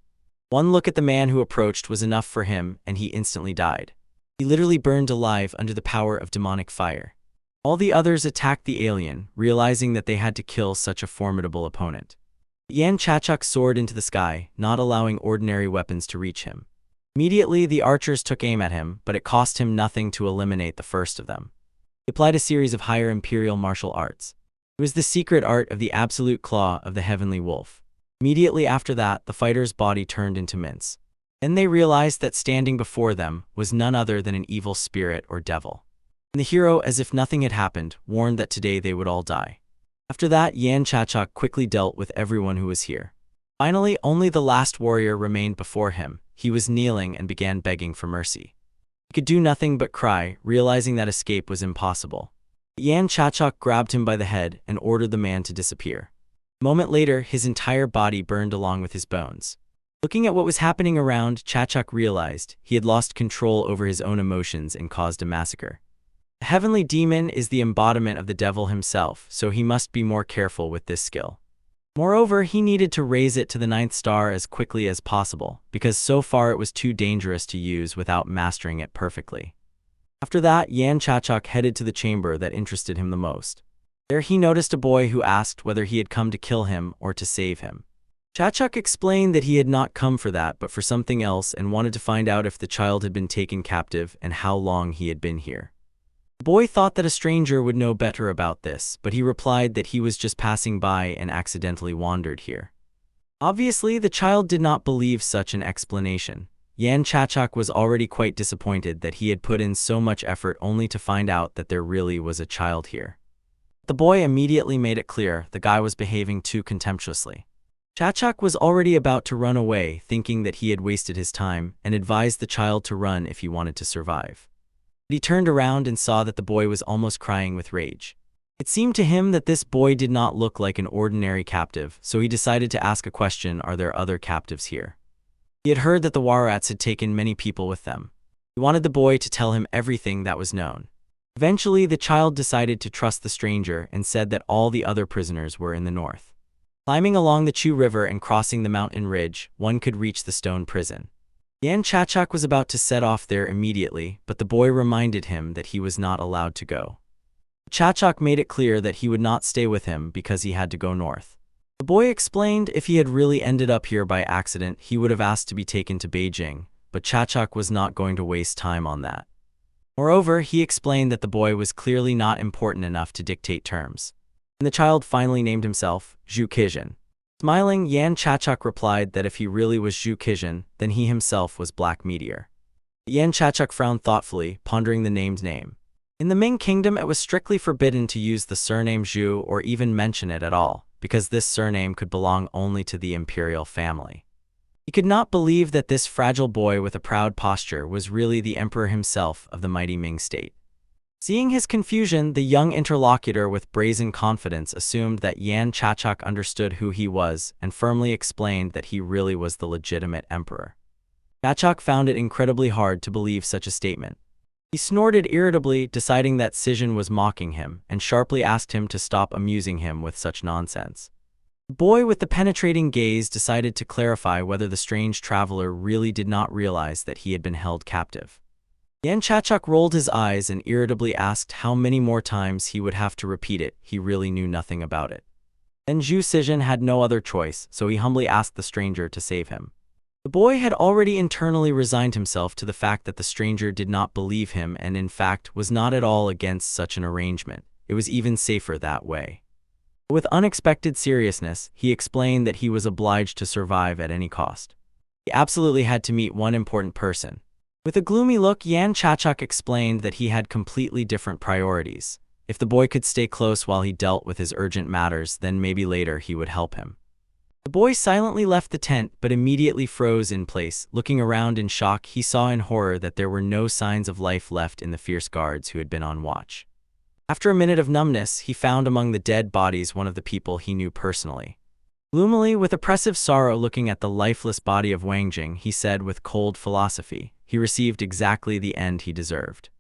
One look at the man who approached was enough for him, and he instantly died. He literally burned alive under the power of demonic fire. All the others attacked the alien, realizing that they had to kill such a formidable opponent. Yan Chachok soared into the sky, not allowing ordinary weapons to reach him. Immediately, the archers took aim at him, but it cost him nothing to eliminate the first of them. He applied a series of higher imperial martial arts. It was the secret art of the absolute claw of the heavenly wolf. Immediately after that, the fighter's body turned into mince. Then they realized that standing before them was none other than an evil spirit or devil. And the hero, as if nothing had happened, warned that today they would all die. After that, Yan Chachok quickly dealt with everyone who was here. Finally, only the last warrior remained before him. He was kneeling and began begging for mercy. He could do nothing but cry, realizing that escape was impossible. Yan Chachok grabbed him by the head and ordered the man to disappear. A moment later, his entire body burned along with his bones. Looking at what was happening around, Chachok realized he had lost control over his own emotions and caused a massacre. The heavenly demon is the embodiment of the devil himself, so he must be more careful with this skill. Moreover, he needed to raise it to the 9th star as quickly as possible, because so far it was too dangerous to use without mastering it perfectly. After that, Yan Chachok headed to the chamber that interested him the most. There he noticed a boy who asked whether he had come to kill him or to save him. Chachok explained that he had not come for that but for something else and wanted to find out if the child had been taken captive and how long he had been here. The boy thought that a stranger would know better about this, but he replied that he was just passing by and accidentally wandered here. Obviously, the child did not believe such an explanation. Yan Chachok was already quite disappointed that he had put in so much effort only to find out that there really was a child here. The boy immediately made it clear the guy was behaving too contemptuously. Chachok was already about to run away, thinking that he had wasted his time, and advised the child to run if he wanted to survive. But he turned around and saw that the boy was almost crying with rage. It seemed to him that this boy did not look like an ordinary captive, so he decided to ask a question: are there other captives here? He had heard that the Warats had taken many people with them. He wanted the boy to tell him everything that was known. Eventually, the child decided to trust the stranger and said that all the other prisoners were in the north. Climbing along the Chu River and crossing the mountain ridge, one could reach the stone prison. Yan Chachok was about to set off there immediately, but the boy reminded him that he was not allowed to go. Chachok made it clear that he would not stay with him because he had to go north. The boy explained if he had really ended up here by accident, he would have asked to be taken to Beijing, but Chachok was not going to waste time on that. Moreover, he explained that the boy was clearly not important enough to dictate terms. And the child finally named himself Zhu Qizhen. Smiling, Yan Chachok replied that if he really was Zhu Qizhen, then he himself was Black Meteor. Yan Chachok frowned thoughtfully, pondering the named name. In the Ming Kingdom, it was strictly forbidden to use the surname Zhu or even mention it at all, because this surname could belong only to the imperial family. He could not believe that this fragile boy with a proud posture was really the emperor himself of the mighty Ming state. Seeing his confusion, the young interlocutor with brazen confidence assumed that Yan Chachok understood who he was and firmly explained that he really was the legitimate emperor. Chachok found it incredibly hard to believe such a statement. He snorted irritably, deciding that Qizhen was mocking him, and sharply asked him to stop amusing him with such nonsense. The boy with the penetrating gaze decided to clarify whether the strange traveler really did not realize that he had been held captive. Yan Chachok rolled his eyes and irritably asked how many more times he would have to repeat it. He really knew nothing about it. Then Zhu Qizhen had no other choice, so he humbly asked the stranger to save him. The boy had already internally resigned himself to the fact that the stranger did not believe him and in fact was not at all against such an arrangement. It was even safer that way. With unexpected seriousness, he explained that he was obliged to survive at any cost. He absolutely had to meet one important person. With a gloomy look, Yan Chachok explained that he had completely different priorities. If the boy could stay close while he dealt with his urgent matters, then maybe later he would help him. The boy silently left the tent but immediately froze in place. Looking around in shock, he saw in horror that there were no signs of life left in the fierce guards who had been on watch. After a minute of numbness, he found among the dead bodies one of the people he knew personally. Gloomily, with oppressive sorrow looking at the lifeless body of Wang Jing, he said with cold philosophy, he received exactly the end he deserved.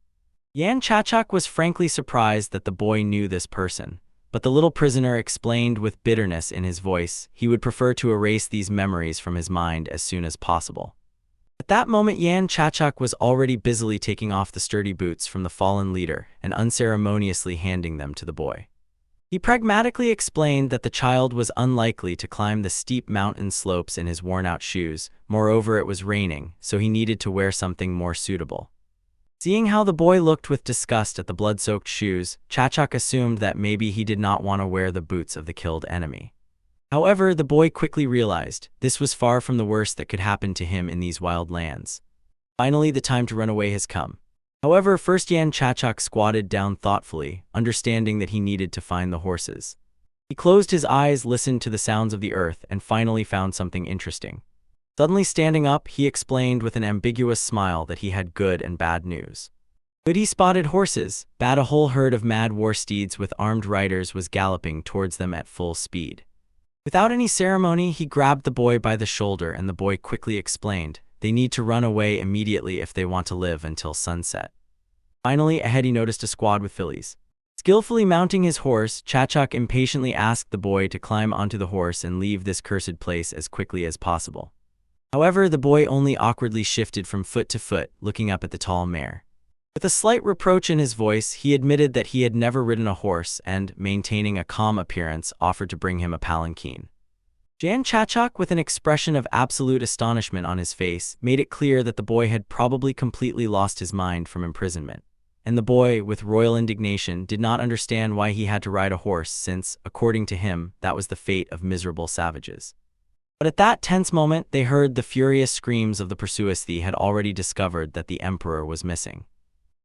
Yan Chachak was frankly surprised that the boy knew this person, but the little prisoner explained with bitterness in his voice he would prefer to erase these memories from his mind as soon as possible. At that moment, Yan Chachak was already busily taking off the sturdy boots from the fallen leader and unceremoniously handing them to the boy. He pragmatically explained that the child was unlikely to climb the steep mountain slopes in his worn-out shoes. Moreover, it was raining, so he needed to wear something more suitable. Seeing how the boy looked with disgust at the blood-soaked shoes, Chachak assumed that maybe he did not want to wear the boots of the killed enemy. However, the boy quickly realized this was far from the worst that could happen to him in these wild lands. Finally, the time to run away has come. However, first Yan Chachak squatted down thoughtfully, understanding that he needed to find the horses. He closed his eyes, listened to the sounds of the earth, and finally found something interesting. Suddenly standing up, he explained with an ambiguous smile that he had good and bad news. Good, he spotted horses. Bad, a whole herd of mad war steeds with armed riders was galloping towards them at full speed. Without any ceremony, he grabbed the boy by the shoulder and the boy quickly explained, they need to run away immediately if they want to live until sunset. Finally, ahead he noticed a squad with fillies. Skillfully mounting his horse, Chachak impatiently asked the boy to climb onto the horse and leave this cursed place as quickly as possible. However, the boy only awkwardly shifted from foot to foot, looking up at the tall mare. With a slight reproach in his voice, he admitted that he had never ridden a horse and, maintaining a calm appearance, offered to bring him a palanquin. Yan Chachak, with an expression of absolute astonishment on his face, made it clear that the boy had probably completely lost his mind from imprisonment. And the boy, with royal indignation, did not understand why he had to ride a horse since, according to him, that was the fate of miserable savages. But at that tense moment, they heard the furious screams of the pursuers. They had already discovered that the emperor was missing.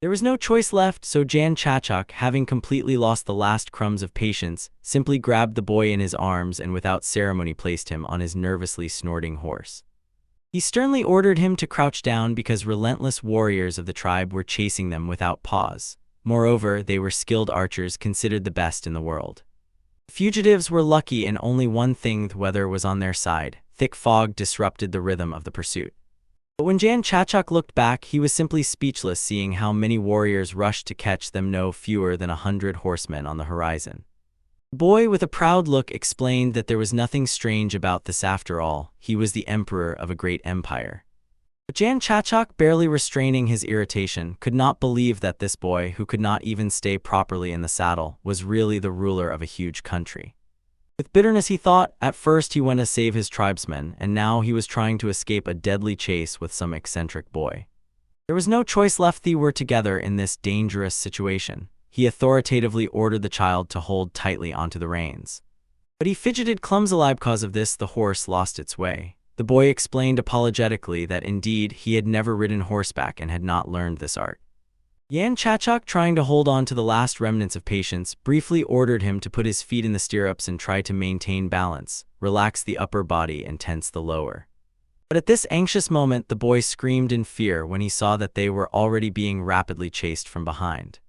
There was no choice left, so Yan Chachak, having completely lost the last crumbs of patience, simply grabbed the boy in his arms and without ceremony placed him on his nervously snorting horse. He sternly ordered him to crouch down because relentless warriors of the tribe were chasing them without pause. Moreover, they were skilled archers, considered the best in the world. The fugitives were lucky in only one thing: the weather was on their side. Thick fog disrupted the rhythm of the pursuit. But when Yan Chachak looked back, he was simply speechless, seeing how many warriors rushed to catch them, no fewer than 100 horsemen on the horizon. The boy, with a proud look, explained that there was nothing strange about this after all. He was the emperor of a great empire. But Yan Chachak, barely restraining his irritation, could not believe that this boy, who could not even stay properly in the saddle, was really the ruler of a huge country. With bitterness he thought, at first he went to save his tribesmen, and now he was trying to escape a deadly chase with some eccentric boy. There was no choice left. They were together in this dangerous situation. He authoritatively ordered the child to hold tightly onto the reins. But he fidgeted clumsily. Because of this, the horse lost its way. The boy explained apologetically that indeed he had never ridden horseback and had not learned this art. Yan Chachak, trying to hold on to the last remnants of patience, briefly ordered him to put his feet in the stirrups and try to maintain balance, relax the upper body and tense the lower. But at this anxious moment, the boy screamed in fear when he saw that they were already being rapidly chased from behind.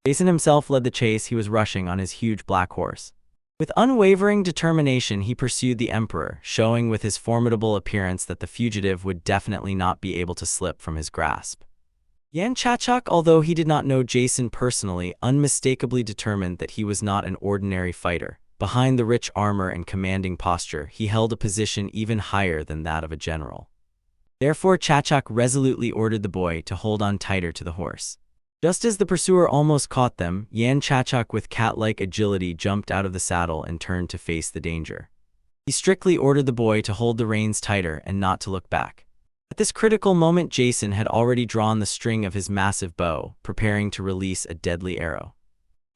Jason himself led the chase. He was rushing on his huge black horse. With unwavering determination, he pursued the emperor, showing with his formidable appearance that the fugitive would definitely not be able to slip from his grasp. Yan Chachak, although he did not know Jason personally, unmistakably determined that he was not an ordinary fighter. Behind the rich armor and commanding posture, he held a position even higher than that of a general. Therefore, Chachak resolutely ordered the boy to hold on tighter to the horse. Just as the pursuer almost caught them, Yan Chachak, with cat-like agility, jumped out of the saddle and turned to face the danger. He strictly ordered the boy to hold the reins tighter and not to look back. At this critical moment, Jason had already drawn the string of his massive bow, preparing to release a deadly arrow.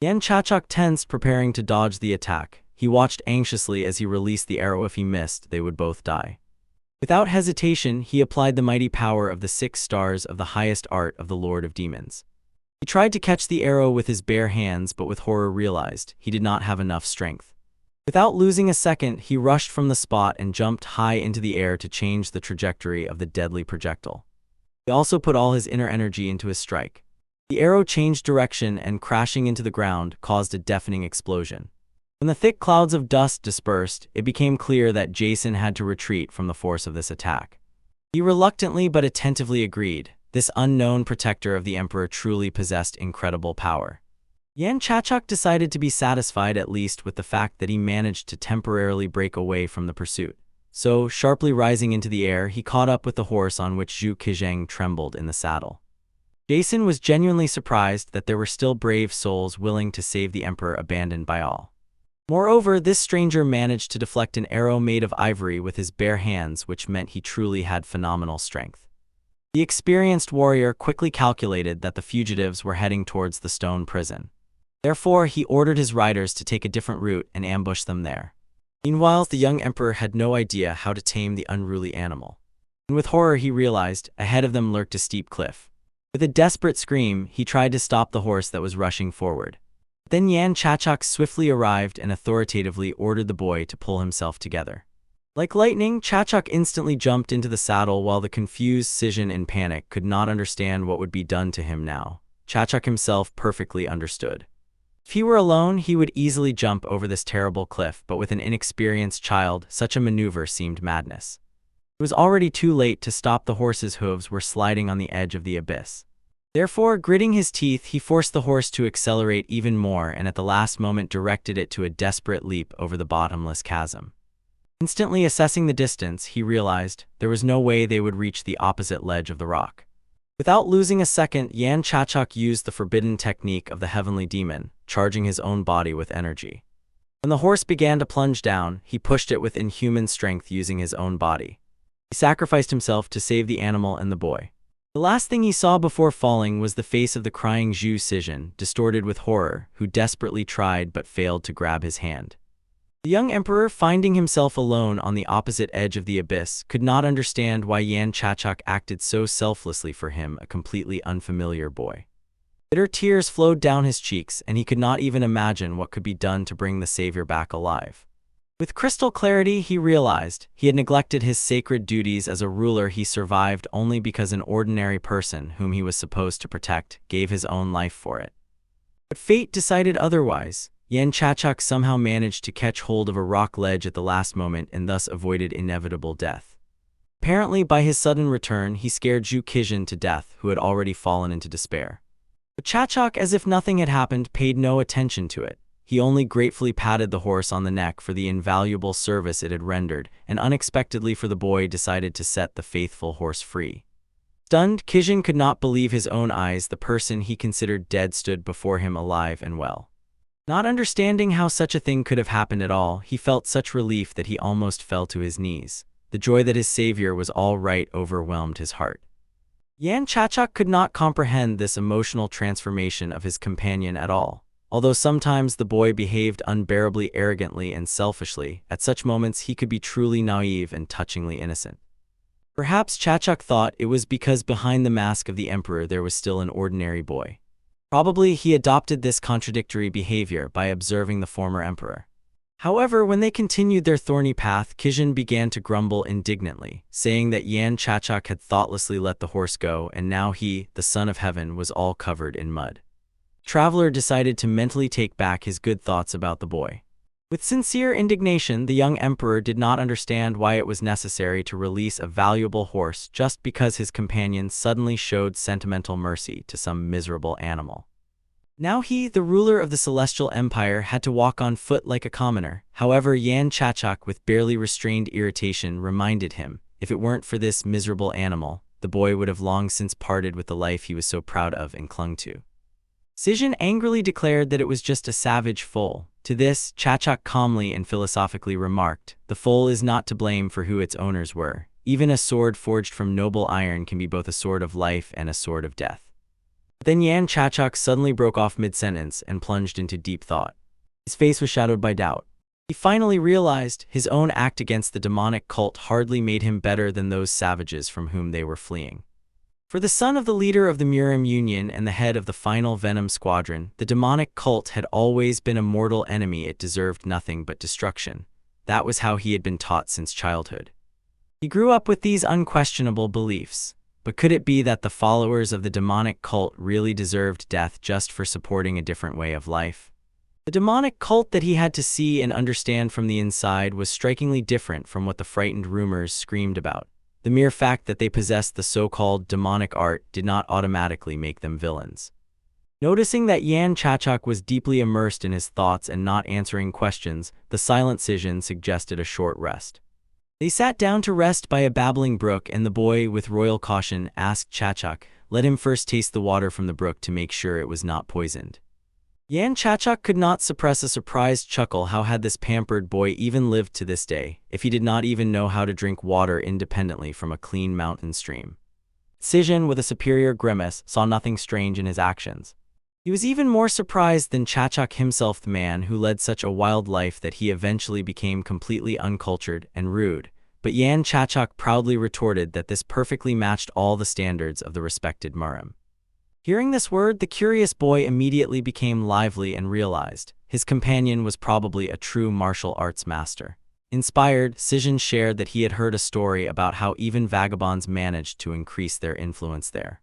Yan Chachak tensed, preparing to dodge the attack. He watched anxiously as he released the arrow. If he missed, they would both die. Without hesitation, he applied the mighty power of the 6 stars of the highest art of the Lord of Demons. He tried to catch the arrow with his bare hands, but with horror realized he did not have enough strength. Without losing a second, he rushed from the spot and jumped high into the air to change the trajectory of the deadly projectile. He also put all his inner energy into his strike. The arrow changed direction and, crashing into the ground, caused a deafening explosion. When the thick clouds of dust dispersed, it became clear that Jason had to retreat from the force of this attack. He reluctantly but attentively agreed. This unknown protector of the Emperor truly possessed incredible power. Yan Chachuk decided to be satisfied at least with the fact that he managed to temporarily break away from the pursuit. So, sharply rising into the air, he caught up with the horse on which Zhu Qizheng trembled in the saddle. Jason was genuinely surprised that there were still brave souls willing to save the Emperor abandoned by all. Moreover, this stranger managed to deflect an arrow made of ivory with his bare hands, which meant he truly had phenomenal strength. The experienced warrior quickly calculated that the fugitives were heading towards the stone prison. Therefore, he ordered his riders to take a different route and ambush them there. Meanwhile, the young emperor had no idea how to tame the unruly animal. And with horror, he realized ahead of them lurked a steep cliff. With a desperate scream, he tried to stop the horse that was rushing forward. Then Yan Chachuk swiftly arrived and authoritatively ordered the boy to pull himself together. Like lightning, Chachuk instantly jumped into the saddle while the confused Sijin in panic could not understand what would be done to him now. Chachuk himself perfectly understood. If he were alone, he would easily jump over this terrible cliff, but with an inexperienced child, such a maneuver seemed madness. It was already too late to stop. The horse's hooves were sliding on the edge of the abyss. Therefore, gritting his teeth, he forced the horse to accelerate even more and at the last moment directed it to a desperate leap over the bottomless chasm. Instantly assessing the distance, he realized there was no way they would reach the opposite ledge of the rock. Without losing a second, Yan Chachuk used the forbidden technique of the heavenly demon, charging his own body with energy. When the horse began to plunge down, he pushed it with inhuman strength using his own body. He sacrificed himself to save the animal and the boy. The last thing he saw before falling was the face of the crying Zhu Sijin, distorted with horror, who desperately tried but failed to grab his hand. The young emperor, finding himself alone on the opposite edge of the abyss, could not understand why Yan Chachuk acted so selflessly for him, a completely unfamiliar boy. Bitter tears flowed down his cheeks, and he could not even imagine what could be done to bring the savior back alive. With crystal clarity, he realized he had neglected his sacred duties as a ruler. He survived only because an ordinary person, whom he was supposed to protect, gave his own life for it. But fate decided otherwise. Yan Chachuk somehow managed to catch hold of a rock ledge at the last moment and thus avoided inevitable death. Apparently, by his sudden return, he scared Zhu Qizheng to death, who had already fallen into despair. But Chachuk, as if nothing had happened, paid no attention to it. He only gratefully patted the horse on the neck for the invaluable service it had rendered, and unexpectedly for the boy decided to set the faithful horse free. Stunned, Qizheng could not believe his own eyes. The person he considered dead stood before him alive and well. Not understanding how such a thing could have happened at all, he felt such relief that he almost fell to his knees. The joy that his savior was all right overwhelmed his heart. Yan Chachuk could not comprehend this emotional transformation of his companion at all. Although sometimes the boy behaved unbearably arrogantly and selfishly, at such moments he could be truly naive and touchingly innocent. Perhaps Chachuk thought it was because behind the mask of the emperor there was still an ordinary boy. Probably he adopted this contradictory behavior by observing the former emperor. However, when they continued their thorny path, Qizheng began to grumble indignantly, saying that Yan Chachuk had thoughtlessly let the horse go and now he, the son of heaven, was all covered in mud. Traveler decided to mentally take back his good thoughts about the boy. With sincere indignation, the young emperor did not understand why it was necessary to release a valuable horse just because his companion suddenly showed sentimental mercy to some miserable animal. Now he, the ruler of the Celestial Empire, had to walk on foot like a commoner. However, Yan Chachuk, with barely restrained irritation, reminded him, if it weren't for this miserable animal, the boy would have long since parted with the life he was so proud of and clung to. Sijin angrily declared that it was just a savage foal. To this, Chachuk calmly and philosophically remarked, the foal is not to blame for who its owners were. Even a sword forged from noble iron can be both a sword of life and a sword of death. Then Yan Chachuk suddenly broke off mid-sentence and plunged into deep thought. His face was shadowed by doubt. He finally realized his own act against the demonic cult hardly made him better than those savages from whom they were fleeing. For the son of the leader of the Murim Union and the head of the final Venom Squadron, the demonic cult had always been a mortal enemy. It deserved nothing but destruction. That was how he had been taught since childhood. He grew up with these unquestionable beliefs. But could it be that the followers of the demonic cult really deserved death just for supporting a different way of life? The demonic cult that he had to see and understand from the inside was strikingly different from what the frightened rumors screamed about. The mere fact that they possessed the so-called demonic art did not automatically make them villains. Noticing that Yan Chachak was deeply immersed in his thoughts and not answering questions, the silent Sijin suggested a short rest. They sat down to rest by a babbling brook, and the boy, with royal caution, asked Chachak, let him first taste the water from the brook to make sure it was not poisoned. Yan Chachak could not suppress a surprised chuckle. How had this pampered boy even lived to this day, if he did not even know how to drink water independently from a clean mountain stream? Sijin, with a superior grimace, saw nothing strange in his actions. He was even more surprised than Chachak himself, the man who led such a wild life that he eventually became completely uncultured and rude. But Yan Chachak proudly retorted that this perfectly matched all the standards of the respected Murim. Hearing this word, the curious boy immediately became lively and realized his companion was probably a true martial arts master. Inspired, Sijin shared that he had heard a story about how even vagabonds managed to increase their influence there.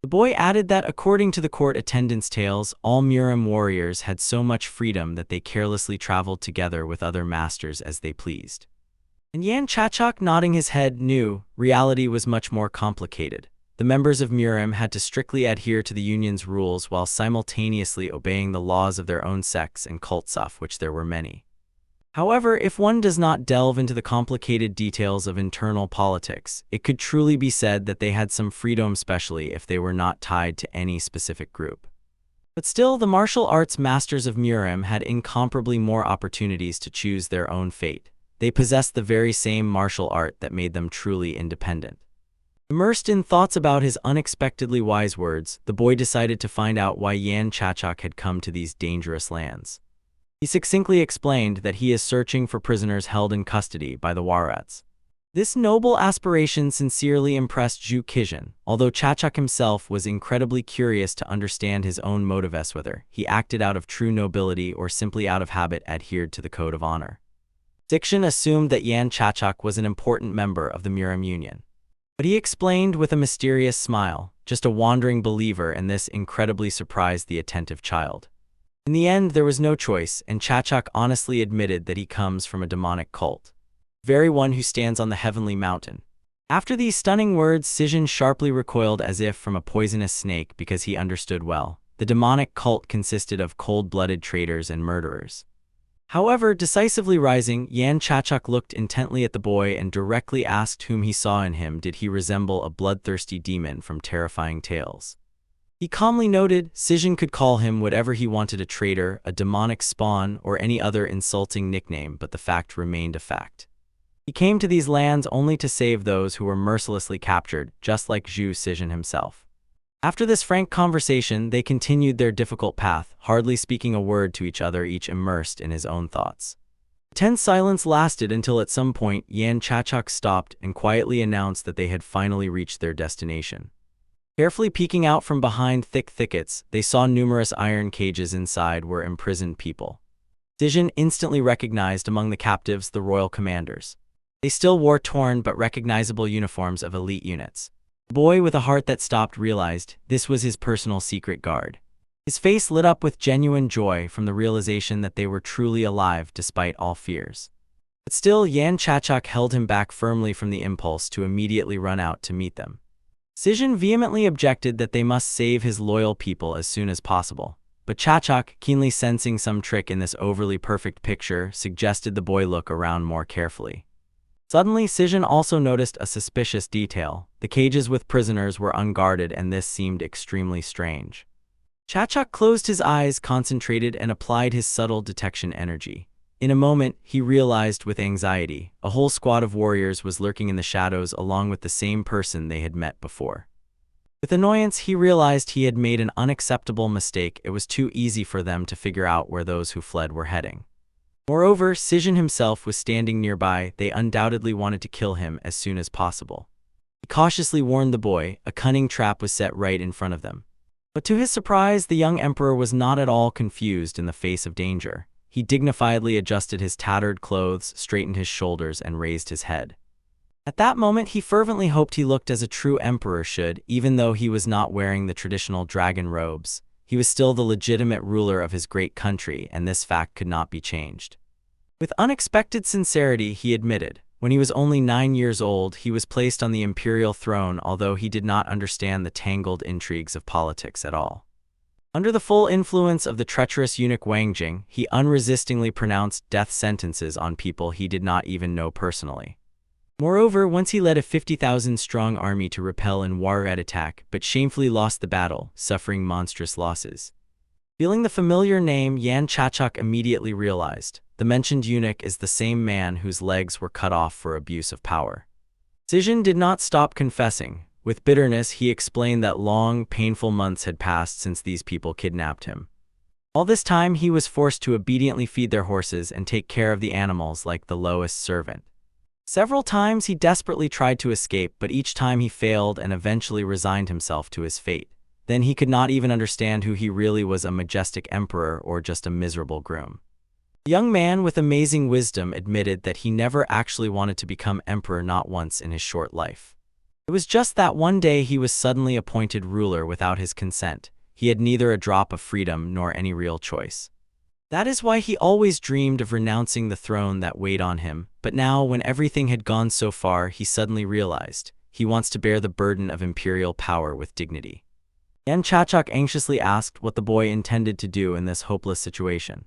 The boy added that according to the court attendants' tales, all Murim warriors had so much freedom that they carelessly traveled together with other masters as they pleased. And Yan Chachak, nodding his head, knew reality was much more complicated. The members of Murim had to strictly adhere to the union's rules while simultaneously obeying the laws of their own sects and cults, of which there were many. However, if one does not delve into the complicated details of internal politics, it could truly be said that they had some freedom, especially if they were not tied to any specific group. But still, the martial arts masters of Murim had incomparably more opportunities to choose their own fate. They possessed the very same martial art that made them truly independent. Immersed in thoughts about his unexpectedly wise words, the boy decided to find out why Yan Chachak had come to these dangerous lands. He succinctly explained that he is searching for prisoners held in custody by the Warats. This noble aspiration sincerely impressed Zhu Qizhan, although Chachak himself was incredibly curious to understand his own motives, whether he acted out of true nobility or simply out of habit adhered to the code of honor. Qizhan assumed that Yan Chachak was an important member of the Murim Union. But he explained with a mysterious smile, just a wandering believer, and this incredibly surprised the attentive child. In the end, there was no choice, and Chachak honestly admitted that he comes from a demonic cult. The very one who stands on the heavenly mountain. After these stunning words, Sijin sharply recoiled as if from a poisonous snake, because he understood well. The demonic cult consisted of cold-blooded traitors and murderers. However, decisively rising, Yan Chachak looked intently at the boy and directly asked whom he saw in him. Did he resemble a bloodthirsty demon from terrifying tales? He calmly noted Sijin could call him whatever he wanted, a traitor, a demonic spawn, or any other insulting nickname, but the fact remained a fact. He came to these lands only to save those who were mercilessly captured, just like Zhu Qizhan himself. After this frank conversation, they continued their difficult path, hardly speaking a word to each other, each immersed in his own thoughts. The tense silence lasted until at some point Yan Chachak stopped and quietly announced that they had finally reached their destination. Carefully peeking out from behind thick thickets, they saw numerous iron cages inside were imprisoned people. Sijin instantly recognized among the captives the royal commanders. They still wore torn but recognizable uniforms of elite units. The boy, with a heart that stopped, realized this was his personal secret guard. His face lit up with genuine joy from the realization that they were truly alive despite all fears. But still, Yan Chachak held him back firmly from the impulse to immediately run out to meet them. Sijin vehemently objected that they must save his loyal people as soon as possible. But Chachak, keenly sensing some trick in this overly perfect picture, suggested the boy look around more carefully. Suddenly, Sijin also noticed a suspicious detail. The cages with prisoners were unguarded, and this seemed extremely strange. Chachak closed his eyes, concentrated, and applied his subtle detection energy. In a moment, he realized with anxiety, a whole squad of warriors was lurking in the shadows along with the same person they had met before. With annoyance, he realized he had made an unacceptable mistake. It was too easy for them to figure out where those who fled were heading. Moreover, Sijin himself was standing nearby. They undoubtedly wanted to kill him as soon as possible. He cautiously warned the boy a cunning trap was set right in front of them. But to his surprise, the young emperor was not at all confused in the face of danger. He dignifiedly adjusted his tattered clothes, straightened his shoulders, and raised his head. At that moment, he fervently hoped he looked as a true emperor should, even though he was not wearing the traditional dragon robes. He was still the legitimate ruler of his great country, and this fact could not be changed. With unexpected sincerity, he admitted, when he was only 9 years old, he was placed on the imperial throne, although he did not understand the tangled intrigues of politics at all. Under the full influence of the treacherous eunuch Wang Jing, he unresistingly pronounced death sentences on people he did not even know personally. Moreover, once he led a 50,000-strong army to repel an warhead attack, but shamefully lost the battle, suffering monstrous losses. Feeling the familiar name, Yan Chachuk immediately realized, the mentioned eunuch is the same man whose legs were cut off for abuse of power. Sijin did not stop confessing. With bitterness, he explained that long, painful months had passed since these people kidnapped him. All this time, he was forced to obediently feed their horses and take care of the animals like the lowest servant. Several times he desperately tried to escape, but each time he failed and eventually resigned himself to his fate. Then he could not even understand who he really was, a majestic emperor or just a miserable groom. The young man with amazing wisdom admitted that he never actually wanted to become emperor, not once in his short life. It was just that one day he was suddenly appointed ruler without his consent. He had neither a drop of freedom nor any real choice. That is why he always dreamed of renouncing the throne that weighed on him, but now, when everything had gone so far, he suddenly realized he wants to bear the burden of imperial power with dignity. Yan Chachuk anxiously asked what the boy intended to do in this hopeless situation.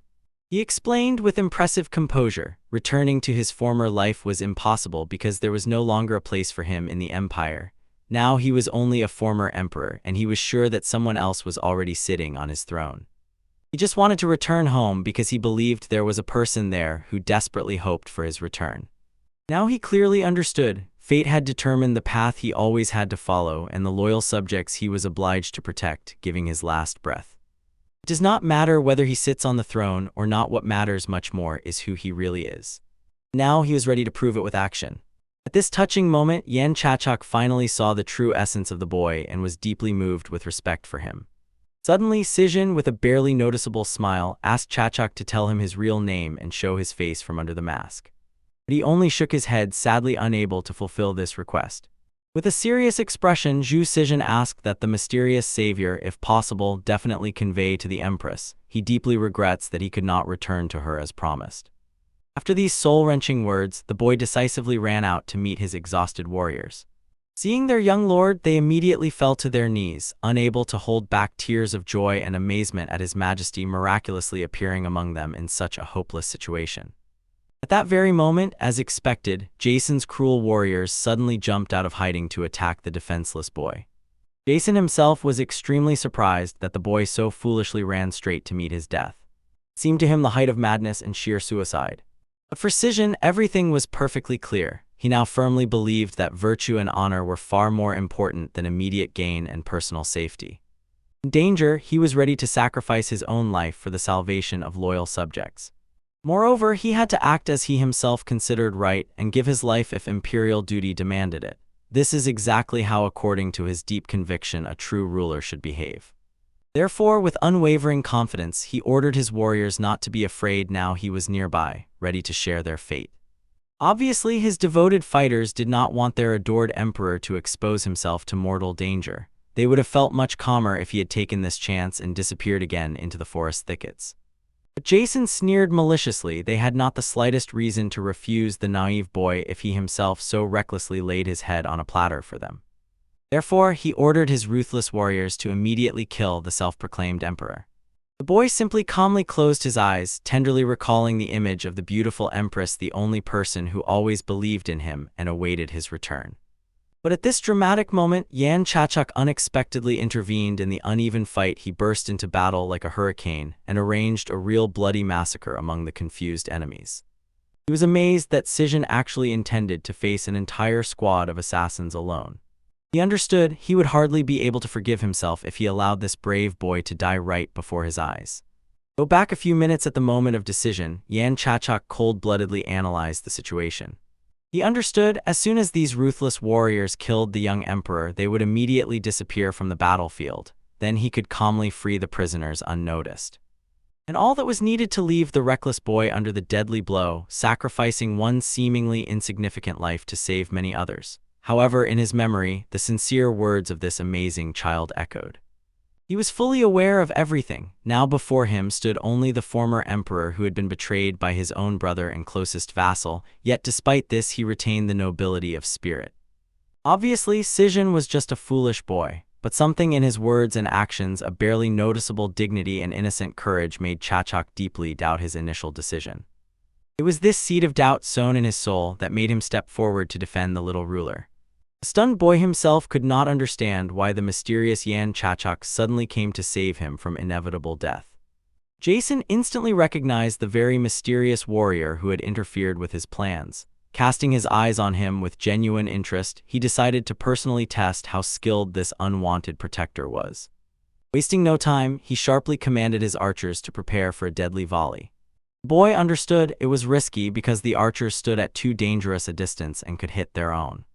He explained with impressive composure, returning to his former life was impossible because there was no longer a place for him in the empire. Now he was only a former emperor, and he was sure that someone else was already sitting on his throne. He just wanted to return home because he believed there was a person there who desperately hoped for his return. Now he clearly understood. Fate had determined the path he always had to follow and the loyal subjects he was obliged to protect, giving his last breath. It does not matter whether he sits on the throne or not. What matters much more is who he really is. Now he was ready to prove it with action. At this touching moment, Yan Chachuk finally saw the true essence of the boy and was deeply moved with respect for him. Suddenly, Sijin, with a barely noticeable smile, asked Chachuk to tell him his real name and show his face from under the mask. But he only shook his head, sadly unable to fulfill this request. With a serious expression, Zhu Sijin asked that the mysterious savior, if possible, definitely convey to the Empress he deeply regrets that he could not return to her as promised. After these soul-wrenching words, the boy decisively ran out to meet his exhausted warriors. Seeing their young lord, they immediately fell to their knees, unable to hold back tears of joy and amazement at His Majesty miraculously appearing among them in such a hopeless situation. At that very moment, as expected, Jason's cruel warriors suddenly jumped out of hiding to attack the defenseless boy. Jason himself was extremely surprised that the boy so foolishly ran straight to meet his death. It seemed to him the height of madness and sheer suicide. But for Sijin, everything was perfectly clear. He now firmly believed that virtue and honor were far more important than immediate gain and personal safety. In danger, he was ready to sacrifice his own life for the salvation of loyal subjects. Moreover, he had to act as he himself considered right and give his life if imperial duty demanded it. This is exactly how, according to his deep conviction, a true ruler should behave. Therefore, with unwavering confidence, he ordered his warriors not to be afraid. Now he was nearby, ready to share their fate. Obviously, his devoted fighters did not want their adored emperor to expose himself to mortal danger. They would have felt much calmer if he had taken this chance and disappeared again into the forest thickets. But Jason sneered maliciously. They had not the slightest reason to refuse the naive boy if he himself so recklessly laid his head on a platter for them. Therefore, he ordered his ruthless warriors to immediately kill the self-proclaimed emperor. The boy simply calmly closed his eyes, tenderly recalling the image of the beautiful empress, the only person who always believed in him, and awaited his return. But at this dramatic moment, Yan Chachuk unexpectedly intervened in the uneven fight. He burst into battle like a hurricane and arranged a real bloody massacre among the confused enemies. He was amazed that Sijin actually intended to face an entire squad of assassins alone. He understood he would hardly be able to forgive himself if he allowed this brave boy to die right before his eyes. Go back a few minutes at the moment of decision, Yan Chachuk cold-bloodedly analyzed the situation. He understood as soon as these ruthless warriors killed the young emperor, they would immediately disappear from the battlefield. Then he could calmly free the prisoners unnoticed. And all that was needed to leave the reckless boy under the deadly blow, sacrificing one seemingly insignificant life to save many others. However, in his memory, the sincere words of this amazing child echoed. He was fully aware of everything. Now before him stood only the former emperor who had been betrayed by his own brother and closest vassal, yet despite this he retained the nobility of spirit. Obviously, Sijin was just a foolish boy, but something in his words and actions, a barely noticeable dignity and innocent courage, made Chachak deeply doubt his initial decision. It was this seed of doubt sown in his soul that made him step forward to defend the little ruler. The stunned boy himself could not understand why the mysterious Yan Chachak suddenly came to save him from inevitable death. Jason instantly recognized the very mysterious warrior who had interfered with his plans. Casting his eyes on him with genuine interest, he decided to personally test how skilled this unwanted protector was. Wasting no time, he sharply commanded his archers to prepare for a deadly volley. The boy understood it was risky because the archers stood at too dangerous a distance and could hit their own.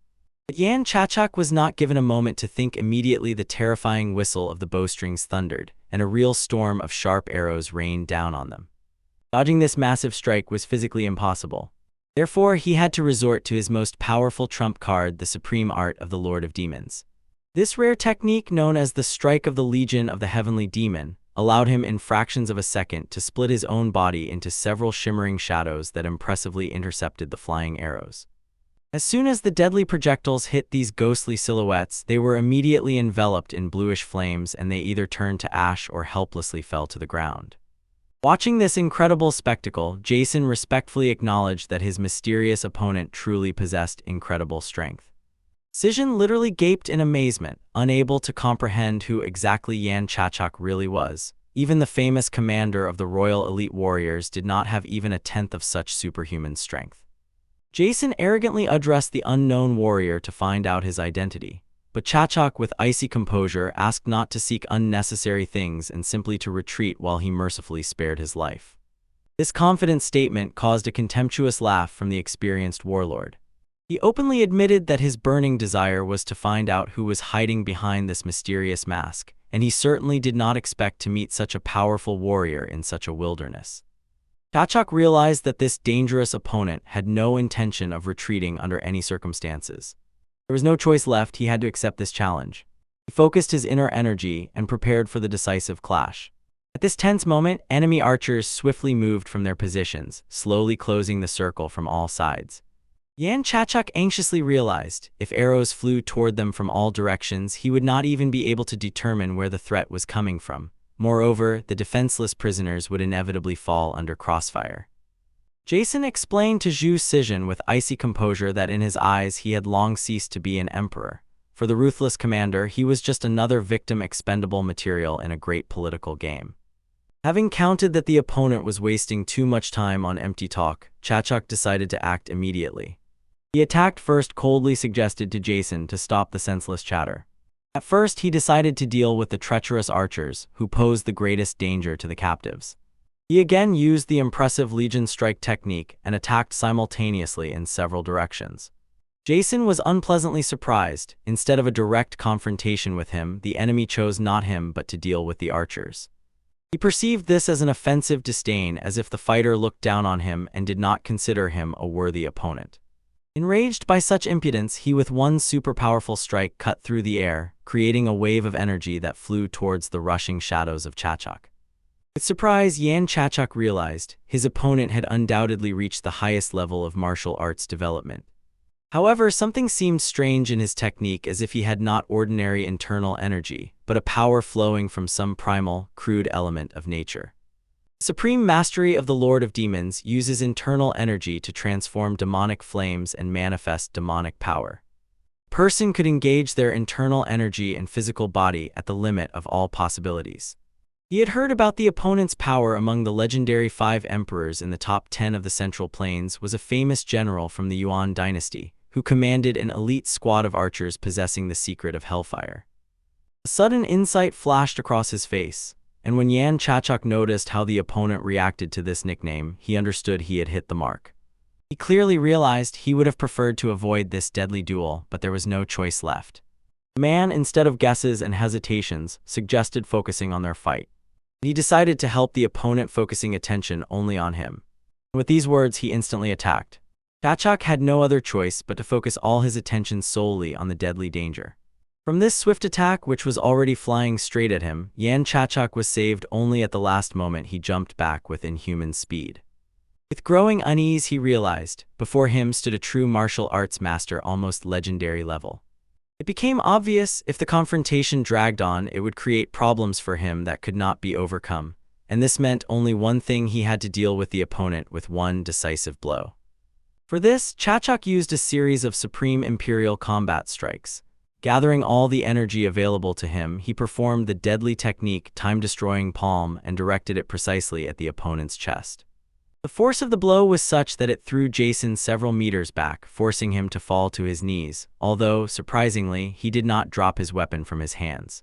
But Yan Chachak was not given a moment to think. Immediately the terrifying whistle of the bowstrings thundered, and a real storm of sharp arrows rained down on them. Dodging this massive strike was physically impossible. Therefore, he had to resort to his most powerful trump card, the supreme art of the Lord of Demons. This rare technique, known as the Strike of the Legion of the Heavenly Demon, allowed him in fractions of a second to split his own body into several shimmering shadows that impressively intercepted the flying arrows. As soon as the deadly projectiles hit these ghostly silhouettes, they were immediately enveloped in bluish flames, and they either turned to ash or helplessly fell to the ground. Watching this incredible spectacle, Jason respectfully acknowledged that his mysterious opponent truly possessed incredible strength. Sijin literally gaped in amazement, unable to comprehend who exactly Yan Chachak really was. Even the famous commander of the Royal Elite Warriors did not have even a tenth of such superhuman strength. Jason arrogantly addressed the unknown warrior to find out his identity, but Chachak, with icy composure, asked not to seek unnecessary things and simply to retreat while he mercifully spared his life. This confident statement caused a contemptuous laugh from the experienced warlord. He openly admitted that his burning desire was to find out who was hiding behind this mysterious mask, and he certainly did not expect to meet such a powerful warrior in such a wilderness. Chachak realized that this dangerous opponent had no intention of retreating under any circumstances. There was no choice left. He had to accept this challenge. He focused his inner energy and prepared for the decisive clash. At this tense moment, enemy archers swiftly moved from their positions, slowly closing the circle from all sides. Yan Chachak anxiously realized, if arrows flew toward them from all directions, he would not even be able to determine where the threat was coming from. Moreover, the defenseless prisoners would inevitably fall under crossfire. Jason explained to Zhu Sijin with icy composure that in his eyes he had long ceased to be an emperor. For the ruthless commander, he was just another victim, expendable material in a great political game. Having counted that the opponent was wasting too much time on empty talk, Chachak decided to act immediately. He attacked first, coldly suggested to Jason to stop the senseless chatter. At first, he decided to deal with the treacherous archers, who posed the greatest danger to the captives. He again used the impressive Legion strike technique and attacked simultaneously in several directions. Jason was unpleasantly surprised. Instead of a direct confrontation with him, the enemy chose not him but to deal with the archers. He perceived this as an offensive disdain, as if the fighter looked down on him and did not consider him a worthy opponent. Enraged by such impudence, he with one super-powerful strike cut through the air, creating a wave of energy that flew towards the rushing shadows of Chachak. With surprise, Yan Chachak realized his opponent had undoubtedly reached the highest level of martial arts development. However, something seemed strange in his technique, as if he had not ordinary internal energy, but a power flowing from some primal, crude element of nature. The supreme mastery of the Lord of Demons uses internal energy to transform demonic flames and manifest demonic power. A person could engage their internal energy and physical body at the limit of all possibilities. He had heard about the opponent's power. Among the legendary 5 emperors in the top 10 of the Central Plains was a famous general from the Yuan dynasty, who commanded an elite squad of archers possessing the secret of hellfire. A sudden insight flashed across his face, and when Yan Chachak noticed how the opponent reacted to this nickname, he understood he had hit the mark. He clearly realized he would have preferred to avoid this deadly duel, but there was no choice left. The man, instead of guesses and hesitations, suggested focusing on their fight. He decided to help the opponent, focusing attention only on him. With these words, he instantly attacked. Chachak had no other choice but to focus all his attention solely on the deadly danger. From this swift attack, which was already flying straight at him, Yan Chachak was saved only at the last moment. He jumped back with inhuman speed. With growing unease, he realized, before him stood a true martial arts master, almost legendary level. It became obvious if the confrontation dragged on, it would create problems for him that could not be overcome, and this meant only one thing: he had to deal with the opponent with one decisive blow. For this, Chachak used a series of supreme imperial combat strikes. Gathering all the energy available to him, he performed the deadly technique time-destroying palm and directed it precisely at the opponent's chest. The force of the blow was such that it threw Jason several meters back, forcing him to fall to his knees, although, surprisingly, he did not drop his weapon from his hands.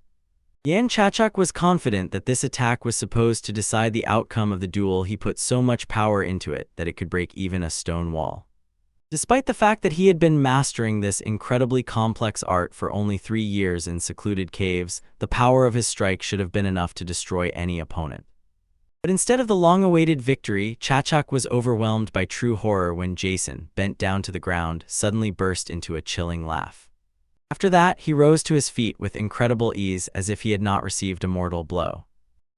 Yan Chachak was confident that this attack was supposed to decide the outcome of the duel. He put so much power into it that it could break even a stone wall. Despite the fact that he had been mastering this incredibly complex art for only 3 years in secluded caves, the power of his strike should have been enough to destroy any opponent. But instead of the long-awaited victory, Chachak was overwhelmed by true horror when Jason, bent down to the ground, suddenly burst into a chilling laugh. After that, he rose to his feet with incredible ease, as if he had not received a mortal blow.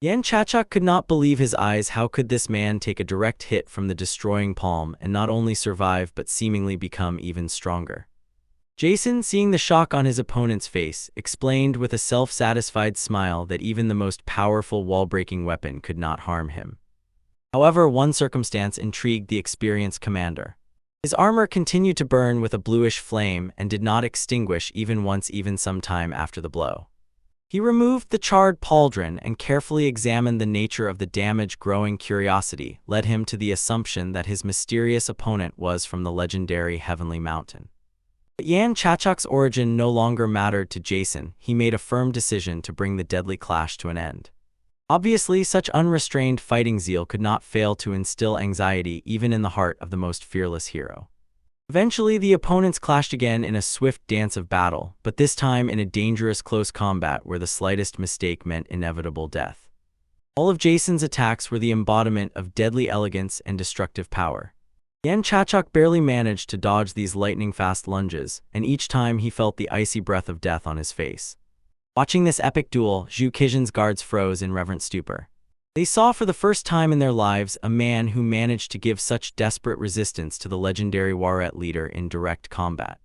Yan Chachak could not believe his eyes. How could this man take a direct hit from the destroying palm and not only survive but seemingly become even stronger? Jason, seeing the shock on his opponent's face, explained with a self-satisfied smile that even the most powerful wall-breaking weapon could not harm him. However, one circumstance intrigued the experienced commander. His armor continued to burn with a bluish flame and did not extinguish even once, even some time after the blow. He removed the charred pauldron and carefully examined the nature of the damage. Growing curiosity led him to the assumption that his mysterious opponent was from the legendary Heavenly Mountain. But Yan Chachak's origin no longer mattered to Jason. He made a firm decision to bring the deadly clash to an end. Obviously, such unrestrained fighting zeal could not fail to instill anxiety even in the heart of the most fearless hero. Eventually, the opponents clashed again in a swift dance of battle, but this time in a dangerous close combat where the slightest mistake meant inevitable death. All of Jason's attacks were the embodiment of deadly elegance and destructive power. Yan Chachak barely managed to dodge these lightning-fast lunges, and each time he felt the icy breath of death on his face. Watching this epic duel, Zhu Qixin's guards froze in reverent stupor. They saw for the first time in their lives a man who managed to give such desperate resistance to the legendary Waret leader in direct combat.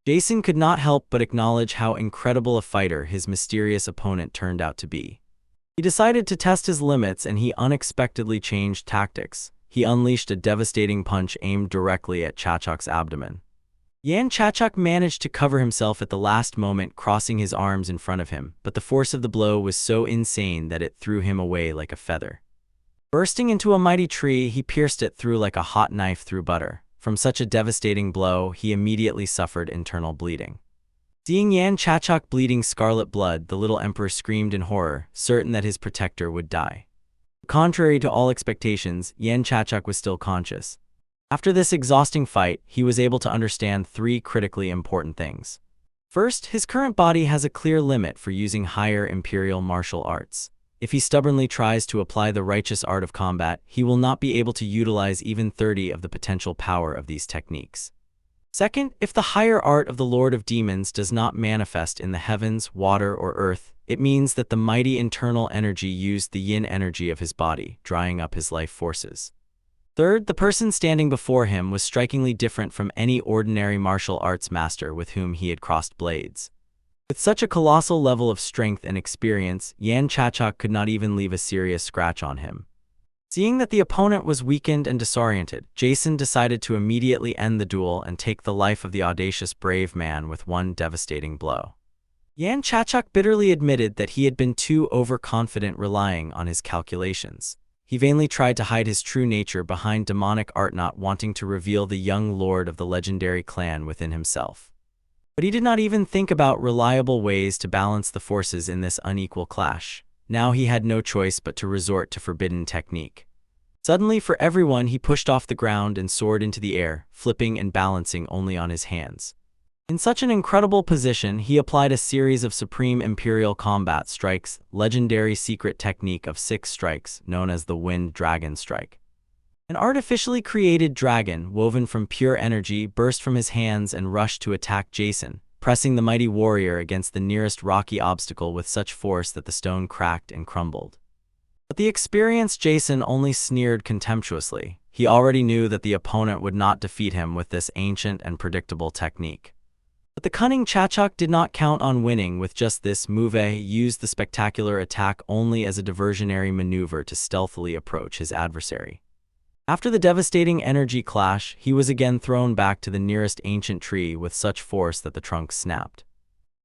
Jason could not help but acknowledge how incredible a fighter his mysterious opponent turned out to be. He decided to test his limits, and he unexpectedly changed tactics. He unleashed a devastating punch aimed directly at Chachak's abdomen. Yan Chachak managed to cover himself at the last moment, crossing his arms in front of him, but the force of the blow was so insane that it threw him away like a feather. Bursting into a mighty tree, he pierced it through like a hot knife through butter. From such a devastating blow, he immediately suffered internal bleeding. Seeing Yan Chachak bleeding scarlet blood, the little emperor screamed in horror, certain that his protector would die. Contrary to all expectations, Yan Chachak was still conscious. After this exhausting fight, he was able to understand 3 critically important things. First, his current body has a clear limit for using higher imperial martial arts. If he stubbornly tries to apply the righteous art of combat, he will not be able to utilize even 30 of the potential power of these techniques. Second, if the higher art of the Lord of Demons does not manifest in the heavens, water, or earth, it means that the mighty internal energy used the yin energy of his body, drying up his life forces. Third, the person standing before him was strikingly different from any ordinary martial arts master with whom he had crossed blades. With such a colossal level of strength and experience, Yan Chachak could not even leave a serious scratch on him. Seeing that the opponent was weakened and disoriented, Jason decided to immediately end the duel and take the life of the audacious brave man with one devastating blow. Yan Chachak bitterly admitted that he had been too overconfident, relying on his calculations. He vainly tried to hide his true nature behind demonic art, not wanting to reveal the young lord of the legendary clan within himself. But he did not even think about reliable ways to balance the forces in this unequal clash. Now he had no choice but to resort to forbidden technique. Suddenly, for everyone, he pushed off the ground and soared into the air, flipping and balancing only on his hands. In such an incredible position, he applied a series of supreme imperial combat strikes, legendary secret technique of 6 strikes known as the Wind Dragon Strike. An artificially created dragon, woven from pure energy, burst from his hands and rushed to attack Jason, pressing the mighty warrior against the nearest rocky obstacle with such force that the stone cracked and crumbled. But the experienced Jason only sneered contemptuously. He already knew that the opponent would not defeat him with this ancient and predictable technique. But the cunning Chachok did not count on winning with just this move. He used the spectacular attack only as a diversionary maneuver to stealthily approach his adversary. After the devastating energy clash, he was again thrown back to the nearest ancient tree with such force that the trunk snapped.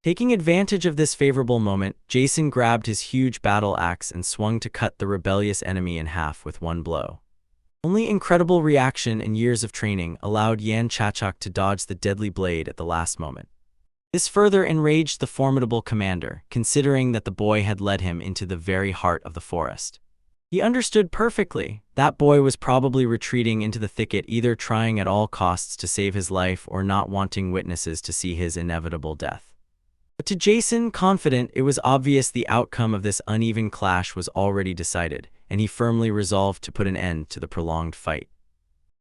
Taking advantage of this favorable moment, Jason grabbed his huge battle axe and swung to cut the rebellious enemy in half with one blow. Only incredible reaction and years of training allowed Yan Chachok to dodge the deadly blade at the last moment. This further enraged the formidable commander, considering that the boy had led him into the very heart of the forest. He understood perfectly. That boy was probably retreating into the thicket, either trying at all costs to save his life or not wanting witnesses to see his inevitable death. But to Jason, confident, it was obvious the outcome of this uneven clash was already decided, and he firmly resolved to put an end to the prolonged fight.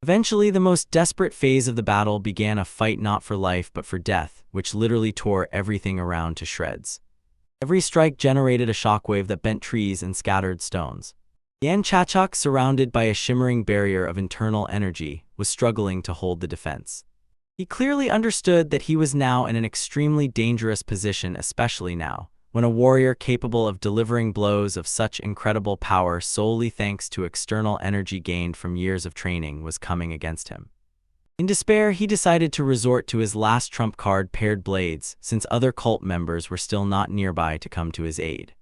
Eventually, the most desperate phase of the battle began, a fight not for life but for death, which literally tore everything around to shreds. Every strike generated a shockwave that bent trees and scattered stones. Yan Chachok, surrounded by a shimmering barrier of internal energy, was struggling to hold the defense. He clearly understood that he was now in an extremely dangerous position, especially now, when a warrior capable of delivering blows of such incredible power solely thanks to external energy gained from years of training was coming against him. In despair, he decided to resort to his last trump card, paired blades, since other cult members were still not nearby to come to his aid.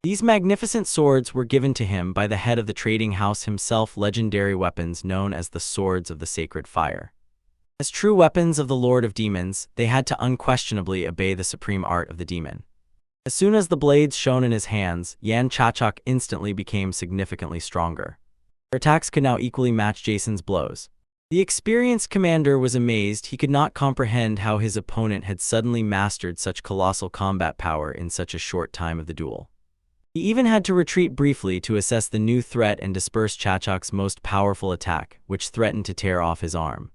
These magnificent swords were given to him by the head of the trading house himself, legendary weapons known as the Swords of the Sacred Fire. As true weapons of the Lord of Demons, they had to unquestionably obey the supreme art of the demon. As soon as the blades shone in his hands, Yan Chachok instantly became significantly stronger. Their attacks could now equally match Jason's blows. The experienced commander was amazed. He could not comprehend how his opponent had suddenly mastered such colossal combat power in such a short time of the duel. He even had to retreat briefly to assess the new threat and disperse Chachok's most powerful attack, which threatened to tear off his arm.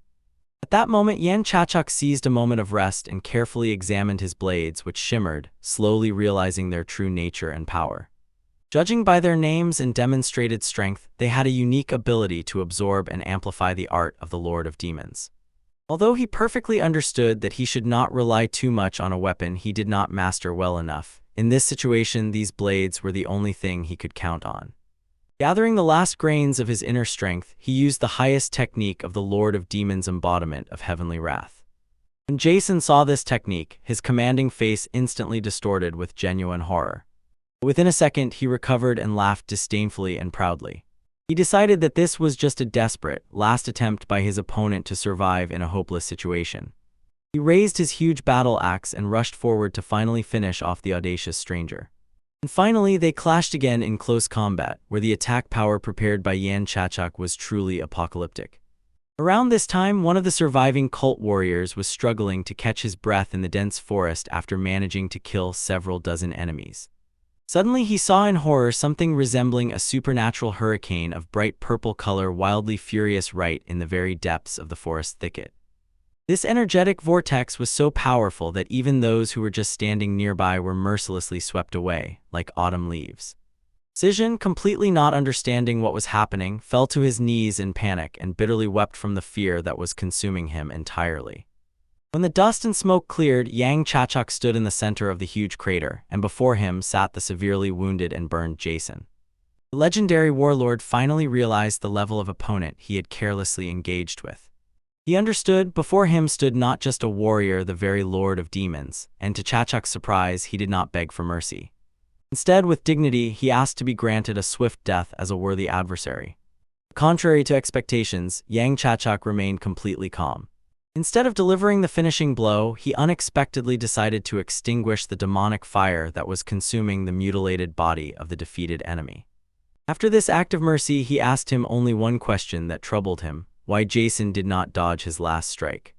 At that moment, Yan Chachok seized a moment of rest and carefully examined his blades, which shimmered, slowly realizing their true nature and power. Judging by their names and demonstrated strength, they had a unique ability to absorb and amplify the art of the Lord of Demons. Although he perfectly understood that he should not rely too much on a weapon he did not master well enough, in this situation these blades were the only thing he could count on. Gathering the last grains of his inner strength, he used the highest technique of the Lord of Demons' embodiment of heavenly wrath. When Jason saw this technique, his commanding face instantly distorted with genuine horror. Within a second, he recovered and laughed disdainfully and proudly. He decided that this was just a desperate, last attempt by his opponent to survive in a hopeless situation. He raised his huge battle axe and rushed forward to finally finish off the audacious stranger. And finally, they clashed again in close combat, where the attack power prepared by Yan Chachok was truly apocalyptic. Around this time, one of the surviving cult warriors was struggling to catch his breath in the dense forest after managing to kill several dozen enemies. Suddenly, he saw in horror something resembling a supernatural hurricane of bright purple color wildly furious right in the very depths of the forest thicket. This energetic vortex was so powerful that even those who were just standing nearby were mercilessly swept away, like autumn leaves. Sijin, completely not understanding what was happening, fell to his knees in panic and bitterly wept from the fear that was consuming him entirely. When the dust and smoke cleared, Yang Chachok stood in the center of the huge crater, and before him sat the severely wounded and burned Jason. The legendary warlord finally realized the level of opponent he had carelessly engaged with. He understood before him stood not just a warrior, the very Lord of Demons, and to Chachok's surprise, he did not beg for mercy. Instead, with dignity, he asked to be granted a swift death as a worthy adversary. Contrary to expectations, Yang Chachok remained completely calm. Instead of delivering the finishing blow, he unexpectedly decided to extinguish the demonic fire that was consuming the mutilated body of the defeated enemy. After this act of mercy, he asked him only one question that troubled him: why Jason did not dodge his last strike.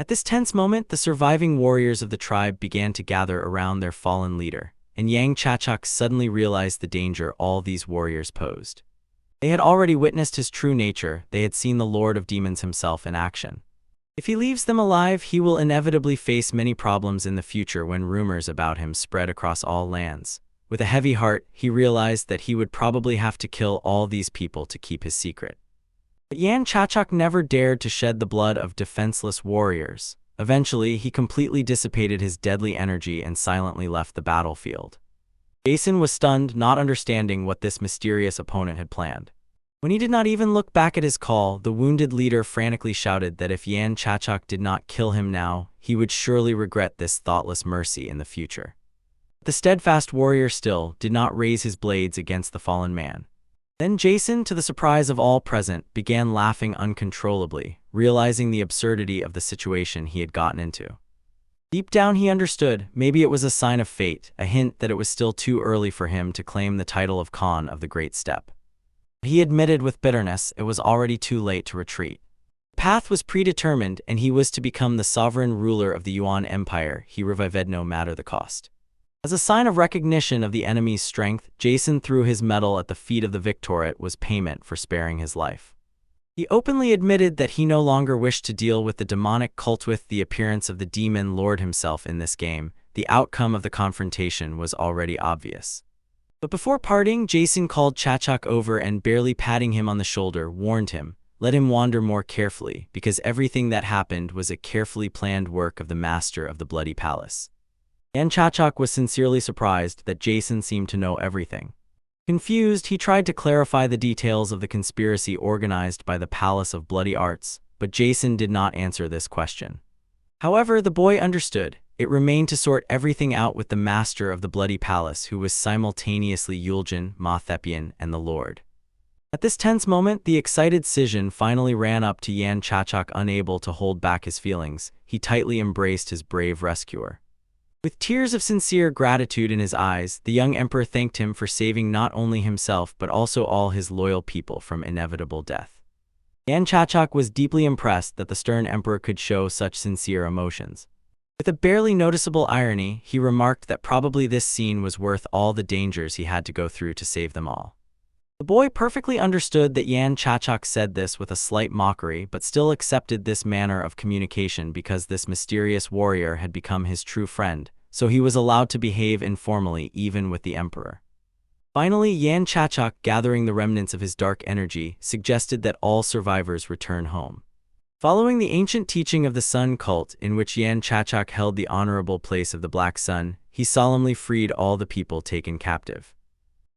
At this tense moment, the surviving warriors of the tribe began to gather around their fallen leader, and Yang Chachak suddenly realized the danger all these warriors posed. They had already witnessed his true nature. They had seen the Lord of Demons himself in action. If he leaves them alive, he will inevitably face many problems in the future when rumors about him spread across all lands. With a heavy heart, he realized that he would probably have to kill all these people to keep his secret. But Yan Chachak never dared to shed the blood of defenseless warriors. Eventually, he completely dissipated his deadly energy and silently left the battlefield. Jason was stunned, not understanding what this mysterious opponent had planned. When he did not even look back at his call, the wounded leader frantically shouted that if Yan Chachak did not kill him now, he would surely regret this thoughtless mercy in the future. The steadfast warrior still did not raise his blades against the fallen man. Then Jason, to the surprise of all present, began laughing uncontrollably, realizing the absurdity of the situation he had gotten into. Deep down he understood, maybe it was a sign of fate, a hint that it was still too early for him to claim the title of Khan of the Great Steppe. He admitted with bitterness it was already too late to retreat. The path was predetermined, and he was to become the sovereign ruler of the Yuan Empire. He revived no matter the cost. As a sign of recognition of the enemy's strength, Jason threw his medal at the feet of the victor. It was payment for sparing his life. He openly admitted that he no longer wished to deal with the demonic cult. With the appearance of the demon lord himself in this game, the outcome of the confrontation was already obvious. But before parting, Jason called Chachak over and, barely patting him on the shoulder, warned him, "Let him wander more carefully, because everything that happened was a carefully planned work of the master of the Bloody Palace." Yan Chachak was sincerely surprised that Jason seemed to know everything. Confused, he tried to clarify the details of the conspiracy organized by the Palace of Bloody Arts, but Jason did not answer this question. However, the boy understood. It remained to sort everything out with the master of the Bloody Palace, who was simultaneously Yuljin, Mathepian, and the Lord. At this tense moment, the excited Sijin finally ran up to Yan Chachak. Unable to hold back his feelings, he tightly embraced his brave rescuer. With tears of sincere gratitude in his eyes, the young emperor thanked him for saving not only himself but also all his loyal people from inevitable death. Yan Chachak was deeply impressed that the stern emperor could show such sincere emotions. With a barely noticeable irony, he remarked that probably this scene was worth all the dangers he had to go through to save them all. The boy perfectly understood that Yan Chachak said this with a slight mockery, but still accepted this manner of communication because this mysterious warrior had become his true friend, so he was allowed to behave informally even with the emperor. Finally, Yan Chachak, gathering the remnants of his dark energy, suggested that all survivors return home. Following the ancient teaching of the Sun cult, in which Yan Chachak held the honorable place of the Black Sun, he solemnly freed all the people taken captive.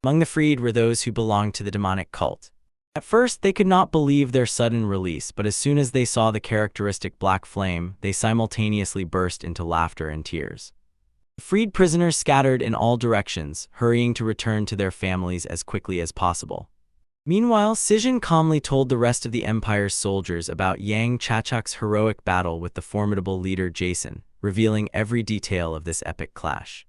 Among the freed were those who belonged to the demonic cult. At first, they could not believe their sudden release, but as soon as they saw the characteristic black flame, they simultaneously burst into laughter and tears. The freed prisoners scattered in all directions, hurrying to return to their families as quickly as possible. Meanwhile, Sijin calmly told the rest of the Empire's soldiers about Yang Chachak's heroic battle with the formidable leader Jason, revealing every detail of this epic clash.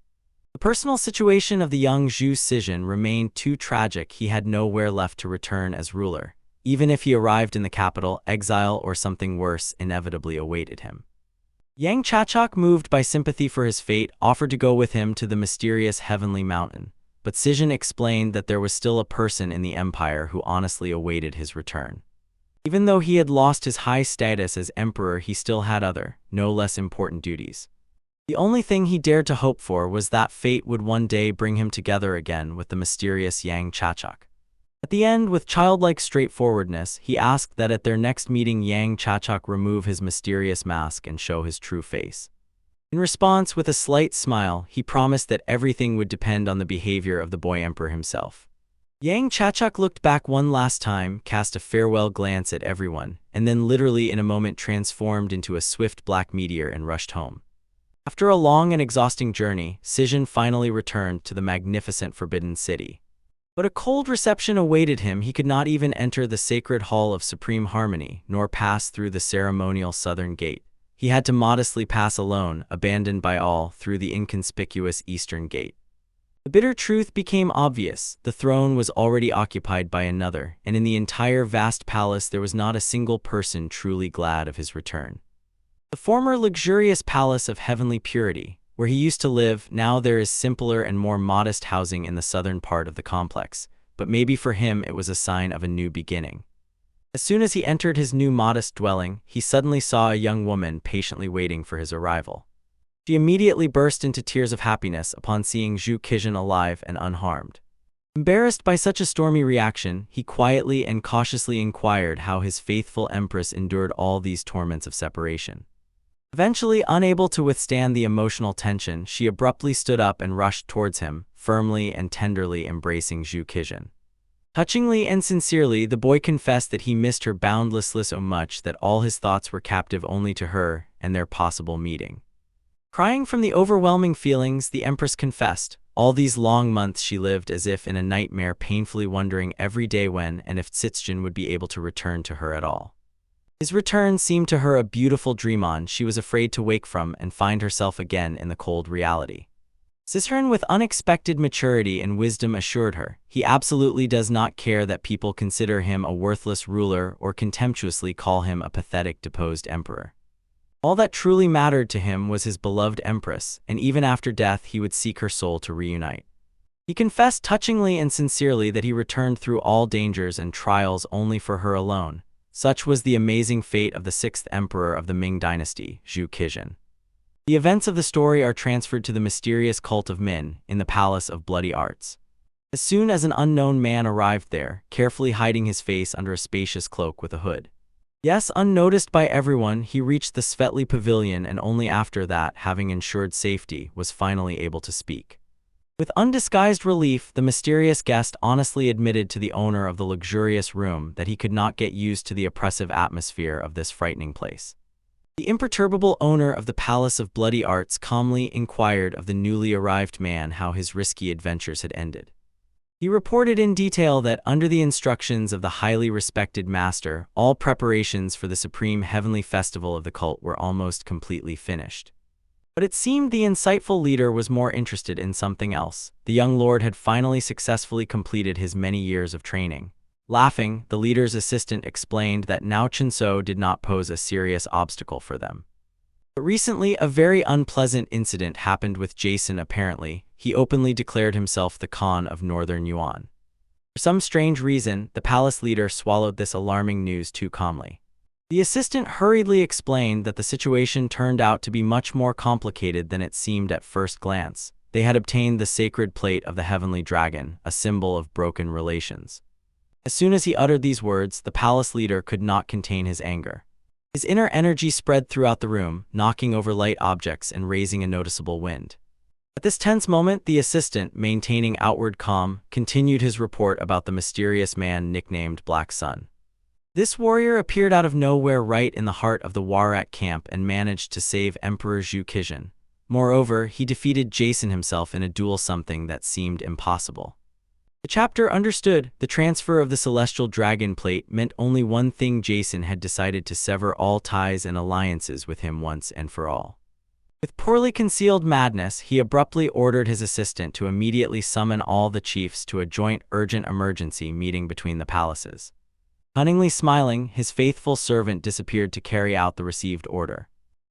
The personal situation of the young Zhu Sijin remained too tragic. He had nowhere left to return as ruler. Even if he arrived in the capital, exile or something worse inevitably awaited him. Yang Chachak, moved by sympathy for his fate, offered to go with him to the mysterious heavenly mountain, but Sijin explained that there was still a person in the empire who honestly awaited his return. Even though he had lost his high status as emperor, he still had other, no less important duties. The only thing he dared to hope for was that fate would one day bring him together again with the mysterious Yang Chachak. At the end, with childlike straightforwardness, he asked that at their next meeting Yang Chachak remove his mysterious mask and show his true face. In response, with a slight smile, he promised that everything would depend on the behavior of the boy emperor himself. Yang Chachak looked back one last time, cast a farewell glance at everyone, and then literally in a moment transformed into a swift black meteor and rushed home. After a long and exhausting journey, Sijin finally returned to the magnificent Forbidden City. But a cold reception awaited him. He could not even enter the sacred hall of supreme harmony, nor pass through the ceremonial southern gate. He had to modestly pass alone, abandoned by all, through the inconspicuous eastern gate. The bitter truth became obvious. The throne was already occupied by another, and in the entire vast palace there was not a single person truly glad of his return. The former luxurious palace of heavenly purity, where he used to live, now there is simpler and more modest housing in the southern part of the complex, but maybe for him it was a sign of a new beginning. As soon as he entered his new modest dwelling, he suddenly saw a young woman patiently waiting for his arrival. She immediately burst into tears of happiness upon seeing Zhu Qizhen alive and unharmed. Embarrassed by such a stormy reaction, he quietly and cautiously inquired how his faithful empress endured all these torments of separation. Eventually, unable to withstand the emotional tension, she abruptly stood up and rushed towards him, firmly and tenderly embracing Zhu Qizhen. Touchingly and sincerely, the boy confessed that he missed her boundlessly so much that all his thoughts were captive only to her and their possible meeting. Crying from the overwhelming feelings, the empress confessed, all these long months she lived as if in a nightmare, painfully wondering every day when and if Cixin would be able to return to her at all. His return seemed to her a beautiful dream she was afraid to wake from and find herself again in the cold reality. Cixin, with unexpected maturity and wisdom, assured her, he absolutely does not care that people consider him a worthless ruler or contemptuously call him a pathetic deposed emperor. All that truly mattered to him was his beloved empress, and even after death he would seek her soul to reunite. He confessed touchingly and sincerely that he returned through all dangers and trials only for her alone. Such was the amazing fate of the sixth emperor of the Ming dynasty, Zhu Qizhen. The events of the story are transferred to the mysterious cult of Min in the Palace of Bloody Arts. As soon as an unknown man arrived there, carefully hiding his face under a spacious cloak with a hood. Yes, unnoticed by everyone, he reached the Svetli Pavilion, and only after that, having ensured safety, was finally able to speak. With undisguised relief, the mysterious guest honestly admitted to the owner of the luxurious room that he could not get used to the oppressive atmosphere of this frightening place. The imperturbable owner of the Palace of Bloody Arts calmly inquired of the newly arrived man how his risky adventures had ended. He reported in detail that, under the instructions of the highly respected master, all preparations for the supreme heavenly festival of the cult were almost completely finished. But it seemed the insightful leader was more interested in something else. The young lord had finally successfully completed his many years of training. Laughing, the leader's assistant explained that now Chinso did not pose a serious obstacle for them. But recently, a very unpleasant incident happened with Jason. Apparently, he openly declared himself the Khan of Northern Yuan. For some strange reason, the palace leader swallowed this alarming news too calmly. The assistant hurriedly explained that the situation turned out to be much more complicated than it seemed at first glance. They had obtained the sacred plate of the heavenly dragon, a symbol of broken relations. As soon as he uttered these words, the palace leader could not contain his anger. His inner energy spread throughout the room, knocking over light objects and raising a noticeable wind. At this tense moment, the assistant, maintaining outward calm, continued his report about the mysterious man nicknamed Black Sun. This warrior appeared out of nowhere right in the heart of the Warak camp and managed to save Emperor Zhu Qizhen. Moreover, he defeated Jason himself in a duel, something that seemed impossible. The chapter understood the transfer of the celestial dragon plate meant only one thing: Jason had decided to sever all ties and alliances with him once and for all. With poorly concealed madness, he abruptly ordered his assistant to immediately summon all the chiefs to a joint urgent emergency meeting between the palaces. Cunningly smiling, his faithful servant disappeared to carry out the received order.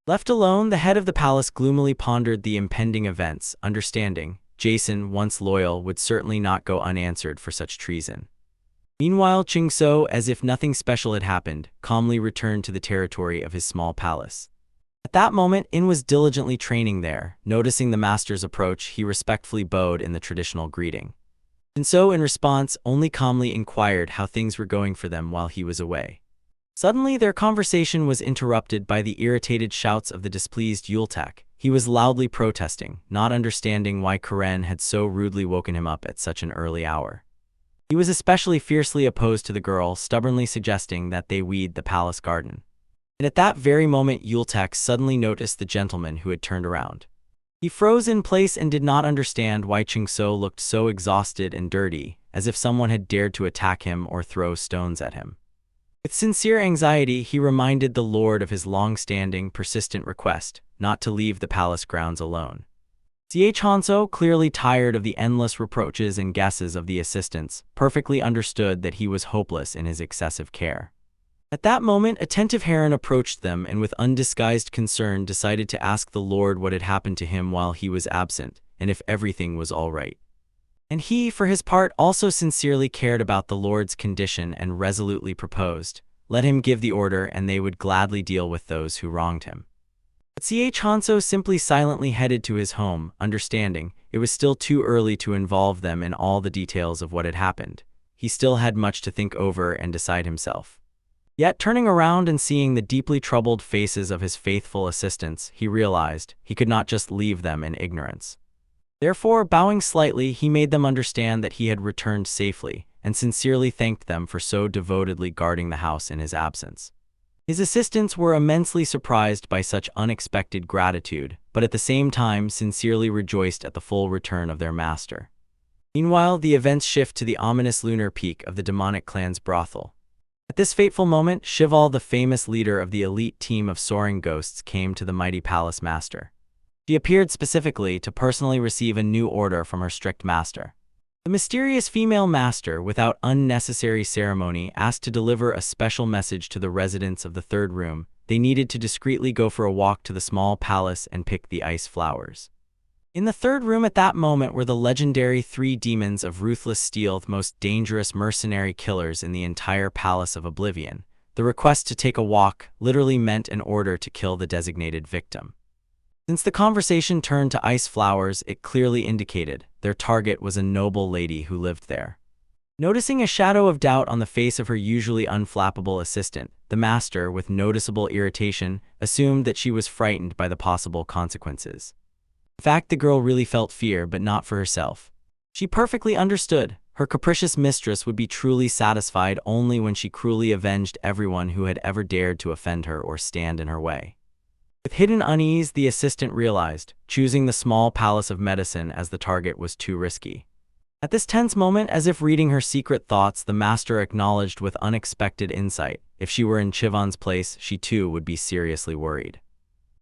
Left alone, the head of the palace gloomily pondered the impending events, understanding Jason, once loyal, would certainly not go unanswered for such treason. Meanwhile, Qingso, as if nothing special had happened, calmly returned to the territory of his small palace. At that moment, In was diligently training there. Noticing the master's approach, he respectfully bowed in the traditional greeting. Qingso, in response, only calmly inquired how things were going for them while he was away. Suddenly, their conversation was interrupted by the irritated shouts of the displeased Yultek. He was loudly protesting, not understanding why Karen had so rudely woken him up at such an early hour. He was especially fiercely opposed to the girl, stubbornly suggesting that they weed the palace garden. And at that very moment, Yultek suddenly noticed the gentleman who had turned around. He froze in place and did not understand why Qingso looked so exhausted and dirty, as if someone had dared to attack him or throw stones at him. With sincere anxiety, he reminded the lord of his long-standing, persistent request not to leave the palace grounds alone. Hanso, clearly tired of the endless reproaches and guesses of the assistants, perfectly understood that he was hopeless in his excessive care. At that moment, attentive Heron approached them and with undisguised concern decided to ask the Lord what had happened to him while he was absent, and if everything was all right. And he, for his part, also sincerely cared about the Lord's condition and resolutely proposed, let him give the order and they would gladly deal with those who wronged him. But Hanso simply silently headed to his home, understanding it was still too early to involve them in all the details of what had happened. He still had much to think over and decide himself. Yet, turning around and seeing the deeply troubled faces of his faithful assistants, he realized he could not just leave them in ignorance. Therefore, bowing slightly, he made them understand that he had returned safely, and sincerely thanked them for so devotedly guarding the house in his absence. His assistants were immensely surprised by such unexpected gratitude, but at the same time sincerely rejoiced at the full return of their master. Meanwhile, the events shift to the ominous lunar peak of the demonic clan's brothel. At this fateful moment, Shival, the famous leader of the elite team of soaring ghosts, came to the mighty palace master. She appeared specifically to personally receive a new order from her strict master. The mysterious female master, without unnecessary ceremony, asked to deliver a special message to the residents of the third room. They needed to discreetly go for a walk to the small palace and pick the ice flowers. In the third room at that moment were the legendary three demons of ruthless steel, the most dangerous mercenary killers in the entire Palace of Oblivion. The request to take a walk literally meant an order to kill the designated victim. Since the conversation turned to ice flowers, it clearly indicated their target was a noble lady who lived there. Noticing a shadow of doubt on the face of her usually unflappable assistant, the master, with noticeable irritation, assumed that she was frightened by the possible consequences. In fact, the girl really felt fear, but not for herself. She perfectly understood. Her capricious mistress would be truly satisfied only when she cruelly avenged everyone who had ever dared to offend her or stand in her way. With hidden unease, the assistant realized, choosing the small palace of medicine as the target was too risky. At this tense moment, as if reading her secret thoughts, the master acknowledged with unexpected insight, if she were in Chivon's place, she too would be seriously worried.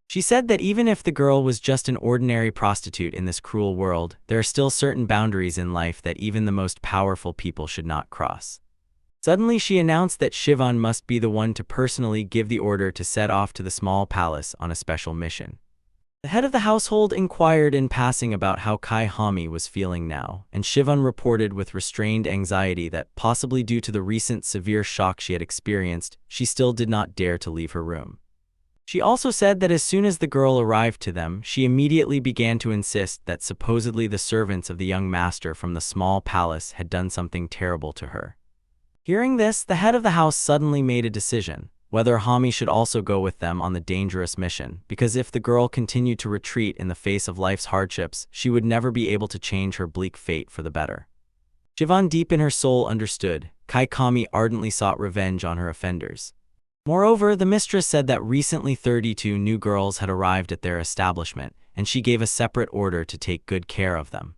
She said that even if the girl was just an ordinary prostitute in this cruel world, there are still certain boundaries in life that even the most powerful people should not cross. Suddenly, she announced that Chivon must be the one to personally give the order to set off to the small palace on a special mission. The head of the household inquired in passing about how Kai Hami was feeling now, and Chivon reported with restrained anxiety that, possibly due to the recent severe shock she had experienced, she still did not dare to leave her room. She also said that as soon as the girl arrived to them, she immediately began to insist that supposedly the servants of the young master from the small palace had done something terrible to her. Hearing this, the head of the house suddenly made a decision, whether Hami should also go with them on the dangerous mission, because if the girl continued to retreat in the face of life's hardships, she would never be able to change her bleak fate for the better. Chivon deep in her soul understood. Kai Kami ardently sought revenge on her offenders. Moreover, the mistress said that recently 32 new girls had arrived at their establishment, and she gave a separate order to take good care of them.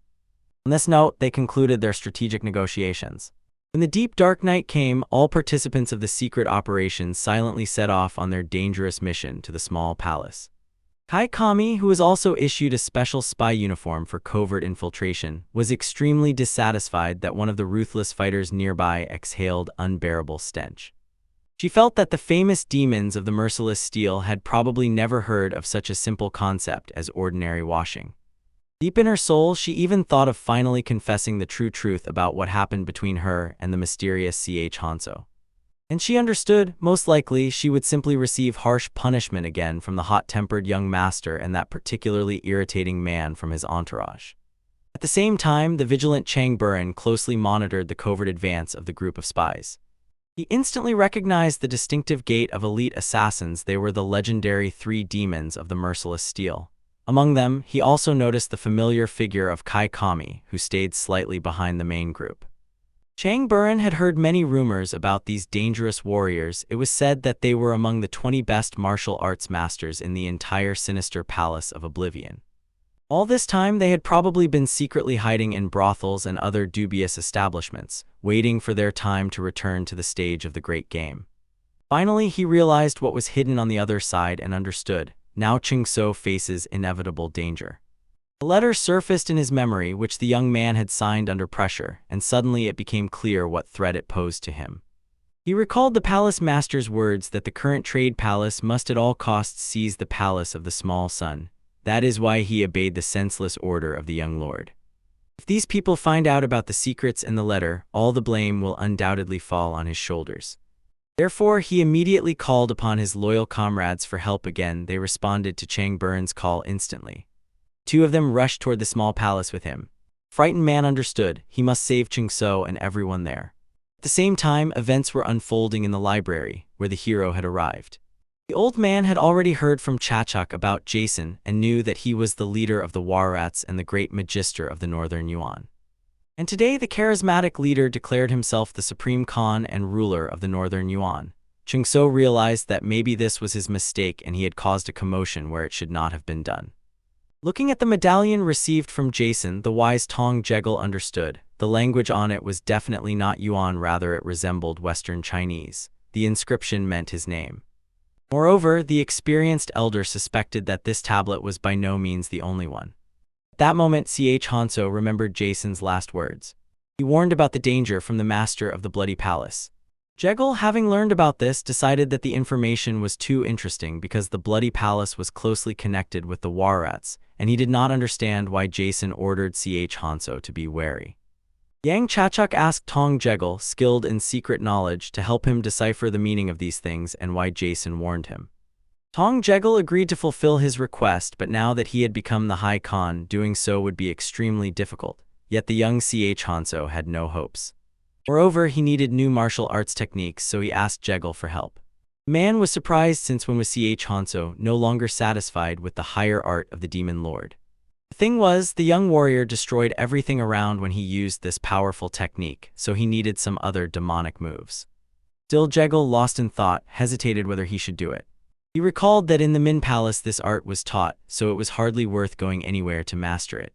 On this note, they concluded their strategic negotiations. When the deep dark night came, all participants of the secret operations silently set off on their dangerous mission to the small palace. Kai Kami, who was also issued a special spy uniform for covert infiltration, was extremely dissatisfied that one of the ruthless fighters nearby exhaled unbearable stench. She felt that the famous demons of the merciless steel had probably never heard of such a simple concept as ordinary washing. Deep in her soul, she even thought of finally confessing the true truth about what happened between her and the mysterious Hanso. And she understood, most likely, she would simply receive harsh punishment again from the hot-tempered young master and that particularly irritating man from his entourage. At the same time, the vigilant Chang Buren closely monitored the covert advance of the group of spies. He instantly recognized the distinctive gait of elite assassins. They were the legendary three demons of the merciless steel. Among them, he also noticed the familiar figure of Kai Kami, who stayed slightly behind the main group. Chang Buren had heard many rumors about these dangerous warriors. It was said that they were among the 20 best martial arts masters in the entire sinister Palace of Oblivion. All this time, they had probably been secretly hiding in brothels and other dubious establishments, waiting for their time to return to the stage of the great game. Finally, he realized what was hidden on the other side and understood. Now Ching So faces inevitable danger. A letter surfaced in his memory which the young man had signed under pressure, and suddenly it became clear what threat it posed to him. He recalled the palace master's words that the current trade palace must at all costs seize the palace of the small son. That is why he obeyed the senseless order of the young lord. If these people find out about the secrets in the letter, all the blame will undoubtedly fall on his shoulders. Therefore, he immediately called upon his loyal comrades for help again. They responded to Chang Burn's call instantly. Two of them rushed toward the small palace with him. Frightened man understood he must save Ching-so and everyone there. At the same time, events were unfolding in the library, where the hero had arrived. The old man had already heard from Chachuk about Jason and knew that he was the leader of the Warrats and the great magister of the Northern Yuan. And today the charismatic leader declared himself the supreme Khan and ruler of the Northern Yuan. Ching-so realized that maybe this was his mistake and he had caused a commotion where it should not have been done. Looking at the medallion received from Jason, the wise Tong Jegel understood. The language on it was definitely not Yuan, rather it resembled Western Chinese. The inscription meant his name. Moreover, the experienced elder suspected that this tablet was by no means the only one. At that moment, Hanso remembered Jason's last words. He warned about the danger from the master of the Bloody Palace. Jegel, having learned about this, decided that the information was too interesting because the Bloody Palace was closely connected with the Warrats, and he did not understand why Jason ordered Hanso to be wary. Yang Chachuk asked Tong Jegel, skilled in secret knowledge, to help him decipher the meaning of these things and why Jason warned him. Tong Jegel agreed to fulfill his request, but now that he had become the High Khan, doing so would be extremely difficult. Yet the young Hanso had no hopes. Moreover, he needed new martial arts techniques, so he asked Jegel for help. The man was surprised since when was Hanso no longer satisfied with the higher art of the Demon Lord. The thing was, the young warrior destroyed everything around when he used this powerful technique, so he needed some other demonic moves. Still, Jegel, lost in thought, hesitated whether he should do it. He recalled that in the Min Palace this art was taught, so it was hardly worth going anywhere to master it.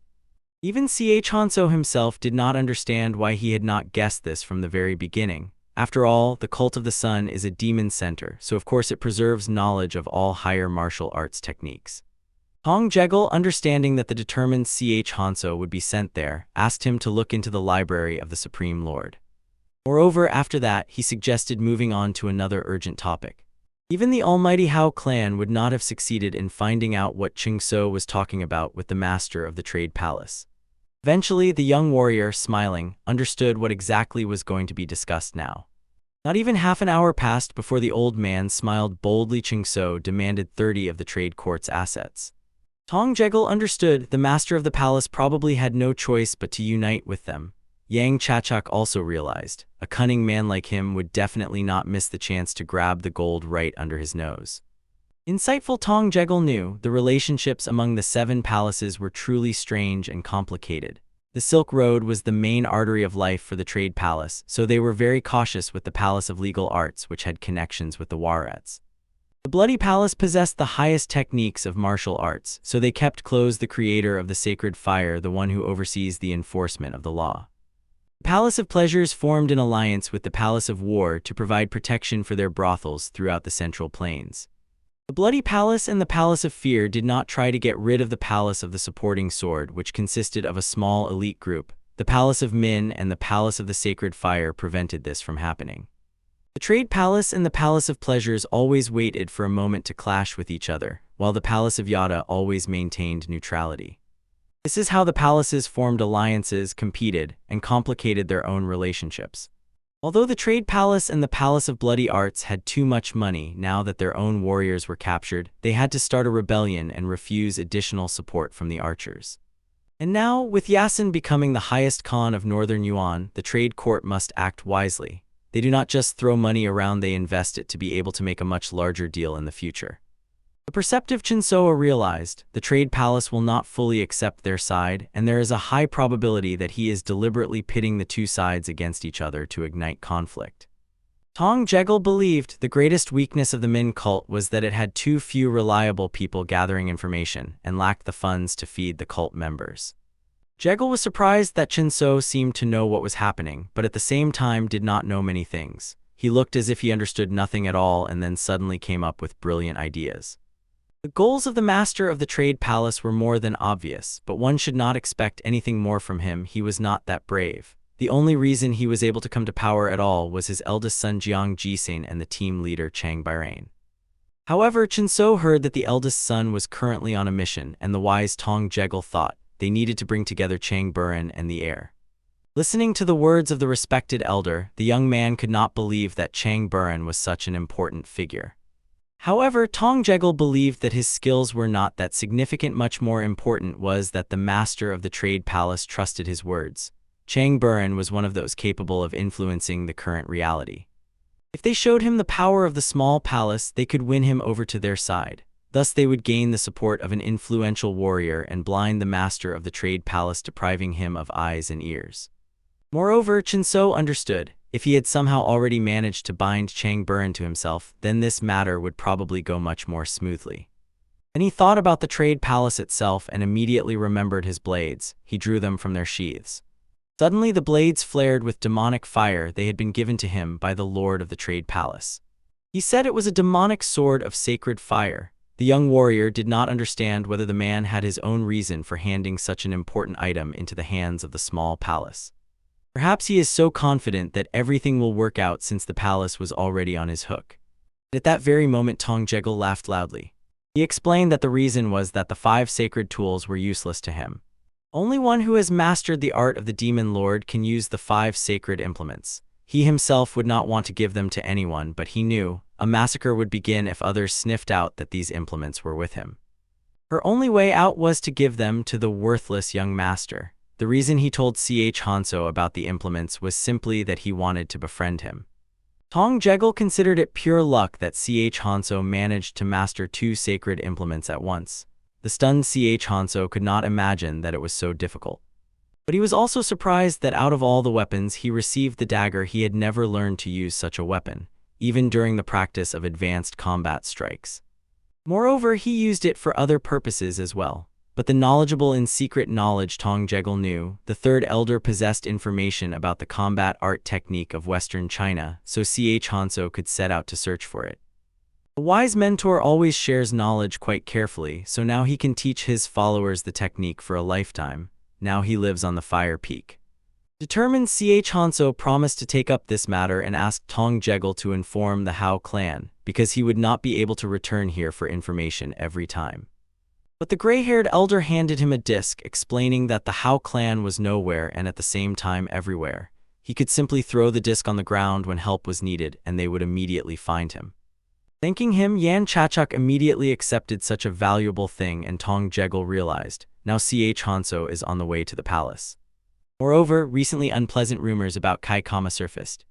Even Hanso himself did not understand why he had not guessed this from the very beginning. After all, the cult of the sun is a demon center, so of course it preserves knowledge of all higher martial arts techniques. Tong Jegel, understanding that the determined Hanso would be sent there, asked him to look into the library of the Supreme Lord. Moreover, after that, he suggested moving on to another urgent topic. Even the almighty Hao clan would not have succeeded in finding out what Ching-so was talking about with the master of the Trade Palace. Eventually, the young warrior, smiling, understood what exactly was going to be discussed now. Not even half an hour passed before the old man smiled boldly. Ching-so demanded 30 of the trade court's assets. Tong Jegel understood the master of the palace probably had no choice but to unite with them. Yang Chachuk also realized a cunning man like him would definitely not miss the chance to grab the gold right under his nose. Insightful Tong Jegel knew the relationships among the 7 palaces were truly strange and complicated. The Silk Road was the main artery of life for the Trade Palace, so they were very cautious with the Palace of Legal Arts, which had connections with the Warrats. The Bloody Palace possessed the highest techniques of martial arts, so they kept close the creator of the sacred fire, the one who oversees the enforcement of the law. The Palace of Pleasures formed an alliance with the Palace of War to provide protection for their brothels throughout the Central Plains. The Bloody Palace and the Palace of Fear did not try to get rid of the Palace of the Supporting Sword, which consisted of a small elite group. The Palace of Min and the Palace of the Sacred Fire prevented this from happening. The Trade Palace and the Palace of Pleasures always waited for a moment to clash with each other, while the Palace of Yada always maintained neutrality. This is how the palaces formed alliances, competed, and complicated their own relationships. Although the Trade Palace and the Palace of Bloody Arts had too much money now that their own warriors were captured, they had to start a rebellion and refuse additional support from the archers. And now, with Yasin becoming the highest Khan of Northern Yuan, the trade court must act wisely. They do not just throw money around, they invest it to be able to make a much larger deal in the future. The perceptive Chinsoa realized the Trade Palace will not fully accept their side, and there is a high probability that he is deliberately pitting the two sides against each other to ignite conflict. Tong Jegel believed the greatest weakness of the Min cult was that it had too few reliable people gathering information and lacked the funds to feed the cult members. Jegel was surprised that Chinso seemed to know what was happening, but at the same time did not know many things. He looked as if he understood nothing at all and then suddenly came up with brilliant ideas. The goals of the master of the trade palace were more than obvious, but one should not expect anything more from him. He was not that brave. The only reason he was able to come to power at all was his eldest son Jiang Jising and the team leader Chang Bairain. However, Chinso heard that the eldest son was currently on a mission, and the wise Tong Jegal thought they needed to bring together Chang Bairain and the heir. Listening to the words of the respected elder, the young man could not believe that Chang Bairain was such an important figure. However, Tong Jegal believed that his skills were not that significant. Much more important was that the master of the trade palace trusted his words. Chang Bairain was one of those capable of influencing the current reality. If they showed him the power of the small palace, they could win him over to their side. Thus they would gain the support of an influential warrior and blind the master of the trade palace, depriving him of eyes and ears. Moreover, Chinso understood, if he had somehow already managed to bind Chang Bairain to himself, then this matter would probably go much more smoothly. Then he thought about the trade palace itself and immediately remembered his blades. He drew them from their sheaths. Suddenly the blades flared with demonic fire. They had been given to him by the lord of the trade palace. He said it was a demonic sword of sacred fire. The young warrior did not understand whether the man had his own reason for handing such an important item into the hands of the small palace. Perhaps he is so confident that everything will work out since the palace was already on his hook. At that very moment Tong Jegal laughed loudly. He explained that the reason was that the 5 sacred tools were useless to him. Only one who has mastered the art of the demon lord can use the 5 sacred implements. He himself would not want to give them to anyone, but he knew a massacre would begin if others sniffed out that these implements were with him. Her only way out was to give them to the worthless young master. The reason he told Hanso about the implements was simply that he wanted to befriend him. Tong Jegal considered it pure luck that Hanso managed to master 2 sacred implements at once. The stunned Hanso could not imagine that it was so difficult. But he was also surprised that out of all the weapons he received the dagger. He had never learned to use such a weapon, even during the practice of advanced combat strikes. Moreover, he used it for other purposes as well. But the knowledgeable in secret knowledge Tong Jegal knew, the third elder possessed information about the combat art technique of Western China, so Hanso could set out to search for it. A wise mentor always shares knowledge quite carefully, so now he can teach his followers the technique for a lifetime. Now he lives on the Fire Peak. Determined, Hanso promised to take up this matter and asked Tong Jegal to inform the Hao clan, because he would not be able to return here for information every time. But the gray-haired elder handed him a disc, explaining that the Hao clan was nowhere and at the same time everywhere. He could simply throw the disc on the ground when help was needed, and they would immediately find him. Thanking him, Yan Chachuk immediately accepted such a valuable thing, and Tong Jegal realized, now Hanso is on the way to the palace. Moreover, recently unpleasant rumors about Kai Kama surfaced.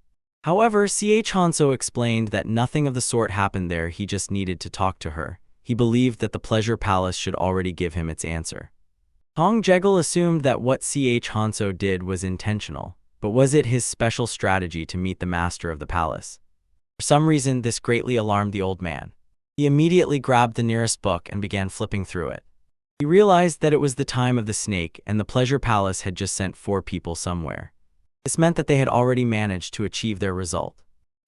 However, Hanso explained that nothing of the sort happened there. He just needed to talk to her. He believed that the Pleasure Palace should already give him its answer. Tong Jegal assumed that what Hanso did was intentional, but was it his special strategy to meet the master of the palace? For some reason, this greatly alarmed the old man. He immediately grabbed the nearest book and began flipping through it. He realized that it was the time of the snake, and the Pleasure Palace had just sent 4 people somewhere. This meant that they had already managed to achieve their result.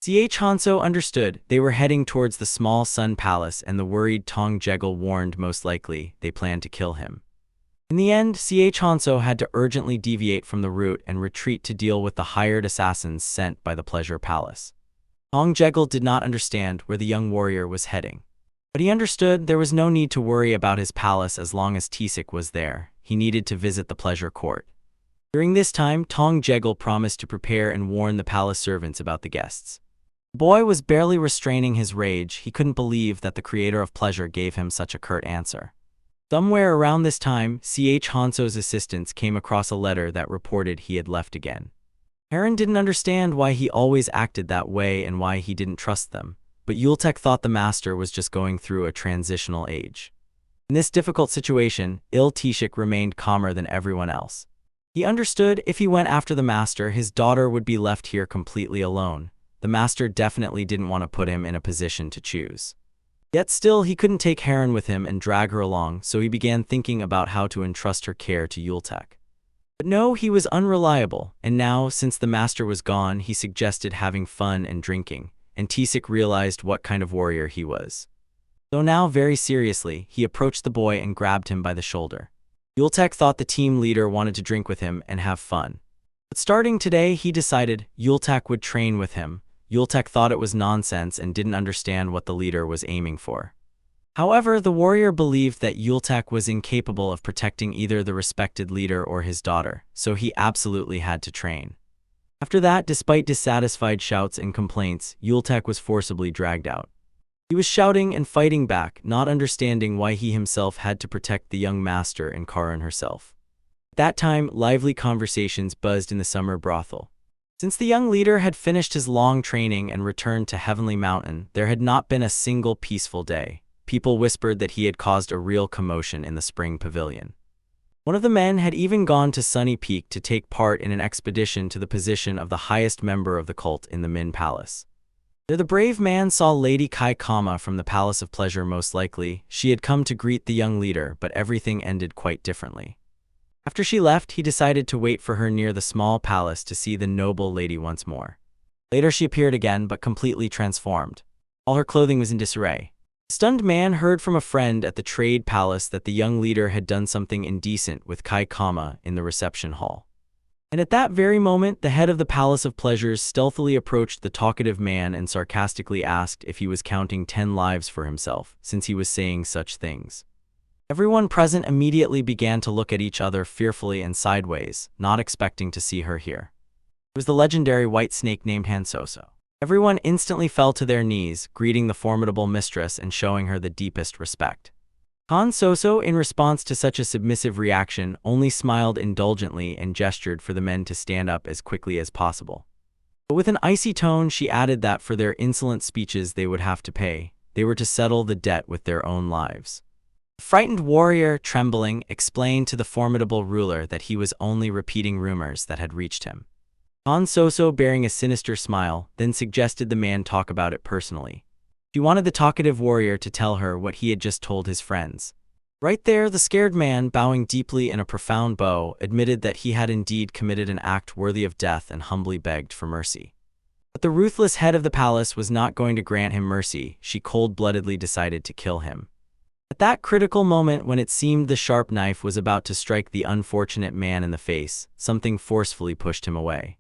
Hanso understood they were heading towards the small Sun Palace, and the worried Tong Jegal warned most likely they planned to kill him. In the end, Hanso had to urgently deviate from the route and retreat to deal with the hired assassins sent by the Pleasure Palace. Tong Jegal did not understand where the young warrior was heading. But he understood there was no need to worry about his palace as long as Tisik was there. He needed to visit the pleasure court. During this time, Tong Jegal promised to prepare and warn the palace servants about the guests. The boy was barely restraining his rage. He couldn't believe that the creator of pleasure gave him such a curt answer. Somewhere around this time, Hanso's assistants came across a letter that reported he had left again. Heron didn't understand why he always acted that way and why he didn't trust them, but Yultek thought the master was just going through a transitional age. In this difficult situation, Tishik remained calmer than everyone else. He understood if he went after the master, his daughter would be left here completely alone. The master definitely didn't want to put him in a position to choose. Yet still, he couldn't take Heron with him and drag her along, so he began thinking about how to entrust her care to Yultek. But no, he was unreliable, and now, since the master was gone, he suggested having fun and drinking, and Tisik realized what kind of warrior he was. Though now very seriously, he approached the boy and grabbed him by the shoulder. Yultek thought the team leader wanted to drink with him and have fun. But starting today, he decided Yultek would train with him. Yultek thought it was nonsense and didn't understand what the leader was aiming for. However, the warrior believed that Yultek was incapable of protecting either the respected leader or his daughter, so he absolutely had to train. After that, despite dissatisfied shouts and complaints, Yultek was forcibly dragged out. He was shouting and fighting back, not understanding why he himself had to protect the young master and Karin herself. At that time, lively conversations buzzed in the summer brothel. Since the young leader had finished his long training and returned to Heavenly Mountain, there had not been a single peaceful day. People whispered that he had caused a real commotion in the spring pavilion. One of the men had even gone to Sunny Peak to take part in an expedition to the position of the highest member of the cult in the Min Palace. There the brave man saw Lady Kai Kama from the Palace of Pleasure. Most likely, she had come to greet the young leader, but everything ended quite differently. After she left, he decided to wait for her near the small palace to see the noble lady once more. Later she appeared again, but completely transformed. All her clothing was in disarray. The stunned man heard from a friend at the trade palace that the young leader had done something indecent with Kai Kama in the reception hall. And at that very moment, the head of the Palace of Pleasures stealthily approached the talkative man and sarcastically asked if he was counting 10 lives for himself, since he was saying such things. Everyone present immediately began to look at each other fearfully and sideways, not expecting to see her here. It was the legendary white snake named Hansoso. Everyone instantly fell to their knees, greeting the formidable mistress and showing her the deepest respect. Hansoso, in response to such a submissive reaction, only smiled indulgently and gestured for the men to stand up as quickly as possible. But with an icy tone, she added that for their insolent speeches they would have to pay. They were to settle the debt with their own lives. The frightened warrior, trembling, explained to the formidable ruler that he was only repeating rumors that had reached him. Hansoso, bearing a sinister smile, then suggested the man talk about it personally. She wanted the talkative warrior to tell her what he had just told his friends. Right there, the scared man, bowing deeply in a profound bow, admitted that he had indeed committed an act worthy of death and humbly begged for mercy. But the ruthless head of the palace was not going to grant him mercy. She cold-bloodedly decided to kill him. At that critical moment when it seemed the sharp knife was about to strike the unfortunate man in the face, something forcefully pushed him away.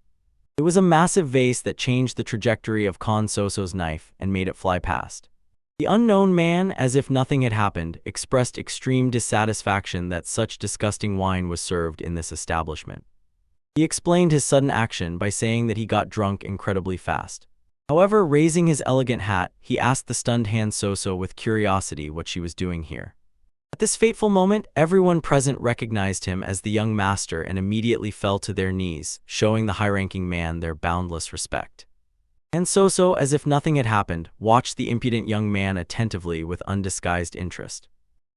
It was a massive vase that changed the trajectory of Hansoso's knife and made it fly past. The unknown man, as if nothing had happened, expressed extreme dissatisfaction that such disgusting wine was served in this establishment. He explained his sudden action by saying that he got drunk incredibly fast. However, raising his elegant hat, he asked the stunned Hansoso with curiosity what she was doing here. At this fateful moment, everyone present recognized him as the young master and immediately fell to their knees, showing the high-ranking man their boundless respect. Hansoso, as if nothing had happened, watched the impudent young man attentively with undisguised interest.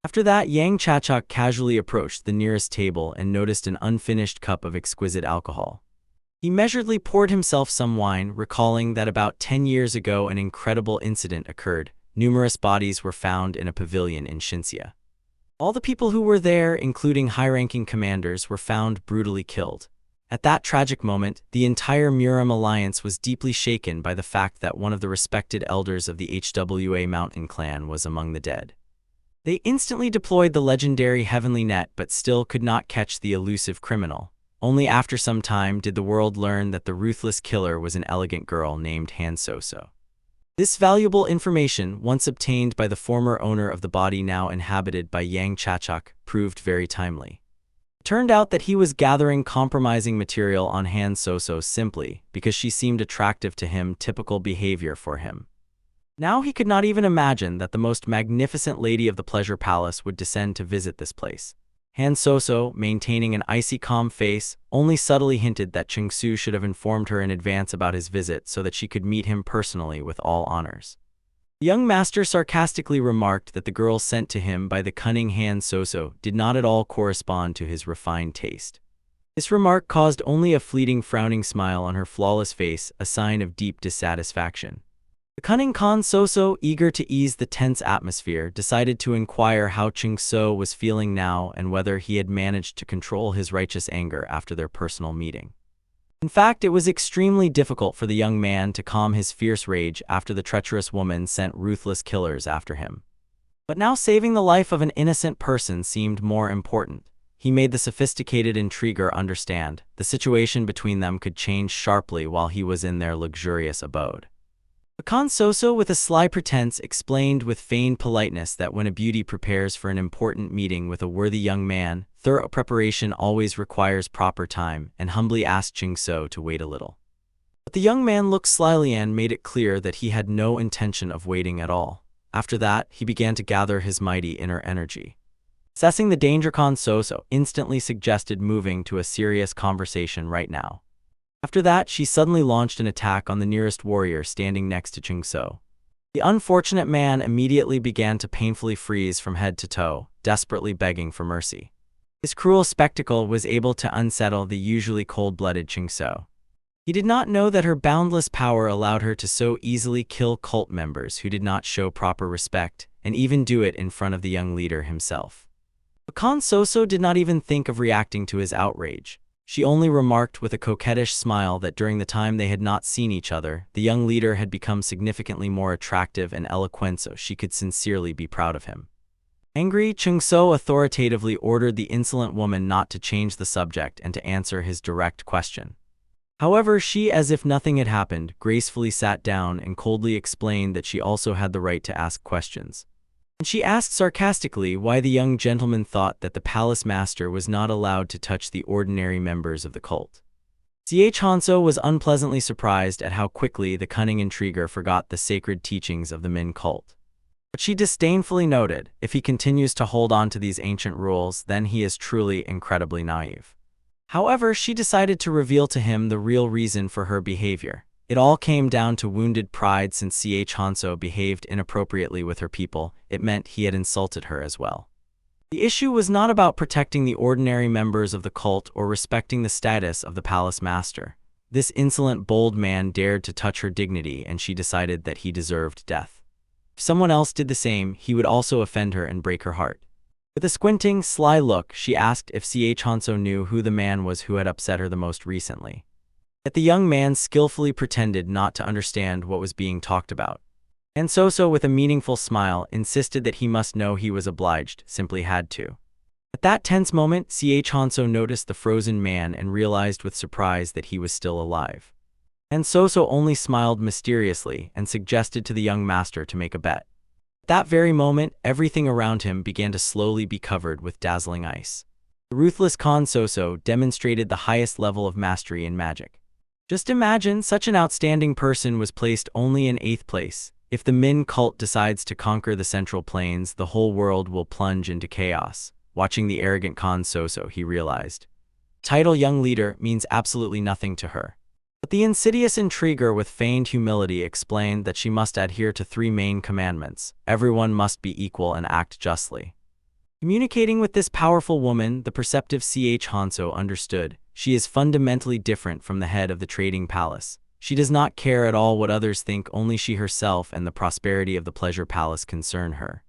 After that, Yang Chachak casually approached the nearest table and noticed an unfinished cup of exquisite alcohol. He measuredly poured himself some wine, recalling that about 10 years ago an incredible incident occurred. Numerous bodies were found in a pavilion in Shinsia. All the people who were there, including high-ranking commanders, were found brutally killed. At that tragic moment, the entire Muram alliance was deeply shaken by the fact that one of the respected elders of the HWA Mountain clan was among the dead. They instantly deployed the legendary Heavenly Net but still could not catch the elusive criminal. Only after some time did the world learn that the ruthless killer was an elegant girl named Hansoso. This valuable information, once obtained by the former owner of the body now inhabited by Yang Chachak, proved very timely. It turned out that he was gathering compromising material on Hansoso simply because she seemed attractive to him, typical behavior for him. Now he could not even imagine that the most magnificent lady of the Pleasure Palace would descend to visit this place. Hansoso, maintaining an icy calm face, only subtly hinted that Chengsu should have informed her in advance about his visit so that she could meet him personally with all honors. The young master sarcastically remarked that the girl sent to him by the cunning Hansoso did not at all correspond to his refined taste. This remark caused only a fleeting frowning smile on her flawless face, a sign of deep dissatisfaction. The cunning Hansoso, eager to ease the tense atmosphere, decided to inquire how Chengsu was feeling now and whether he had managed to control his righteous anger after their personal meeting. In fact, it was extremely difficult for the young man to calm his fierce rage after the treacherous woman sent ruthless killers after him. But now saving the life of an innocent person seemed more important. He made the sophisticated intriguer understand the situation between them could change sharply while he was in their luxurious abode. Khan Soso, with a sly pretense, explained with feigned politeness that when a beauty prepares for an important meeting with a worthy young man, thorough preparation always requires proper time, and humbly asked Ching-so to wait a little. But the young man looked slyly and made it clear that he had no intention of waiting at all. After that, he began to gather his mighty inner energy. Assessing the danger, Khan Soso instantly suggested moving to a serious conversation right now. After that, she suddenly launched an attack on the nearest warrior standing next to Ching-so. The unfortunate man immediately began to painfully freeze from head to toe, desperately begging for mercy. This cruel spectacle was able to unsettle the usually cold-blooded Ching-so. He did not know that her boundless power allowed her to so easily kill cult members who did not show proper respect, and even do it in front of the young leader himself. But Khan Soso did not even think of reacting to his outrage. She only remarked with a coquettish smile that during the time they had not seen each other, the young leader had become significantly more attractive and eloquent, so she could sincerely be proud of him. Angry, Ching-so authoritatively ordered the insolent woman not to change the subject and to answer his direct question. However, she, as if nothing had happened, gracefully sat down and coldly explained that she also had the right to ask questions. And she asked sarcastically why the young gentleman thought that the palace master was not allowed to touch the ordinary members of the cult. Hanso was unpleasantly surprised at how quickly the cunning intriguer forgot the sacred teachings of the Min cult. But she disdainfully noted, if he continues to hold on to these ancient rules, then he is truly incredibly naive. However, she decided to reveal to him the real reason for her behavior. It all came down to wounded pride. Since Hanso behaved inappropriately with her people, it meant he had insulted her as well. The issue was not about protecting the ordinary members of the cult or respecting the status of the palace master. This insolent, bold man dared to touch her dignity, and she decided that he deserved death. If someone else did the same, he would also offend her and break her heart. With a squinting, sly look, she asked if Hanso knew who the man was who had upset her the most recently. Yet the young man skillfully pretended not to understand what was being talked about. And Soso, with a meaningful smile, insisted that he must know. He was obliged, simply had to. At that tense moment, Hanso noticed the frozen man and realized with surprise that he was still alive. And Soso only smiled mysteriously and suggested to the young master to make a bet. At that very moment, everything around him began to slowly be covered with dazzling ice. The ruthless Khan Soso demonstrated the highest level of mastery in magic. Just imagine, such an outstanding person was placed only in 8th place. If the Min cult decides to conquer the Central Plains, the whole world will plunge into chaos. Watching the arrogant Khan Soso, he realized. Title young leader means absolutely nothing to her. But the insidious intriguer, with feigned humility, explained that she must adhere to 3 main commandments. Everyone must be equal and act justly. Communicating with this powerful woman, the perceptive Hanso understood. She is fundamentally different from the head of the trading palace. She does not care at all what others think, only she herself and the prosperity of the pleasure palace concern her.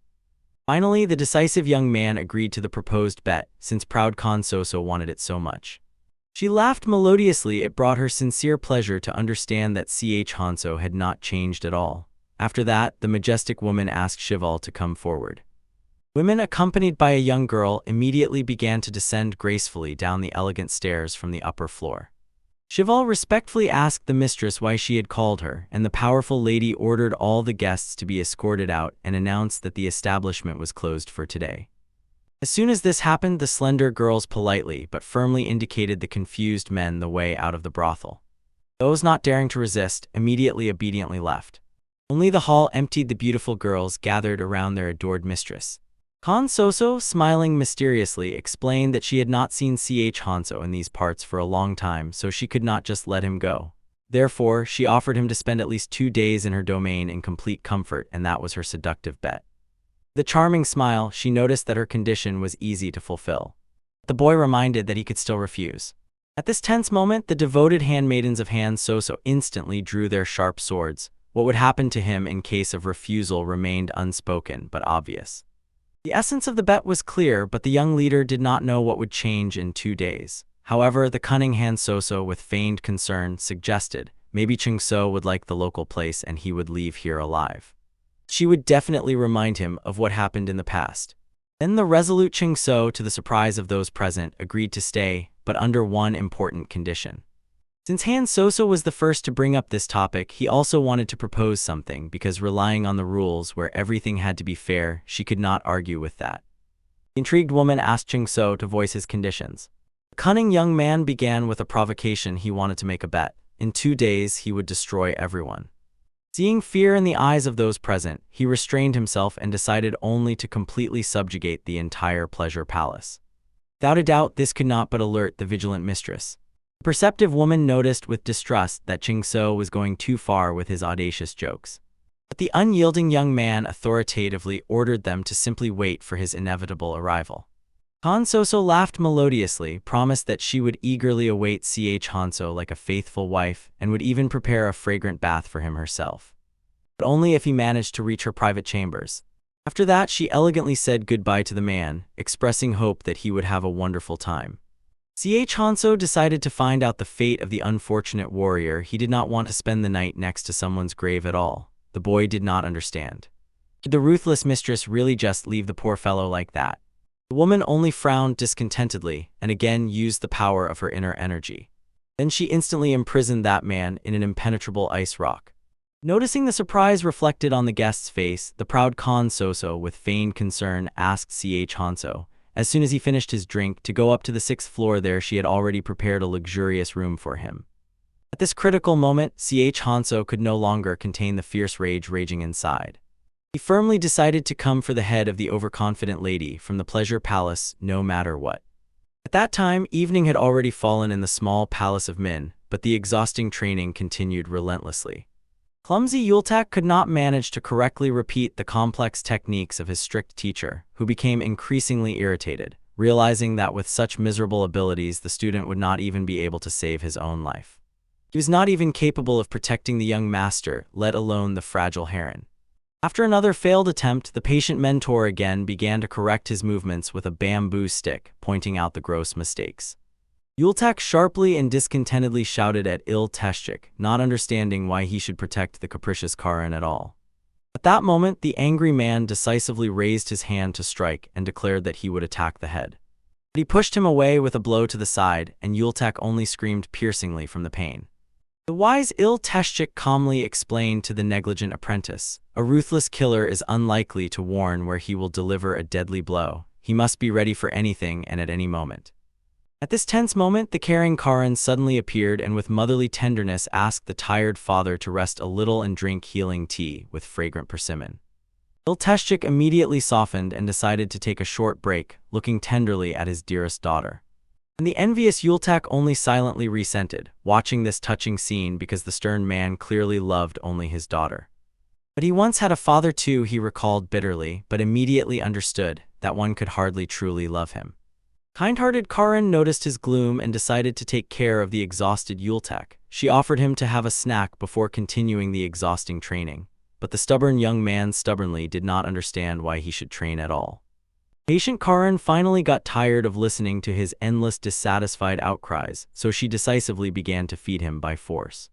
Finally, the decisive young man agreed to the proposed bet, since proud Khan Soso wanted it so much. She laughed melodiously. It brought her sincere pleasure to understand that Hanso had not changed at all. After that, the majestic woman asked Shival to come forward. Women accompanied by a young girl immediately began to descend gracefully down the elegant stairs from the upper floor. Shival respectfully asked the mistress why she had called her, and the powerful lady ordered all the guests to be escorted out and announced that the establishment was closed for today. As soon as this happened, the slender girls politely but firmly indicated the confused men the way out of the brothel. Those not daring to resist immediately obediently left. Only the hall emptied. The beautiful girls gathered around their adored mistress. Khan Soso, smiling mysteriously, explained that she had not seen Hanso in these parts for a long time, so she could not just let him go. Therefore, she offered him to spend at least 2 days in her domain in complete comfort, and that was her seductive bet. With a charming smile, she noticed that her condition was easy to fulfill. The boy reminded that he could still refuse. At this tense moment, the devoted handmaidens of Han Soso instantly drew their sharp swords. What would happen to him in case of refusal remained unspoken but obvious. The essence of the bet was clear, but the young leader did not know what would change in 2 days. However, the cunning Han Soso, with feigned concern, suggested maybe Ching-so would like the local place and he would leave here alive. She would definitely remind him of what happened in the past. Then the resolute Ching So, to the surprise of those present, agreed to stay, but under one important condition. Since Han Soso was the first to bring up this topic, he also wanted to propose something, because relying on the rules where everything had to be fair, she could not argue with that. The intrigued woman asked Ching So to voice his conditions. The cunning young man began with a provocation. He wanted to make a bet. In 2 days, he would destroy everyone. Seeing fear in the eyes of those present, he restrained himself and decided only to completely subjugate the entire pleasure palace. Without a doubt, this could not but alert the vigilant mistress. The perceptive woman noticed with distrust that Ching So was going too far with his audacious jokes. But the unyielding young man authoritatively ordered them to simply wait for his inevitable arrival. Han Soso laughed melodiously, promised that she would eagerly await Hanso like a faithful wife, and would even prepare a fragrant bath for him herself. But only if he managed to reach her private chambers. After that, she elegantly said goodbye to the man, expressing hope that he would have a wonderful time. Hanso decided to find out the fate of the unfortunate warrior. He did not want to spend the night next to someone's grave at all. The boy did not understand. Could the ruthless mistress really just leave the poor fellow like that? The woman only frowned discontentedly and again used the power of her inner energy. Then she instantly imprisoned that man in an impenetrable ice rock. Noticing the surprise reflected on the guest's face, the proud Khan Soso, with feigned concern, asked Hanso, as soon as he finished his drink, to go up to the 6th floor. There she had already prepared a luxurious room for him. At this critical moment, Hanso could no longer contain the fierce rage raging inside. He firmly decided to come for the head of the overconfident lady from the pleasure palace, no matter what. At that time, evening had already fallen in the small palace of Min, but the exhausting training continued relentlessly. Clumsy Yultak could not manage to correctly repeat the complex techniques of his strict teacher, who became increasingly irritated, realizing that with such miserable abilities the student would not even be able to save his own life. He was not even capable of protecting the young master, let alone the fragile heron. After another failed attempt, the patient mentor again began to correct his movements with a bamboo stick, pointing out the gross mistakes. Yultak sharply and discontentedly shouted at Teshchik, not understanding why he should protect the capricious Karan at all. At that moment, the angry man decisively raised his hand to strike and declared that he would attack the head. But he pushed him away with a blow to the side, and Yultak only screamed piercingly from the pain. The wise Teshchik calmly explained to the negligent apprentice, "A ruthless killer is unlikely to warn where he will deliver a deadly blow. He must be ready for anything and at any moment." At this tense moment, the caring Karan suddenly appeared and with motherly tenderness asked the tired father to rest a little and drink healing tea with fragrant persimmon. Teshchik immediately softened and decided to take a short break, looking tenderly at his dearest daughter. And the envious Yultak only silently resented, watching this touching scene, because the stern man clearly loved only his daughter. But he once had a father too, he recalled bitterly, but immediately understood that one could hardly truly love him. Kind-hearted Karan noticed his gloom and decided to take care of the exhausted Yultak. She offered him to have a snack before continuing the exhausting training, but the stubborn young man stubbornly did not understand why he should train at all. Patient Karan finally got tired of listening to his endless dissatisfied outcries, so she decisively began to feed him by force.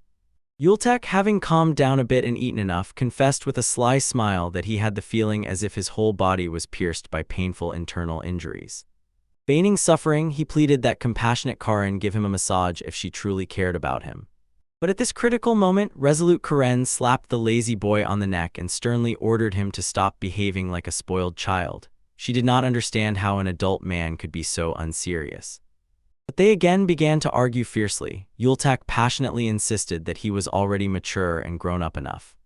Yultak, having calmed down a bit and eaten enough, confessed with a sly smile that he had the feeling as if his whole body was pierced by painful internal injuries. Feigning suffering, he pleaded that compassionate Karan give him a massage if she truly cared about him. But at this critical moment, resolute Karen slapped the lazy boy on the neck and sternly ordered him to stop behaving like a spoiled child. She did not understand how an adult man could be so unserious. But they again began to argue fiercely. Yultak passionately insisted that he was already mature and grown up enough.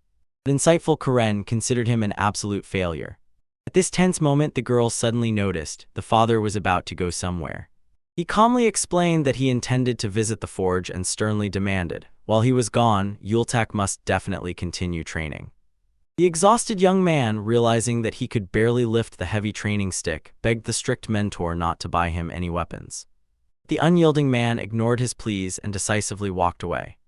But insightful Karen considered him an absolute failure. At this tense moment, the girl suddenly noticed the father was about to go somewhere. He calmly explained that he intended to visit the forge and sternly demanded, while he was gone, Yultak must definitely continue training. The exhausted young man, realizing that he could barely lift the heavy training stick, begged the strict mentor not to buy him any weapons. The unyielding man ignored his pleas and decisively walked away.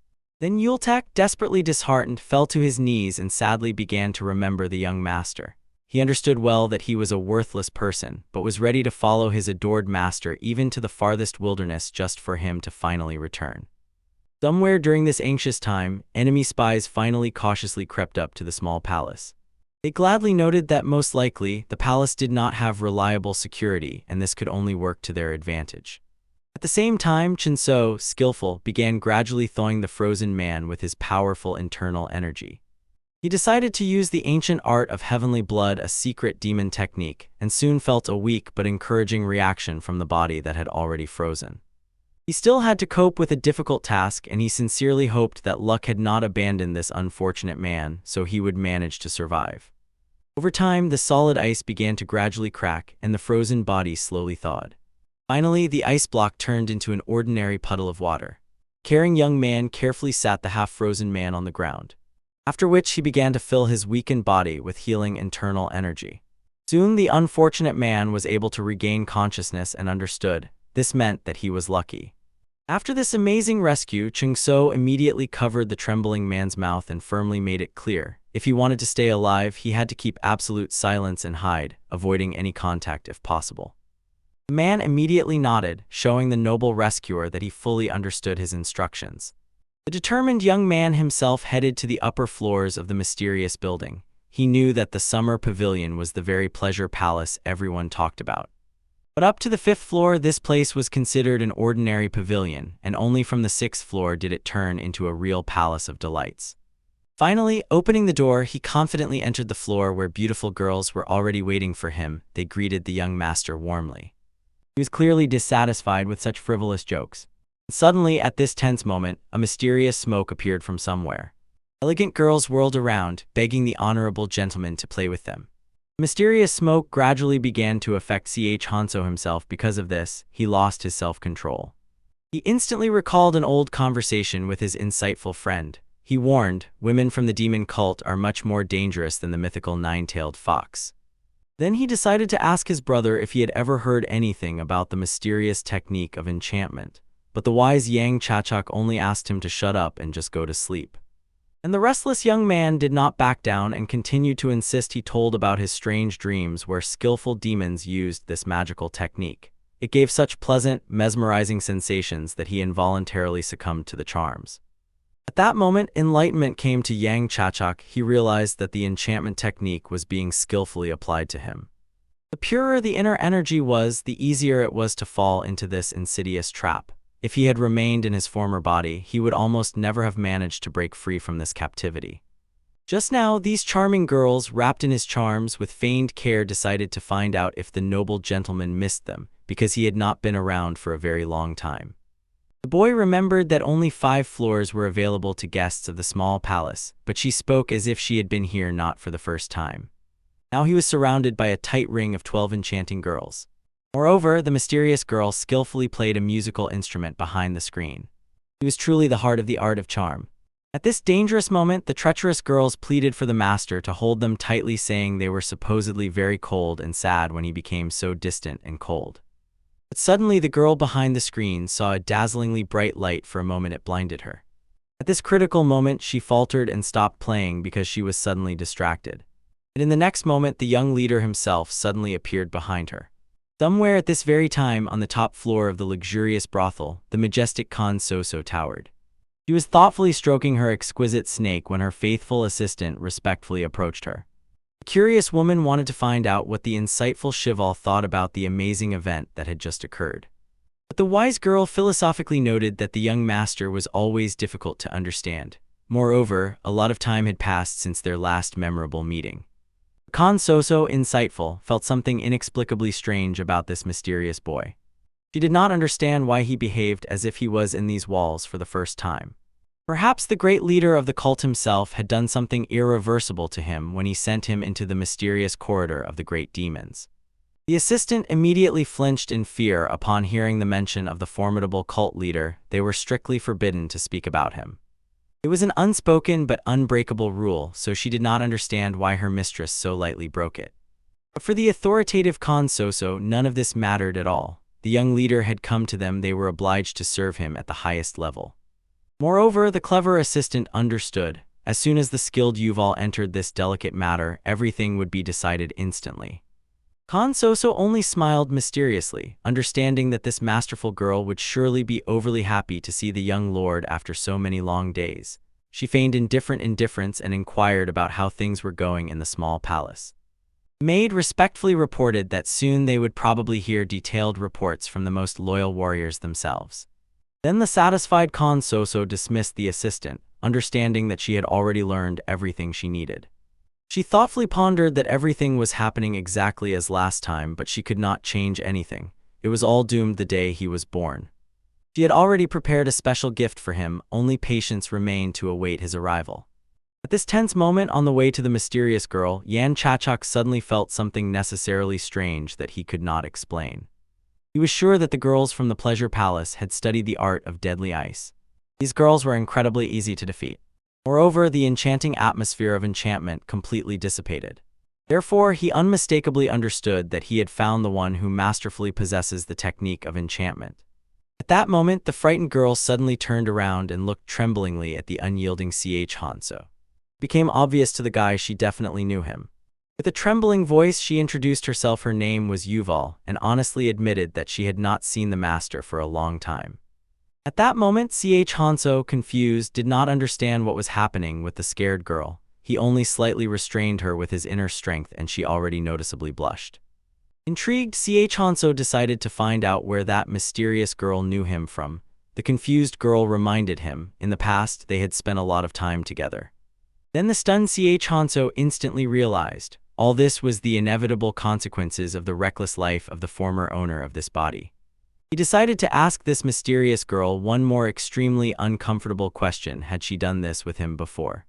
Then Yultak, desperately disheartened, fell to his knees and sadly began to remember the young master. He understood well that he was a worthless person, but was ready to follow his adored master even to the farthest wilderness just for him to finally return. Somewhere during this anxious time, enemy spies finally cautiously crept up to the small palace. They gladly noted that most likely the palace did not have reliable security and this could only work to their advantage. At the same time, Chinso, skillful, began gradually thawing the frozen man with his powerful internal energy. He decided to use the ancient art of heavenly blood, a secret demon technique, and soon felt a weak but encouraging reaction from the body that had already frozen. He still had to cope with a difficult task, and he sincerely hoped that luck had not abandoned this unfortunate man, so he would manage to survive. Over time, the solid ice began to gradually crack, and the frozen body slowly thawed. Finally, the ice block turned into an ordinary puddle of water. Caring young man carefully sat the half-frozen man on the ground, after which he began to fill his weakened body with healing internal energy. Soon, the unfortunate man was able to regain consciousness and understood. This meant that he was lucky. After this amazing rescue, Chungso immediately covered the trembling man's mouth and firmly made it clear, if he wanted to stay alive, he had to keep absolute silence and hide, avoiding any contact if possible. The man immediately nodded, showing the noble rescuer that he fully understood his instructions. The determined young man himself headed to the upper floors of the mysterious building. He knew that the summer pavilion was the very pleasure palace everyone talked about. But up to the 5th floor, this place was considered an ordinary pavilion, and only from the 6th floor did it turn into a real palace of delights. Finally, opening the door, he confidently entered the floor where beautiful girls were already waiting for him. They greeted the young master warmly. He was clearly dissatisfied with such frivolous jokes. Suddenly, at this tense moment, a mysterious smoke appeared from somewhere. Elegant girls whirled around, begging the honorable gentleman to play with them. The mysterious smoke gradually began to affect Hanso himself. Because of this, he lost his self-control. He instantly recalled an old conversation with his insightful friend. He warned, women from the demon cult are much more dangerous than the mythical nine-tailed fox. Then he decided to ask his brother if he had ever heard anything about the mysterious technique of enchantment. But the wise Yang Chachak only asked him to shut up and just go to sleep. And the restless young man did not back down and continued to insist. He told about his strange dreams where skillful demons used this magical technique. It gave such pleasant, mesmerizing sensations that he involuntarily succumbed to the charms. At that moment, enlightenment came to Yang Chachak. He realized that the enchantment technique was being skillfully applied to him. The purer the inner energy was, the easier it was to fall into this insidious trap. If he had remained in his former body, he would almost never have managed to break free from this captivity. Just now, these charming girls, wrapped in his charms with feigned care, decided to find out if the noble gentleman missed them, because he had not been around for a very long time. The boy remembered that only 5 floors were available to guests of the small palace, but she spoke as if she had been here not for the first time. Now he was surrounded by a tight ring of 12 enchanting girls. Moreover, the mysterious girl skillfully played a musical instrument behind the screen. He was truly the heart of the art of charm. At this dangerous moment, the treacherous girls pleaded for the master to hold them tightly, saying they were supposedly very cold and sad when he became so distant and cold. But suddenly the girl behind the screen saw a dazzlingly bright light. For a moment it blinded her. At this critical moment she faltered and stopped playing because she was suddenly distracted. And in the next moment the young leader himself suddenly appeared behind her. Somewhere at this very time, on the top floor of the luxurious brothel, the majestic Khan Soso towered. She was thoughtfully stroking her exquisite snake when her faithful assistant respectfully approached her. The curious woman wanted to find out what the insightful Shival thought about the amazing event that had just occurred. But the wise girl philosophically noted that the young master was always difficult to understand. Moreover, a lot of time had passed since their last memorable meeting. Khan Soso, insightful, felt something inexplicably strange about this mysterious boy. She did not understand why he behaved as if he was in these walls for the first time. Perhaps the great leader of the cult himself had done something irreversible to him when he sent him into the mysterious corridor of the great demons. The assistant immediately flinched in fear upon hearing the mention of the formidable cult leader. They were strictly forbidden to speak about him. It was an unspoken but unbreakable rule, so she did not understand why her mistress so lightly broke it. But for the authoritative Khan Soso, none of this mattered at all. The young leader had come to them, they were obliged to serve him at the highest level. Moreover, the clever assistant understood. As soon as the skilled Yuval entered this delicate matter, everything would be decided instantly. Khan Soso only smiled mysteriously, understanding that this masterful girl would surely be overly happy to see the young lord after so many long days. she feigned indifference and inquired about how things were going in the small palace. The maid respectfully reported that soon they would probably hear detailed reports from the most loyal warriors themselves. Then the satisfied Khan Soso dismissed the assistant, understanding that she had already learned everything she needed. She thoughtfully pondered that everything was happening exactly as last time, but she could not change anything. It was all doomed the day he was born. She had already prepared a special gift for him, only patience remained to await his arrival. At this tense moment on the way to the mysterious girl, Yan Chachok suddenly felt something necessarily strange that he could not explain. He was sure that the girls from the Pleasure Palace had studied the art of deadly ice. These girls were incredibly easy to defeat. Moreover, the enchanting atmosphere of enchantment completely dissipated. Therefore, he unmistakably understood that he had found the one who masterfully possesses the technique of enchantment. At that moment, the frightened girl suddenly turned around and looked tremblingly at the unyielding Hanso. It became obvious to the guy she definitely knew him. With a trembling voice, she introduced herself. Her name was Yuval, and honestly admitted that she had not seen the master for a long time. At that moment, Hanso, confused, did not understand what was happening with the scared girl. He only slightly restrained her with his inner strength, and she already noticeably blushed. Intrigued, Hanso decided to find out where that mysterious girl knew him from. The confused girl reminded him, in the past, they had spent a lot of time together. Then the stunned Hanso instantly realized, all this was the inevitable consequences of the reckless life of the former owner of this body. He decided to ask this mysterious girl one more extremely uncomfortable question: had she done this with him before?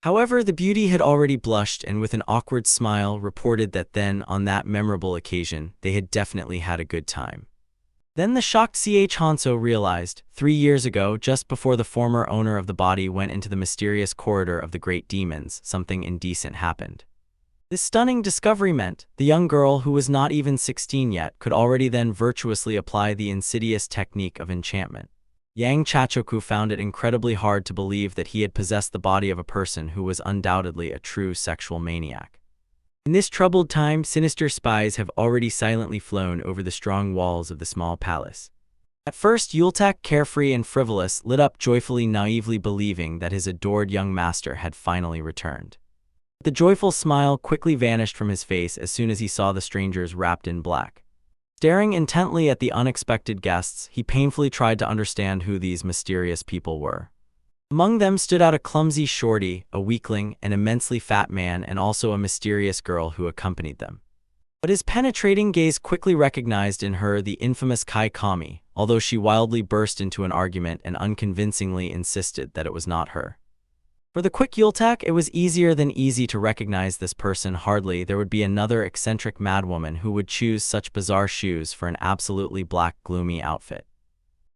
However, the beauty had already blushed and with an awkward smile reported that then, on that memorable occasion, they had definitely had a good time. Then the shocked Hanso realized, 3 years ago, just before the former owner of the body went into the mysterious corridor of the great demons, something indecent happened. This stunning discovery meant the young girl, who was not even 16 yet, could already then virtuously apply the insidious technique of enchantment. Yang Chachoku found it incredibly hard to believe that he had possessed the body of a person who was undoubtedly a true sexual maniac. In this troubled time, sinister spies have already silently flown over the strong walls of the small palace. At first, Yultak, carefree and frivolous, lit up joyfully, naively believing that his adored young master had finally returned. The joyful smile quickly vanished from his face as soon as he saw the strangers wrapped in black. Staring intently at the unexpected guests, he painfully tried to understand who these mysterious people were. Among them stood out a clumsy shorty, a weakling, an immensely fat man, and also a mysterious girl who accompanied them. But his penetrating gaze quickly recognized in her the infamous Kai Kami, although she wildly burst into an argument and unconvincingly insisted that it was not her. For the quick Yultak, it was easier than easy to recognize this person. Hardly there would be another eccentric madwoman who would choose such bizarre shoes for an absolutely black, gloomy outfit.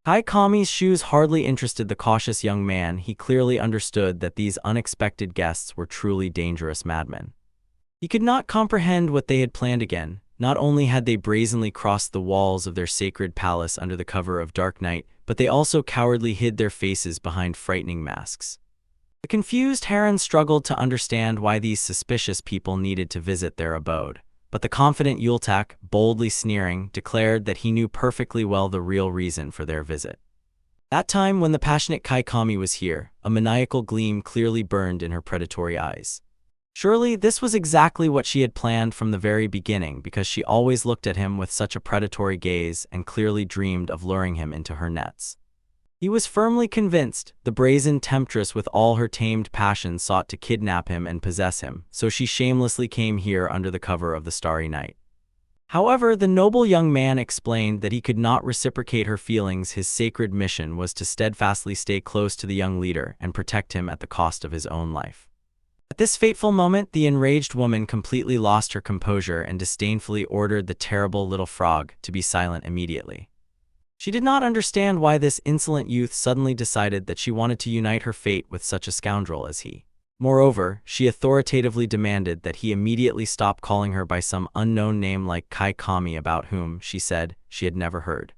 Kai Kami's shoes hardly interested the cautious young man. He clearly understood that these unexpected guests were truly dangerous madmen. He could not comprehend what they had planned again. Not only had they brazenly crossed the walls of their sacred palace under the cover of dark night, but they also cowardly hid their faces behind frightening masks. The confused Heron struggled to understand why these suspicious people needed to visit their abode, but the confident Yultak, boldly sneering, declared that he knew perfectly well the real reason for their visit. That time when the passionate Kai Kami was here, a maniacal gleam clearly burned in her predatory eyes. Surely this was exactly what she had planned from the very beginning, because she always looked at him with such a predatory gaze and clearly dreamed of luring him into her nets. He was firmly convinced the brazen temptress with all her tamed passion sought to kidnap him and possess him, so she shamelessly came here under the cover of the starry night. However, the noble young man explained that he could not reciprocate her feelings. His sacred mission was to steadfastly stay close to the young leader and protect him at the cost of his own life. At this fateful moment, the enraged woman completely lost her composure and disdainfully ordered the terrible little frog to be silent immediately. She did not understand why this insolent youth suddenly decided that she wanted to unite her fate with such a scoundrel as he. Moreover, she authoritatively demanded that he immediately stop calling her by some unknown name like Kai Kami, about whom, she said, she had never heard.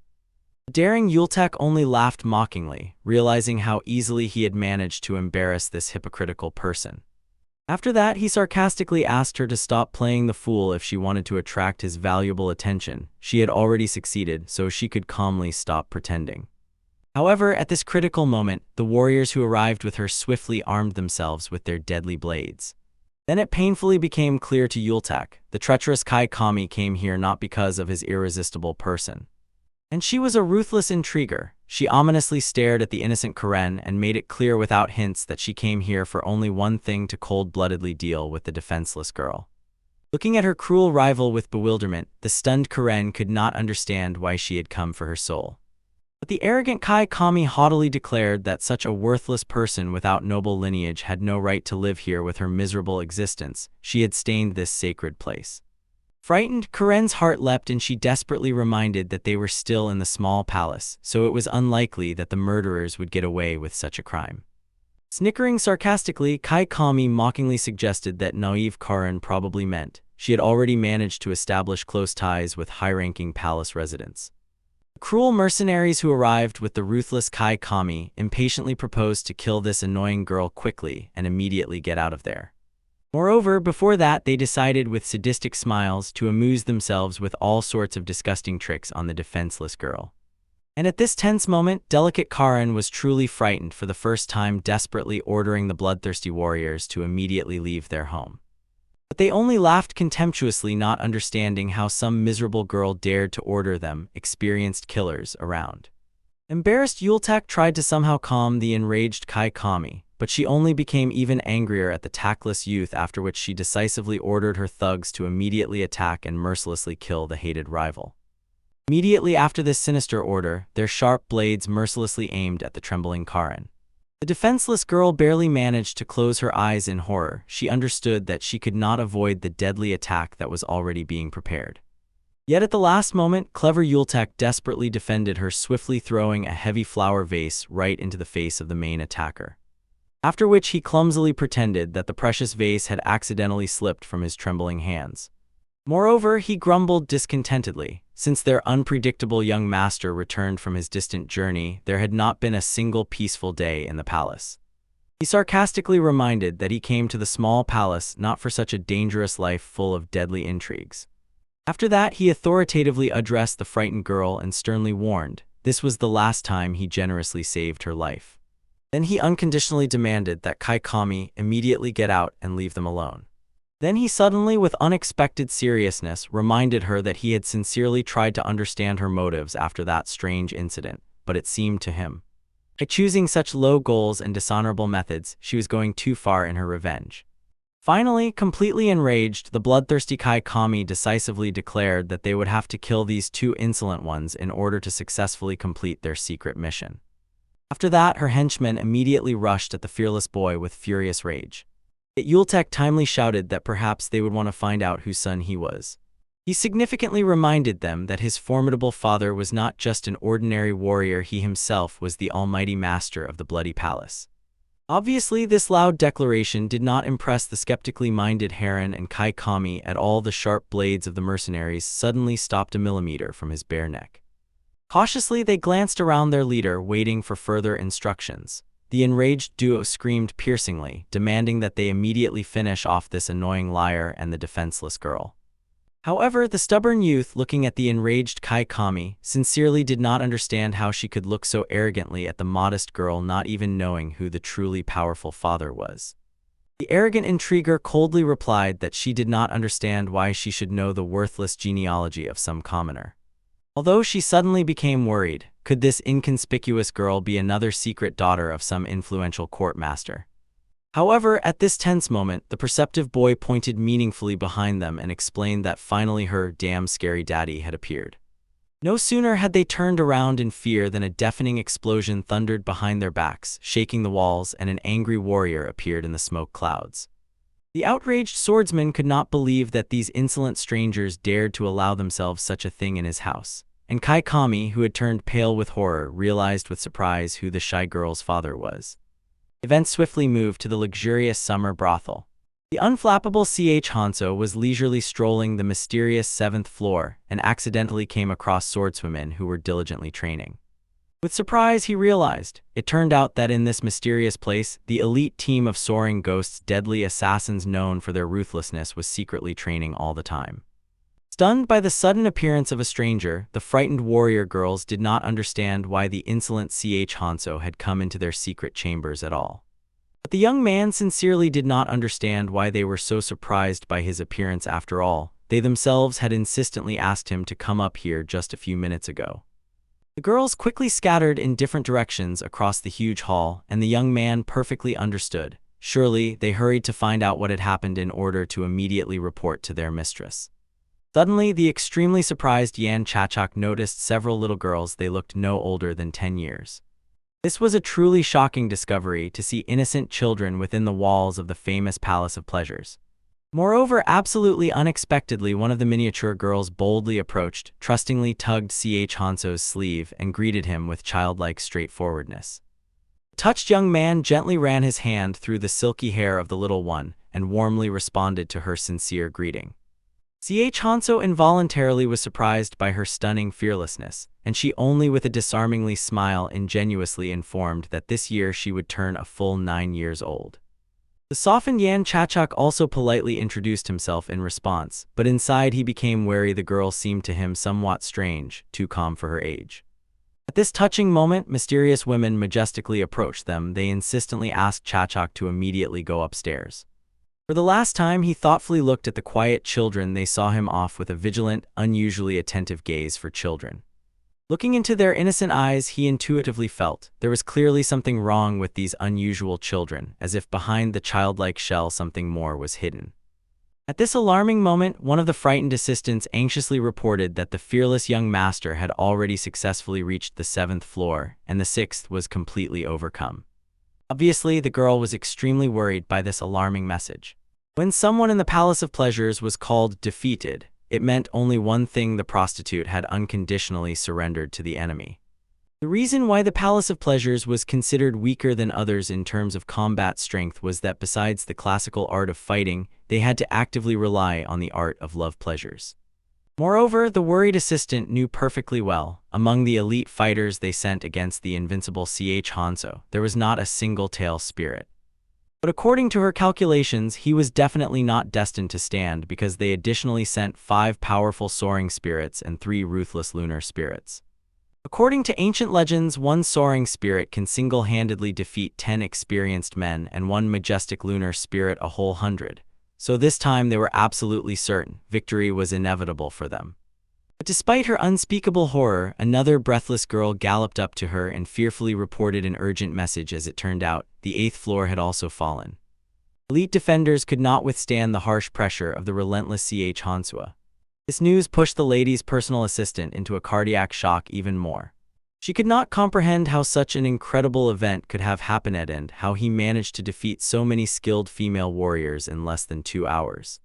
The daring Yultak only laughed mockingly, realizing how easily he had managed to embarrass this hypocritical person. After that, he sarcastically asked her to stop playing the fool if she wanted to attract his valuable attention. She had already succeeded, so she could calmly stop pretending. However, at this critical moment, the warriors who arrived with her swiftly armed themselves with their deadly blades. Then it painfully became clear to Yultek, the treacherous Kai Kami came here not because of his irresistible person. And she was a ruthless intriguer. She ominously stared at the innocent Karen and made it clear without hints that she came here for only one thing: to cold-bloodedly deal with the defenseless girl. Looking at her cruel rival with bewilderment, the stunned Karen could not understand why she had come for her soul. But the arrogant Kai Kami haughtily declared that such a worthless person without noble lineage had no right to live here with her miserable existence. She had stained this sacred place. Frightened, Karen's heart leapt, and she desperately reminded that they were still in the small palace, so it was unlikely that the murderers would get away with such a crime. Snickering sarcastically, Kai Kami mockingly suggested that naive Karen probably meant she had already managed to establish close ties with high-ranking palace residents. The cruel mercenaries who arrived with the ruthless Kai Kami impatiently proposed to kill this annoying girl quickly and immediately get out of there. Moreover, before that, they decided with sadistic smiles to amuse themselves with all sorts of disgusting tricks on the defenseless girl. And at this tense moment, delicate Karen was truly frightened, for the first time desperately ordering the bloodthirsty warriors to immediately leave their home. But they only laughed contemptuously, not understanding how some miserable girl dared to order them, experienced killers, around. Embarrassed, Yultek tried to somehow calm the enraged Kai Kami, but she only became even angrier at the tactless youth, after which she decisively ordered her thugs to immediately attack and mercilessly kill the hated rival. Immediately after this sinister order, their sharp blades mercilessly aimed at the trembling Karen. The defenseless girl barely managed to close her eyes in horror. She understood that she could not avoid the deadly attack that was already being prepared. Yet at the last moment, clever Yultek desperately defended her, swiftly throwing a heavy flower vase right into the face of the main attacker. After which he clumsily pretended that the precious vase had accidentally slipped from his trembling hands. Moreover, he grumbled discontentedly. Since their unpredictable young master returned from his distant journey, there had not been a single peaceful day in the palace. He sarcastically reminded that he came to the small palace not for such a dangerous life full of deadly intrigues. After that, he authoritatively addressed the frightened girl and sternly warned this was the last time he generously saved her life. Then he unconditionally demanded that Kai Kami immediately get out and leave them alone. Then he suddenly, with unexpected seriousness, reminded her that he had sincerely tried to understand her motives after that strange incident, but it seemed to him, by choosing such low goals and dishonorable methods, she was going too far in her revenge. Finally, completely enraged, the bloodthirsty Kai Kami decisively declared that they would have to kill these two insolent ones in order to successfully complete their secret mission. After that, her henchmen immediately rushed at the fearless boy with furious rage. Yet Yultek timely shouted that perhaps they would want to find out whose son he was. He significantly reminded them that his formidable father was not just an ordinary warrior, he himself was the almighty master of the bloody palace. Obviously, this loud declaration did not impress the skeptically minded Heron and Kai Kami at all. The sharp blades of the mercenaries suddenly stopped a millimeter from his bare neck. Cautiously, they glanced around their leader, waiting for further instructions. The enraged duo screamed piercingly, demanding that they immediately finish off this annoying liar and the defenseless girl. However, the stubborn youth, looking at the enraged Kai Kami, sincerely did not understand how she could look so arrogantly at the modest girl, not even knowing who the truly powerful father was. The arrogant intriguer coldly replied that she did not understand why she should know the worthless genealogy of some commoner. Although she suddenly became worried, could this inconspicuous girl be another secret daughter of some influential court master? However, at this tense moment, the perceptive boy pointed meaningfully behind them and explained that finally her damn scary daddy had appeared. No sooner had they turned around in fear than a deafening explosion thundered behind their backs, shaking the walls, and an angry warrior appeared in the smoke clouds. The outraged swordsman could not believe that these insolent strangers dared to allow themselves such a thing in his house, and Kai Kami, who had turned pale with horror, realized with surprise who the shy girl's father was. Events swiftly moved to the luxurious summer brothel. The unflappable C.H. Hanso was leisurely strolling the mysterious 7th floor and accidentally came across swordswomen who were diligently training. With surprise, he realized it turned out that in this mysterious place, the elite team of soaring ghosts, deadly assassins known for their ruthlessness, was secretly training all the time. Stunned by the sudden appearance of a stranger, the frightened warrior girls did not understand why the insolent Hanso had come into their secret chambers at all. But the young man sincerely did not understand why they were so surprised by his appearance after all. They themselves had insistently asked him to come up here just a few minutes ago. The girls quickly scattered in different directions across the huge hall, and the young man perfectly understood. Surely, they hurried to find out what had happened in order to immediately report to their mistress. Suddenly, the extremely surprised Yan Chachak noticed several little girls. They looked no older than 10 years. This was a truly shocking discovery to see innocent children within the walls of the famous Palace of Pleasures. Moreover, absolutely unexpectedly, one of the miniature girls boldly approached, trustingly tugged Hanso's sleeve, and greeted him with childlike straightforwardness. The touched young man gently ran his hand through the silky hair of the little one, and warmly responded to her sincere greeting. Hanso involuntarily was surprised by her stunning fearlessness, and she only with a disarmingly smile ingenuously informed that this year she would turn a full 9 years old. The softened Yan Chachak also politely introduced himself in response, but inside he became wary. The girl seemed to him somewhat strange, too calm for her age. At this touching moment, mysterious women majestically approached them. They insistently asked Chachak to immediately go upstairs. For the last time, he thoughtfully looked at the quiet children. They saw him off with a vigilant, unusually attentive gaze for children. Looking into their innocent eyes, he intuitively felt there was clearly something wrong with these unusual children, as if behind the childlike shell something more was hidden. At this alarming moment, one of the frightened assistants anxiously reported that the fearless young master had already successfully reached the 7th floor, and the 6th was completely overcome. Obviously, the girl was extremely worried by this alarming message. When someone in the Palace of Pleasures was called defeated, it meant only one thing: the prostitute had unconditionally surrendered to the enemy. The reason why the Palace of Pleasures was considered weaker than others in terms of combat strength was that besides the classical art of fighting, they had to actively rely on the art of love pleasures. Moreover, the worried assistant knew perfectly well, among the elite fighters they sent against the invincible Hanso, there was not a single tail spirit. But according to her calculations, he was definitely not destined to stand, because they additionally sent 5 powerful soaring spirits and 3 ruthless lunar spirits. According to ancient legends, 1 soaring spirit can single-handedly defeat 10 experienced men, and 1 majestic lunar spirit a whole 100. So this time they were absolutely certain victory was inevitable for them. But despite her unspeakable horror, another breathless girl galloped up to her and fearfully reported an urgent message. As it turned out, the 8th floor had also fallen. Elite defenders could not withstand the harsh pressure of the relentless Hanso. This news pushed the lady's personal assistant into a cardiac shock even more. She could not comprehend how such an incredible event could have happened and how he managed to defeat so many skilled female warriors in less than 2 hours.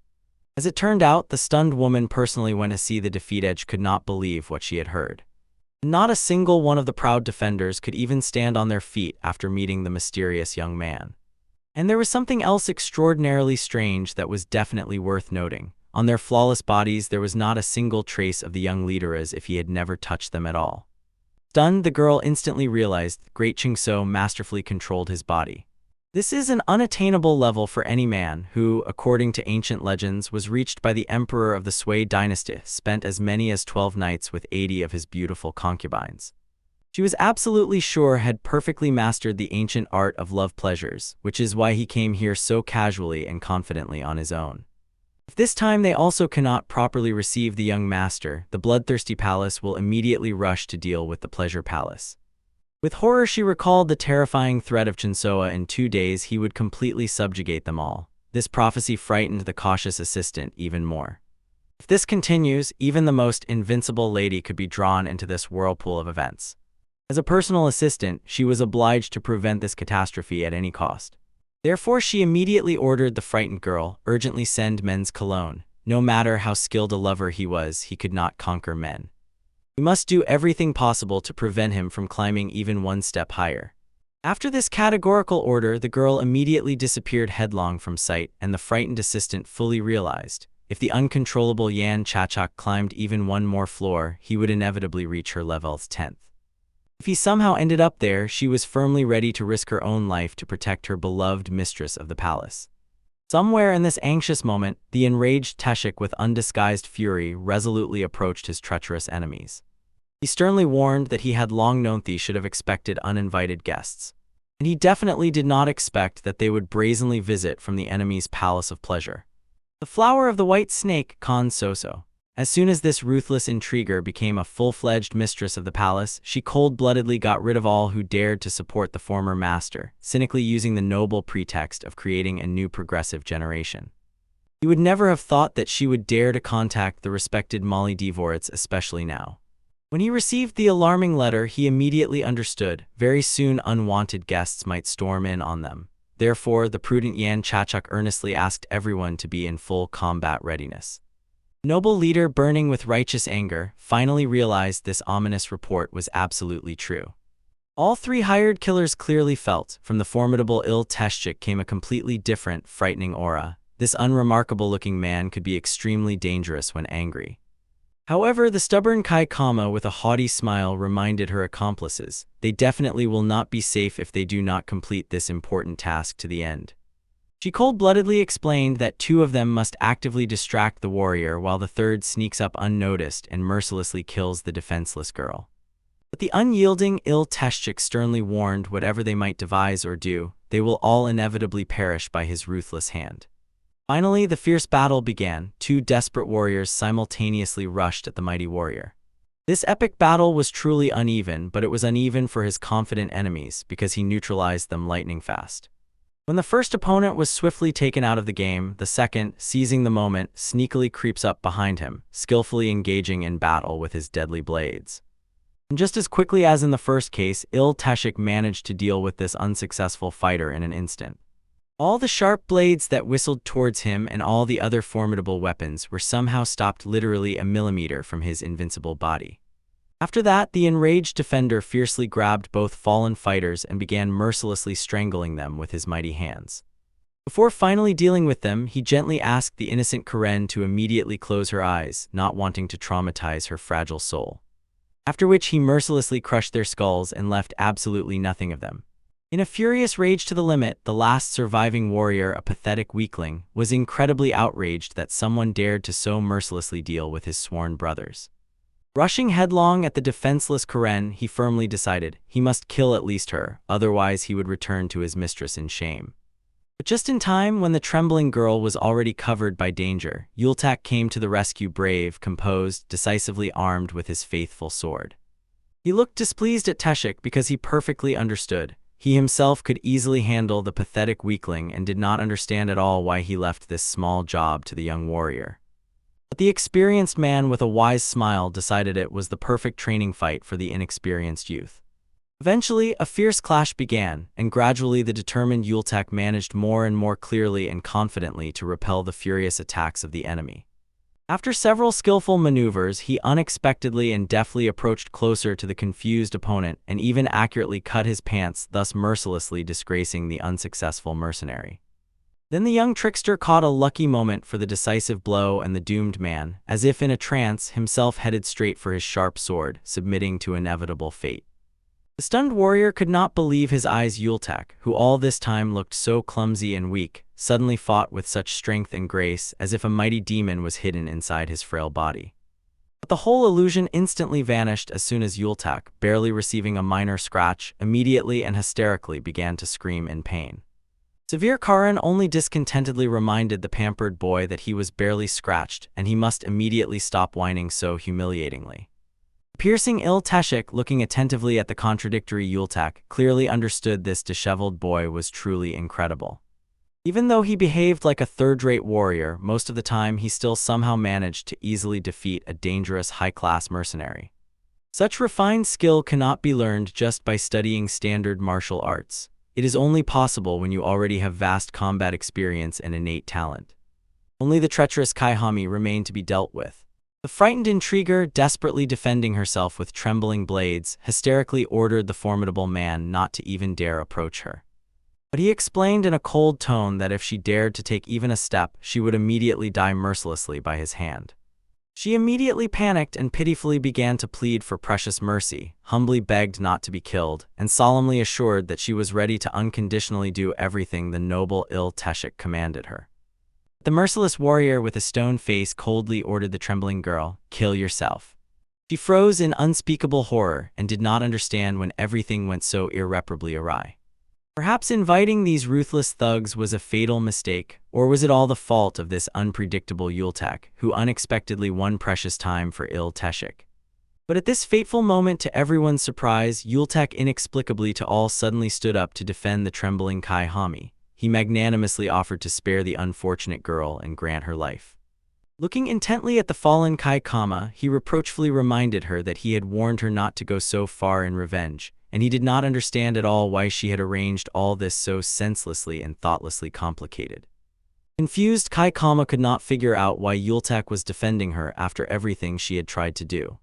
As it turned out, the stunned woman personally went to see the defeat. Edge could not believe what she had heard. Not a single one of the proud defenders could even stand on their feet after meeting the mysterious young man. And there was something else extraordinarily strange that was definitely worth noting. On their flawless bodies, there was not a single trace of the young leader, as if he had never touched them at all. Stunned, the girl instantly realized Great Chingso masterfully controlled his body. This is an unattainable level for any man who, according to ancient legends, was reached by the emperor of the Sui dynasty, spent as many as 12 nights with 80 of his beautiful concubines. She was absolutely sure had perfectly mastered the ancient art of love pleasures, which is why he came here so casually and confidently on his own. If this time they also cannot properly receive the young master, the bloodthirsty palace will immediately rush to deal with the pleasure palace. With horror, she recalled the terrifying threat of Chinsoa. In 2 days he would completely subjugate them all. This prophecy frightened the cautious assistant even more. If this continues, even the most invincible lady could be drawn into this whirlpool of events. As a personal assistant, she was obliged to prevent this catastrophe at any cost. Therefore, she immediately ordered the frightened girl, urgently send men's cologne. No matter how skilled a lover he was, he could not conquer men. We must do everything possible to prevent him from climbing even 1 step higher. After this categorical order, the girl immediately disappeared headlong from sight, and the frightened assistant fully realized, if the uncontrollable Yan Chachak climbed even 1 more floor, he would inevitably reach her level's 10th. If he somehow ended up there, she was firmly ready to risk her own life to protect her beloved mistress of the palace. Somewhere in this anxious moment, the enraged Teshik with undisguised fury resolutely approached his treacherous enemies. He sternly warned that he had long known they should have expected uninvited guests, and he definitely did not expect that they would brazenly visit from the enemy's palace of pleasure. The flower of the white snake, Khan Soso. As soon as this ruthless intriguer became a full-fledged mistress of the palace, she cold-bloodedly got rid of all who dared to support the former master, cynically using the noble pretext of creating a new progressive generation. He would never have thought that she would dare to contact the respected Molly Dvoritz, especially now. When he received the alarming letter, he immediately understood. Very soon unwanted guests might storm in on them. Therefore, the prudent Yan Chachuk earnestly asked everyone to be in full combat readiness. Noble leader, burning with righteous anger, finally realized this ominous report was absolutely true. All three hired killers clearly felt, from the formidable Teshik came a completely different, frightening aura. This unremarkable-looking man could be extremely dangerous when angry. However, the stubborn Kai Kama with a haughty smile reminded her accomplices, they definitely will not be safe if they do not complete this important task to the end. She cold-bloodedly explained that two of them must actively distract the warrior while the third sneaks up unnoticed and mercilessly kills the defenseless girl. But the unyielding Teshik sternly warned whatever they might devise or do, they will all inevitably perish by his ruthless hand. Finally, the fierce battle began. Two desperate warriors simultaneously rushed at the mighty warrior. This epic battle was truly uneven, but it was uneven for his confident enemies because he neutralized them lightning fast. When the first opponent was swiftly taken out of the game, the second, seizing the moment, sneakily creeps up behind him, skillfully engaging in battle with his deadly blades. And just as quickly as in the first case, Teshik managed to deal with this unsuccessful fighter in an instant. All the sharp blades that whistled towards him and all the other formidable weapons were somehow stopped literally a millimeter from his invincible body. After that, the enraged defender fiercely grabbed both fallen fighters and began mercilessly strangling them with his mighty hands. Before finally dealing with them, he gently asked the innocent Karen to immediately close her eyes, not wanting to traumatize her fragile soul. After which he mercilessly crushed their skulls and left absolutely nothing of them. In a furious rage to the limit, the last surviving warrior, a pathetic weakling, was incredibly outraged that someone dared to so mercilessly deal with his sworn brothers. Rushing headlong at the defenseless Karen, he firmly decided he must kill at least her, otherwise he would return to his mistress in shame. But just in time, when the trembling girl was already covered by danger, Yultak came to the rescue, brave, composed, decisively armed with his faithful sword. He looked displeased at Teshik because he perfectly understood. He himself could easily handle the pathetic weakling and did not understand at all why he left this small job to the young warrior. But the experienced man with a wise smile decided it was the perfect training fight for the inexperienced youth. Eventually, a fierce clash began, and gradually the determined Yultak managed more and more clearly and confidently to repel the furious attacks of the enemy. After several skillful maneuvers, he unexpectedly and deftly approached closer to the confused opponent and even accurately cut his pants, thus mercilessly disgracing the unsuccessful mercenary. Then the young trickster caught a lucky moment for the decisive blow, and the doomed man, as if in a trance, himself headed straight for his sharp sword, submitting to inevitable fate. The stunned warrior could not believe his eyes. Yultak, who all this time looked so clumsy and weak, suddenly fought with such strength and grace as if a mighty demon was hidden inside his frail body. But the whole illusion instantly vanished as soon as Yultak, barely receiving a minor scratch, immediately and hysterically began to scream in pain. Severe Karan only discontentedly reminded the pampered boy that he was barely scratched and he must immediately stop whining so humiliatingly. Piercing Teshik, looking attentively at the contradictory Yultak, clearly understood this disheveled boy was truly incredible. Even though he behaved like a third-rate warrior, most of the time he still somehow managed to easily defeat a dangerous high-class mercenary. Such refined skill cannot be learned just by studying standard martial arts. It is only possible when you already have vast combat experience and innate talent. Only the treacherous Kaihami remained to be dealt with. The frightened intriguer, desperately defending herself with trembling blades, hysterically ordered the formidable man not to even dare approach her. But he explained in a cold tone that if she dared to take even a step, she would immediately die mercilessly by his hand. She immediately panicked and pitifully began to plead for precious mercy, humbly begged not to be killed, and solemnly assured that she was ready to unconditionally do everything the noble Teshik commanded her. The merciless warrior with a stone face coldly ordered the trembling girl, "Kill yourself." She froze in unspeakable horror and did not understand when everything went so irreparably awry. Perhaps inviting these ruthless thugs was a fatal mistake, or was it all the fault of this unpredictable Yultek, who unexpectedly won precious time for ill Teshik? But at this fateful moment, to everyone's surprise, Yultek inexplicably to all suddenly stood up to defend the trembling Kai Hami. He magnanimously offered to spare the unfortunate girl and grant her life. Looking intently at the fallen Kai Kama, he reproachfully reminded her that he had warned her not to go so far in revenge, and he did not understand at all why she had arranged all this so senselessly and thoughtlessly complicated. Confused, Kai Kama could not figure out why Yultek was defending her after everything she had tried to do.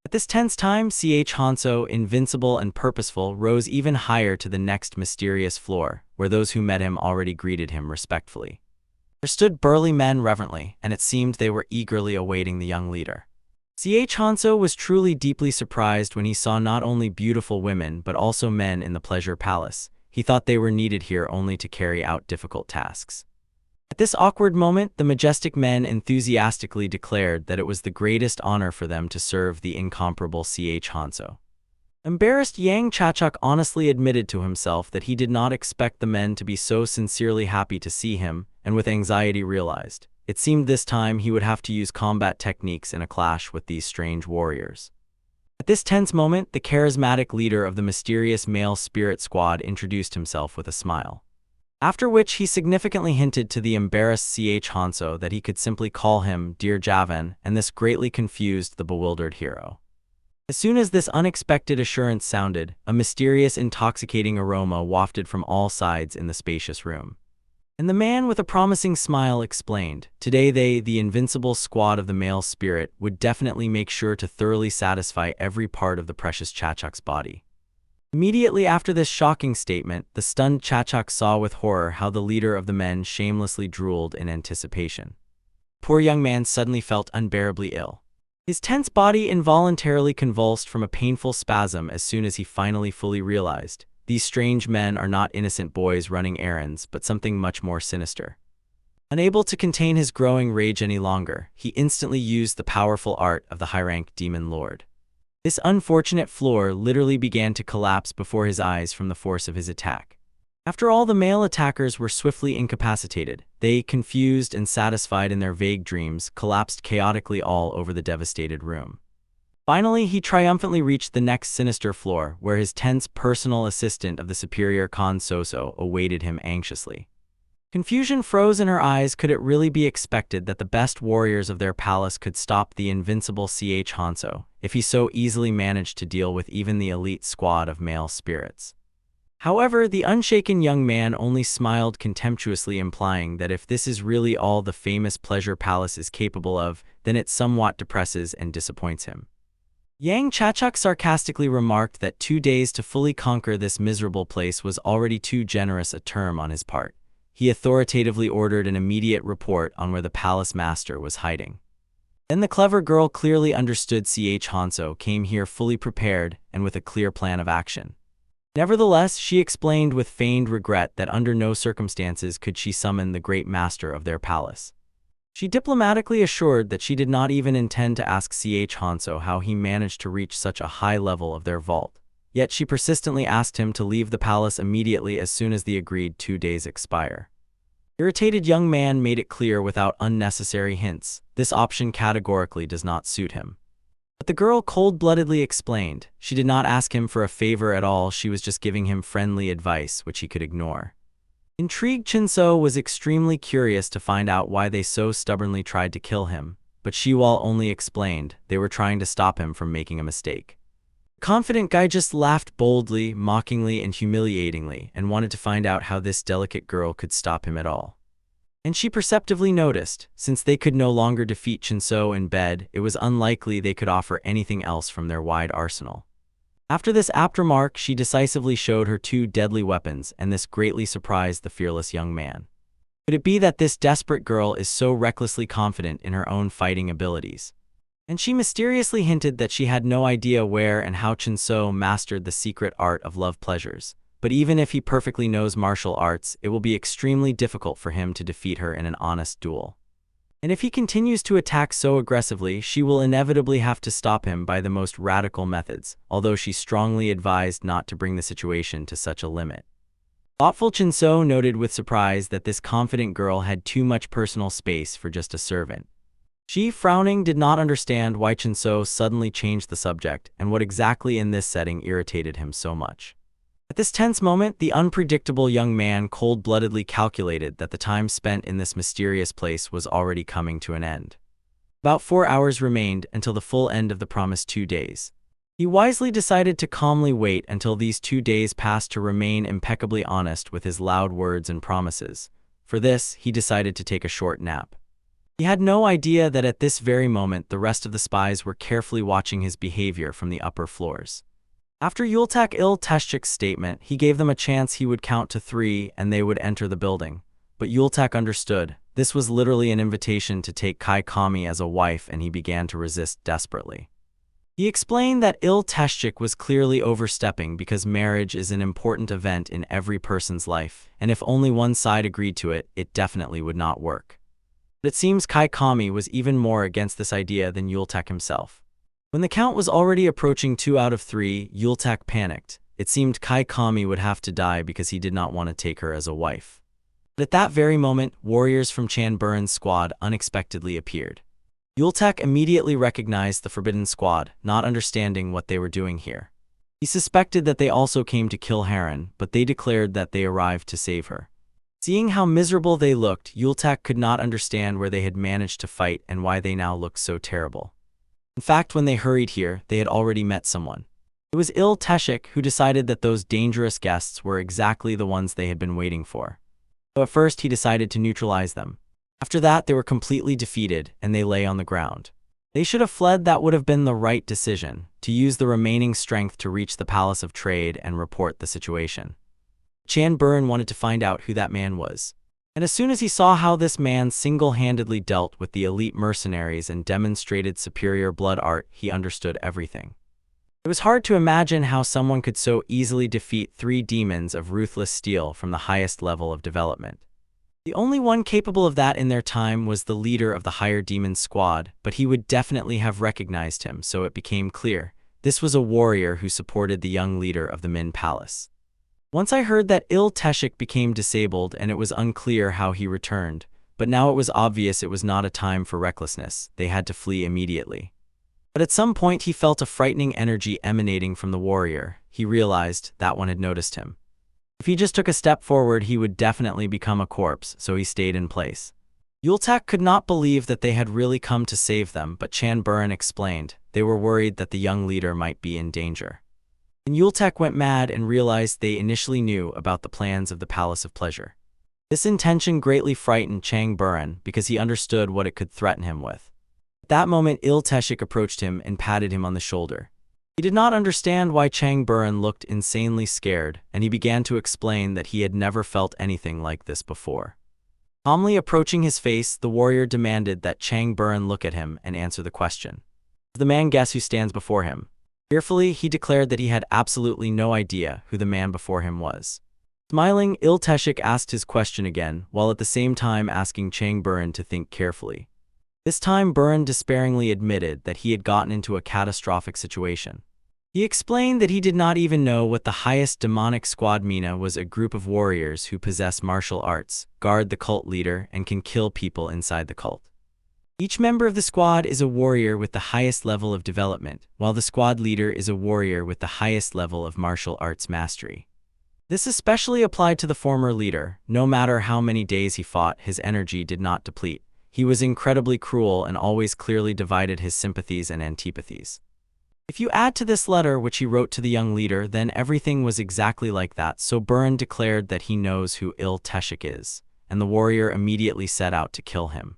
At this tense time, Hanso, invincible and purposeful, rose even higher to the next mysterious floor, where those who met him already greeted him respectfully. There stood burly men reverently, and it seemed they were eagerly awaiting the young leader. Hanso was truly deeply surprised when he saw not only beautiful women but also men in the pleasure palace. He thought they were needed here only to carry out difficult tasks. At this awkward moment, the majestic men enthusiastically declared that it was the greatest honor for them to serve the incomparable Hanso. Embarrassed, Yang Chachuk honestly admitted to himself that he did not expect the men to be so sincerely happy to see him, and with anxiety realized it seemed this time he would have to use combat techniques in a clash with these strange warriors. At this tense moment, the charismatic leader of the mysterious male spirit squad introduced himself with a smile. After which he significantly hinted to the embarrassed Hanso that he could simply call him Dear Javan, and this greatly confused the bewildered hero. As soon as this unexpected assurance sounded, a mysterious intoxicating aroma wafted from all sides in the spacious room. And the man with a promising smile explained, today they, the invincible squad of the male spirit, would definitely make sure to thoroughly satisfy every part of the precious Chachuk's body. Immediately after this shocking statement, the stunned Chachuk saw with horror how the leader of the men shamelessly drooled in anticipation. Poor young man suddenly felt unbearably ill. His tense body involuntarily convulsed from a painful spasm as soon as he finally fully realized these strange men are not innocent boys running errands, but something much more sinister. Unable to contain his growing rage any longer, he instantly used the powerful art of the high-rank demon lord. This unfortunate floor literally began to collapse before his eyes from the force of his attack. After all the male attackers were swiftly incapacitated, they, confused and satisfied in their vague dreams, collapsed chaotically all over the devastated room. Finally, he triumphantly reached the next sinister floor, where his tense personal assistant of the superior Khan Soso awaited him anxiously. Confusion froze in her eyes. Could it really be expected that the best warriors of their palace could stop the invincible Hanso, if he so easily managed to deal with even the elite squad of male spirits? However, the unshaken young man only smiled contemptuously, implying that if this is really all the famous pleasure palace is capable of, then it somewhat depresses and disappoints him. Yang Chachuk sarcastically remarked that 2 days to fully conquer this miserable place was already too generous a term on his part. He authoritatively ordered an immediate report on where the palace master was hiding. Then the clever girl clearly understood Hanso came here fully prepared and with a clear plan of action. Nevertheless, she explained with feigned regret that under no circumstances could she summon the great master of their palace. She diplomatically assured that she did not even intend to ask Hanso how he managed to reach such a high level of their vault. Yet she persistently asked him to leave the palace immediately as soon as the agreed 2 days expire. Irritated young man made it clear without unnecessary hints, this option categorically does not suit him. But the girl cold-bloodedly explained, she did not ask him for a favor at all, she was just giving him friendly advice which he could ignore. Intrigued, Chinso was extremely curious to find out why they so stubbornly tried to kill him, but Shiwal only explained they were trying to stop him from making a mistake. The confident guy just laughed boldly, mockingly, and humiliatingly, and wanted to find out how this delicate girl could stop him at all. And she perceptively noticed, since they could no longer defeat Chinso in bed, it was unlikely they could offer anything else from their wide arsenal. After this apt remark, she decisively showed her 2 deadly weapons, and this greatly surprised the fearless young man. Could it be that this desperate girl is so recklessly confident in her own fighting abilities? And she mysteriously hinted that she had no idea where and how Chinso mastered the secret art of love pleasures. but even if he perfectly knows martial arts, it will be extremely difficult for him to defeat her in an honest duel. And if he continues to attack so aggressively, she will inevitably have to stop him by the most radical methods, although she strongly advised not to bring the situation to such a limit. Thoughtful Chinso noted with surprise that this confident girl had too much personal space for just a servant. She, frowning, did not understand why Chinso suddenly changed the subject and what exactly in this setting irritated him so much. At this tense moment, the unpredictable young man cold-bloodedly calculated that the time spent in this mysterious place was already coming to an end. About 4 hours remained until the full end of the promised 2 days. He wisely decided to calmly wait until these 2 days passed to remain impeccably honest with his loud words and promises. For this, he decided to take a short nap. He had no idea that at this very moment the rest of the spies were carefully watching his behavior from the upper floors. After Yultak Il-Teshchik's statement, he gave them a chance he would count to 3 and they would enter the building. But Yultak understood. This was literally an invitation to take Kai Kami as a wife, and he began to resist desperately. He explained that Il-Teshchik was clearly overstepping because marriage is an important event in every person's life, and if only one side agreed to it, it definitely would not work. But it seems Kai Kami was even more against this idea than Yultak himself. When the count was already approaching 2 out of 3, Yultak panicked. It seemed Kai Kami would have to die because he did not want to take her as a wife. But at that very moment, warriors from Chan Buren's squad unexpectedly appeared. Yultak immediately recognized the Forbidden Squad, not understanding what they were doing here. He suspected that they also came to kill Haran, but they declared that they arrived to save her. Seeing how miserable they looked, Yultak could not understand where they had managed to fight and why they now looked so terrible. In fact, when they hurried here, they had already met someone. It was Il-Teshchik who decided that those dangerous guests were exactly the ones they had been waiting for. So at first, he decided to neutralize them. After that, they were completely defeated, and they lay on the ground. They should have fled. That would have been the right decision, to use the remaining strength to reach the Palace of Trade and report the situation. Chan Buren wanted to find out who that man was. And as soon as he saw how this man single-handedly dealt with the elite mercenaries and demonstrated superior blood art, he understood everything. It was hard to imagine how someone could so easily defeat 3 demons of ruthless steel from the highest level of development. The only one capable of that in their time was the leader of the higher demon squad, but he would definitely have recognized him, so it became clear. This was a warrior who supported the young leader of the Min Palace. Once I heard that Il-Teshchik became disabled and it was unclear how he returned, but now it was obvious it was not a time for recklessness. They had to flee immediately. But at some point he felt a frightening energy emanating from the warrior. He realized that one had noticed him. If he just took a step forward, he would definitely become a corpse, so he stayed in place. Yultak could not believe that they had really come to save them, but Chan Buren explained they were worried that the young leader might be in danger. And Yultak went mad and realized they initially knew about the plans of the Palace of Pleasure. This intention greatly frightened Chan Buren because he understood what it could threaten him with. At that moment, Il-Teshchik approached him and patted him on the shoulder. He did not understand why Chan Buren looked insanely scared, and he began to explain that he had never felt anything like this before. Calmly approaching his face, the warrior demanded that Chan Buren look at him and answer the question. Does the man guess who stands before him? Fearfully, he declared that he had absolutely no idea who the man before him was. Smiling, Il-Teshchik asked his question again, while at the same time asking Chan Buren to think carefully. This time, Buren despairingly admitted that he had gotten into a catastrophic situation. He explained that he did not even know what the highest demonic squad Mina was, a group of warriors who possess martial arts, guard the cult leader, and can kill people inside the cult. Each member of the squad is a warrior with the highest level of development, while the squad leader is a warrior with the highest level of martial arts mastery. This especially applied to the former leader. No matter how many days he fought, his energy did not deplete. He was incredibly cruel and always clearly divided his sympathies and antipathies. If you add to this letter which he wrote to the young leader, then everything was exactly like that, so Buren declared that he knows who Il-Teshchik is, and the warrior immediately set out to kill him.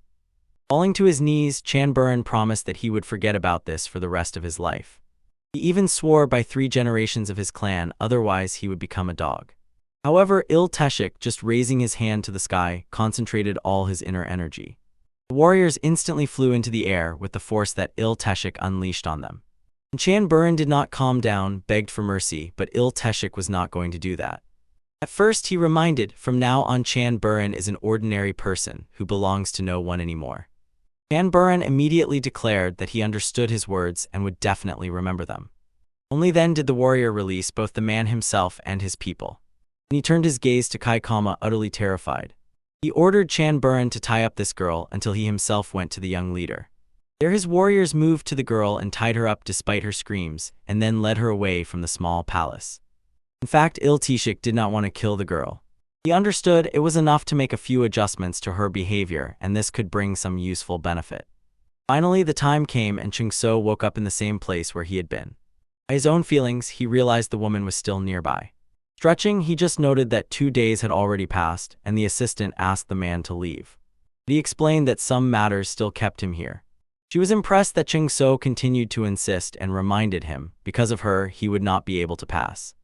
Falling to his knees, Chan Buren promised that he would forget about this for the rest of his life. He even swore by 3 generations of his clan, otherwise he would become a dog. However, Il-Teshchik, just raising his hand to the sky, concentrated all his inner energy. The warriors instantly flew into the air with the force that Il-Teshchik unleashed on them. And Chan Buren did not calm down, begged for mercy, but Il-Teshchik was not going to do that. At first he reminded, from now on Chan Buran is an ordinary person who belongs to no one anymore. Chan Buran immediately declared that he understood his words and would definitely remember them. Only then did the warrior release both the man himself and his people. And he turned his gaze to Kai Kama, utterly terrified. He ordered Chan Buran to tie up this girl until he himself went to the young leader. There his warriors moved to the girl and tied her up despite her screams, and then led her away from the small palace. In fact, Tishik did not want to kill the girl. He understood it was enough to make a few adjustments to her behavior, and this could bring some useful benefit. Finally, the time came and Chung So woke up in the same place where he had been. By his own feelings, he realized the woman was still nearby. Stretching, he just noted that 2 days had already passed, and the assistant asked the man to leave. But he explained that some matters still kept him here. She was impressed that Chung So continued to insist and reminded him, because of her, he would not be able to pass.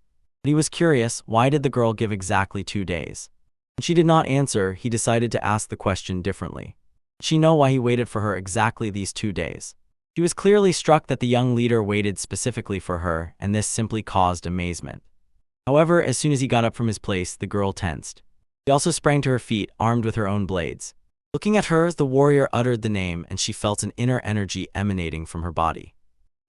But he was curious, why did the girl give exactly 2 days? When she did not answer, he decided to ask the question differently. Did she know why he waited for her exactly these 2 days? She was clearly struck that the young leader waited specifically for her, and this simply caused amazement. However, as soon as he got up from his place, the girl tensed. She also sprang to her feet, armed with her own blades. Looking at her, the warrior uttered the name, and she felt an inner energy emanating from her body.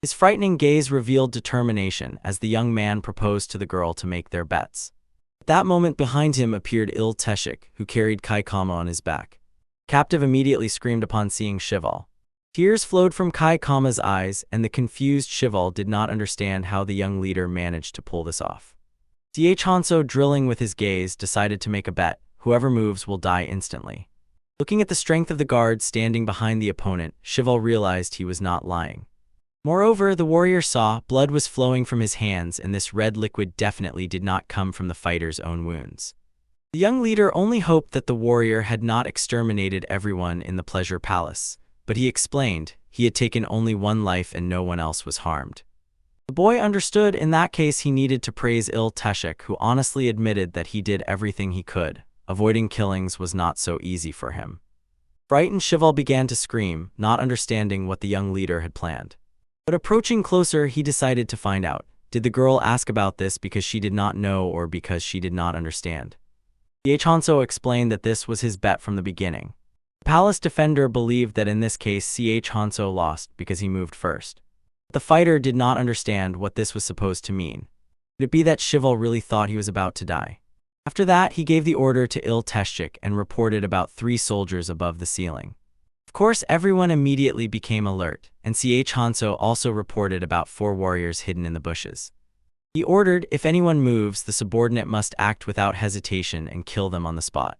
His frightening gaze revealed determination as the young man proposed to the girl to make their bets. At that moment, behind him appeared Teshik, who carried Kai Kama on his back. Captive immediately screamed upon seeing Shival. Tears flowed from Kai Kama's eyes, and the confused Shival did not understand how the young leader managed to pull this off. Hanso, drilling with his gaze, decided to make a bet: whoever moves will die instantly. Looking at the strength of the guard standing behind the opponent, Shival realized he was not lying. Moreover, the warrior saw blood was flowing from his hands, and this red liquid definitely did not come from the fighter's own wounds. The young leader only hoped that the warrior had not exterminated everyone in the pleasure palace, but he explained he had taken only one life and no one else was harmed. The boy understood in that case he needed to praise Teshik, who honestly admitted that he did everything he could. Avoiding killings was not so easy for him. Frightened, Shival began to scream, not understanding what the young leader had planned. But approaching closer, he decided to find out. Did the girl ask about this because she did not know or because she did not understand? Hanso explained that this was his bet from the beginning. The palace defender believed that in this case Hanso lost because he moved first. The fighter did not understand what this was supposed to mean. Could it be that Shival really thought he was about to die? After that, he gave the order to Teshik and reported about 3 soldiers above the ceiling. Of course, everyone immediately became alert, and Hanso also reported about 4 warriors hidden in the bushes. He ordered, if anyone moves, the subordinate must act without hesitation and kill them on the spot.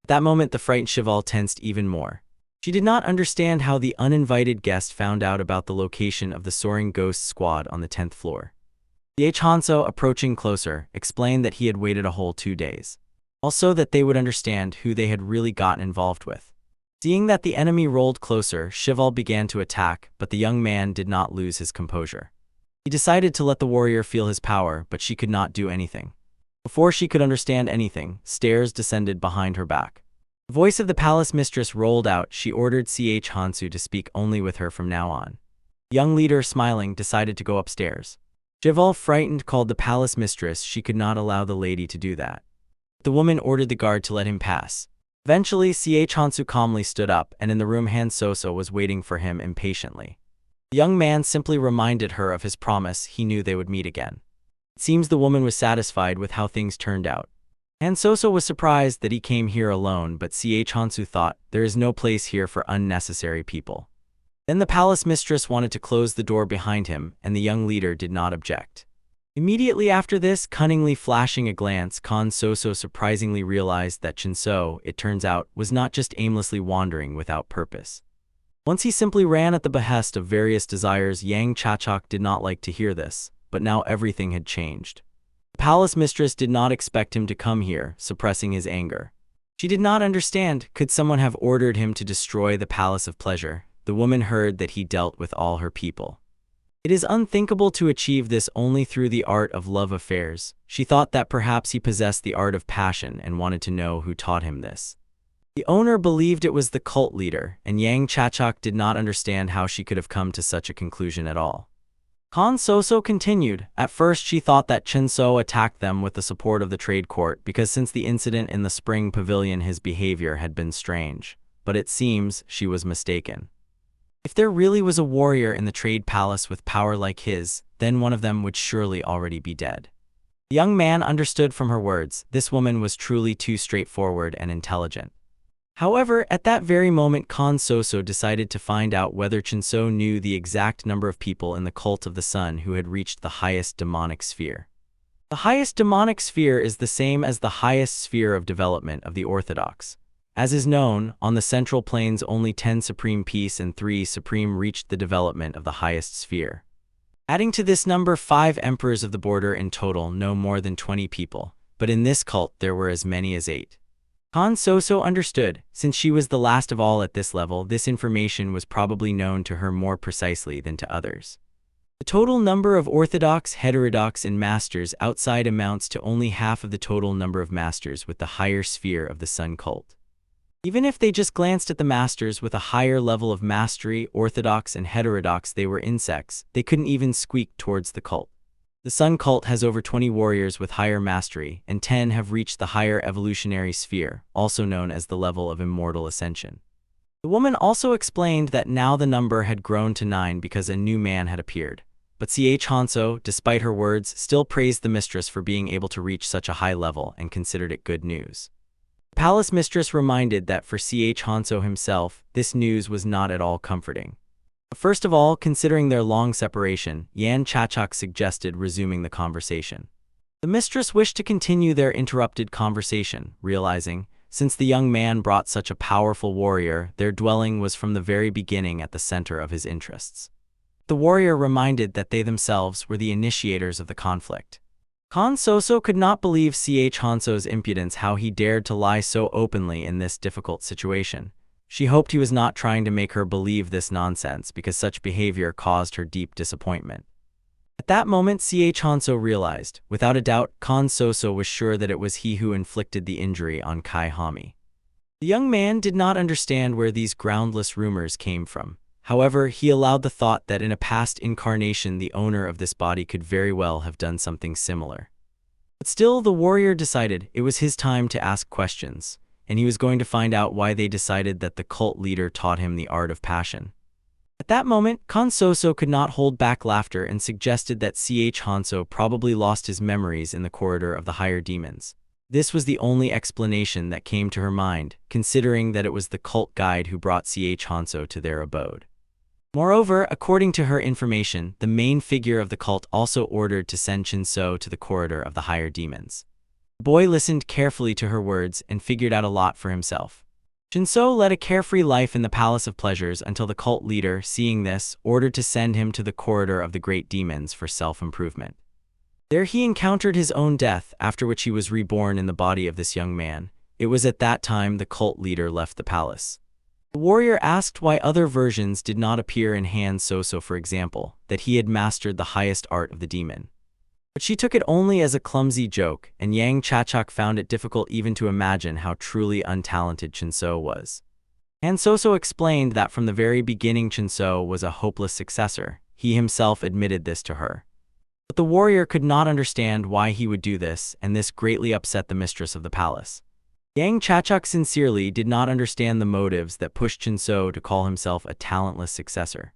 At that moment, the frightened Shival tensed even more. She did not understand how the uninvited guest found out about the location of the soaring ghost squad on the 10th floor. Hanso, approaching closer, explained that he had waited a whole 2 days. Also that they would understand who they had really gotten involved with. Seeing that the enemy rolled closer, Shival began to attack, but the young man did not lose his composure. He decided to let the warrior feel his power, but she could not do anything. Before she could understand anything, stairs descended behind her back. The voice of the palace mistress rolled out. She ordered Hansu to speak only with her from now on. The young leader, smiling, decided to go upstairs. Shival, frightened, called the palace mistress. She could not allow the lady to do that. The woman ordered the guard to let him pass. Eventually, Hansu calmly stood up, and in the room Han Soso was waiting for him impatiently. The young man simply reminded her of his promise. He knew they would meet again. It seems the woman was satisfied with how things turned out. Han Soso was surprised that he came here alone, but Hansu thought, there is no place here for unnecessary people. Then the palace mistress wanted to close the door behind him, and the young leader did not object. Immediately after this, cunningly flashing a glance, Han Soso surprisingly realized that Chinso, it turns out, was not just aimlessly wandering without purpose. Once he simply ran at the behest of various desires. Yang Chachok did not like to hear this, but now everything had changed. The palace mistress did not expect him to come here, suppressing his anger. She did not understand. Could someone have ordered him to destroy the palace of pleasure? The woman heard that he dealt with all her people. It is unthinkable to achieve this only through the art of love affairs. She thought that perhaps he possessed the art of passion and wanted to know who taught him this. The owner believed it was the cult leader, and Yang Chachok did not understand how she could have come to such a conclusion at all. Han Soso continued. At first she thought that Chinso attacked them with the support of the trade court because since the incident in the spring pavilion his behavior had been strange, but it seems she was mistaken. If there really was a warrior in the trade palace with power like his, then one of them would surely already be dead. The young man understood from her words, this woman was truly too straightforward and intelligent. However, at that very moment Khan Soso decided to find out whether Chinso knew the exact number of people in the cult of the sun who had reached the highest demonic sphere. The highest demonic sphere is the same as the highest sphere of development of the Orthodox. As is known, on the central planes only 10 Supreme Peace and 3 Supreme reached the development of the highest sphere. Adding to this number 5 emperors of the border in total, no more than 20 people, but in this cult there were as many as 8. Han Soso understood, since she was the last of all at this level, this information was probably known to her more precisely than to others. The total number of orthodox, heterodox, and masters outside amounts to only half of the total number of masters with the higher sphere of the sun cult. Even if they just glanced at the masters with a higher level of mastery, orthodox and heterodox, they were insects, they couldn't even squeak towards the cult. The Sun cult has over 20 warriors with higher mastery, and 10 have reached the higher evolutionary sphere, also known as the level of immortal ascension. The woman also explained that now the number had grown to 9 because a new man had appeared. But Ch Hanso, despite her words, still praised the mistress for being able to reach such a high level and considered it good news. The palace mistress reminded that for Ch Hanso himself, this news was not at all comforting. First of all, considering their long separation, Yan Chachak suggested resuming the conversation. The mistress wished to continue their interrupted conversation, realizing, since the young man brought such a powerful warrior, their dwelling was from the very beginning at the center of his interests. The warrior reminded that they themselves were the initiators of the conflict. Han Soso could not believe Ch Hanso's impudence, how he dared to lie so openly in this difficult situation. She hoped he was not trying to make her believe this nonsense because such behavior caused her deep disappointment. At that moment Ch Hanso realized, without a doubt, Khan Soso was sure that it was he who inflicted the injury on Kai Hami. The young man did not understand where these groundless rumors came from. However, he allowed the thought that in a past incarnation the owner of this body could very well have done something similar. But still, the warrior decided it was his time to ask questions, and he was going to find out why they decided that the cult leader taught him the art of passion. At that moment, Khan Soso could not hold back laughter and suggested that Ch Hanso probably lost his memories in the corridor of the higher demons. This was the only explanation that came to her mind, considering that it was the cult guide who brought Ch Hanso to their abode. Moreover, according to her information, the main figure of the cult also ordered to send Chinso to the corridor of the higher demons. The boy listened carefully to her words and figured out a lot for himself. Chinso led a carefree life in the Palace of Pleasures until the cult leader, seeing this, ordered to send him to the corridor of the great demons for self-improvement. There he encountered his own death, after which he was reborn in the body of this young man. It was at that time the cult leader left the palace. The warrior asked why other versions did not appear in Han Soso, for example, that he had mastered the highest art of the demon. But she took it only as a clumsy joke, and Yang Chachak found it difficult even to imagine how truly untalented Chinso was. Han Soso explained that from the very beginning Chinso was a hopeless successor. He himself admitted this to her. But the warrior could not understand why he would do this, and this greatly upset the mistress of the palace. Yang Chachak sincerely did not understand the motives that pushed Chinso to call himself a talentless successor.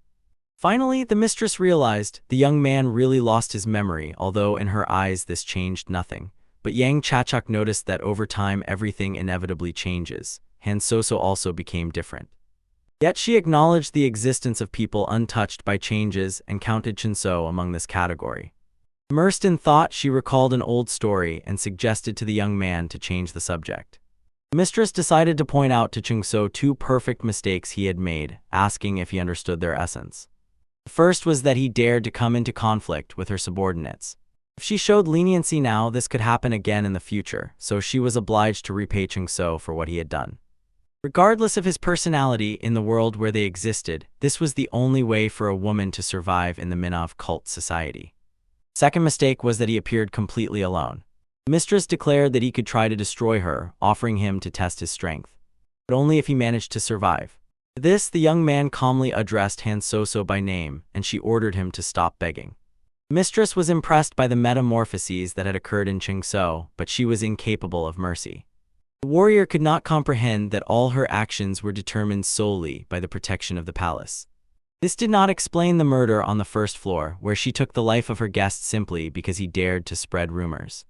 Finally, the mistress realized the young man really lost his memory, although in her eyes this changed nothing. But Yang Chachak noticed that over time everything inevitably changes. Han Soso also became different. Yet she acknowledged the existence of people untouched by changes and counted Chinso among this category. Immersed in thought, she recalled an old story and suggested to the young man to change the subject. The mistress decided to point out to Chinso 2 perfect mistakes he had made, asking if he understood their essence. The first was that he dared to come into conflict with her subordinates. If she showed leniency now, this could happen again in the future, so she was obliged to repay Chinso for what he had done. Regardless of his personality in the world where they existed, this was the only way for a woman to survive in the Minov cult society. Second mistake was that he appeared completely alone. The mistress declared that he could try to destroy her, offering him to test his strength, but only if he managed to survive. For this, the young man calmly addressed Han Soso by name, and she ordered him to stop begging. The mistress was impressed by the metamorphoses that had occurred in Chingso, but she was incapable of mercy. The warrior could not comprehend that all her actions were determined solely by the protection of the palace. This did not explain the murder on the first floor, where she took the life of her guest simply because he dared to spread rumors.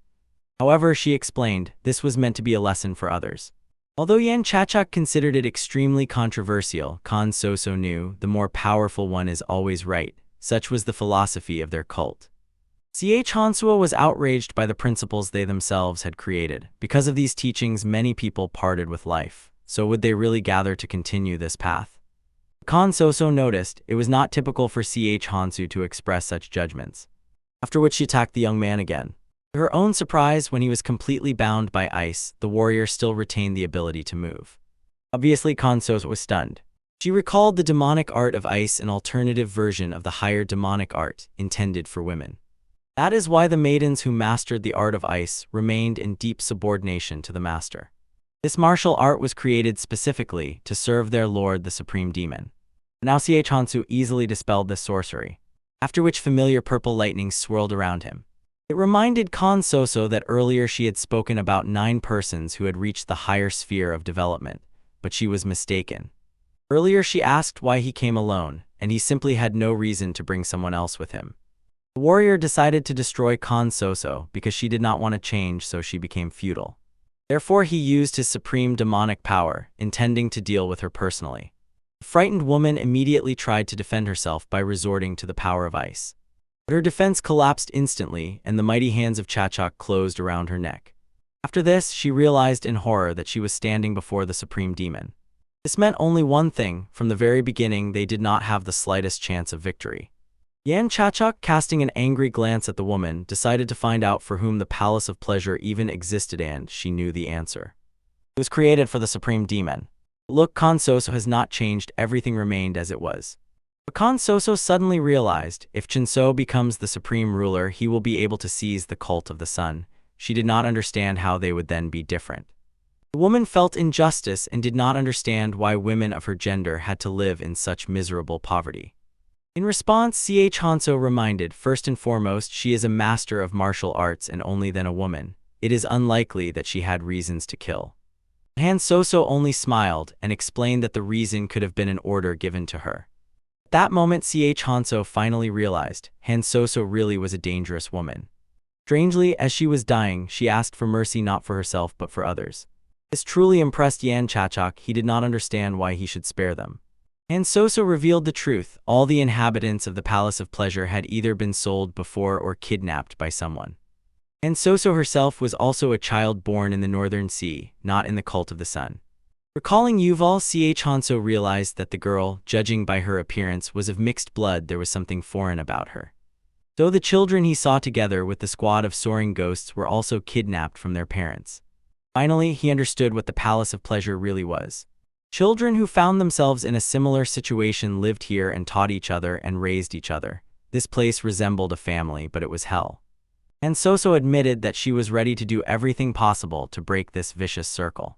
However, she explained, this was meant to be a lesson for others. Although Yan Chachak considered it extremely controversial, Khan Soso knew the more powerful one is always right. Such was the philosophy of their cult. Ch. Hansuo was outraged by the principles they themselves had created. Because of these teachings, many people parted with life. So would they really gather to continue this path? Khan Soso noticed it was not typical for Ch. Hansu to express such judgments. After which she attacked the young man again. To her own surprise, when he was completely bound by ice, the warrior still retained the ability to move. Obviously, Khan Soso was stunned. She recalled the demonic art of ice, an alternative version of the higher demonic art intended for women. That is why the maidens who mastered the art of ice remained in deep subordination to the master. This martial art was created specifically to serve their lord, the supreme demon. Now Ch. Hansu easily dispelled this sorcery, after which familiar purple lightning swirled around him. It reminded Khan Soso that earlier she had spoken about 9 persons who had reached the higher sphere of development, but she was mistaken. Earlier she asked why he came alone, and he simply had no reason to bring someone else with him. The warrior decided to destroy Khan Soso because she did not want to change, so she became feudal. Therefore he used his supreme demonic power, intending to deal with her personally. The frightened woman immediately tried to defend herself by resorting to the power of ice. But her defense collapsed instantly, and the mighty hands of Chachak closed around her neck. After this, she realized in horror that she was standing before the supreme demon. This meant only one thing: from the very beginning they did not have the slightest chance of victory. Yan Chachak, casting an angry glance at the woman, decided to find out for whom the Palace of Pleasure even existed, and she knew the answer. It was created for the supreme demon. Look, Khan Soso has not changed, everything remained as it was. But Khan Soso suddenly realized, if Chinso becomes the supreme ruler, he will be able to seize the cult of the sun. She did not understand how they would then be different. The woman felt injustice and did not understand why women of her gender had to live in such miserable poverty. In response, Ch. Hanso reminded, first and foremost, she is a master of martial arts and only then a woman. It is unlikely that she had reasons to kill. Han Soso only smiled and explained that the reason could have been an order given to her. At that moment, Ch. Hanso finally realized Han Soso really was a dangerous woman. Strangely, as she was dying, she asked for mercy not for herself but for others. This truly impressed Yan Chachak. He did not understand why he should spare them. Han Soso revealed the truth: all the inhabitants of the Palace of Pleasure had either been sold before or kidnapped by someone. Han Soso herself was also a child born in the Northern Sea, not in the cult of the sun. Recalling Yuval, Ch. Hanso realized that the girl, judging by her appearance, was of mixed blood. There was something foreign about her. So the children he saw together with the squad of soaring ghosts were also kidnapped from their parents. Finally, he understood what the Palace of Pleasure really was. Children who found themselves in a similar situation lived here and taught each other and raised each other. This place resembled a family, but it was hell. And Soso admitted that she was ready to do everything possible to break this vicious circle.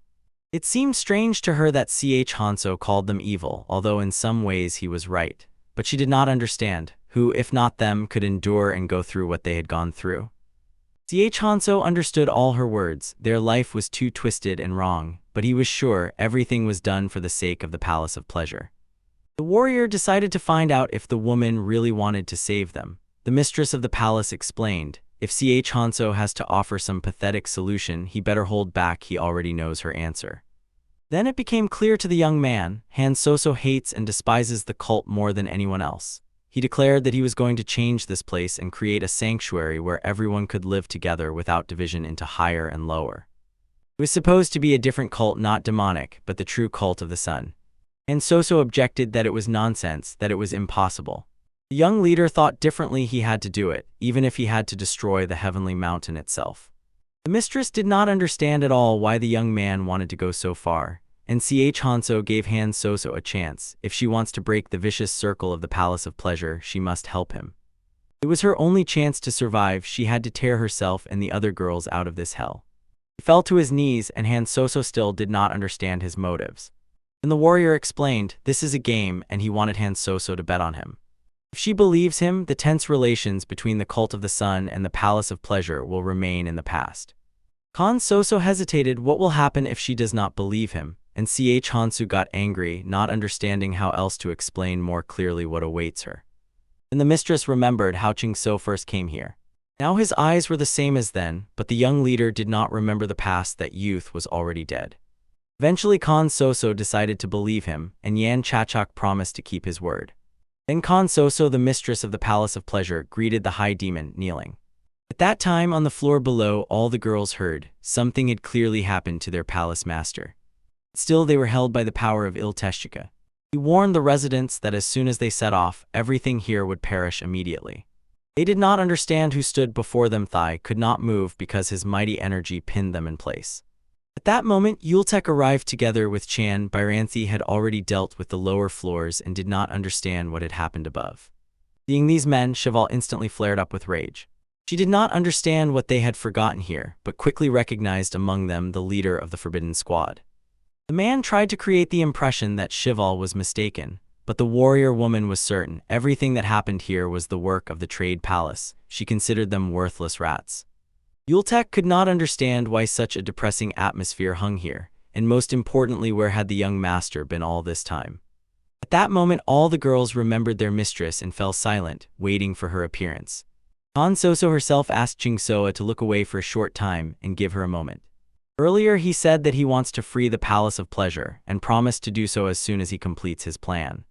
It seemed strange to her that Ch. Hanso called them evil, although in some ways he was right. But she did not understand who, if not them, could endure and go through what they had gone through. Ch. Hanso understood all her words. Their life was too twisted and wrong, but he was sure everything was done for the sake of the Palace of Pleasure. The warrior decided to find out if the woman really wanted to save them. The mistress of the palace explained, if Ch. Hanso has to offer some pathetic solution, he better hold back. He already knows her answer. Then it became clear to the young man, Han Soso hates and despises the cult more than anyone else. He declared that he was going to change this place and create a sanctuary where everyone could live together without division into higher and lower. It was supposed to be a different cult, not demonic, but the true cult of the sun. Han Soso objected that it was nonsense, that it was impossible. The young leader thought differently. He had to do it, even if he had to destroy the heavenly mountain itself. The mistress did not understand at all why the young man wanted to go so far, and Ch. Hanso gave Han Soso a chance. If she wants to break the vicious circle of the Palace of Pleasure, she must help him. It was her only chance to survive. She had to tear herself and the other girls out of this hell. He fell to his knees, and Han Soso still did not understand his motives. And the warrior explained, this is a game, and he wanted Han Soso to bet on him. If she believes him, the tense relations between the Cult of the Sun and the Palace of Pleasure will remain in the past. Han Soso hesitated what will happen if she does not believe him, and Hansu got angry, not understanding how else to explain more clearly what awaits her. Then the mistress remembered how So first came here. Now his eyes were the same as then, but the young leader did not remember the past that youth was already dead. Eventually Khan Soso decided to believe him, and Yan Chachok promised to keep his word. Then Khan Soso, the mistress of the Palace of Pleasure, greeted the high demon, kneeling. At that time, on the floor below, all the girls heard something had clearly happened to their palace master. Still, they were held by the power of Ilteshchika. He warned the residents that as soon as they set off, everything here would perish immediately. They did not understand who stood before them. Thai could not move because his mighty energy pinned them in place. At that moment, Yultek arrived together with Chan. Byranthi had already dealt with the lower floors and did not understand what had happened above. Seeing these men, Cheval instantly flared up with rage. She did not understand what they had forgotten here, but quickly recognized among them the leader of the Forbidden Squad. The man tried to create the impression that Cheval was mistaken, but the warrior woman was certain everything that happened here was the work of the Trade Palace. She considered them worthless rats. Yultek could not understand why such a depressing atmosphere hung here, and most importantly, where had the young master been all this time. At that moment, all the girls remembered their mistress and fell silent, waiting for her appearance. Han Soso herself asked Soa to look away for a short time and give her a moment. Earlier, he said that he wants to free the Palace of Pleasure and promised to do so as soon as he completes his plan.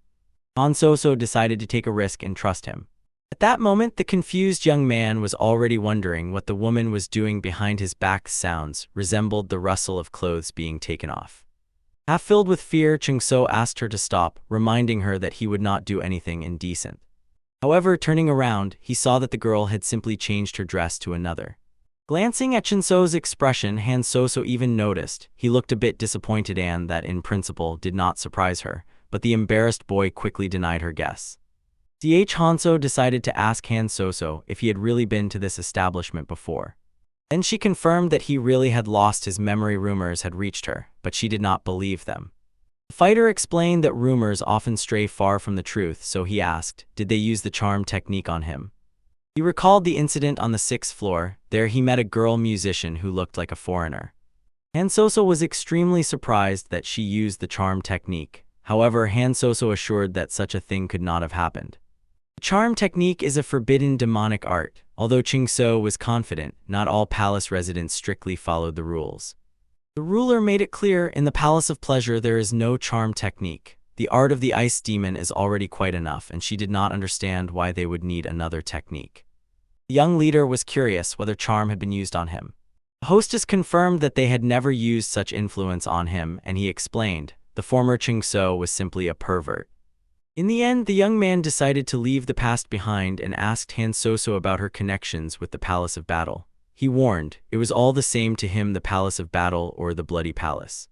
Han Soso decided to take a risk and trust him. At that moment, the confused young man was already wondering what the woman was doing behind his back. Sounds resembled the rustle of clothes being taken off. Half filled with fear, So asked her to stop, reminding her that he would not do anything indecent. However, turning around, he saw that the girl had simply changed her dress to another. Glancing at So's expression, Han Soso even noticed. He looked a bit disappointed, and that in principle did not surprise her, but the embarrassed boy quickly denied her guess. Hanso decided to ask Han Soso if he had really been to this establishment before. Then she confirmed that he really had lost his memory. Rumors had reached her, but she did not believe them. The fighter explained that rumors often stray far from the truth, so he asked, did they use the charm technique on him? He recalled the incident on the 6th floor. There he met a girl musician who looked like a foreigner. Han Soso was extremely surprised that she used the charm technique. However, Han Soso assured that such a thing could not have happened. The charm technique is a forbidden demonic art. Although So was confident, not all palace residents strictly followed the rules. The ruler made it clear, in the Palace of Pleasure there is no charm technique. The art of the ice demon is already quite enough, and she did not understand why they would need another technique. The young leader was curious whether charm had been used on him. The hostess confirmed that they had never used such influence on him, and he explained, the former So was simply a pervert. In the end, the young man decided to leave the past behind and asked Han Soso about her connections with the Palace of Battle. He warned, it was all the same to him, the Palace of Battle or the Bloody Palace.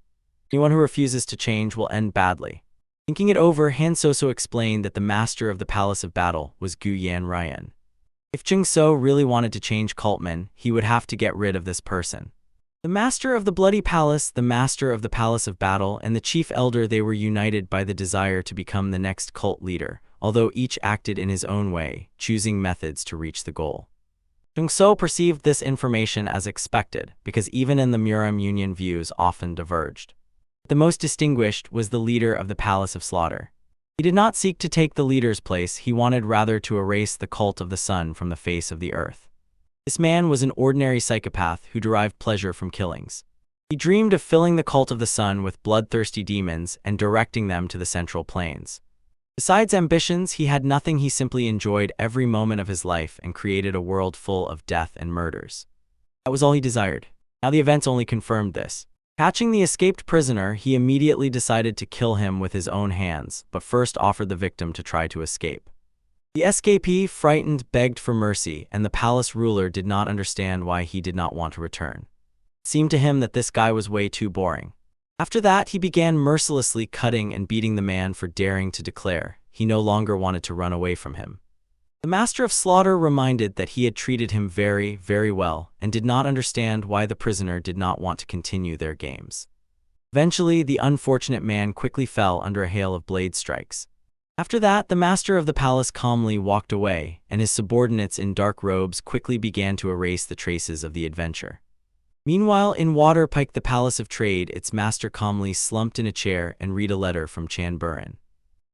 Anyone who refuses to change will end badly. Thinking it over, Han Soso explained that the master of the Palace of Battle was Gu Yan Ryan. If So really wanted to change cultmen, he would have to get rid of this person. The master of the Bloody Palace, the master of the Palace of Battle, and the chief elder, they were united by the desire to become the next cult leader, although each acted in his own way, choosing methods to reach the goal. So perceived this information as expected, because even in the Muram Union views often diverged. The most distinguished was the leader of the Palace of Slaughter. He did not seek to take the leader's place, he wanted rather to erase the cult of the sun from the face of the earth. This man was an ordinary psychopath who derived pleasure from killings. He dreamed of filling the cult of the sun with bloodthirsty demons and directing them to the central plains. Besides ambitions, he had nothing. He simply enjoyed every moment of his life and created a world full of death and murders. That was all he desired. Now the events only confirmed this. Catching the escaped prisoner, he immediately decided to kill him with his own hands, but first offered the victim to try to escape. The escapee, frightened, begged for mercy, and the palace ruler did not understand why he did not want to return. It seemed to him that this guy was way too boring. After that, he began mercilessly cutting and beating the man for daring to declare he no longer wanted to run away from him. The master of slaughter reminded that he had treated him very, very well and did not understand why the prisoner did not want to continue their games. Eventually, the unfortunate man quickly fell under a hail of blade strikes. After that, the master of the palace calmly walked away, and his subordinates in dark robes quickly began to erase the traces of the adventure. Meanwhile, in Waterpike, the Palace of Trade, its master calmly slumped in a chair and read a letter from Chan Buren.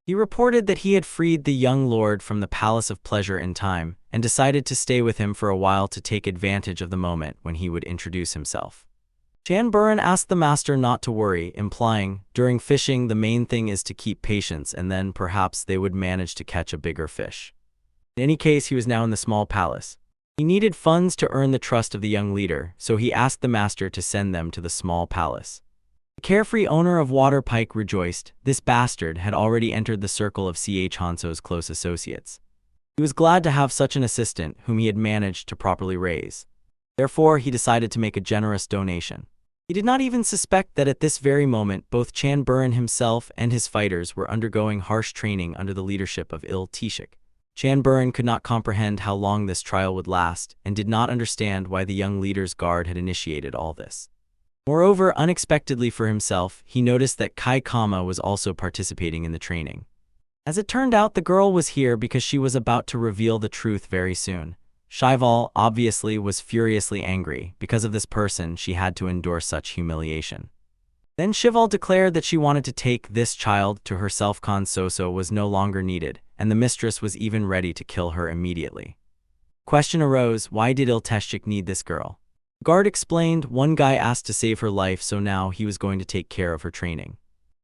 He reported that he had freed the young lord from the Palace of Pleasure in time, and decided to stay with him for a while to take advantage of the moment when he would introduce himself. Chan Buren asked the master not to worry, implying, during fishing the main thing is to keep patience and then perhaps they would manage to catch a bigger fish. In any case, he was now in the small palace. He needed funds to earn the trust of the young leader, so he asked the master to send them to the small palace. The carefree owner of Waterpike rejoiced. This bastard had already entered the circle of Ch. Hanso's close associates. He was glad to have such an assistant whom he had managed to properly raise. Therefore, he decided to make a generous donation. He did not even suspect that at this very moment both Chan Buren himself and his fighters were undergoing harsh training under the leadership of Tishik. Chan Buren could not comprehend how long this trial would last and did not understand why the young leader's guard had initiated all this. Moreover, unexpectedly for himself, he noticed that Kai Kama was also participating in the training. As it turned out, the girl was here because she was about to reveal the truth very soon. Shival, obviously, was furiously angry. Because of this person, she had to endure such humiliation. Then Shival declared that she wanted to take this child to herself. Khan Soso was no longer needed, and the mistress was even ready to kill her immediately. Question arose, why did Ilteshchik need this girl? The guard explained, one guy asked to save her life, so now he was going to take care of her training.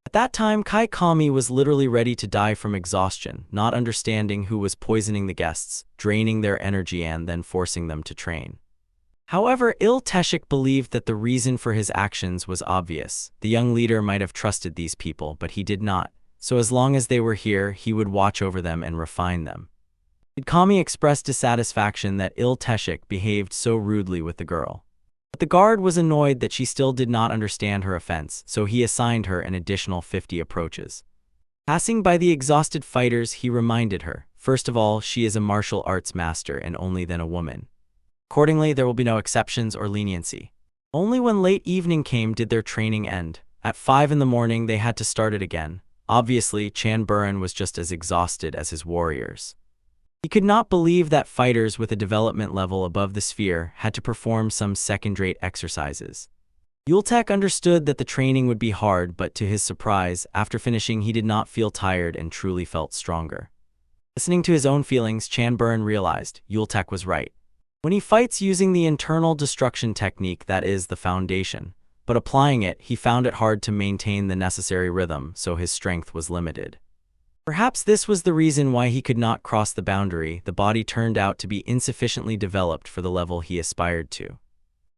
At that time, Kai Kami was literally ready to die from exhaustion, not understanding who was poisoning the guests, draining their energy and then forcing them to train. However, Ilteshchik believed that the reason for his actions was obvious. The young leader might have trusted these people, but he did not, so as long as they were here, he would watch over them and refine them. Kami expressed dissatisfaction that Ilteshchik behaved so rudely with the girl. But the guard was annoyed that she still did not understand her offense, so he assigned her an additional 50 approaches. Passing by the exhausted fighters, he reminded her, first of all, she is a martial arts master and only then a woman. Accordingly, there will be no exceptions or leniency. Only when late evening came did their training end. At 5 in the morning, they had to start it again. Obviously, Chan Buren was just as exhausted as his warriors. He could not believe that fighters with a development level above the sphere had to perform some second-rate exercises. Yultek understood that the training would be hard, but to his surprise, after finishing he did not feel tired and truly felt stronger. Listening to his own feelings, Chan Buren realized Yultek was right. When he fights using the internal destruction technique, that is the foundation, but applying it, he found it hard to maintain the necessary rhythm, so his strength was limited. Perhaps this was the reason why he could not cross the boundary. The body turned out to be insufficiently developed for the level he aspired to.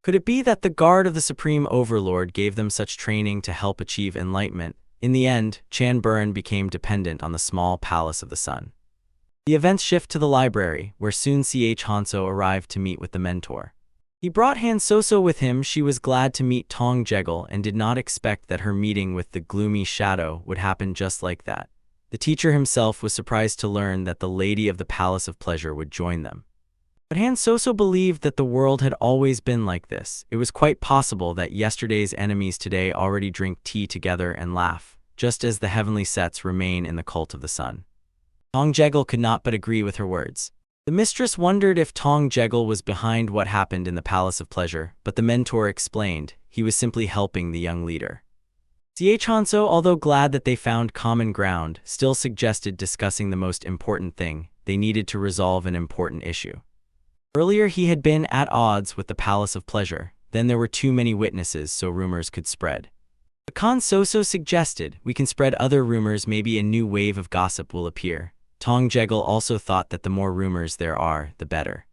Could it be that the guard of the Supreme Overlord gave them such training to help achieve enlightenment? In the end, Chan Buren became dependent on the small Palace of the Sun. The events shift to the library, where soon Ch. Hanso arrived to meet with the mentor. He brought Han Soso with him. She was glad to meet Tong Jegel and did not expect that her meeting with the gloomy shadow would happen just like that. The teacher himself was surprised to learn that the Lady of the Palace of Pleasure would join them. But Han Soso believed that the world had always been like this. It was quite possible that yesterday's enemies today already drink tea together and laugh, just as the heavenly sets remain in the cult of the sun. Tong Jegel could not but agree with her words. The mistress wondered if Tong Jegel was behind what happened in the Palace of Pleasure, but the mentor explained he was simply helping the young leader. Ch. Hanso, although glad that they found common ground, still suggested discussing the most important thing. They needed to resolve an important issue. Earlier he had been at odds with the Palace of Pleasure. Then there were too many witnesses, so rumors could spread. Khan Soso suggested, we can spread other rumors, maybe a new wave of gossip will appear. Tong Jegel also thought that the more rumors there are, the better.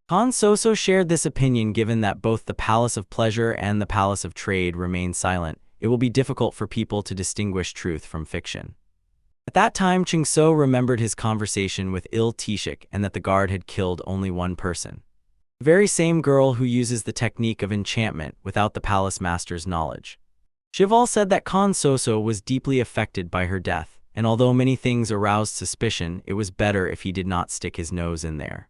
Khan Soso shared this opinion. Given that both the Palace of Pleasure and the Palace of Trade remain silent, it will be difficult for people to distinguish truth from fiction. At that time, Ching So remembered his conversation with Tishik and that the guard had killed only one person. The very same girl who uses the technique of enchantment without the palace master's knowledge. Shival said that Khan Soso was deeply affected by her death, and although many things aroused suspicion, it was better if he did not stick his nose in there.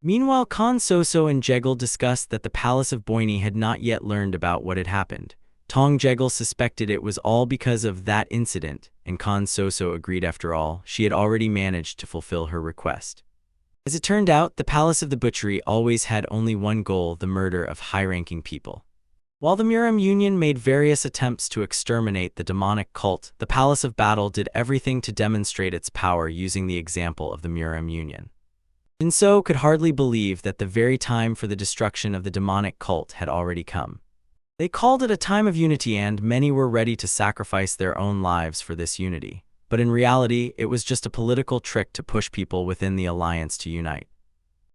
Meanwhile, Khan Soso and Jegel discussed that the Palace of Boini had not yet learned about what had happened. Tong Jegal suspected it was all because of that incident, and Khan Soso agreed after all, she had already managed to fulfill her request. As it turned out, the Palace of the Butchery always had only one goal: the murder of high-ranking people. While the Muram Union made various attempts to exterminate the demonic cult, the Palace of Battle did everything to demonstrate its power using the example of the Muram Union. Jinso could hardly believe that the very time for the destruction of the demonic cult had already come. They called it a time of unity, and many were ready to sacrifice their own lives for this unity. But in reality, it was just a political trick to push people within the alliance to unite.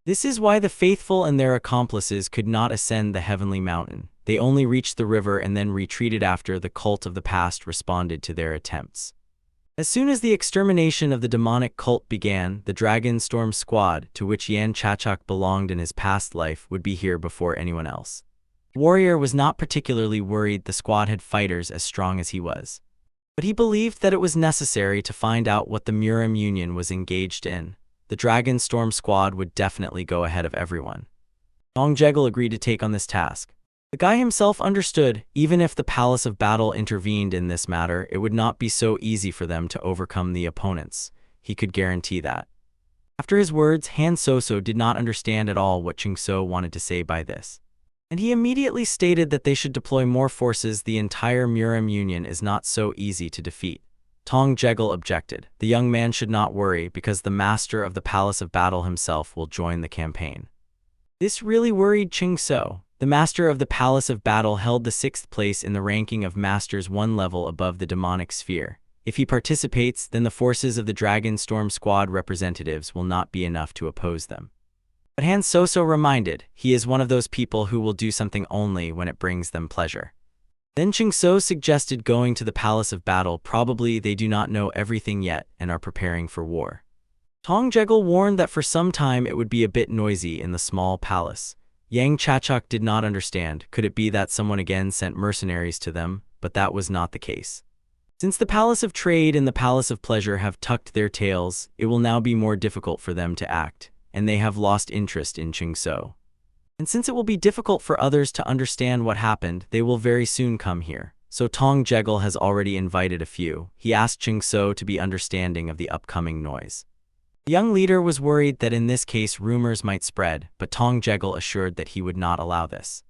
This is why the faithful and their accomplices could not ascend the heavenly mountain. They only reached the river and then retreated after the cult of the past responded to their attempts. As soon as the extermination of the demonic cult began, the Dragon Storm Squad, to which Yan Chachak belonged in his past life, would be here before anyone else. Warrior was not particularly worried the squad had fighters as strong as he was. But he believed that it was necessary to find out what the Muram Union was engaged in. The Dragon Storm Squad would definitely go ahead of everyone. Tong Jegal agreed to take on this task. The guy himself understood, even if the Palace of Battle intervened in this matter, it would not be so easy for them to overcome the opponents. He could guarantee that. After his words, Han Soso did not understand at all what Chingso wanted to say by this. And he immediately stated that they should deploy more forces. The entire Muram Union is not so easy to defeat. Tong Jegal objected. The young man should not worry because the master of the Palace of Battle himself will join the campaign. This really worried Chingso. The master of the Palace of Battle held the 6th place in the ranking of masters, one level above the demonic sphere. If he participates, then the forces of the Dragon Storm Squad representatives will not be enough to oppose them. But Han Soso reminded, he is one of those people who will do something only when it brings them pleasure. Then Chingso suggested going to the Palace of Battle. Probably they do not know everything yet and are preparing for war. Tong Jegal warned that for some time it would be a bit noisy in the small palace. Yang Chachak did not understand. Could it be that someone again sent mercenaries to them? But that was not the case. Since the Palace of Trade and the Palace of Pleasure have tucked their tails, it will now be more difficult for them to act, and they have lost interest in Chingso. And since it will be difficult for others to understand what happened, they will very soon come here. So Tong Jegal has already invited a few. He asked Chingso to be understanding of the upcoming noise. The young leader was worried that in this case rumors might spread, but Tong Jegal assured that he would not allow this.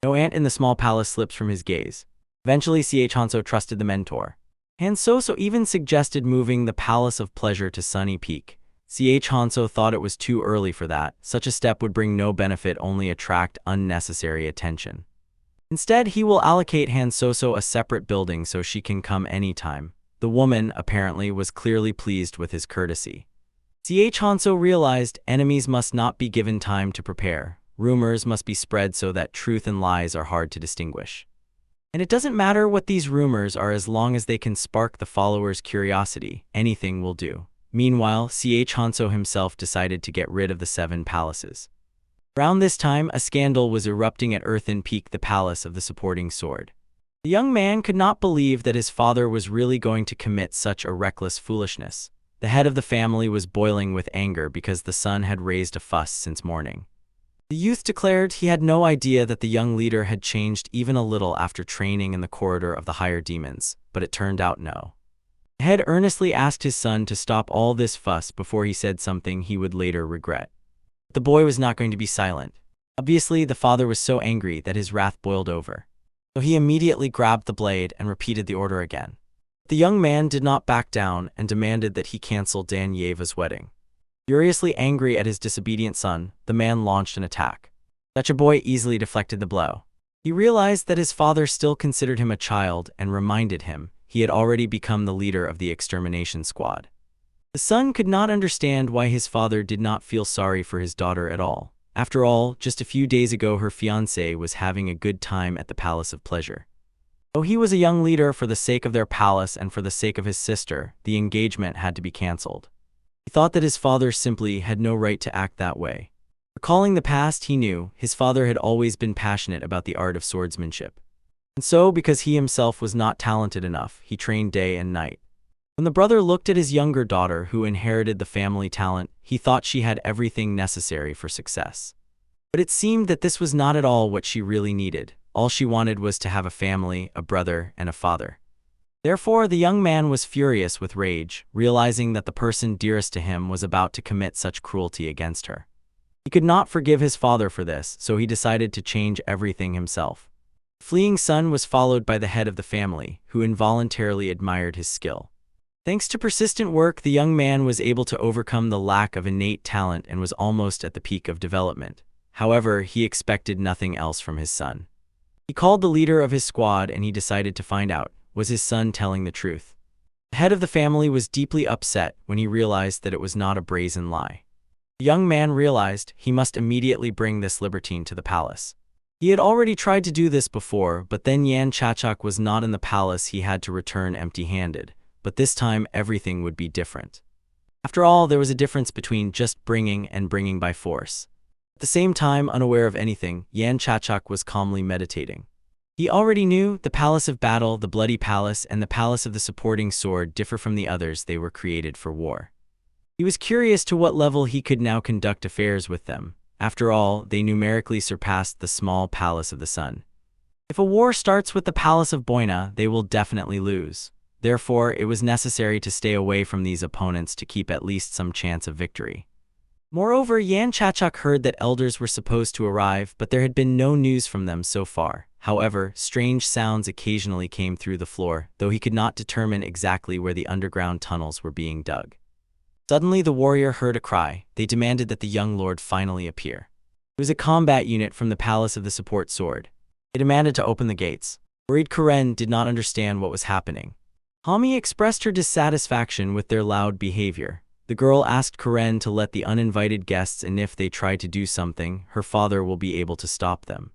No ant in the small palace slips from his gaze. Eventually Ch Hanso trusted the mentor. Han Soso even suggested moving the Palace of Pleasure to Sunny Peak. Ch Hanso thought it was too early for that. Such a step would bring no benefit, only attract unnecessary attention. Instead, he will allocate Han Soso a separate building so she can come anytime. The woman, apparently, was clearly pleased with his courtesy. Ch Hanso realized enemies must not be given time to prepare. Rumors must be spread so that truth and lies are hard to distinguish. And it doesn't matter what these rumors are as long as they can spark the followers' curiosity. Anything will do. Meanwhile, Ch Hanso himself decided to get rid of the 7 palaces. Around this time, a scandal was erupting at Earthen Peak, the palace of the supporting sword. The young man could not believe that his father was really going to commit such a reckless foolishness. The head of the family was boiling with anger because the son had raised a fuss since morning. The youth declared he had no idea that the young leader had changed even a little after training in the corridor of the higher demons, but it turned out no. The head earnestly asked his son to stop all this fuss before he said something he would later regret. The boy was not going to be silent. Obviously, the father was so angry that his wrath boiled over. So he immediately grabbed the blade and repeated the order again. The young man did not back down and demanded that he cancel Dan Yeva's wedding. Furiously angry at his disobedient son, the man launched an attack. Such a boy easily deflected the blow. He realized that his father still considered him a child and reminded him he had already become the leader of the extermination squad. The son could not understand why his father did not feel sorry for his daughter at all. After all, just a few days ago her fiancé was having a good time at the Palace of Pleasure. Though he was a young leader, for the sake of their palace and for the sake of his sister, the engagement had to be cancelled. He thought that his father simply had no right to act that way. Recalling the past, he knew his father had always been passionate about the art of swordsmanship. And so, because he himself was not talented enough, he trained day and night. When the brother looked at his younger daughter who inherited the family talent, he thought she had everything necessary for success. But it seemed that this was not at all what she really needed. All she wanted was to have a family, a brother, and a father. Therefore, the young man was furious with rage, realizing that the person dearest to him was about to commit such cruelty against her. He could not forgive his father for this, so he decided to change everything himself. The fleeing son was followed by the head of the family, who involuntarily admired his skill. Thanks to persistent work, the young man was able to overcome the lack of innate talent and was almost at the peak of development. However, he expected nothing else from his son. He called the leader of his squad and he decided to find out, was his son telling the truth? The head of the family was deeply upset when he realized that it was not a brazen lie. The young man realized he must immediately bring this libertine to the palace. He had already tried to do this before, but then Yan Chachak was not in the palace. He had to return empty-handed, but this time everything would be different. After all, there was a difference between just bringing and bringing by force. At the same time, unaware of anything, Yan Chachak was calmly meditating. He already knew the Palace of Battle, the Bloody Palace, and the Palace of the Supporting Sword differ from the others. They were created for war. He was curious to what level he could now conduct affairs with them. After all, they numerically surpassed the small Palace of the Sun. If a war starts with the Palace of Boina, they will definitely lose. Therefore, it was necessary to stay away from these opponents to keep at least some chance of victory. Moreover, Yan Chachak heard that elders were supposed to arrive, but there had been no news from them so far. However, strange sounds occasionally came through the floor, though he could not determine exactly where the underground tunnels were being dug. Suddenly, the warrior heard a cry. They demanded that the young lord finally appear. It was a combat unit from the Palace of the Support Sword. They demanded to open the gates. Worried Karen did not understand what was happening. Hami expressed her dissatisfaction with their loud behavior. The girl asked Karen to let the uninvited guests in. If they try to do something, her father will be able to stop them.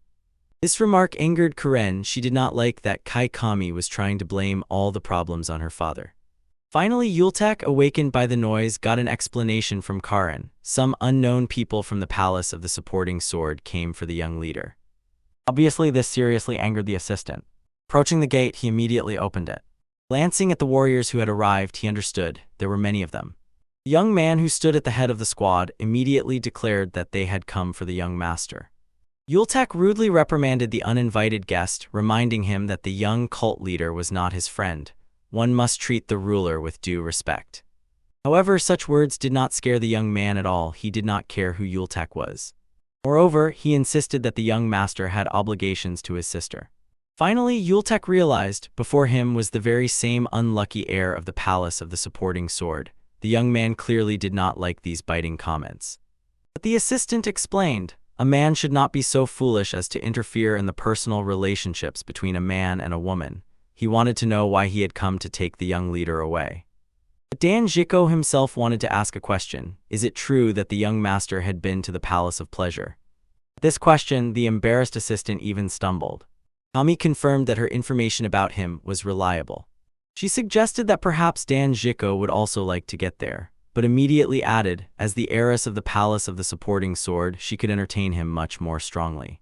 This remark angered Karen. She did not like that Kai Kami was trying to blame all the problems on her father. Finally, Yultak, awakened by the noise, got an explanation from Karen. Some unknown people from the Palace of the Supporting Sword came for the young leader. Obviously, this seriously angered the assistant. Approaching the gate, he immediately opened it. Glancing at the warriors who had arrived, he understood there were many of them. The young man who stood at the head of the squad immediately declared that they had come for the young master. Yultak rudely reprimanded the uninvited guest, reminding him that the young cult leader was not his friend. One must treat the ruler with due respect. However, such words did not scare the young man at all. He did not care who Yultak was. Moreover, he insisted that the young master had obligations to his sister. Finally, Yultak realized before him was the very same unlucky heir of the Palace of the Supporting Sword. The young man clearly did not like these biting comments. But the assistant explained, a man should not be so foolish as to interfere in the personal relationships between a man and a woman. He wanted to know why he had come to take the young leader away. But Dan Jiko himself wanted to ask a question. Is it true that the young master had been to the Palace of Pleasure? At this question, the embarrassed assistant even stumbled. Kami confirmed that her information about him was reliable. She suggested that perhaps Dan Jiko would also like to get there, but immediately added, as the heiress of the Palace of the Supporting Sword, she could entertain him much more strongly.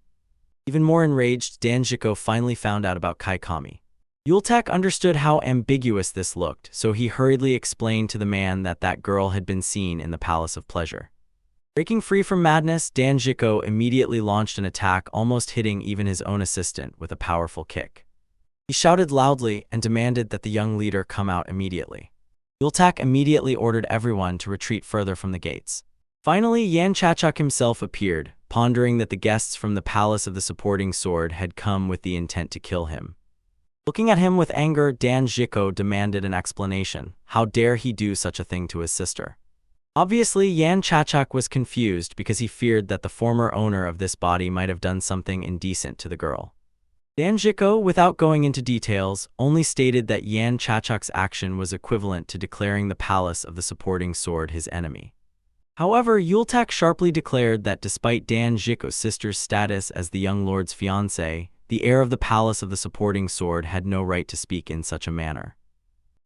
Even more enraged, Dan Jiko finally found out about Kai Kami. Yultak understood how ambiguous this looked, so he hurriedly explained to the man that that girl had been seen in the Palace of Pleasure. Breaking free from madness, Dan Jiko immediately launched an attack, almost hitting even his own assistant with a powerful kick. He shouted loudly and demanded that the young leader come out immediately. Yultak immediately ordered everyone to retreat further from the gates. Finally, Yan Chachak himself appeared, pondering that the guests from the Palace of the Supporting Sword had come with the intent to kill him. Looking at him with anger, Dan Jiko demanded an explanation. How dare he do such a thing to his sister? Obviously, Yan Chachak was confused because he feared that the former owner of this body might have done something indecent to the girl. Dan Jiko, without going into details, only stated that Yan Chachak's action was equivalent to declaring the Palace of the Supporting Sword his enemy. However, Yultak sharply declared that despite Dan Jiko's sister's status as the young lord's fiancée, the heir of the Palace of the Supporting Sword had no right to speak in such a manner.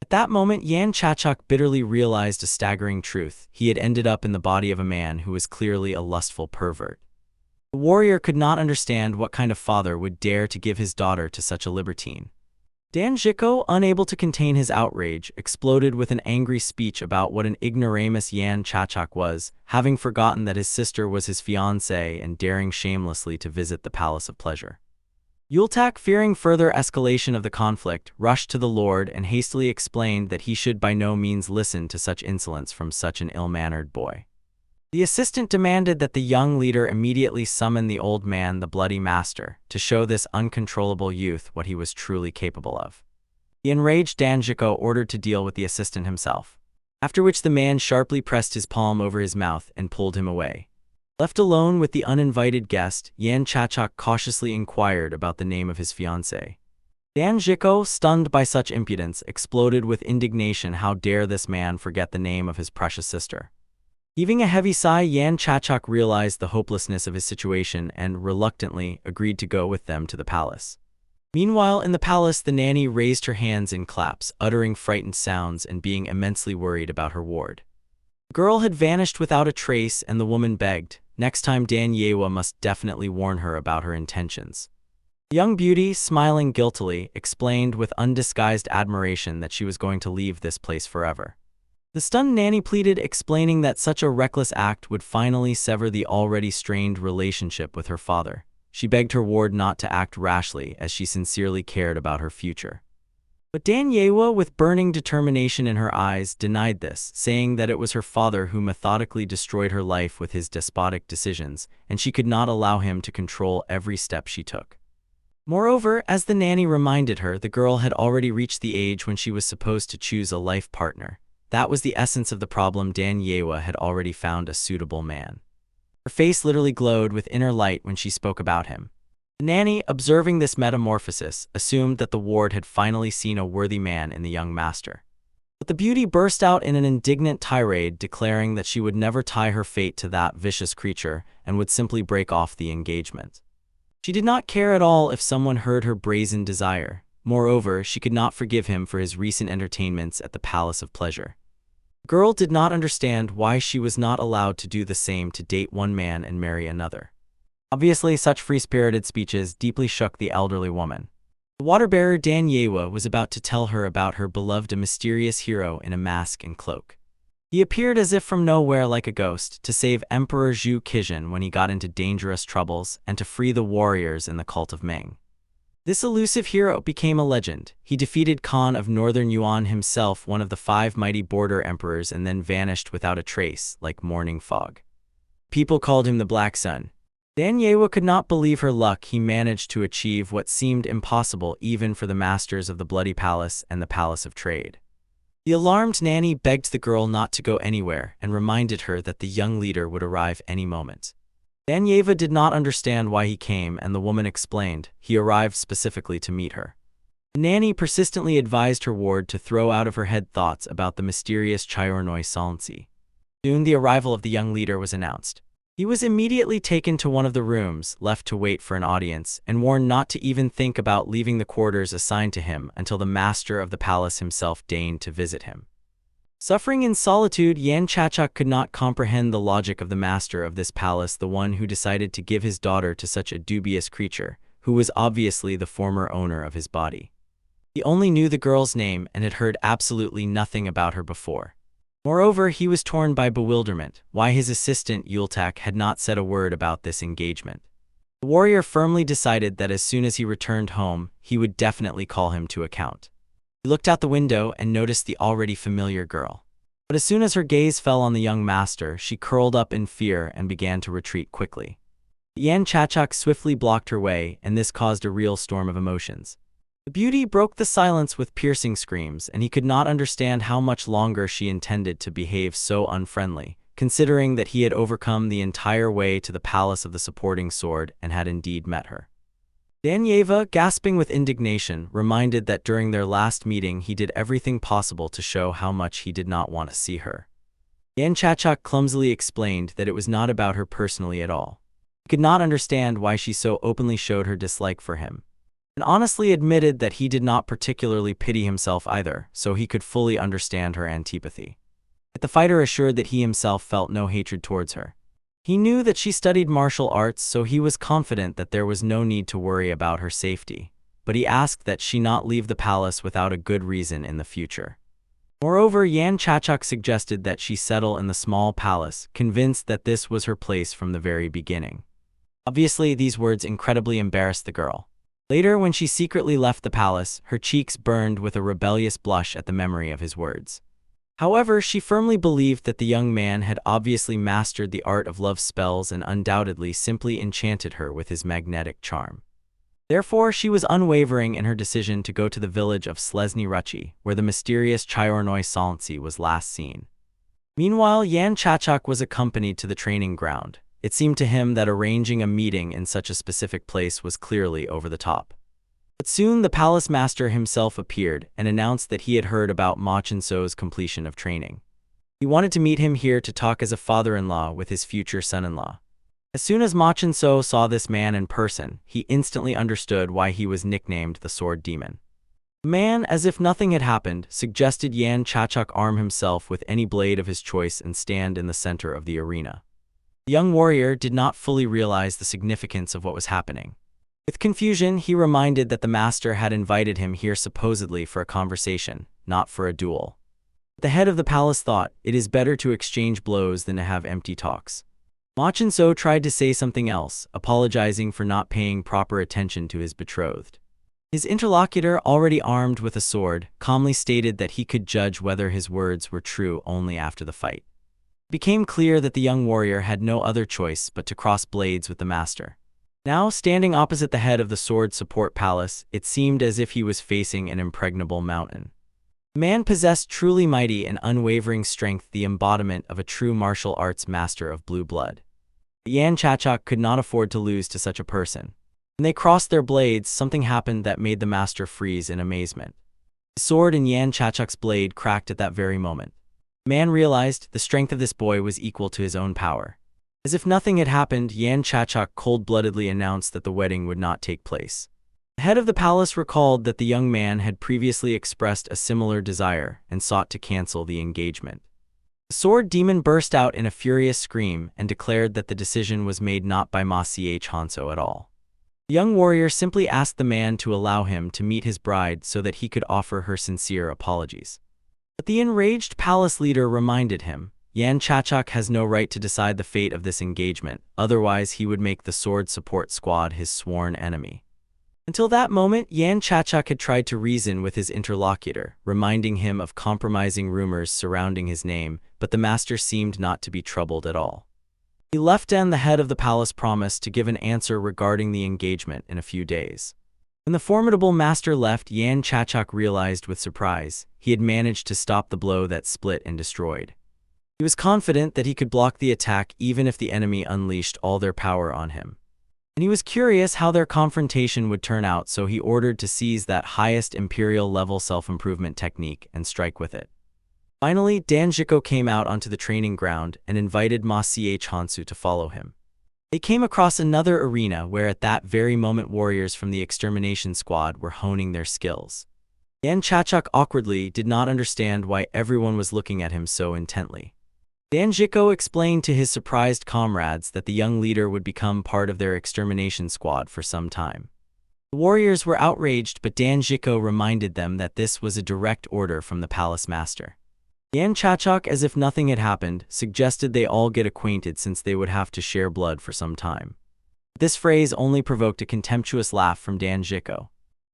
At that moment, Yan Chachak bitterly realized a staggering truth. He had ended up in the body of a man who was clearly a lustful pervert. The warrior could not understand what kind of father would dare to give his daughter to such a libertine. Dan Jiko, unable to contain his outrage, exploded with an angry speech about what an ignoramus Yan Chachak was, having forgotten that his sister was his fiancée and daring shamelessly to visit the Palace of Pleasure. Yultak, fearing further escalation of the conflict, rushed to the lord and hastily explained that he should by no means listen to such insolence from such an ill-mannered boy. The assistant demanded that the young leader immediately summon the old man, the bloody master, to show this uncontrollable youth what he was truly capable of. The enraged Danjiko ordered to deal with the assistant himself, after which the man sharply pressed his palm over his mouth and pulled him away. Left alone with the uninvited guest, Yan Chachak cautiously inquired about the name of his fiancée. Danjiko, stunned by such impudence, exploded with indignation. How dare this man forget the name of his precious sister? Heaving a heavy sigh, Yan Chachak realized the hopelessness of his situation and reluctantly agreed to go with them to the palace. Meanwhile, in the palace, the nanny raised her hands in claps, uttering frightened sounds and being immensely worried about her ward. The girl had vanished without a trace, and the woman begged, next time Dan Yewa must definitely warn her about her intentions. The young beauty, smiling guiltily, explained with undisguised admiration that she was going to leave this place forever. The stunned nanny pleaded, explaining that such a reckless act would finally sever the already strained relationship with her father. She begged her ward not to act rashly, as she sincerely cared about her future. But Dan Yewa, with burning determination in her eyes, denied this, saying that it was her father who methodically destroyed her life with his despotic decisions, and she could not allow him to control every step she took. Moreover, as the nanny reminded her, the girl had already reached the age when she was supposed to choose a life partner. That was the essence of the problem. Dan Yewa had already found a suitable man. Her face literally glowed with inner light when she spoke about him. The nanny, observing this metamorphosis, assumed that the ward had finally seen a worthy man in the young master. But the beauty burst out in an indignant tirade, declaring that she would never tie her fate to that vicious creature and would simply break off the engagement. She did not care at all if someone heard her brazen desire. Moreover, she could not forgive him for his recent entertainments at the Palace of Pleasure. The girl did not understand why she was not allowed to do the same, to date one man and marry another. Obviously, such free-spirited speeches deeply shook the elderly woman. The water-bearer Dan Yewa was about to tell her about her beloved, a mysterious hero in a mask and cloak. He appeared as if from nowhere like a ghost, to save Emperor Zhu Qizhen when he got into dangerous troubles and to free the warriors in the cult of Ming. This elusive hero became a legend. He defeated Khan of Northern Yuan himself, one of the 5 mighty border emperors, and then vanished without a trace, like morning fog. People called him the Black Sun. Dan Yewa could not believe her luck. He managed to achieve what seemed impossible even for the masters of the Bloody Palace and the Palace of Trade. The alarmed nanny begged the girl not to go anywhere and reminded her that the young leader would arrive any moment. Dan Yewa did not understand why he came, and the woman explained he arrived specifically to meet her. The nanny persistently advised her ward to throw out of her head thoughts about the mysterious Chyornoi Salnsi. Soon the arrival of the young leader was announced. He was immediately taken to one of the rooms, left to wait for an audience, and warned not to even think about leaving the quarters assigned to him until the master of the palace himself deigned to visit him. Suffering in solitude, Yan Chachak could not comprehend the logic of the master of this palace, the one who decided to give his daughter to such a dubious creature, who was obviously the former owner of his body. He only knew the girl's name and had heard absolutely nothing about her before. Moreover, he was torn by bewilderment why his assistant Yultak had not said a word about this engagement. The warrior firmly decided that as soon as he returned home, he would definitely call him to account. He looked out the window and noticed the already familiar girl. But as soon as her gaze fell on the young master, she curled up in fear and began to retreat quickly. Yan Chachak swiftly blocked her way, and this caused a real storm of emotions. The beauty broke the silence with piercing screams, and he could not understand how much longer she intended to behave so unfriendly, considering that he had overcome the entire way to the Palace of the Supporting Sword and had indeed met her. Dan Yewa, gasping with indignation, reminded that during their last meeting he did everything possible to show how much he did not want to see her. Yan Chachak clumsily explained that it was not about her personally at all. He could not understand why she so openly showed her dislike for him, and honestly admitted that he did not particularly pity himself either, so he could fully understand her antipathy. Yet the fighter assured that he himself felt no hatred towards her. He knew that she studied martial arts, so he was confident that there was no need to worry about her safety, but he asked that she not leave the palace without a good reason in the future. Moreover, Yan Chachak suggested that she settle in the small palace, convinced that this was her place from the very beginning. Obviously, these words incredibly embarrassed the girl. Later, when she secretly left the palace, her cheeks burned with a rebellious blush at the memory of his words. However, she firmly believed that the young man had obviously mastered the art of love spells and undoubtedly simply enchanted her with his magnetic charm. Therefore, she was unwavering in her decision to go to the village of Slesny Ruchi, where the mysterious Chyornoy Solncy was last seen. Meanwhile, Yan Chachak was accompanied to the training ground. It seemed to him that arranging a meeting in such a specific place was clearly over the top. But soon the palace master himself appeared and announced that he had heard about Ma Chin-so's completion of training. He wanted to meet him here to talk as a father-in-law with his future son-in-law. As soon as Ma Chin-so saw this man in person, he instantly understood why he was nicknamed the Sword Demon. The man, as if nothing had happened, suggested Yan Chachak arm himself with any blade of his choice and stand in the center of the arena. The young warrior did not fully realize the significance of what was happening. With confusion, he reminded that the master had invited him here supposedly for a conversation, not for a duel. The head of the palace thought, it is better to exchange blows than to have empty talks. Ma Chin-so tried to say something else, apologizing for not paying proper attention to his betrothed. His interlocutor, already armed with a sword, calmly stated that he could judge whether his words were true only after the fight. It became clear that the young warrior had no other choice but to cross blades with the master. Now, standing opposite the head of the sword support palace, it seemed as if he was facing an impregnable mountain. The man possessed truly mighty and unwavering strength, the embodiment of a true martial arts master of blue blood. Yan Chachak could not afford to lose to such a person. When they crossed their blades, something happened that made the master freeze in amazement. His sword and Yan Chachak's blade cracked at that very moment. The man realized the strength of this boy was equal to his own power. As if nothing had happened, Yan Chachak cold-bloodedly announced that the wedding would not take place. The head of the palace recalled that the young man had previously expressed a similar desire and sought to cancel the engagement. The sword demon burst out in a furious scream and declared that the decision was made not by Ma Chhin-so at all. The young warrior simply asked the man to allow him to meet his bride so that he could offer her sincere apologies. But the enraged palace leader reminded him, Yan Chachak has no right to decide the fate of this engagement, otherwise he would make the sword support squad his sworn enemy. Until that moment, Yan Chachak had tried to reason with his interlocutor, reminding him of compromising rumors surrounding his name, but the master seemed not to be troubled at all. He left and the head of the palace promised to give an answer regarding the engagement in a few days. When the formidable master left, Yan Chachak realized with surprise he had managed to stop the blow that split and destroyed. He was confident that he could block the attack even if the enemy unleashed all their power on him. And he was curious how their confrontation would turn out, so he ordered to seize that highest imperial-level self-improvement technique and strike with it. Finally, Danjiko came out onto the training ground and invited Ma Chhin-so to follow him. They came across another arena where at that very moment warriors from the extermination squad were honing their skills. Yan Chachak awkwardly did not understand why everyone was looking at him so intently. Danjiko explained to his surprised comrades that the young leader would become part of their extermination squad for some time. The warriors were outraged, but Danjiko reminded them that this was a direct order from the palace master. Yan Chachak, as if nothing had happened, suggested they all get acquainted since they would have to share blood for some time. This phrase only provoked a contemptuous laugh from Danjiko.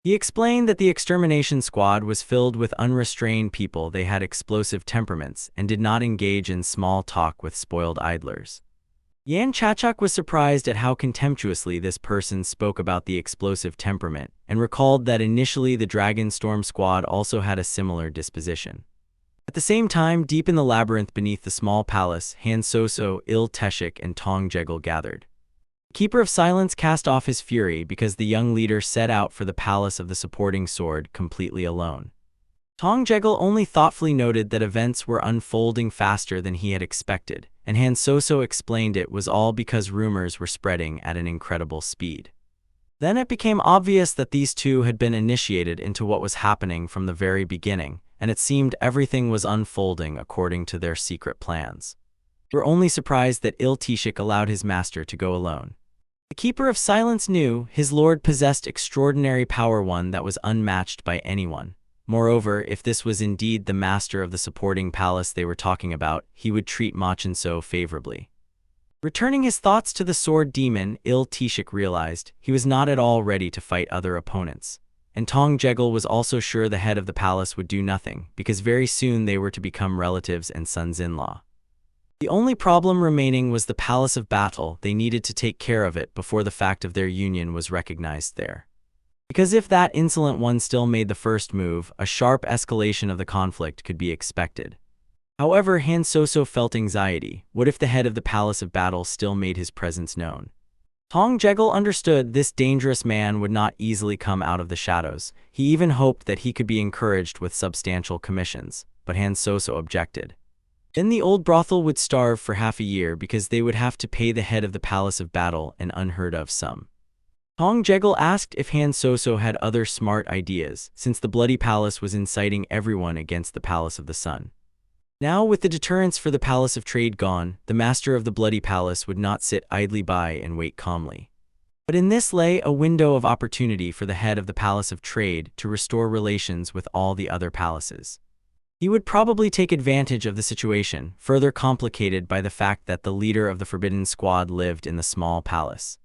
He explained that the extermination squad was filled with unrestrained people. They had explosive temperaments and did not engage in small talk with spoiled idlers. Yan Chachak was surprised at how contemptuously this person spoke about the explosive temperament and recalled that initially the Dragon Storm squad also had a similar disposition. At the same time, deep in the labyrinth beneath the small palace, Han Soso, Il Teshik, and Tong Jegel gathered. The Keeper of Silence cast off his fury because the young leader set out for the palace of the supporting sword completely alone. Tong Jegel only thoughtfully noted that events were unfolding faster than he had expected, and Han Soso explained it was all because rumors were spreading at an incredible speed. Then it became obvious that these two had been initiated into what was happening from the very beginning, and it seemed everything was unfolding according to their secret plans. They were only surprised that Il Teshik allowed his master to go alone. The Keeper of Silence knew his lord possessed extraordinary power, one that was unmatched by anyone. Moreover, if this was indeed the master of the supporting palace they were talking about, he would treat Ma Chin-so favorably. Returning his thoughts to the sword demon, Il-Tishik realized he was not at all ready to fight other opponents. And Tong Jegel was also sure the head of the palace would do nothing, because very soon they were to become relatives and sons-in-law. The only problem remaining was the palace of battle. They needed to take care of it before the fact of their union was recognized there. Because if that insolent one still made the first move, a sharp escalation of the conflict could be expected. However, Han Soso felt anxiety. What if the head of the palace of battle still made his presence known? Tong Jegel understood this dangerous man would not easily come out of the shadows. He even hoped that he could be encouraged with substantial commissions, but Han Soso objected. Then the old brothel would starve for half a year because they would have to pay the head of the palace of battle an unheard-of sum. Tong Jegel asked if Han Soso had other smart ideas, since the Bloody Palace was inciting everyone against the Palace of the Sun. Now, with the deterrence for the Palace of Trade gone, the master of the Bloody Palace would not sit idly by and wait calmly. But in this lay a window of opportunity for the head of the Palace of Trade to restore relations with all the other palaces. He would probably take advantage of the situation, further complicated by the fact that the leader of the Forbidden Squad lived in the small palace.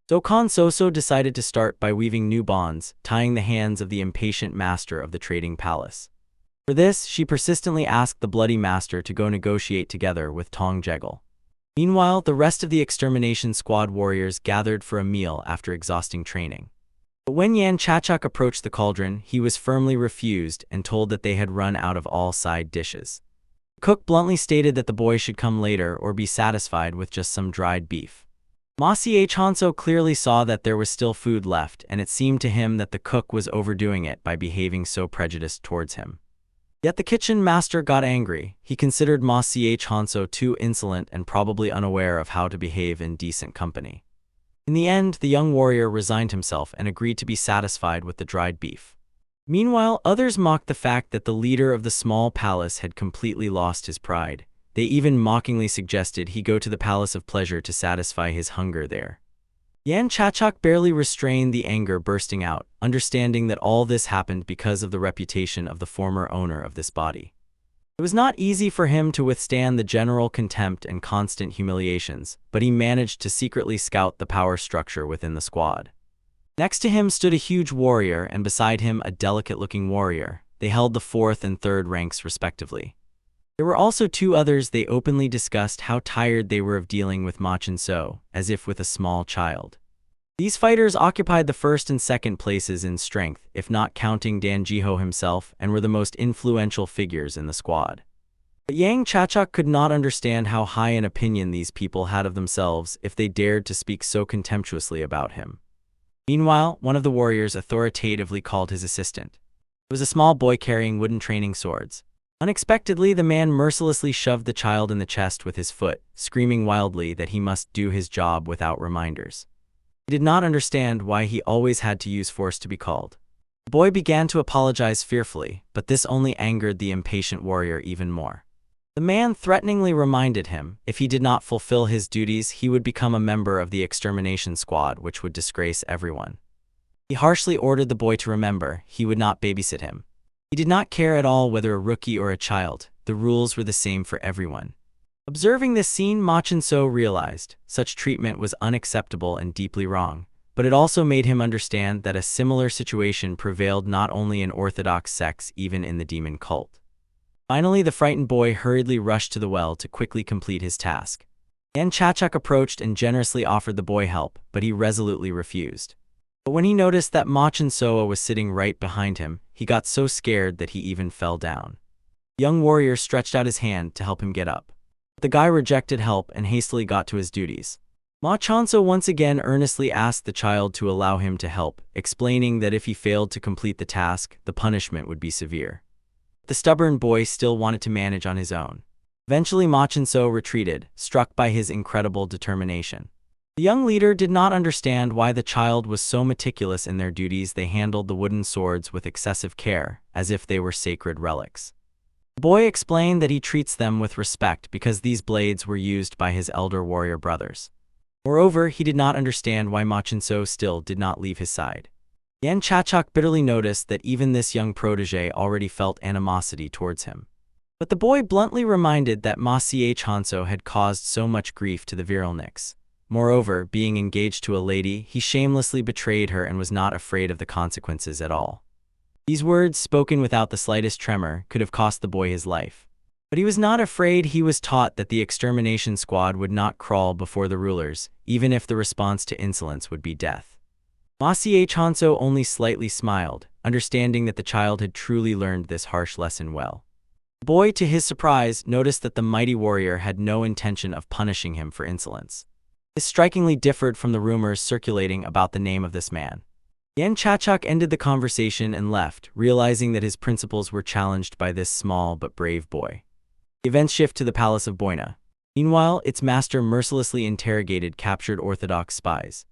So Han Soso decided to start by weaving new bonds, tying the hands of the impatient master of the trading palace. For this, she persistently asked the Bloody Master to go negotiate together with Tong Jegel. Meanwhile, the rest of the extermination squad warriors gathered for a meal after exhausting training. But when Yan Chachuk approached the cauldron, he was firmly refused and told that they had run out of all side dishes. The cook bluntly stated that the boy should come later or be satisfied with just some dried beef. Ma Hanso clearly saw that there was still food left, and it seemed to him that the cook was overdoing it by behaving so prejudiced towards him. Yet the kitchen master got angry. He considered Ma Hanso too insolent and probably unaware of how to behave in decent company. In the end, the young warrior resigned himself and agreed to be satisfied with the dried beef. Meanwhile, others mocked the fact that the leader of the small palace had completely lost his pride. They even mockingly suggested he go to the Palace of Pleasure to satisfy his hunger there. Yan Chachuk barely restrained the anger bursting out, understanding that all this happened because of the reputation of the former owner of this body. It was not easy for him to withstand the general contempt and constant humiliations, but he managed to secretly scout the power structure within the squad. Next to him stood a huge warrior, and beside him a delicate-looking warrior. They held the 4th and 3rd ranks respectively. There were also 2 others. They openly discussed how tired they were of dealing with Ma Chin-so, as if with a small child. These fighters occupied the 1st and 2nd places in strength, if not counting Dan Jiho himself, and were the most influential figures in the squad. But Yang Chachuk could not understand how high an opinion these people had of themselves if they dared to speak so contemptuously about him. Meanwhile, one of the warriors authoritatively called his assistant. It was a small boy carrying wooden training swords. Unexpectedly, the man mercilessly shoved the child in the chest with his foot, screaming wildly that he must do his job without reminders. He did not understand why he always had to use force to be called. The boy began to apologize fearfully, but this only angered the impatient warrior even more. The man threateningly reminded him, if he did not fulfill his duties, he would become a member of the extermination squad, which would disgrace everyone. He harshly ordered the boy to remember he would not babysit him. He did not care at all whether a rookie or a child. The rules were the same for everyone. Observing this scene, Ma Chin-so realized such treatment was unacceptable and deeply wrong, but it also made him understand that a similar situation prevailed not only in orthodox sects, even in the demon cult. Finally, the frightened boy hurriedly rushed to the well to quickly complete his task. Yan Chachuk approached and generously offered the boy help, but he resolutely refused. But when he noticed that Ma Chin-so was sitting right behind him, he got so scared that he even fell down. The young warrior stretched out his hand to help him get up. But the guy rejected help and hastily got to his duties. Ma Chin-so once again earnestly asked the child to allow him to help, explaining that if he failed to complete the task, the punishment would be severe. The stubborn boy still wanted to manage on his own. Eventually, Ma Chin-so retreated, struck by his incredible determination. The young leader did not understand why the child was so meticulous in their duties. They handled the wooden swords with excessive care, as if they were sacred relics. The boy explained that he treats them with respect because these blades were used by his elder warrior brothers. Moreover, he did not understand why Ma Chin-so still did not leave his side. Yan Chachuk bitterly noticed that even this young protege already felt animosity towards him. But the boy bluntly reminded that Ma Ch Hanso had caused so much grief to the Viralniks. Moreover, being engaged to a lady, he shamelessly betrayed her and was not afraid of the consequences at all. These words, spoken without the slightest tremor, could have cost the boy his life. But he was not afraid. He was taught that the extermination squad would not crawl before the rulers, even if the response to insolence would be death. Ma Ch Hanso only slightly smiled, understanding that the child had truly learned this harsh lesson well. The boy, to his surprise, noticed that the mighty warrior had no intention of punishing him for insolence. This strikingly differed from the rumors circulating about the name of this man. Yan Chachuk ended the conversation and left, realizing that his principles were challenged by this small but brave boy. The events shift to the palace of Boina. Meanwhile, its master mercilessly interrogated captured Orthodox spies.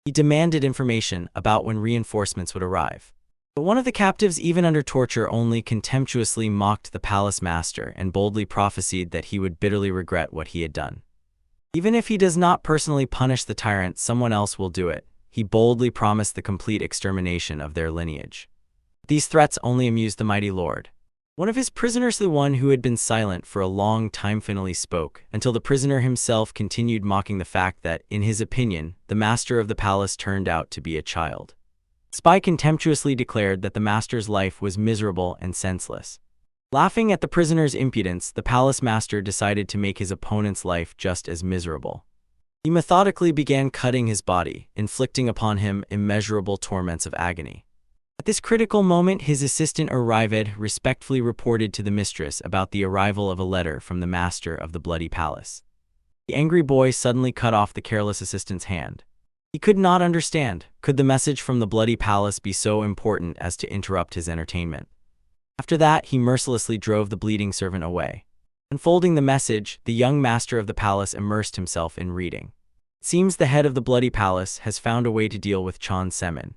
He demanded information about when reinforcements would arrive. But one of the captives, even under torture, only contemptuously mocked the palace master and boldly prophesied that he would bitterly regret what he had done. Even if he does not personally punish the tyrant, someone else will do it. He boldly promised the complete extermination of their lineage. These threats only amused the mighty lord. One of his prisoners, the one who had been silent for a long time, finally spoke, until the prisoner himself continued mocking the fact that, in his opinion, the master of the palace turned out to be a child. The spy contemptuously declared that the master's life was miserable and senseless. Laughing at the prisoner's impudence, the palace master decided to make his opponent's life just as miserable. He methodically began cutting his body, inflicting upon him immeasurable torments of agony. At this critical moment, his assistant arrived respectfully reported to the mistress about the arrival of a letter from the master of the bloody palace. The angry boy suddenly cut off the careless assistant's hand. He could not understand. Could the message from the bloody palace be so important as to interrupt his entertainment? After that, he mercilessly drove the bleeding servant away. Unfolding the message, the young master of the palace immersed himself in reading. It seems the head of the bloody palace has found a way to deal with Chan Semin.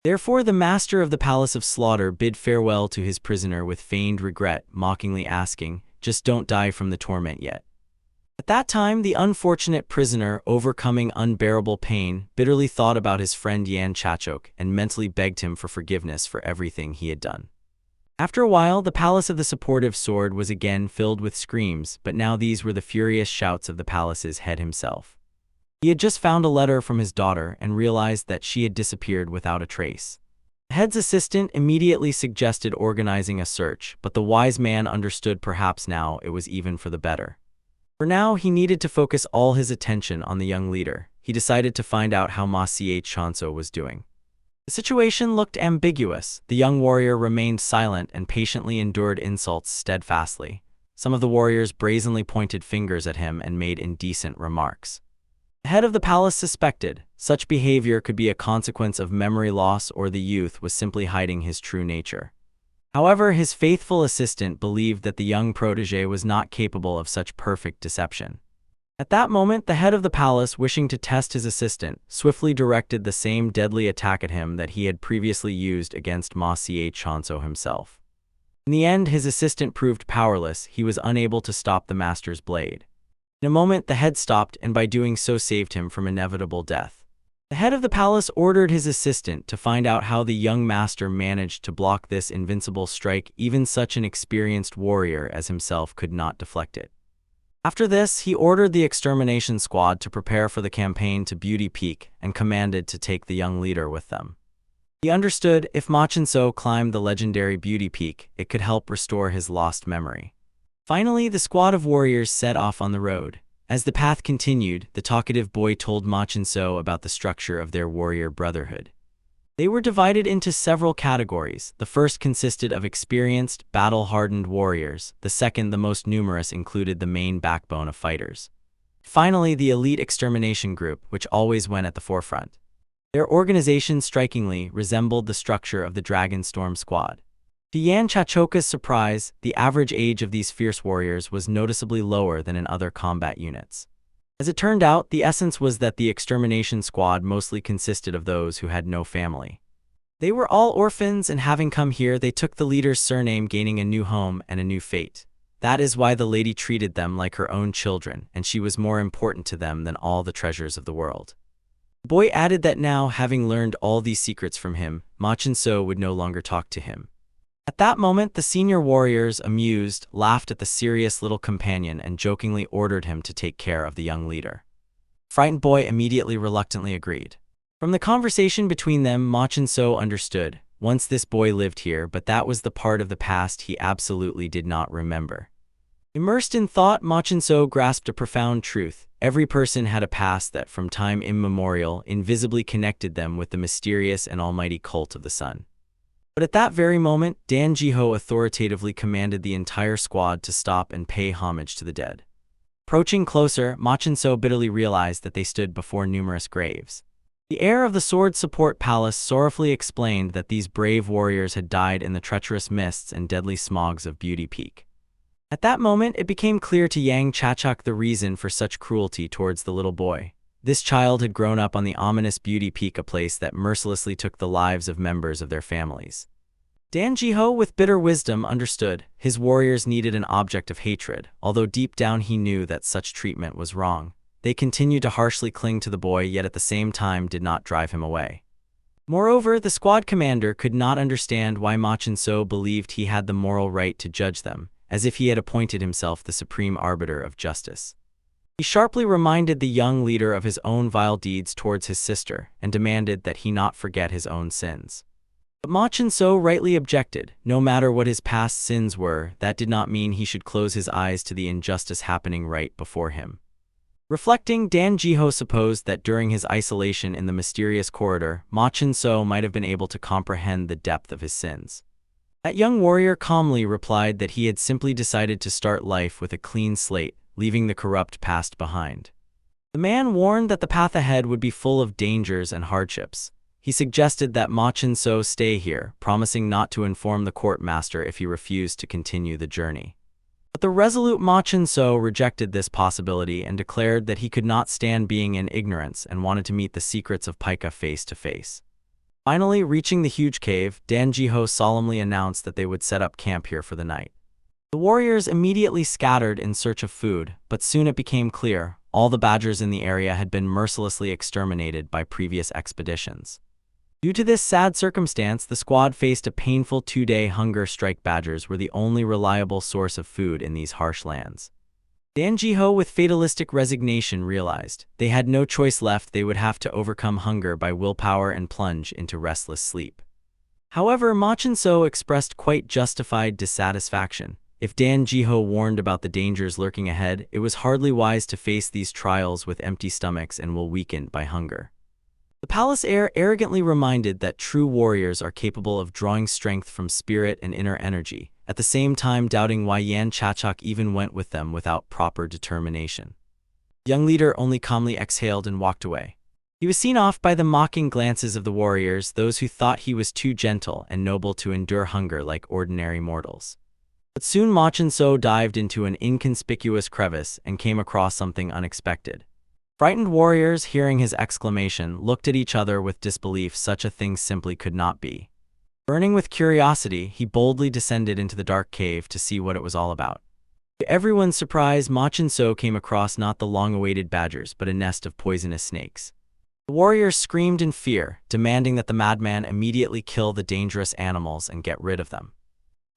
Therefore, the master of the palace of slaughter bid farewell to his prisoner with feigned regret, mockingly asking, "Just don't die from the torment yet." At that time, the unfortunate prisoner, overcoming unbearable pain, bitterly thought about his friend Yan Chachok and mentally begged him for forgiveness for everything he had done. After a while, the palace of the supportive sword was again filled with screams, but now these were the furious shouts of the palace's head himself. He had just found a letter from his daughter and realized that she had disappeared without a trace. The head's assistant immediately suggested organizing a search, but the wise man understood perhaps now it was even for the better. For now, he needed to focus all his attention on the young leader. He decided to find out how Ma Ch Hanso was doing. The situation looked ambiguous. The young warrior remained silent and patiently endured insults steadfastly. Some of the warriors brazenly pointed fingers at him and made indecent remarks. The head of the palace suspected such behavior could be a consequence of memory loss or the youth was simply hiding his true nature. However, his faithful assistant believed that the young protege was not capable of such perfect deception. At that moment, the head of the palace, wishing to test his assistant, swiftly directed the same deadly attack at him that he had previously used against Ma Ch Hanso himself. In the end, his assistant proved powerless. He was unable to stop the master's blade. In a moment, the head stopped and by doing so saved him from inevitable death. The head of the palace ordered his assistant to find out how the young master managed to block this invincible strike. Even such an experienced warrior as himself could not deflect it. After this, he ordered the extermination squad to prepare for the campaign to Beauty Peak and commanded to take the young leader with them. He understood if Ma Chinso climbed the legendary Beauty Peak, it could help restore his lost memory. Finally, the squad of warriors set off on the road. As the path continued, the talkative boy told Ma Chinso about the structure of their warrior brotherhood. They were divided into several categories. The first consisted of experienced, battle-hardened warriors. The second, the most numerous, included the main backbone of fighters. Finally, the elite extermination group, which always went at the forefront. Their organization strikingly resembled the structure of the Dragon Storm Squad. To Yan Chachoka's surprise, the average age of these fierce warriors was noticeably lower than in other combat units. As it turned out, the essence was that the extermination squad mostly consisted of those who had no family. They were all orphans, and having come here, they took the leader's surname, gaining a new home and a new fate. That is why the lady treated them like her own children, and she was more important to them than all the treasures of the world. The boy added that now, having learned all these secrets from him, Ma Chinso would no longer talk to him. At that moment, the senior warriors, amused, laughed at the serious little companion and jokingly ordered him to take care of the young leader. Frightened boy immediately reluctantly agreed. From the conversation between them, Machin-so understood. Once this boy lived here, but that was the part of the past he absolutely did not remember. Immersed in thought, Machin-so grasped a profound truth. Every person had a past that, from time immemorial, invisibly connected them with the mysterious and almighty cult of the sun. But at that very moment, Dan Jiho authoritatively commanded the entire squad to stop and pay homage to the dead. Approaching closer, Machin-so bitterly realized that they stood before numerous graves. The heir of the Sword Support Palace sorrowfully explained that these brave warriors had died in the treacherous mists and deadly smogs of Beauty Peak. At that moment, it became clear to Yang Chachak the reason for such cruelty towards the little boy. This child had grown up on the ominous Beauty Peak, a place that mercilessly took the lives of members of their families. Dan Jiho, with bitter wisdom, understood his warriors needed an object of hatred, although deep down he knew that such treatment was wrong. They continued to harshly cling to the boy, yet at the same time did not drive him away. Moreover, the squad commander could not understand why Machin-so believed he had the moral right to judge them, as if he had appointed himself the supreme arbiter of justice. He sharply reminded the young leader of his own vile deeds towards his sister, and demanded that he not forget his own sins. But Machin-so rightly objected. No matter what his past sins were, that did not mean he should close his eyes to the injustice happening right before him. Reflecting, Dan Jiho supposed that during his isolation in the mysterious corridor, Machin-so might have been able to comprehend the depth of his sins. That young warrior calmly replied that he had simply decided to start life with a clean slate, leaving the corrupt past behind. The man warned that the path ahead would be full of dangers and hardships. He suggested that Machin-so stay here, promising not to inform the court master if he refused to continue the journey. But the resolute Machin-so rejected this possibility and declared that he could not stand being in ignorance and wanted to meet the secrets of Pika face to face. Finally, reaching the huge cave, Dan Jiho solemnly announced that they would set up camp here for the night. The warriors immediately scattered in search of food, but soon it became clear all the badgers in the area had been mercilessly exterminated by previous expeditions. Due to this sad circumstance, the squad faced a painful 2-day hunger strike. Badgers were the only reliable source of food in these harsh lands. Dan Jiho, with fatalistic resignation, realized they had no choice left. They would have to overcome hunger by willpower and plunge into restless sleep. However, Machin-so expressed quite justified dissatisfaction. If Dan Jiho warned about the dangers lurking ahead, it was hardly wise to face these trials with empty stomachs and weakened by hunger. The palace heir arrogantly reminded that true warriors are capable of drawing strength from spirit and inner energy, at the same time doubting why Yan Chachak even went with them without proper determination. The young leader only calmly exhaled and walked away. He was seen off by the mocking glances of the warriors, those who thought he was too gentle and noble to endure hunger like ordinary mortals. But soon Machin-so dived into an inconspicuous crevice and came across something unexpected. Frightened warriors, hearing his exclamation, looked at each other with disbelief. Such a thing simply could not be. Burning with curiosity, he boldly descended into the dark cave to see what it was all about. To everyone's surprise, Machin-so came across not the long-awaited badgers, but a nest of poisonous snakes. The warriors screamed in fear, demanding that the madman immediately kill the dangerous animals and get rid of them.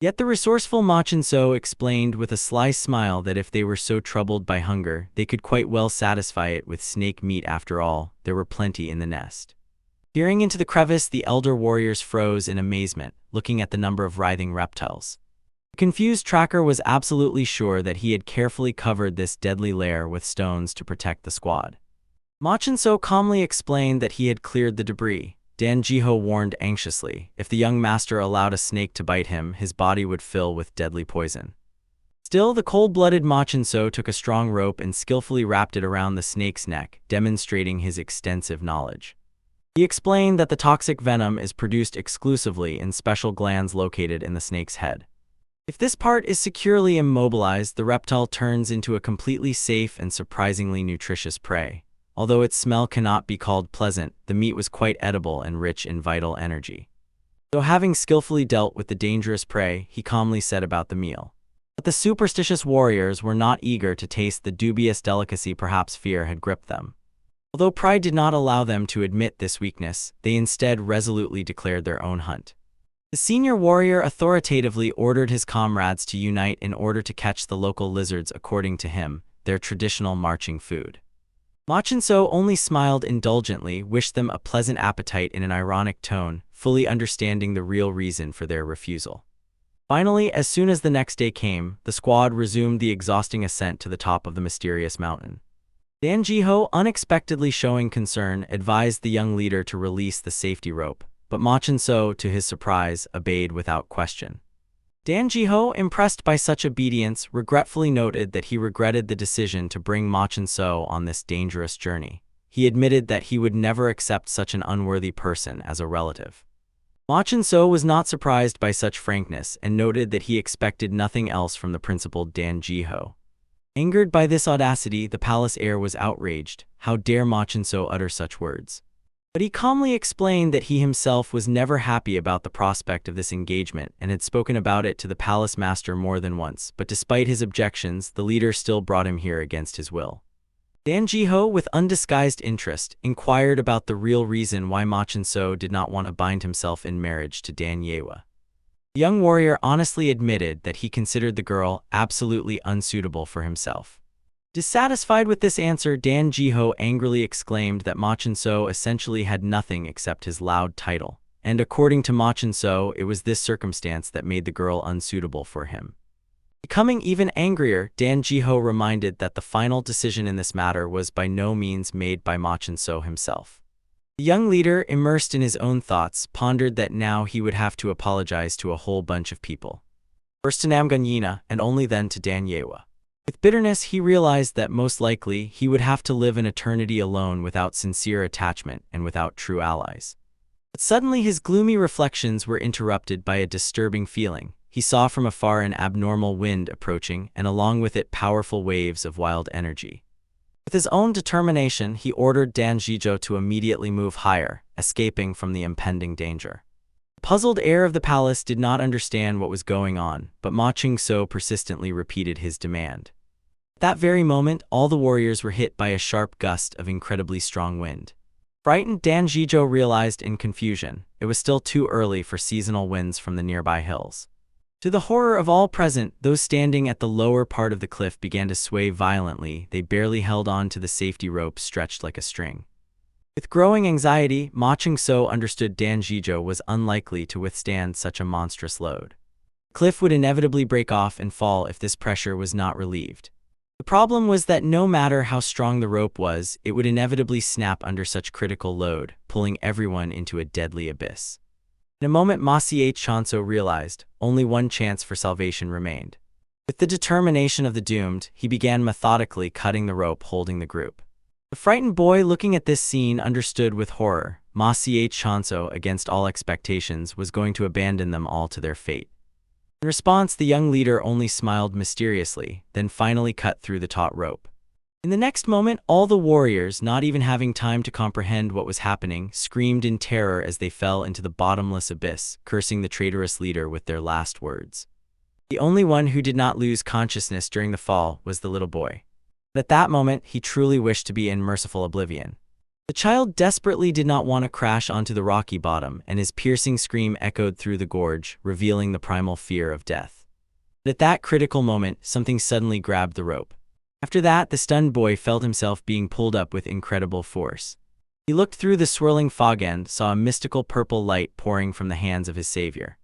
Yet the resourceful Machin-so explained with a sly smile that if they were so troubled by hunger, they could quite well satisfy it with snake meat. After all, there were plenty in the nest. Peering into the crevice, the elder warriors froze in amazement, looking at the number of writhing reptiles. The confused tracker was absolutely sure that he had carefully covered this deadly lair with stones to protect the squad. Machin-so calmly explained that he had cleared the debris. Dan Jiho warned anxiously, if the young master allowed a snake to bite him, his body would fill with deadly poison. Still, the cold-blooded Machin-so took a strong rope and skillfully wrapped it around the snake's neck, demonstrating his extensive knowledge. He explained that the toxic venom is produced exclusively in special glands located in the snake's head. If this part is securely immobilized, the reptile turns into a completely safe and surprisingly nutritious prey. Although its smell cannot be called pleasant, the meat was quite edible and rich in vital energy. Though having skillfully dealt with the dangerous prey, he calmly set about the meal. But the superstitious warriors were not eager to taste the dubious delicacy. Perhaps fear had gripped them. Although pride did not allow them to admit this weakness, they instead resolutely declared their own hunt. The senior warrior authoritatively ordered his comrades to unite in order to catch the local lizards according to him, their traditional marching food. Machinso only smiled indulgently, wished them a pleasant appetite in an ironic tone, fully understanding the real reason for their refusal. Finally, as soon as the next day came, the squad resumed the exhausting ascent to the top of the mysterious mountain. Dan Jiho, unexpectedly showing concern, advised the young leader to release the safety rope, but Machinso, to his surprise, obeyed without question. Dan Jiho, impressed by such obedience, regretfully noted that he regretted the decision to bring Machinso on this dangerous journey. He admitted that he would never accept such an unworthy person as a relative. Machinso was not surprised by such frankness and noted that he expected nothing else from the principled Dan Jiho. Angered by this audacity, the palace heir was outraged. How dare Machinso utter such words? But he calmly explained that he himself was never happy about the prospect of this engagement and had spoken about it to the palace master more than once, but despite his objections, the leader still brought him here against his will. Dan Jiho, with undisguised interest, inquired about the real reason why Machinso did not want to bind himself in marriage to Dan Yewa. The young warrior honestly admitted that he considered the girl absolutely unsuitable for himself. Dissatisfied with this answer, Dan Jiho angrily exclaimed that Machinso essentially had nothing except his loud title, and according to Machinso, it was this circumstance that made the girl unsuitable for him. Becoming even angrier, Dan Jiho reminded that the final decision in this matter was by no means made by Machinso himself. The young leader, immersed in his own thoughts, pondered that now he would have to apologize to a whole bunch of people. First to Namganyina, and only then to Dan Yewa. With bitterness, he realized that most likely he would have to live an eternity alone without sincere attachment and without true allies. But suddenly his gloomy reflections were interrupted by a disturbing feeling. He saw from afar an abnormal wind approaching, and along with it powerful waves of wild energy. With his own determination, he ordered Dan Jijo to immediately move higher, escaping from the impending danger. The puzzled heir of the palace did not understand what was going on, but Ma Ching-so persistently repeated his demand. At that very moment, all the warriors were hit by a sharp gust of incredibly strong wind. Frightened, Dan Jijo realized in confusion it was still too early for seasonal winds from the nearby hills. To the horror of all present, those standing at the lower part of the cliff began to sway violently. They barely held on to the safety rope stretched like a string. With growing anxiety, Ma Ching-so understood Dan Jijo was unlikely to withstand such a monstrous load. The cliff would inevitably break off and fall if this pressure was not relieved. The problem was that no matter how strong the rope was, it would inevitably snap under such critical load, pulling everyone into a deadly abyss. In a moment, Ma Ching-so realized only one chance for salvation remained. With the determination of the doomed, he began methodically cutting the rope holding the group. The frightened boy looking at this scene understood with horror. Ma Ching-so, against all expectations, was going to abandon them all to their fate. In response, the young leader only smiled mysteriously, then finally cut through the taut rope. In the next moment, all the warriors, not even having time to comprehend what was happening, screamed in terror as they fell into the bottomless abyss, cursing the traitorous leader with their last words. The only one who did not lose consciousness during the fall was the little boy. But at that moment, he truly wished to be in merciful oblivion. The child desperately did not want to crash onto the rocky bottom, and his piercing scream echoed through the gorge, revealing the primal fear of death. But at that critical moment, something suddenly grabbed the rope. After that, the stunned boy felt himself being pulled up with incredible force. He looked through the swirling fog and saw a mystical purple light pouring from the hands of his savior.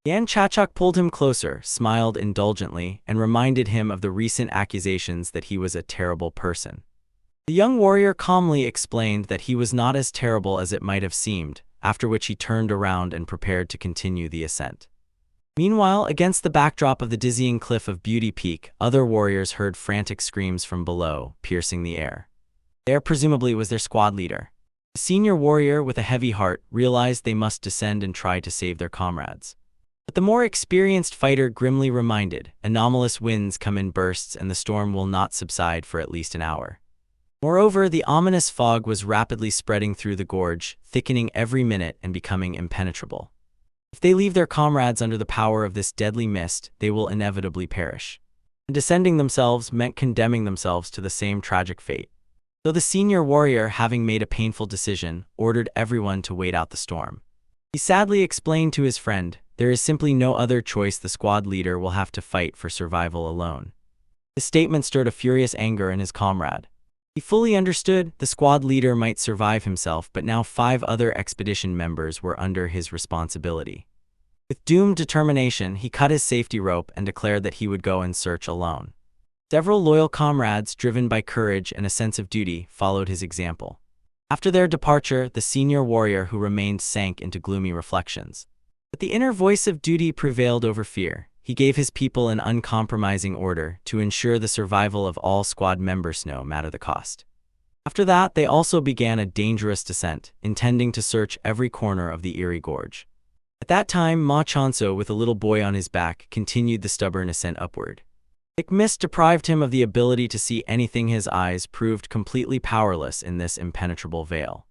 Yan Chachok pulled him closer, smiled indulgently, and reminded him of the recent accusations that he was a terrible person. The young warrior calmly explained that he was not as terrible as it might have seemed, after which he turned around and prepared to continue the ascent. Meanwhile, against the backdrop of the dizzying cliff of Beauty Peak, other warriors heard frantic screams from below, piercing the air. There presumably was their squad leader. The senior warrior, with a heavy heart, realized they must descend and try to save their comrades. But the more experienced fighter grimly reminded, anomalous winds come in bursts and the storm will not subside for at least an hour. Moreover, the ominous fog was rapidly spreading through the gorge, thickening every minute and becoming impenetrable. If they leave their comrades under the power of this deadly mist, they will inevitably perish. And descending themselves meant condemning themselves to the same tragic fate. So the senior warrior, having made a painful decision, ordered everyone to wait out the storm. He sadly explained to his friend, there is simply no other choice. The squad leader will have to fight for survival alone. This statement stirred a furious anger in his comrade. He fully understood the squad leader might survive himself, but now 5 other expedition members were under his responsibility. With doomed determination, he cut his safety rope and declared that he would go and search alone. Several loyal comrades, driven by courage and a sense of duty, followed his example. After their departure, the senior warrior who remained sank into gloomy reflections. But the inner voice of duty prevailed over fear. He gave his people an uncompromising order to ensure the survival of all squad members no matter the cost. After that, they also began a dangerous descent, intending to search every corner of the eerie gorge. At that time, Ma Chanso, with a little boy on his back, continued the stubborn ascent upward. Thick mist deprived him of the ability to see anything. His eyes proved completely powerless in this impenetrable veil.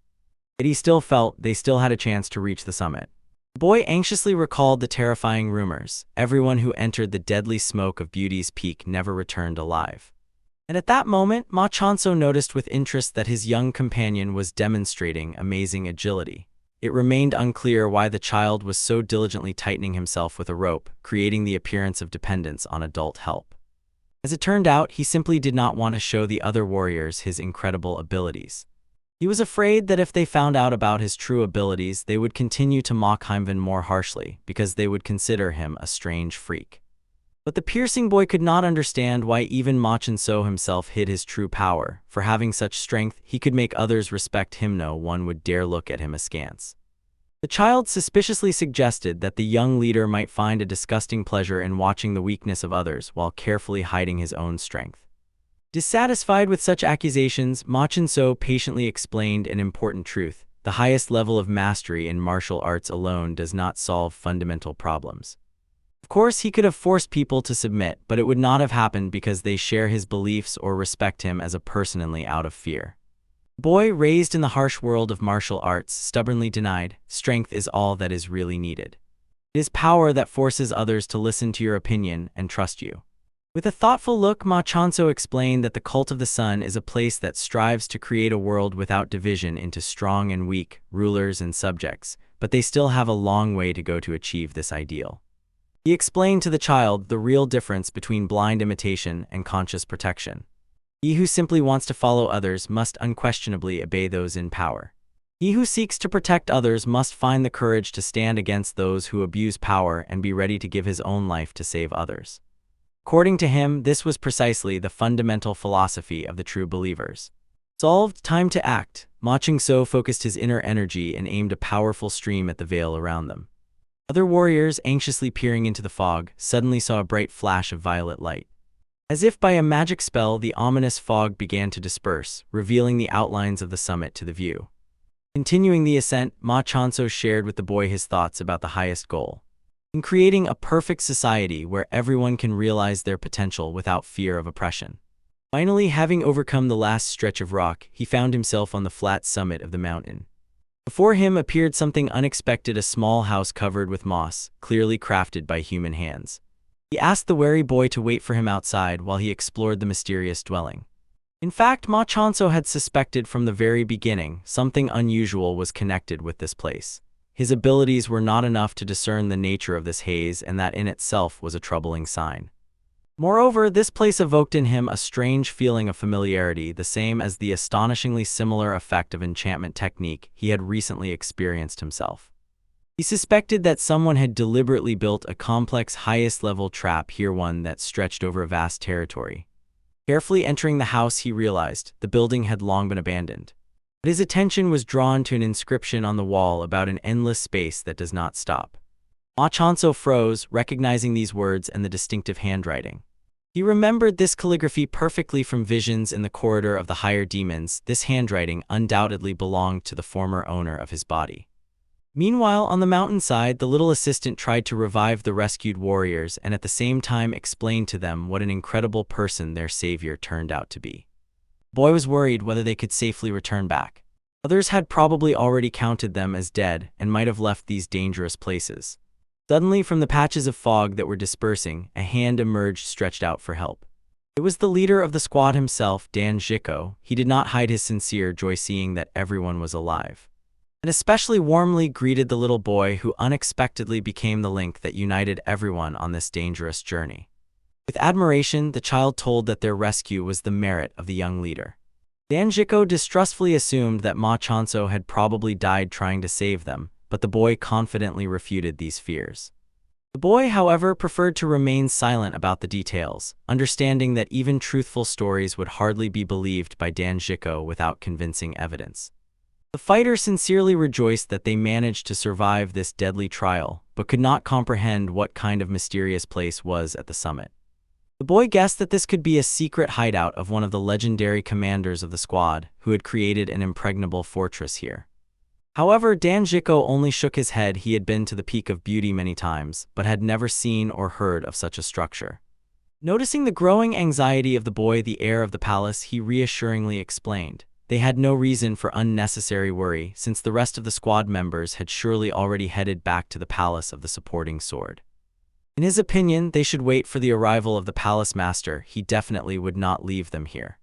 Yet he still felt they still had a chance to reach the summit. The boy anxiously recalled the terrifying rumors. Everyone who entered the deadly smoke of Beauty's Peak never returned alive. And at that moment, Ma Chanso noticed with interest that his young companion was demonstrating amazing agility. It remained unclear why the child was so diligently tightening himself with a rope, creating the appearance of dependence on adult help. As it turned out, he simply did not want to show the other warriors his incredible abilities. He was afraid that if they found out about his true abilities, they would continue to mock him more harshly, because they would consider him a strange freak. But the piercing boy could not understand why even Ma Chanso himself hid his true power. For having such strength, he could make others respect him. No one would dare look at him askance. The child suspiciously suggested that the young leader might find a disgusting pleasure in watching the weakness of others while carefully hiding his own strength. Dissatisfied with such accusations, Ma Chanso patiently explained an important truth. The highest level of mastery in martial arts alone does not solve fundamental problems. Of course, he could have forced people to submit, but it would not have happened because they share his beliefs or respect him as a person out of fear. The boy, raised in the harsh world of martial arts, stubbornly denied, strength is all that is really needed. It is power that forces others to listen to your opinion and trust you. With a thoughtful look, Ma Chanso explained that the cult of the sun is a place that strives to create a world without division into strong and weak, rulers and subjects, but they still have a long way to go to achieve this ideal. He explained to the child the real difference between blind imitation and conscious protection. He who simply wants to follow others must unquestionably obey those in power. He who seeks to protect others must find the courage to stand against those who abuse power and be ready to give his own life to save others. According to him, this was precisely the fundamental philosophy of the true believers. Solved, time to act. Ma Chanso focused his inner energy and aimed a powerful stream at the veil around them. Other warriors, anxiously peering into the fog, suddenly saw a bright flash of violet light. As if by a magic spell, the ominous fog began to disperse, revealing the outlines of the summit to the view. Continuing the ascent, Ma Chanso shared with the boy his thoughts about the highest goal. In creating a perfect society where everyone can realize their potential without fear of oppression. Finally, having overcome the last stretch of rock, he found himself on the flat summit of the mountain. Before him appeared something unexpected, a small house covered with moss, clearly crafted by human hands. He asked the wary boy to wait for him outside while he explored the mysterious dwelling. In fact, Ma Chanso had suspected from the very beginning something unusual was connected with this place. His abilities were not enough to discern the nature of this haze, and that in itself was a troubling sign. Moreover, this place evoked in him a strange feeling of familiarity, the same as the astonishingly similar effect of enchantment technique he had recently experienced himself. He suspected that someone had deliberately built a complex highest-level trap here, one that stretched over a vast territory. Carefully entering the house, he realized the building had long been abandoned. But his attention was drawn to an inscription on the wall about an endless space that does not stop. Ma Chanso froze, recognizing these words and the distinctive handwriting. He remembered this calligraphy perfectly from visions in the corridor of the higher demons. This handwriting undoubtedly belonged to the former owner of his body. Meanwhile, on the mountainside, the little assistant tried to revive the rescued warriors and at the same time explained to them what an incredible person their savior turned out to be. The boy was worried whether they could safely return back. Others had probably already counted them as dead and might have left these dangerous places. Suddenly, from the patches of fog that were dispersing, a hand emerged, stretched out for help. It was the leader of the squad himself, Dan Zhiko. He did not hide his sincere joy seeing that everyone was alive. and especially warmly greeted the little boy who unexpectedly became the link that united everyone on this dangerous journey. With admiration, the child told that their rescue was the merit of the young leader. Danjiko distrustfully assumed that Ma Chanso had probably died trying to save them, but the boy confidently refuted these fears. The boy, however, preferred to remain silent about the details, understanding that even truthful stories would hardly be believed by Danjiko without convincing evidence. The fighter sincerely rejoiced that they managed to survive this deadly trial, but could not comprehend what kind of mysterious place was at the summit. The boy guessed that this could be a secret hideout of one of the legendary commanders of the squad, who had created an impregnable fortress here. However, Danjiko only shook his head. He had been to the Peak of Beauty many times, but had never seen or heard of such a structure. Noticing the growing anxiety of the boy, the heir of the palace, he reassuringly explained. They had no reason for unnecessary worry, since the rest of the squad members had surely already headed back to the palace of the supporting sword. In his opinion, they should wait for the arrival of the palace master. He definitely would not leave them here.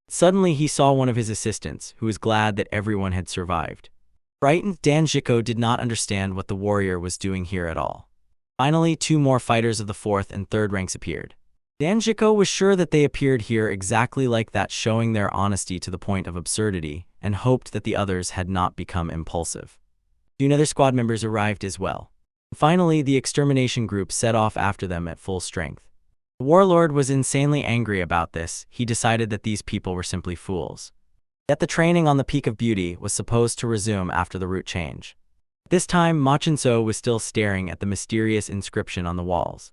Suddenly, he saw one of his assistants, who was glad that everyone had survived. Frightened, Danjiko did not understand what the warrior was doing here at all. Finally, 2 more fighters of the 4th and 3rd ranks appeared. Danjiko was sure that they appeared here exactly like that, showing their honesty to the point of absurdity, and hoped that the others had not become impulsive. 2 other squad members arrived as well. Finally, the extermination group set off after them at full strength. The warlord was insanely angry about this. He decided that these people were simply fools. Yet the training on the Peak of Beauty was supposed to resume after the route change. This time, Ma Chanso was still staring at the mysterious inscription on the walls.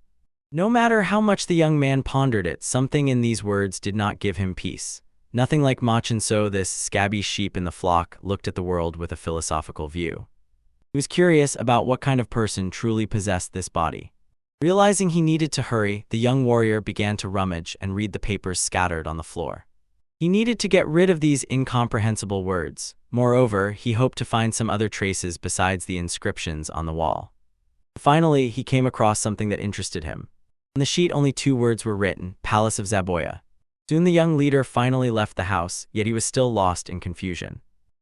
No matter how much the young man pondered it, something in these words did not give him peace. Nothing like Ma Chanso, this scabby sheep in the flock, looked at the world with a philosophical view. He was curious about what kind of person truly possessed this body. Realizing he needed to hurry, the young warrior began to rummage and read the papers scattered on the floor. He needed to get rid of these incomprehensible words. Moreover, he hoped to find some other traces besides the inscriptions on the wall. Finally, he came across something that interested him. On the sheet, only 2 words were written: Palace of Zaboya. Soon the young leader finally left the house, yet he was still lost in confusion.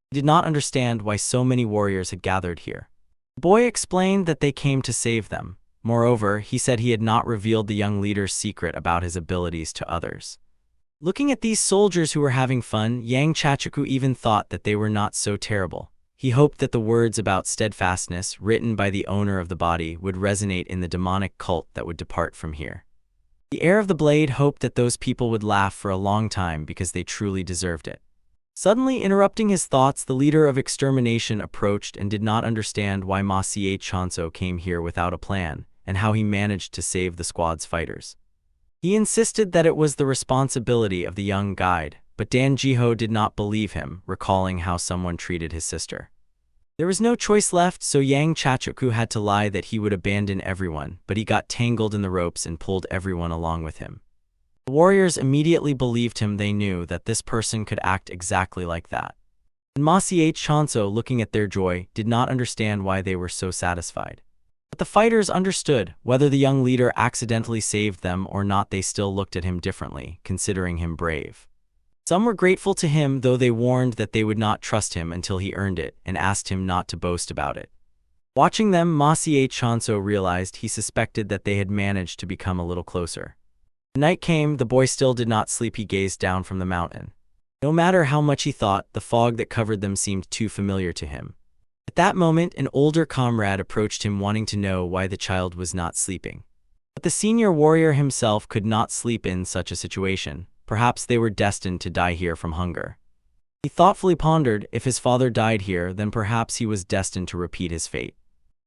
He did not understand why so many warriors had gathered here. The boy explained that they came to save them. Moreover, he said he had not revealed the young leader's secret about his abilities to others. Looking at these soldiers who were having fun, Yang Chachuku even thought that they were not so terrible. He hoped that the words about steadfastness, written by the owner of the body, would resonate in the demonic cult that would depart from here. The heir of the blade hoped that those people would laugh for a long time because they truly deserved it. Suddenly interrupting his thoughts, the leader of extermination approached and did not understand why Ma Chanso came here without a plan, and how he managed to save the squad's fighters. He insisted that it was the responsibility of the young guide, but Danjiko did not believe him, recalling how someone treated his sister. There was no choice left, so Yang Chachuku had to lie that he would abandon everyone, but he got tangled in the ropes and pulled everyone along with him. The warriors immediately believed him. They knew that this person could act exactly like that. And Ma Chanso, looking at their joy, did not understand why they were so satisfied. But the fighters understood. Whether the young leader accidentally saved them or not, they still looked at him differently, considering him brave. Some were grateful to him, though they warned that they would not trust him until he earned it, and asked him not to boast about it. Watching them, Ma Chanso realized he suspected that they had managed to become a little closer. The night came. The boy still did not sleep. He gazed down from the mountain. No matter how much he thought, the fog that covered them seemed too familiar to him. At that moment, an older comrade approached him, wanting to know why the child was not sleeping. But the senior warrior himself could not sleep in such a situation. Perhaps they were destined to die here from hunger. He thoughtfully pondered, if his father died here, then perhaps he was destined to repeat his fate.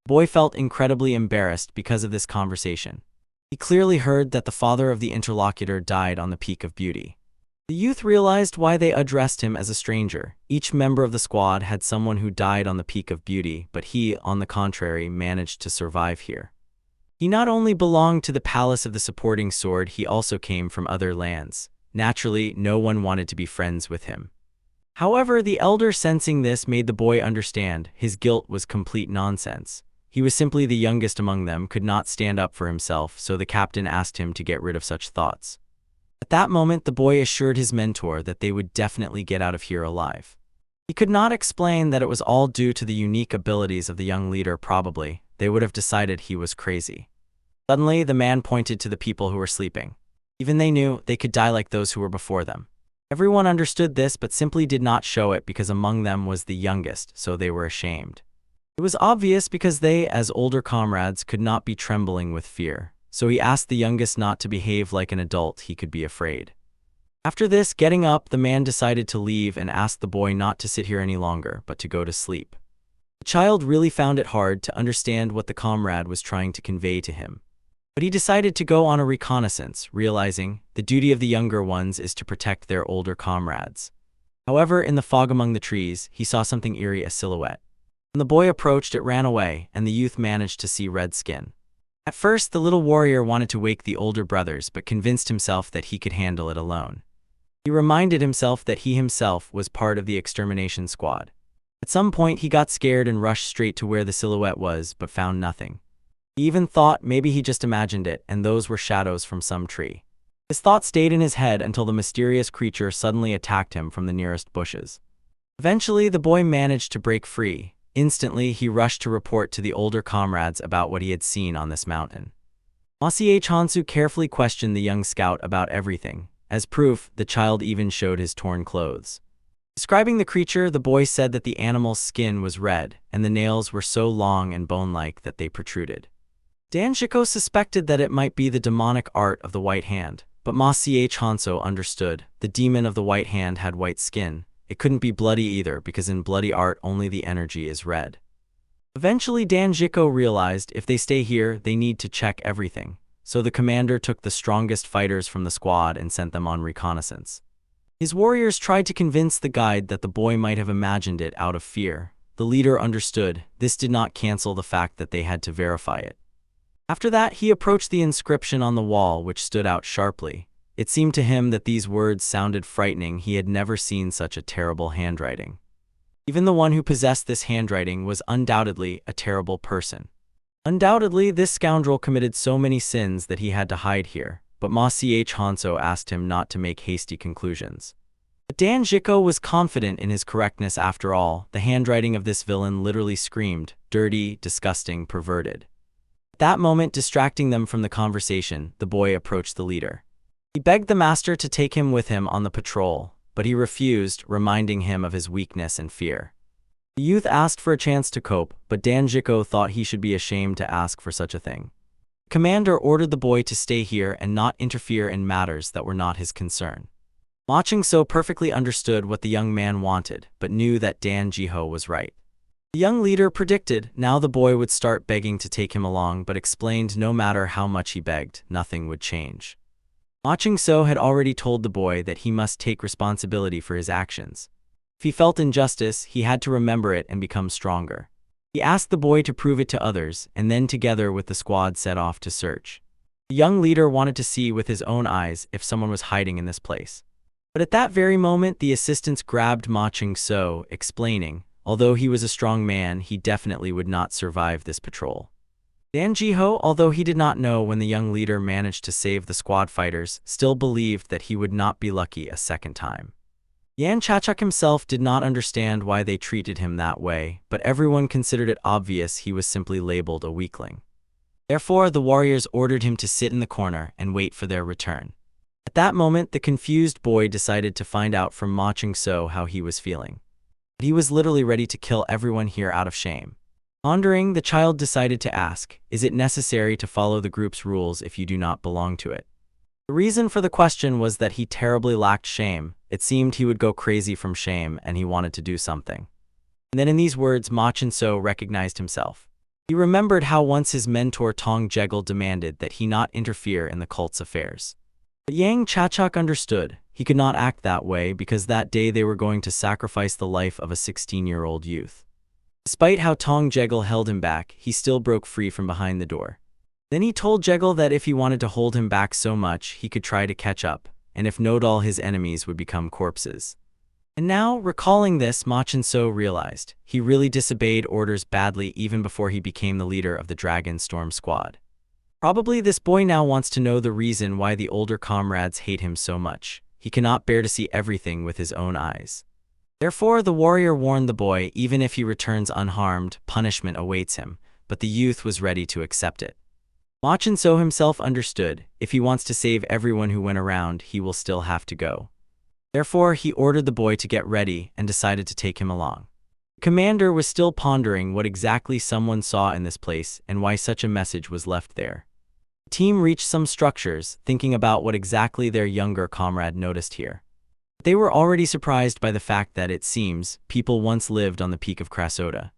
The boy felt incredibly embarrassed because of this conversation. He clearly heard that the father of the interlocutor died on the Peak of Beauty. The youth realized why they addressed him as a stranger. Each member of the squad had someone who died on the Peak of Beauty, but he, on the contrary, managed to survive here. He not only belonged to the palace of the supporting sword, he also came from other lands. Naturally, no one wanted to be friends with him. However, the elder, sensing this, made the boy understand his guilt was complete nonsense. He was simply the youngest among them, could not stand up for himself, so the captain asked him to get rid of such thoughts. At that moment, the boy assured his mentor that they would definitely get out of here alive. He could not explain that it was all due to the unique abilities of the young leader. Probably, they would have decided he was crazy. Suddenly, the man pointed to the people who were sleeping. Even they knew they could die like those who were before them. Everyone understood this but simply did not show it because among them was the youngest, so they were ashamed. It was obvious because they, as older comrades, could not be trembling with fear, so he asked the youngest not to behave like an adult he could be afraid. After this, getting up, the man decided to leave and asked the boy not to sit here any longer, but to go to sleep. The child really found it hard to understand what the comrade was trying to convey to him. But he decided to go on a reconnaissance, realizing the duty of the younger ones is to protect their older comrades. However, in the fog among the trees, he saw something eerie, a silhouette. When the boy approached, it ran away, and the youth managed to see red skin. At first, the little warrior wanted to wake the older brothers, but convinced himself that he could handle it alone. He reminded himself that he himself was part of the extermination squad. At some point, he got scared and rushed straight to where the silhouette was, but found nothing. He even thought maybe he just imagined it, and those were shadows from some tree. His thought stayed in his head until the mysterious creature suddenly attacked him from the nearest bushes. Eventually, the boy managed to break free. Instantly, he rushed to report to the older comrades about what he had seen on this mountain. Masae Hansu carefully questioned the young scout about everything. As proof, the child even showed his torn clothes. Describing the creature, the boy said that the animal's skin was red, and the nails were so long and bone-like that they protruded. Danjiko suspected that it might be the demonic art of the White Hand, but Masae Hansu understood. The demon of the White Hand had white skin. It couldn't be bloody either, because in bloody art only the energy is red. Eventually, Danjiko realized if they stay here, they need to check everything. So the commander took the strongest fighters from the squad and sent them on reconnaissance. His warriors tried to convince the guide that the boy might have imagined it out of fear. The leader understood. This did not cancel the fact that they had to verify it. After that, he approached the inscription on the wall, which stood out sharply. It seemed to him that these words sounded frightening. He had never seen such a terrible handwriting. Even the one who possessed this handwriting was undoubtedly a terrible person. Undoubtedly, this scoundrel committed so many sins that he had to hide here, but Masae Hansu asked him not to make hasty conclusions. But Danjiko was confident in his correctness. After all, the handwriting of this villain literally screamed, dirty, disgusting, perverted. At that moment, distracting them from the conversation, the boy approached the leader. He begged the master to take him with him on the patrol, but he refused, reminding him of his weakness and fear. The youth asked for a chance to cope, but Danjiko thought he should be ashamed to ask for such a thing. The commander ordered the boy to stay here and not interfere in matters that were not his concern. Maching-so perfectly understood what the young man wanted, but knew that Danjiko was right. The young leader predicted now the boy would start begging to take him along, but explained no matter how much he begged, nothing would change. Maching-so had already told the boy that he must take responsibility for his actions. If he felt injustice, he had to remember it and become stronger. He asked the boy to prove it to others, and then together with the squad set off to search. The young leader wanted to see with his own eyes if someone was hiding in this place. But at that very moment, the assistants grabbed Maching-so, explaining, although he was a strong man, he definitely would not survive this patrol. Danjiko, although he did not know when the young leader managed to save the squad fighters, still believed that he would not be lucky a second time. Yan Chachuk himself did not understand why they treated him that way, but everyone considered it obvious he was simply labeled a weakling. Therefore, the warriors ordered him to sit in the corner and wait for their return. At that moment, the confused boy decided to find out from Maching-so how he was feeling. He was literally ready to kill everyone here out of shame. Pondering, the child decided to ask, is it necessary to follow the group's rules if you do not belong to it? The reason for the question was that he terribly lacked shame. It seemed he would go crazy from shame, and he wanted to do something. And then in these words, Maching-so recognized himself. He remembered how once his mentor Tong Jegel demanded that he not interfere in the cult's affairs. But Yang Chachuk understood. He could not act that way because that day they were going to sacrifice the life of a 16-year-old youth. Despite how Tong Jegel held him back, he still broke free from behind the door. Then he told Jegel that if he wanted to hold him back so much, he could try to catch up, and if not, all his enemies would become corpses. And now, recalling this, Maching-so realized he really disobeyed orders badly even before he became the leader of the Dragon Storm Squad. Probably this boy now wants to know the reason why the older comrades hate him so much. He cannot bear to see everything with his own eyes. Therefore, the warrior warned the boy even if he returns unharmed, punishment awaits him, but the youth was ready to accept it. Machin-so himself understood, if he wants to save everyone who went around, he will still have to go. Therefore, he ordered the boy to get ready and decided to take him along. The commander was still pondering what exactly someone saw in this place and why such a message was left there. The team reached some structures, thinking about what exactly their younger comrade noticed here. They were already surprised by the fact that, it seems, people once lived on the peak of Krasota.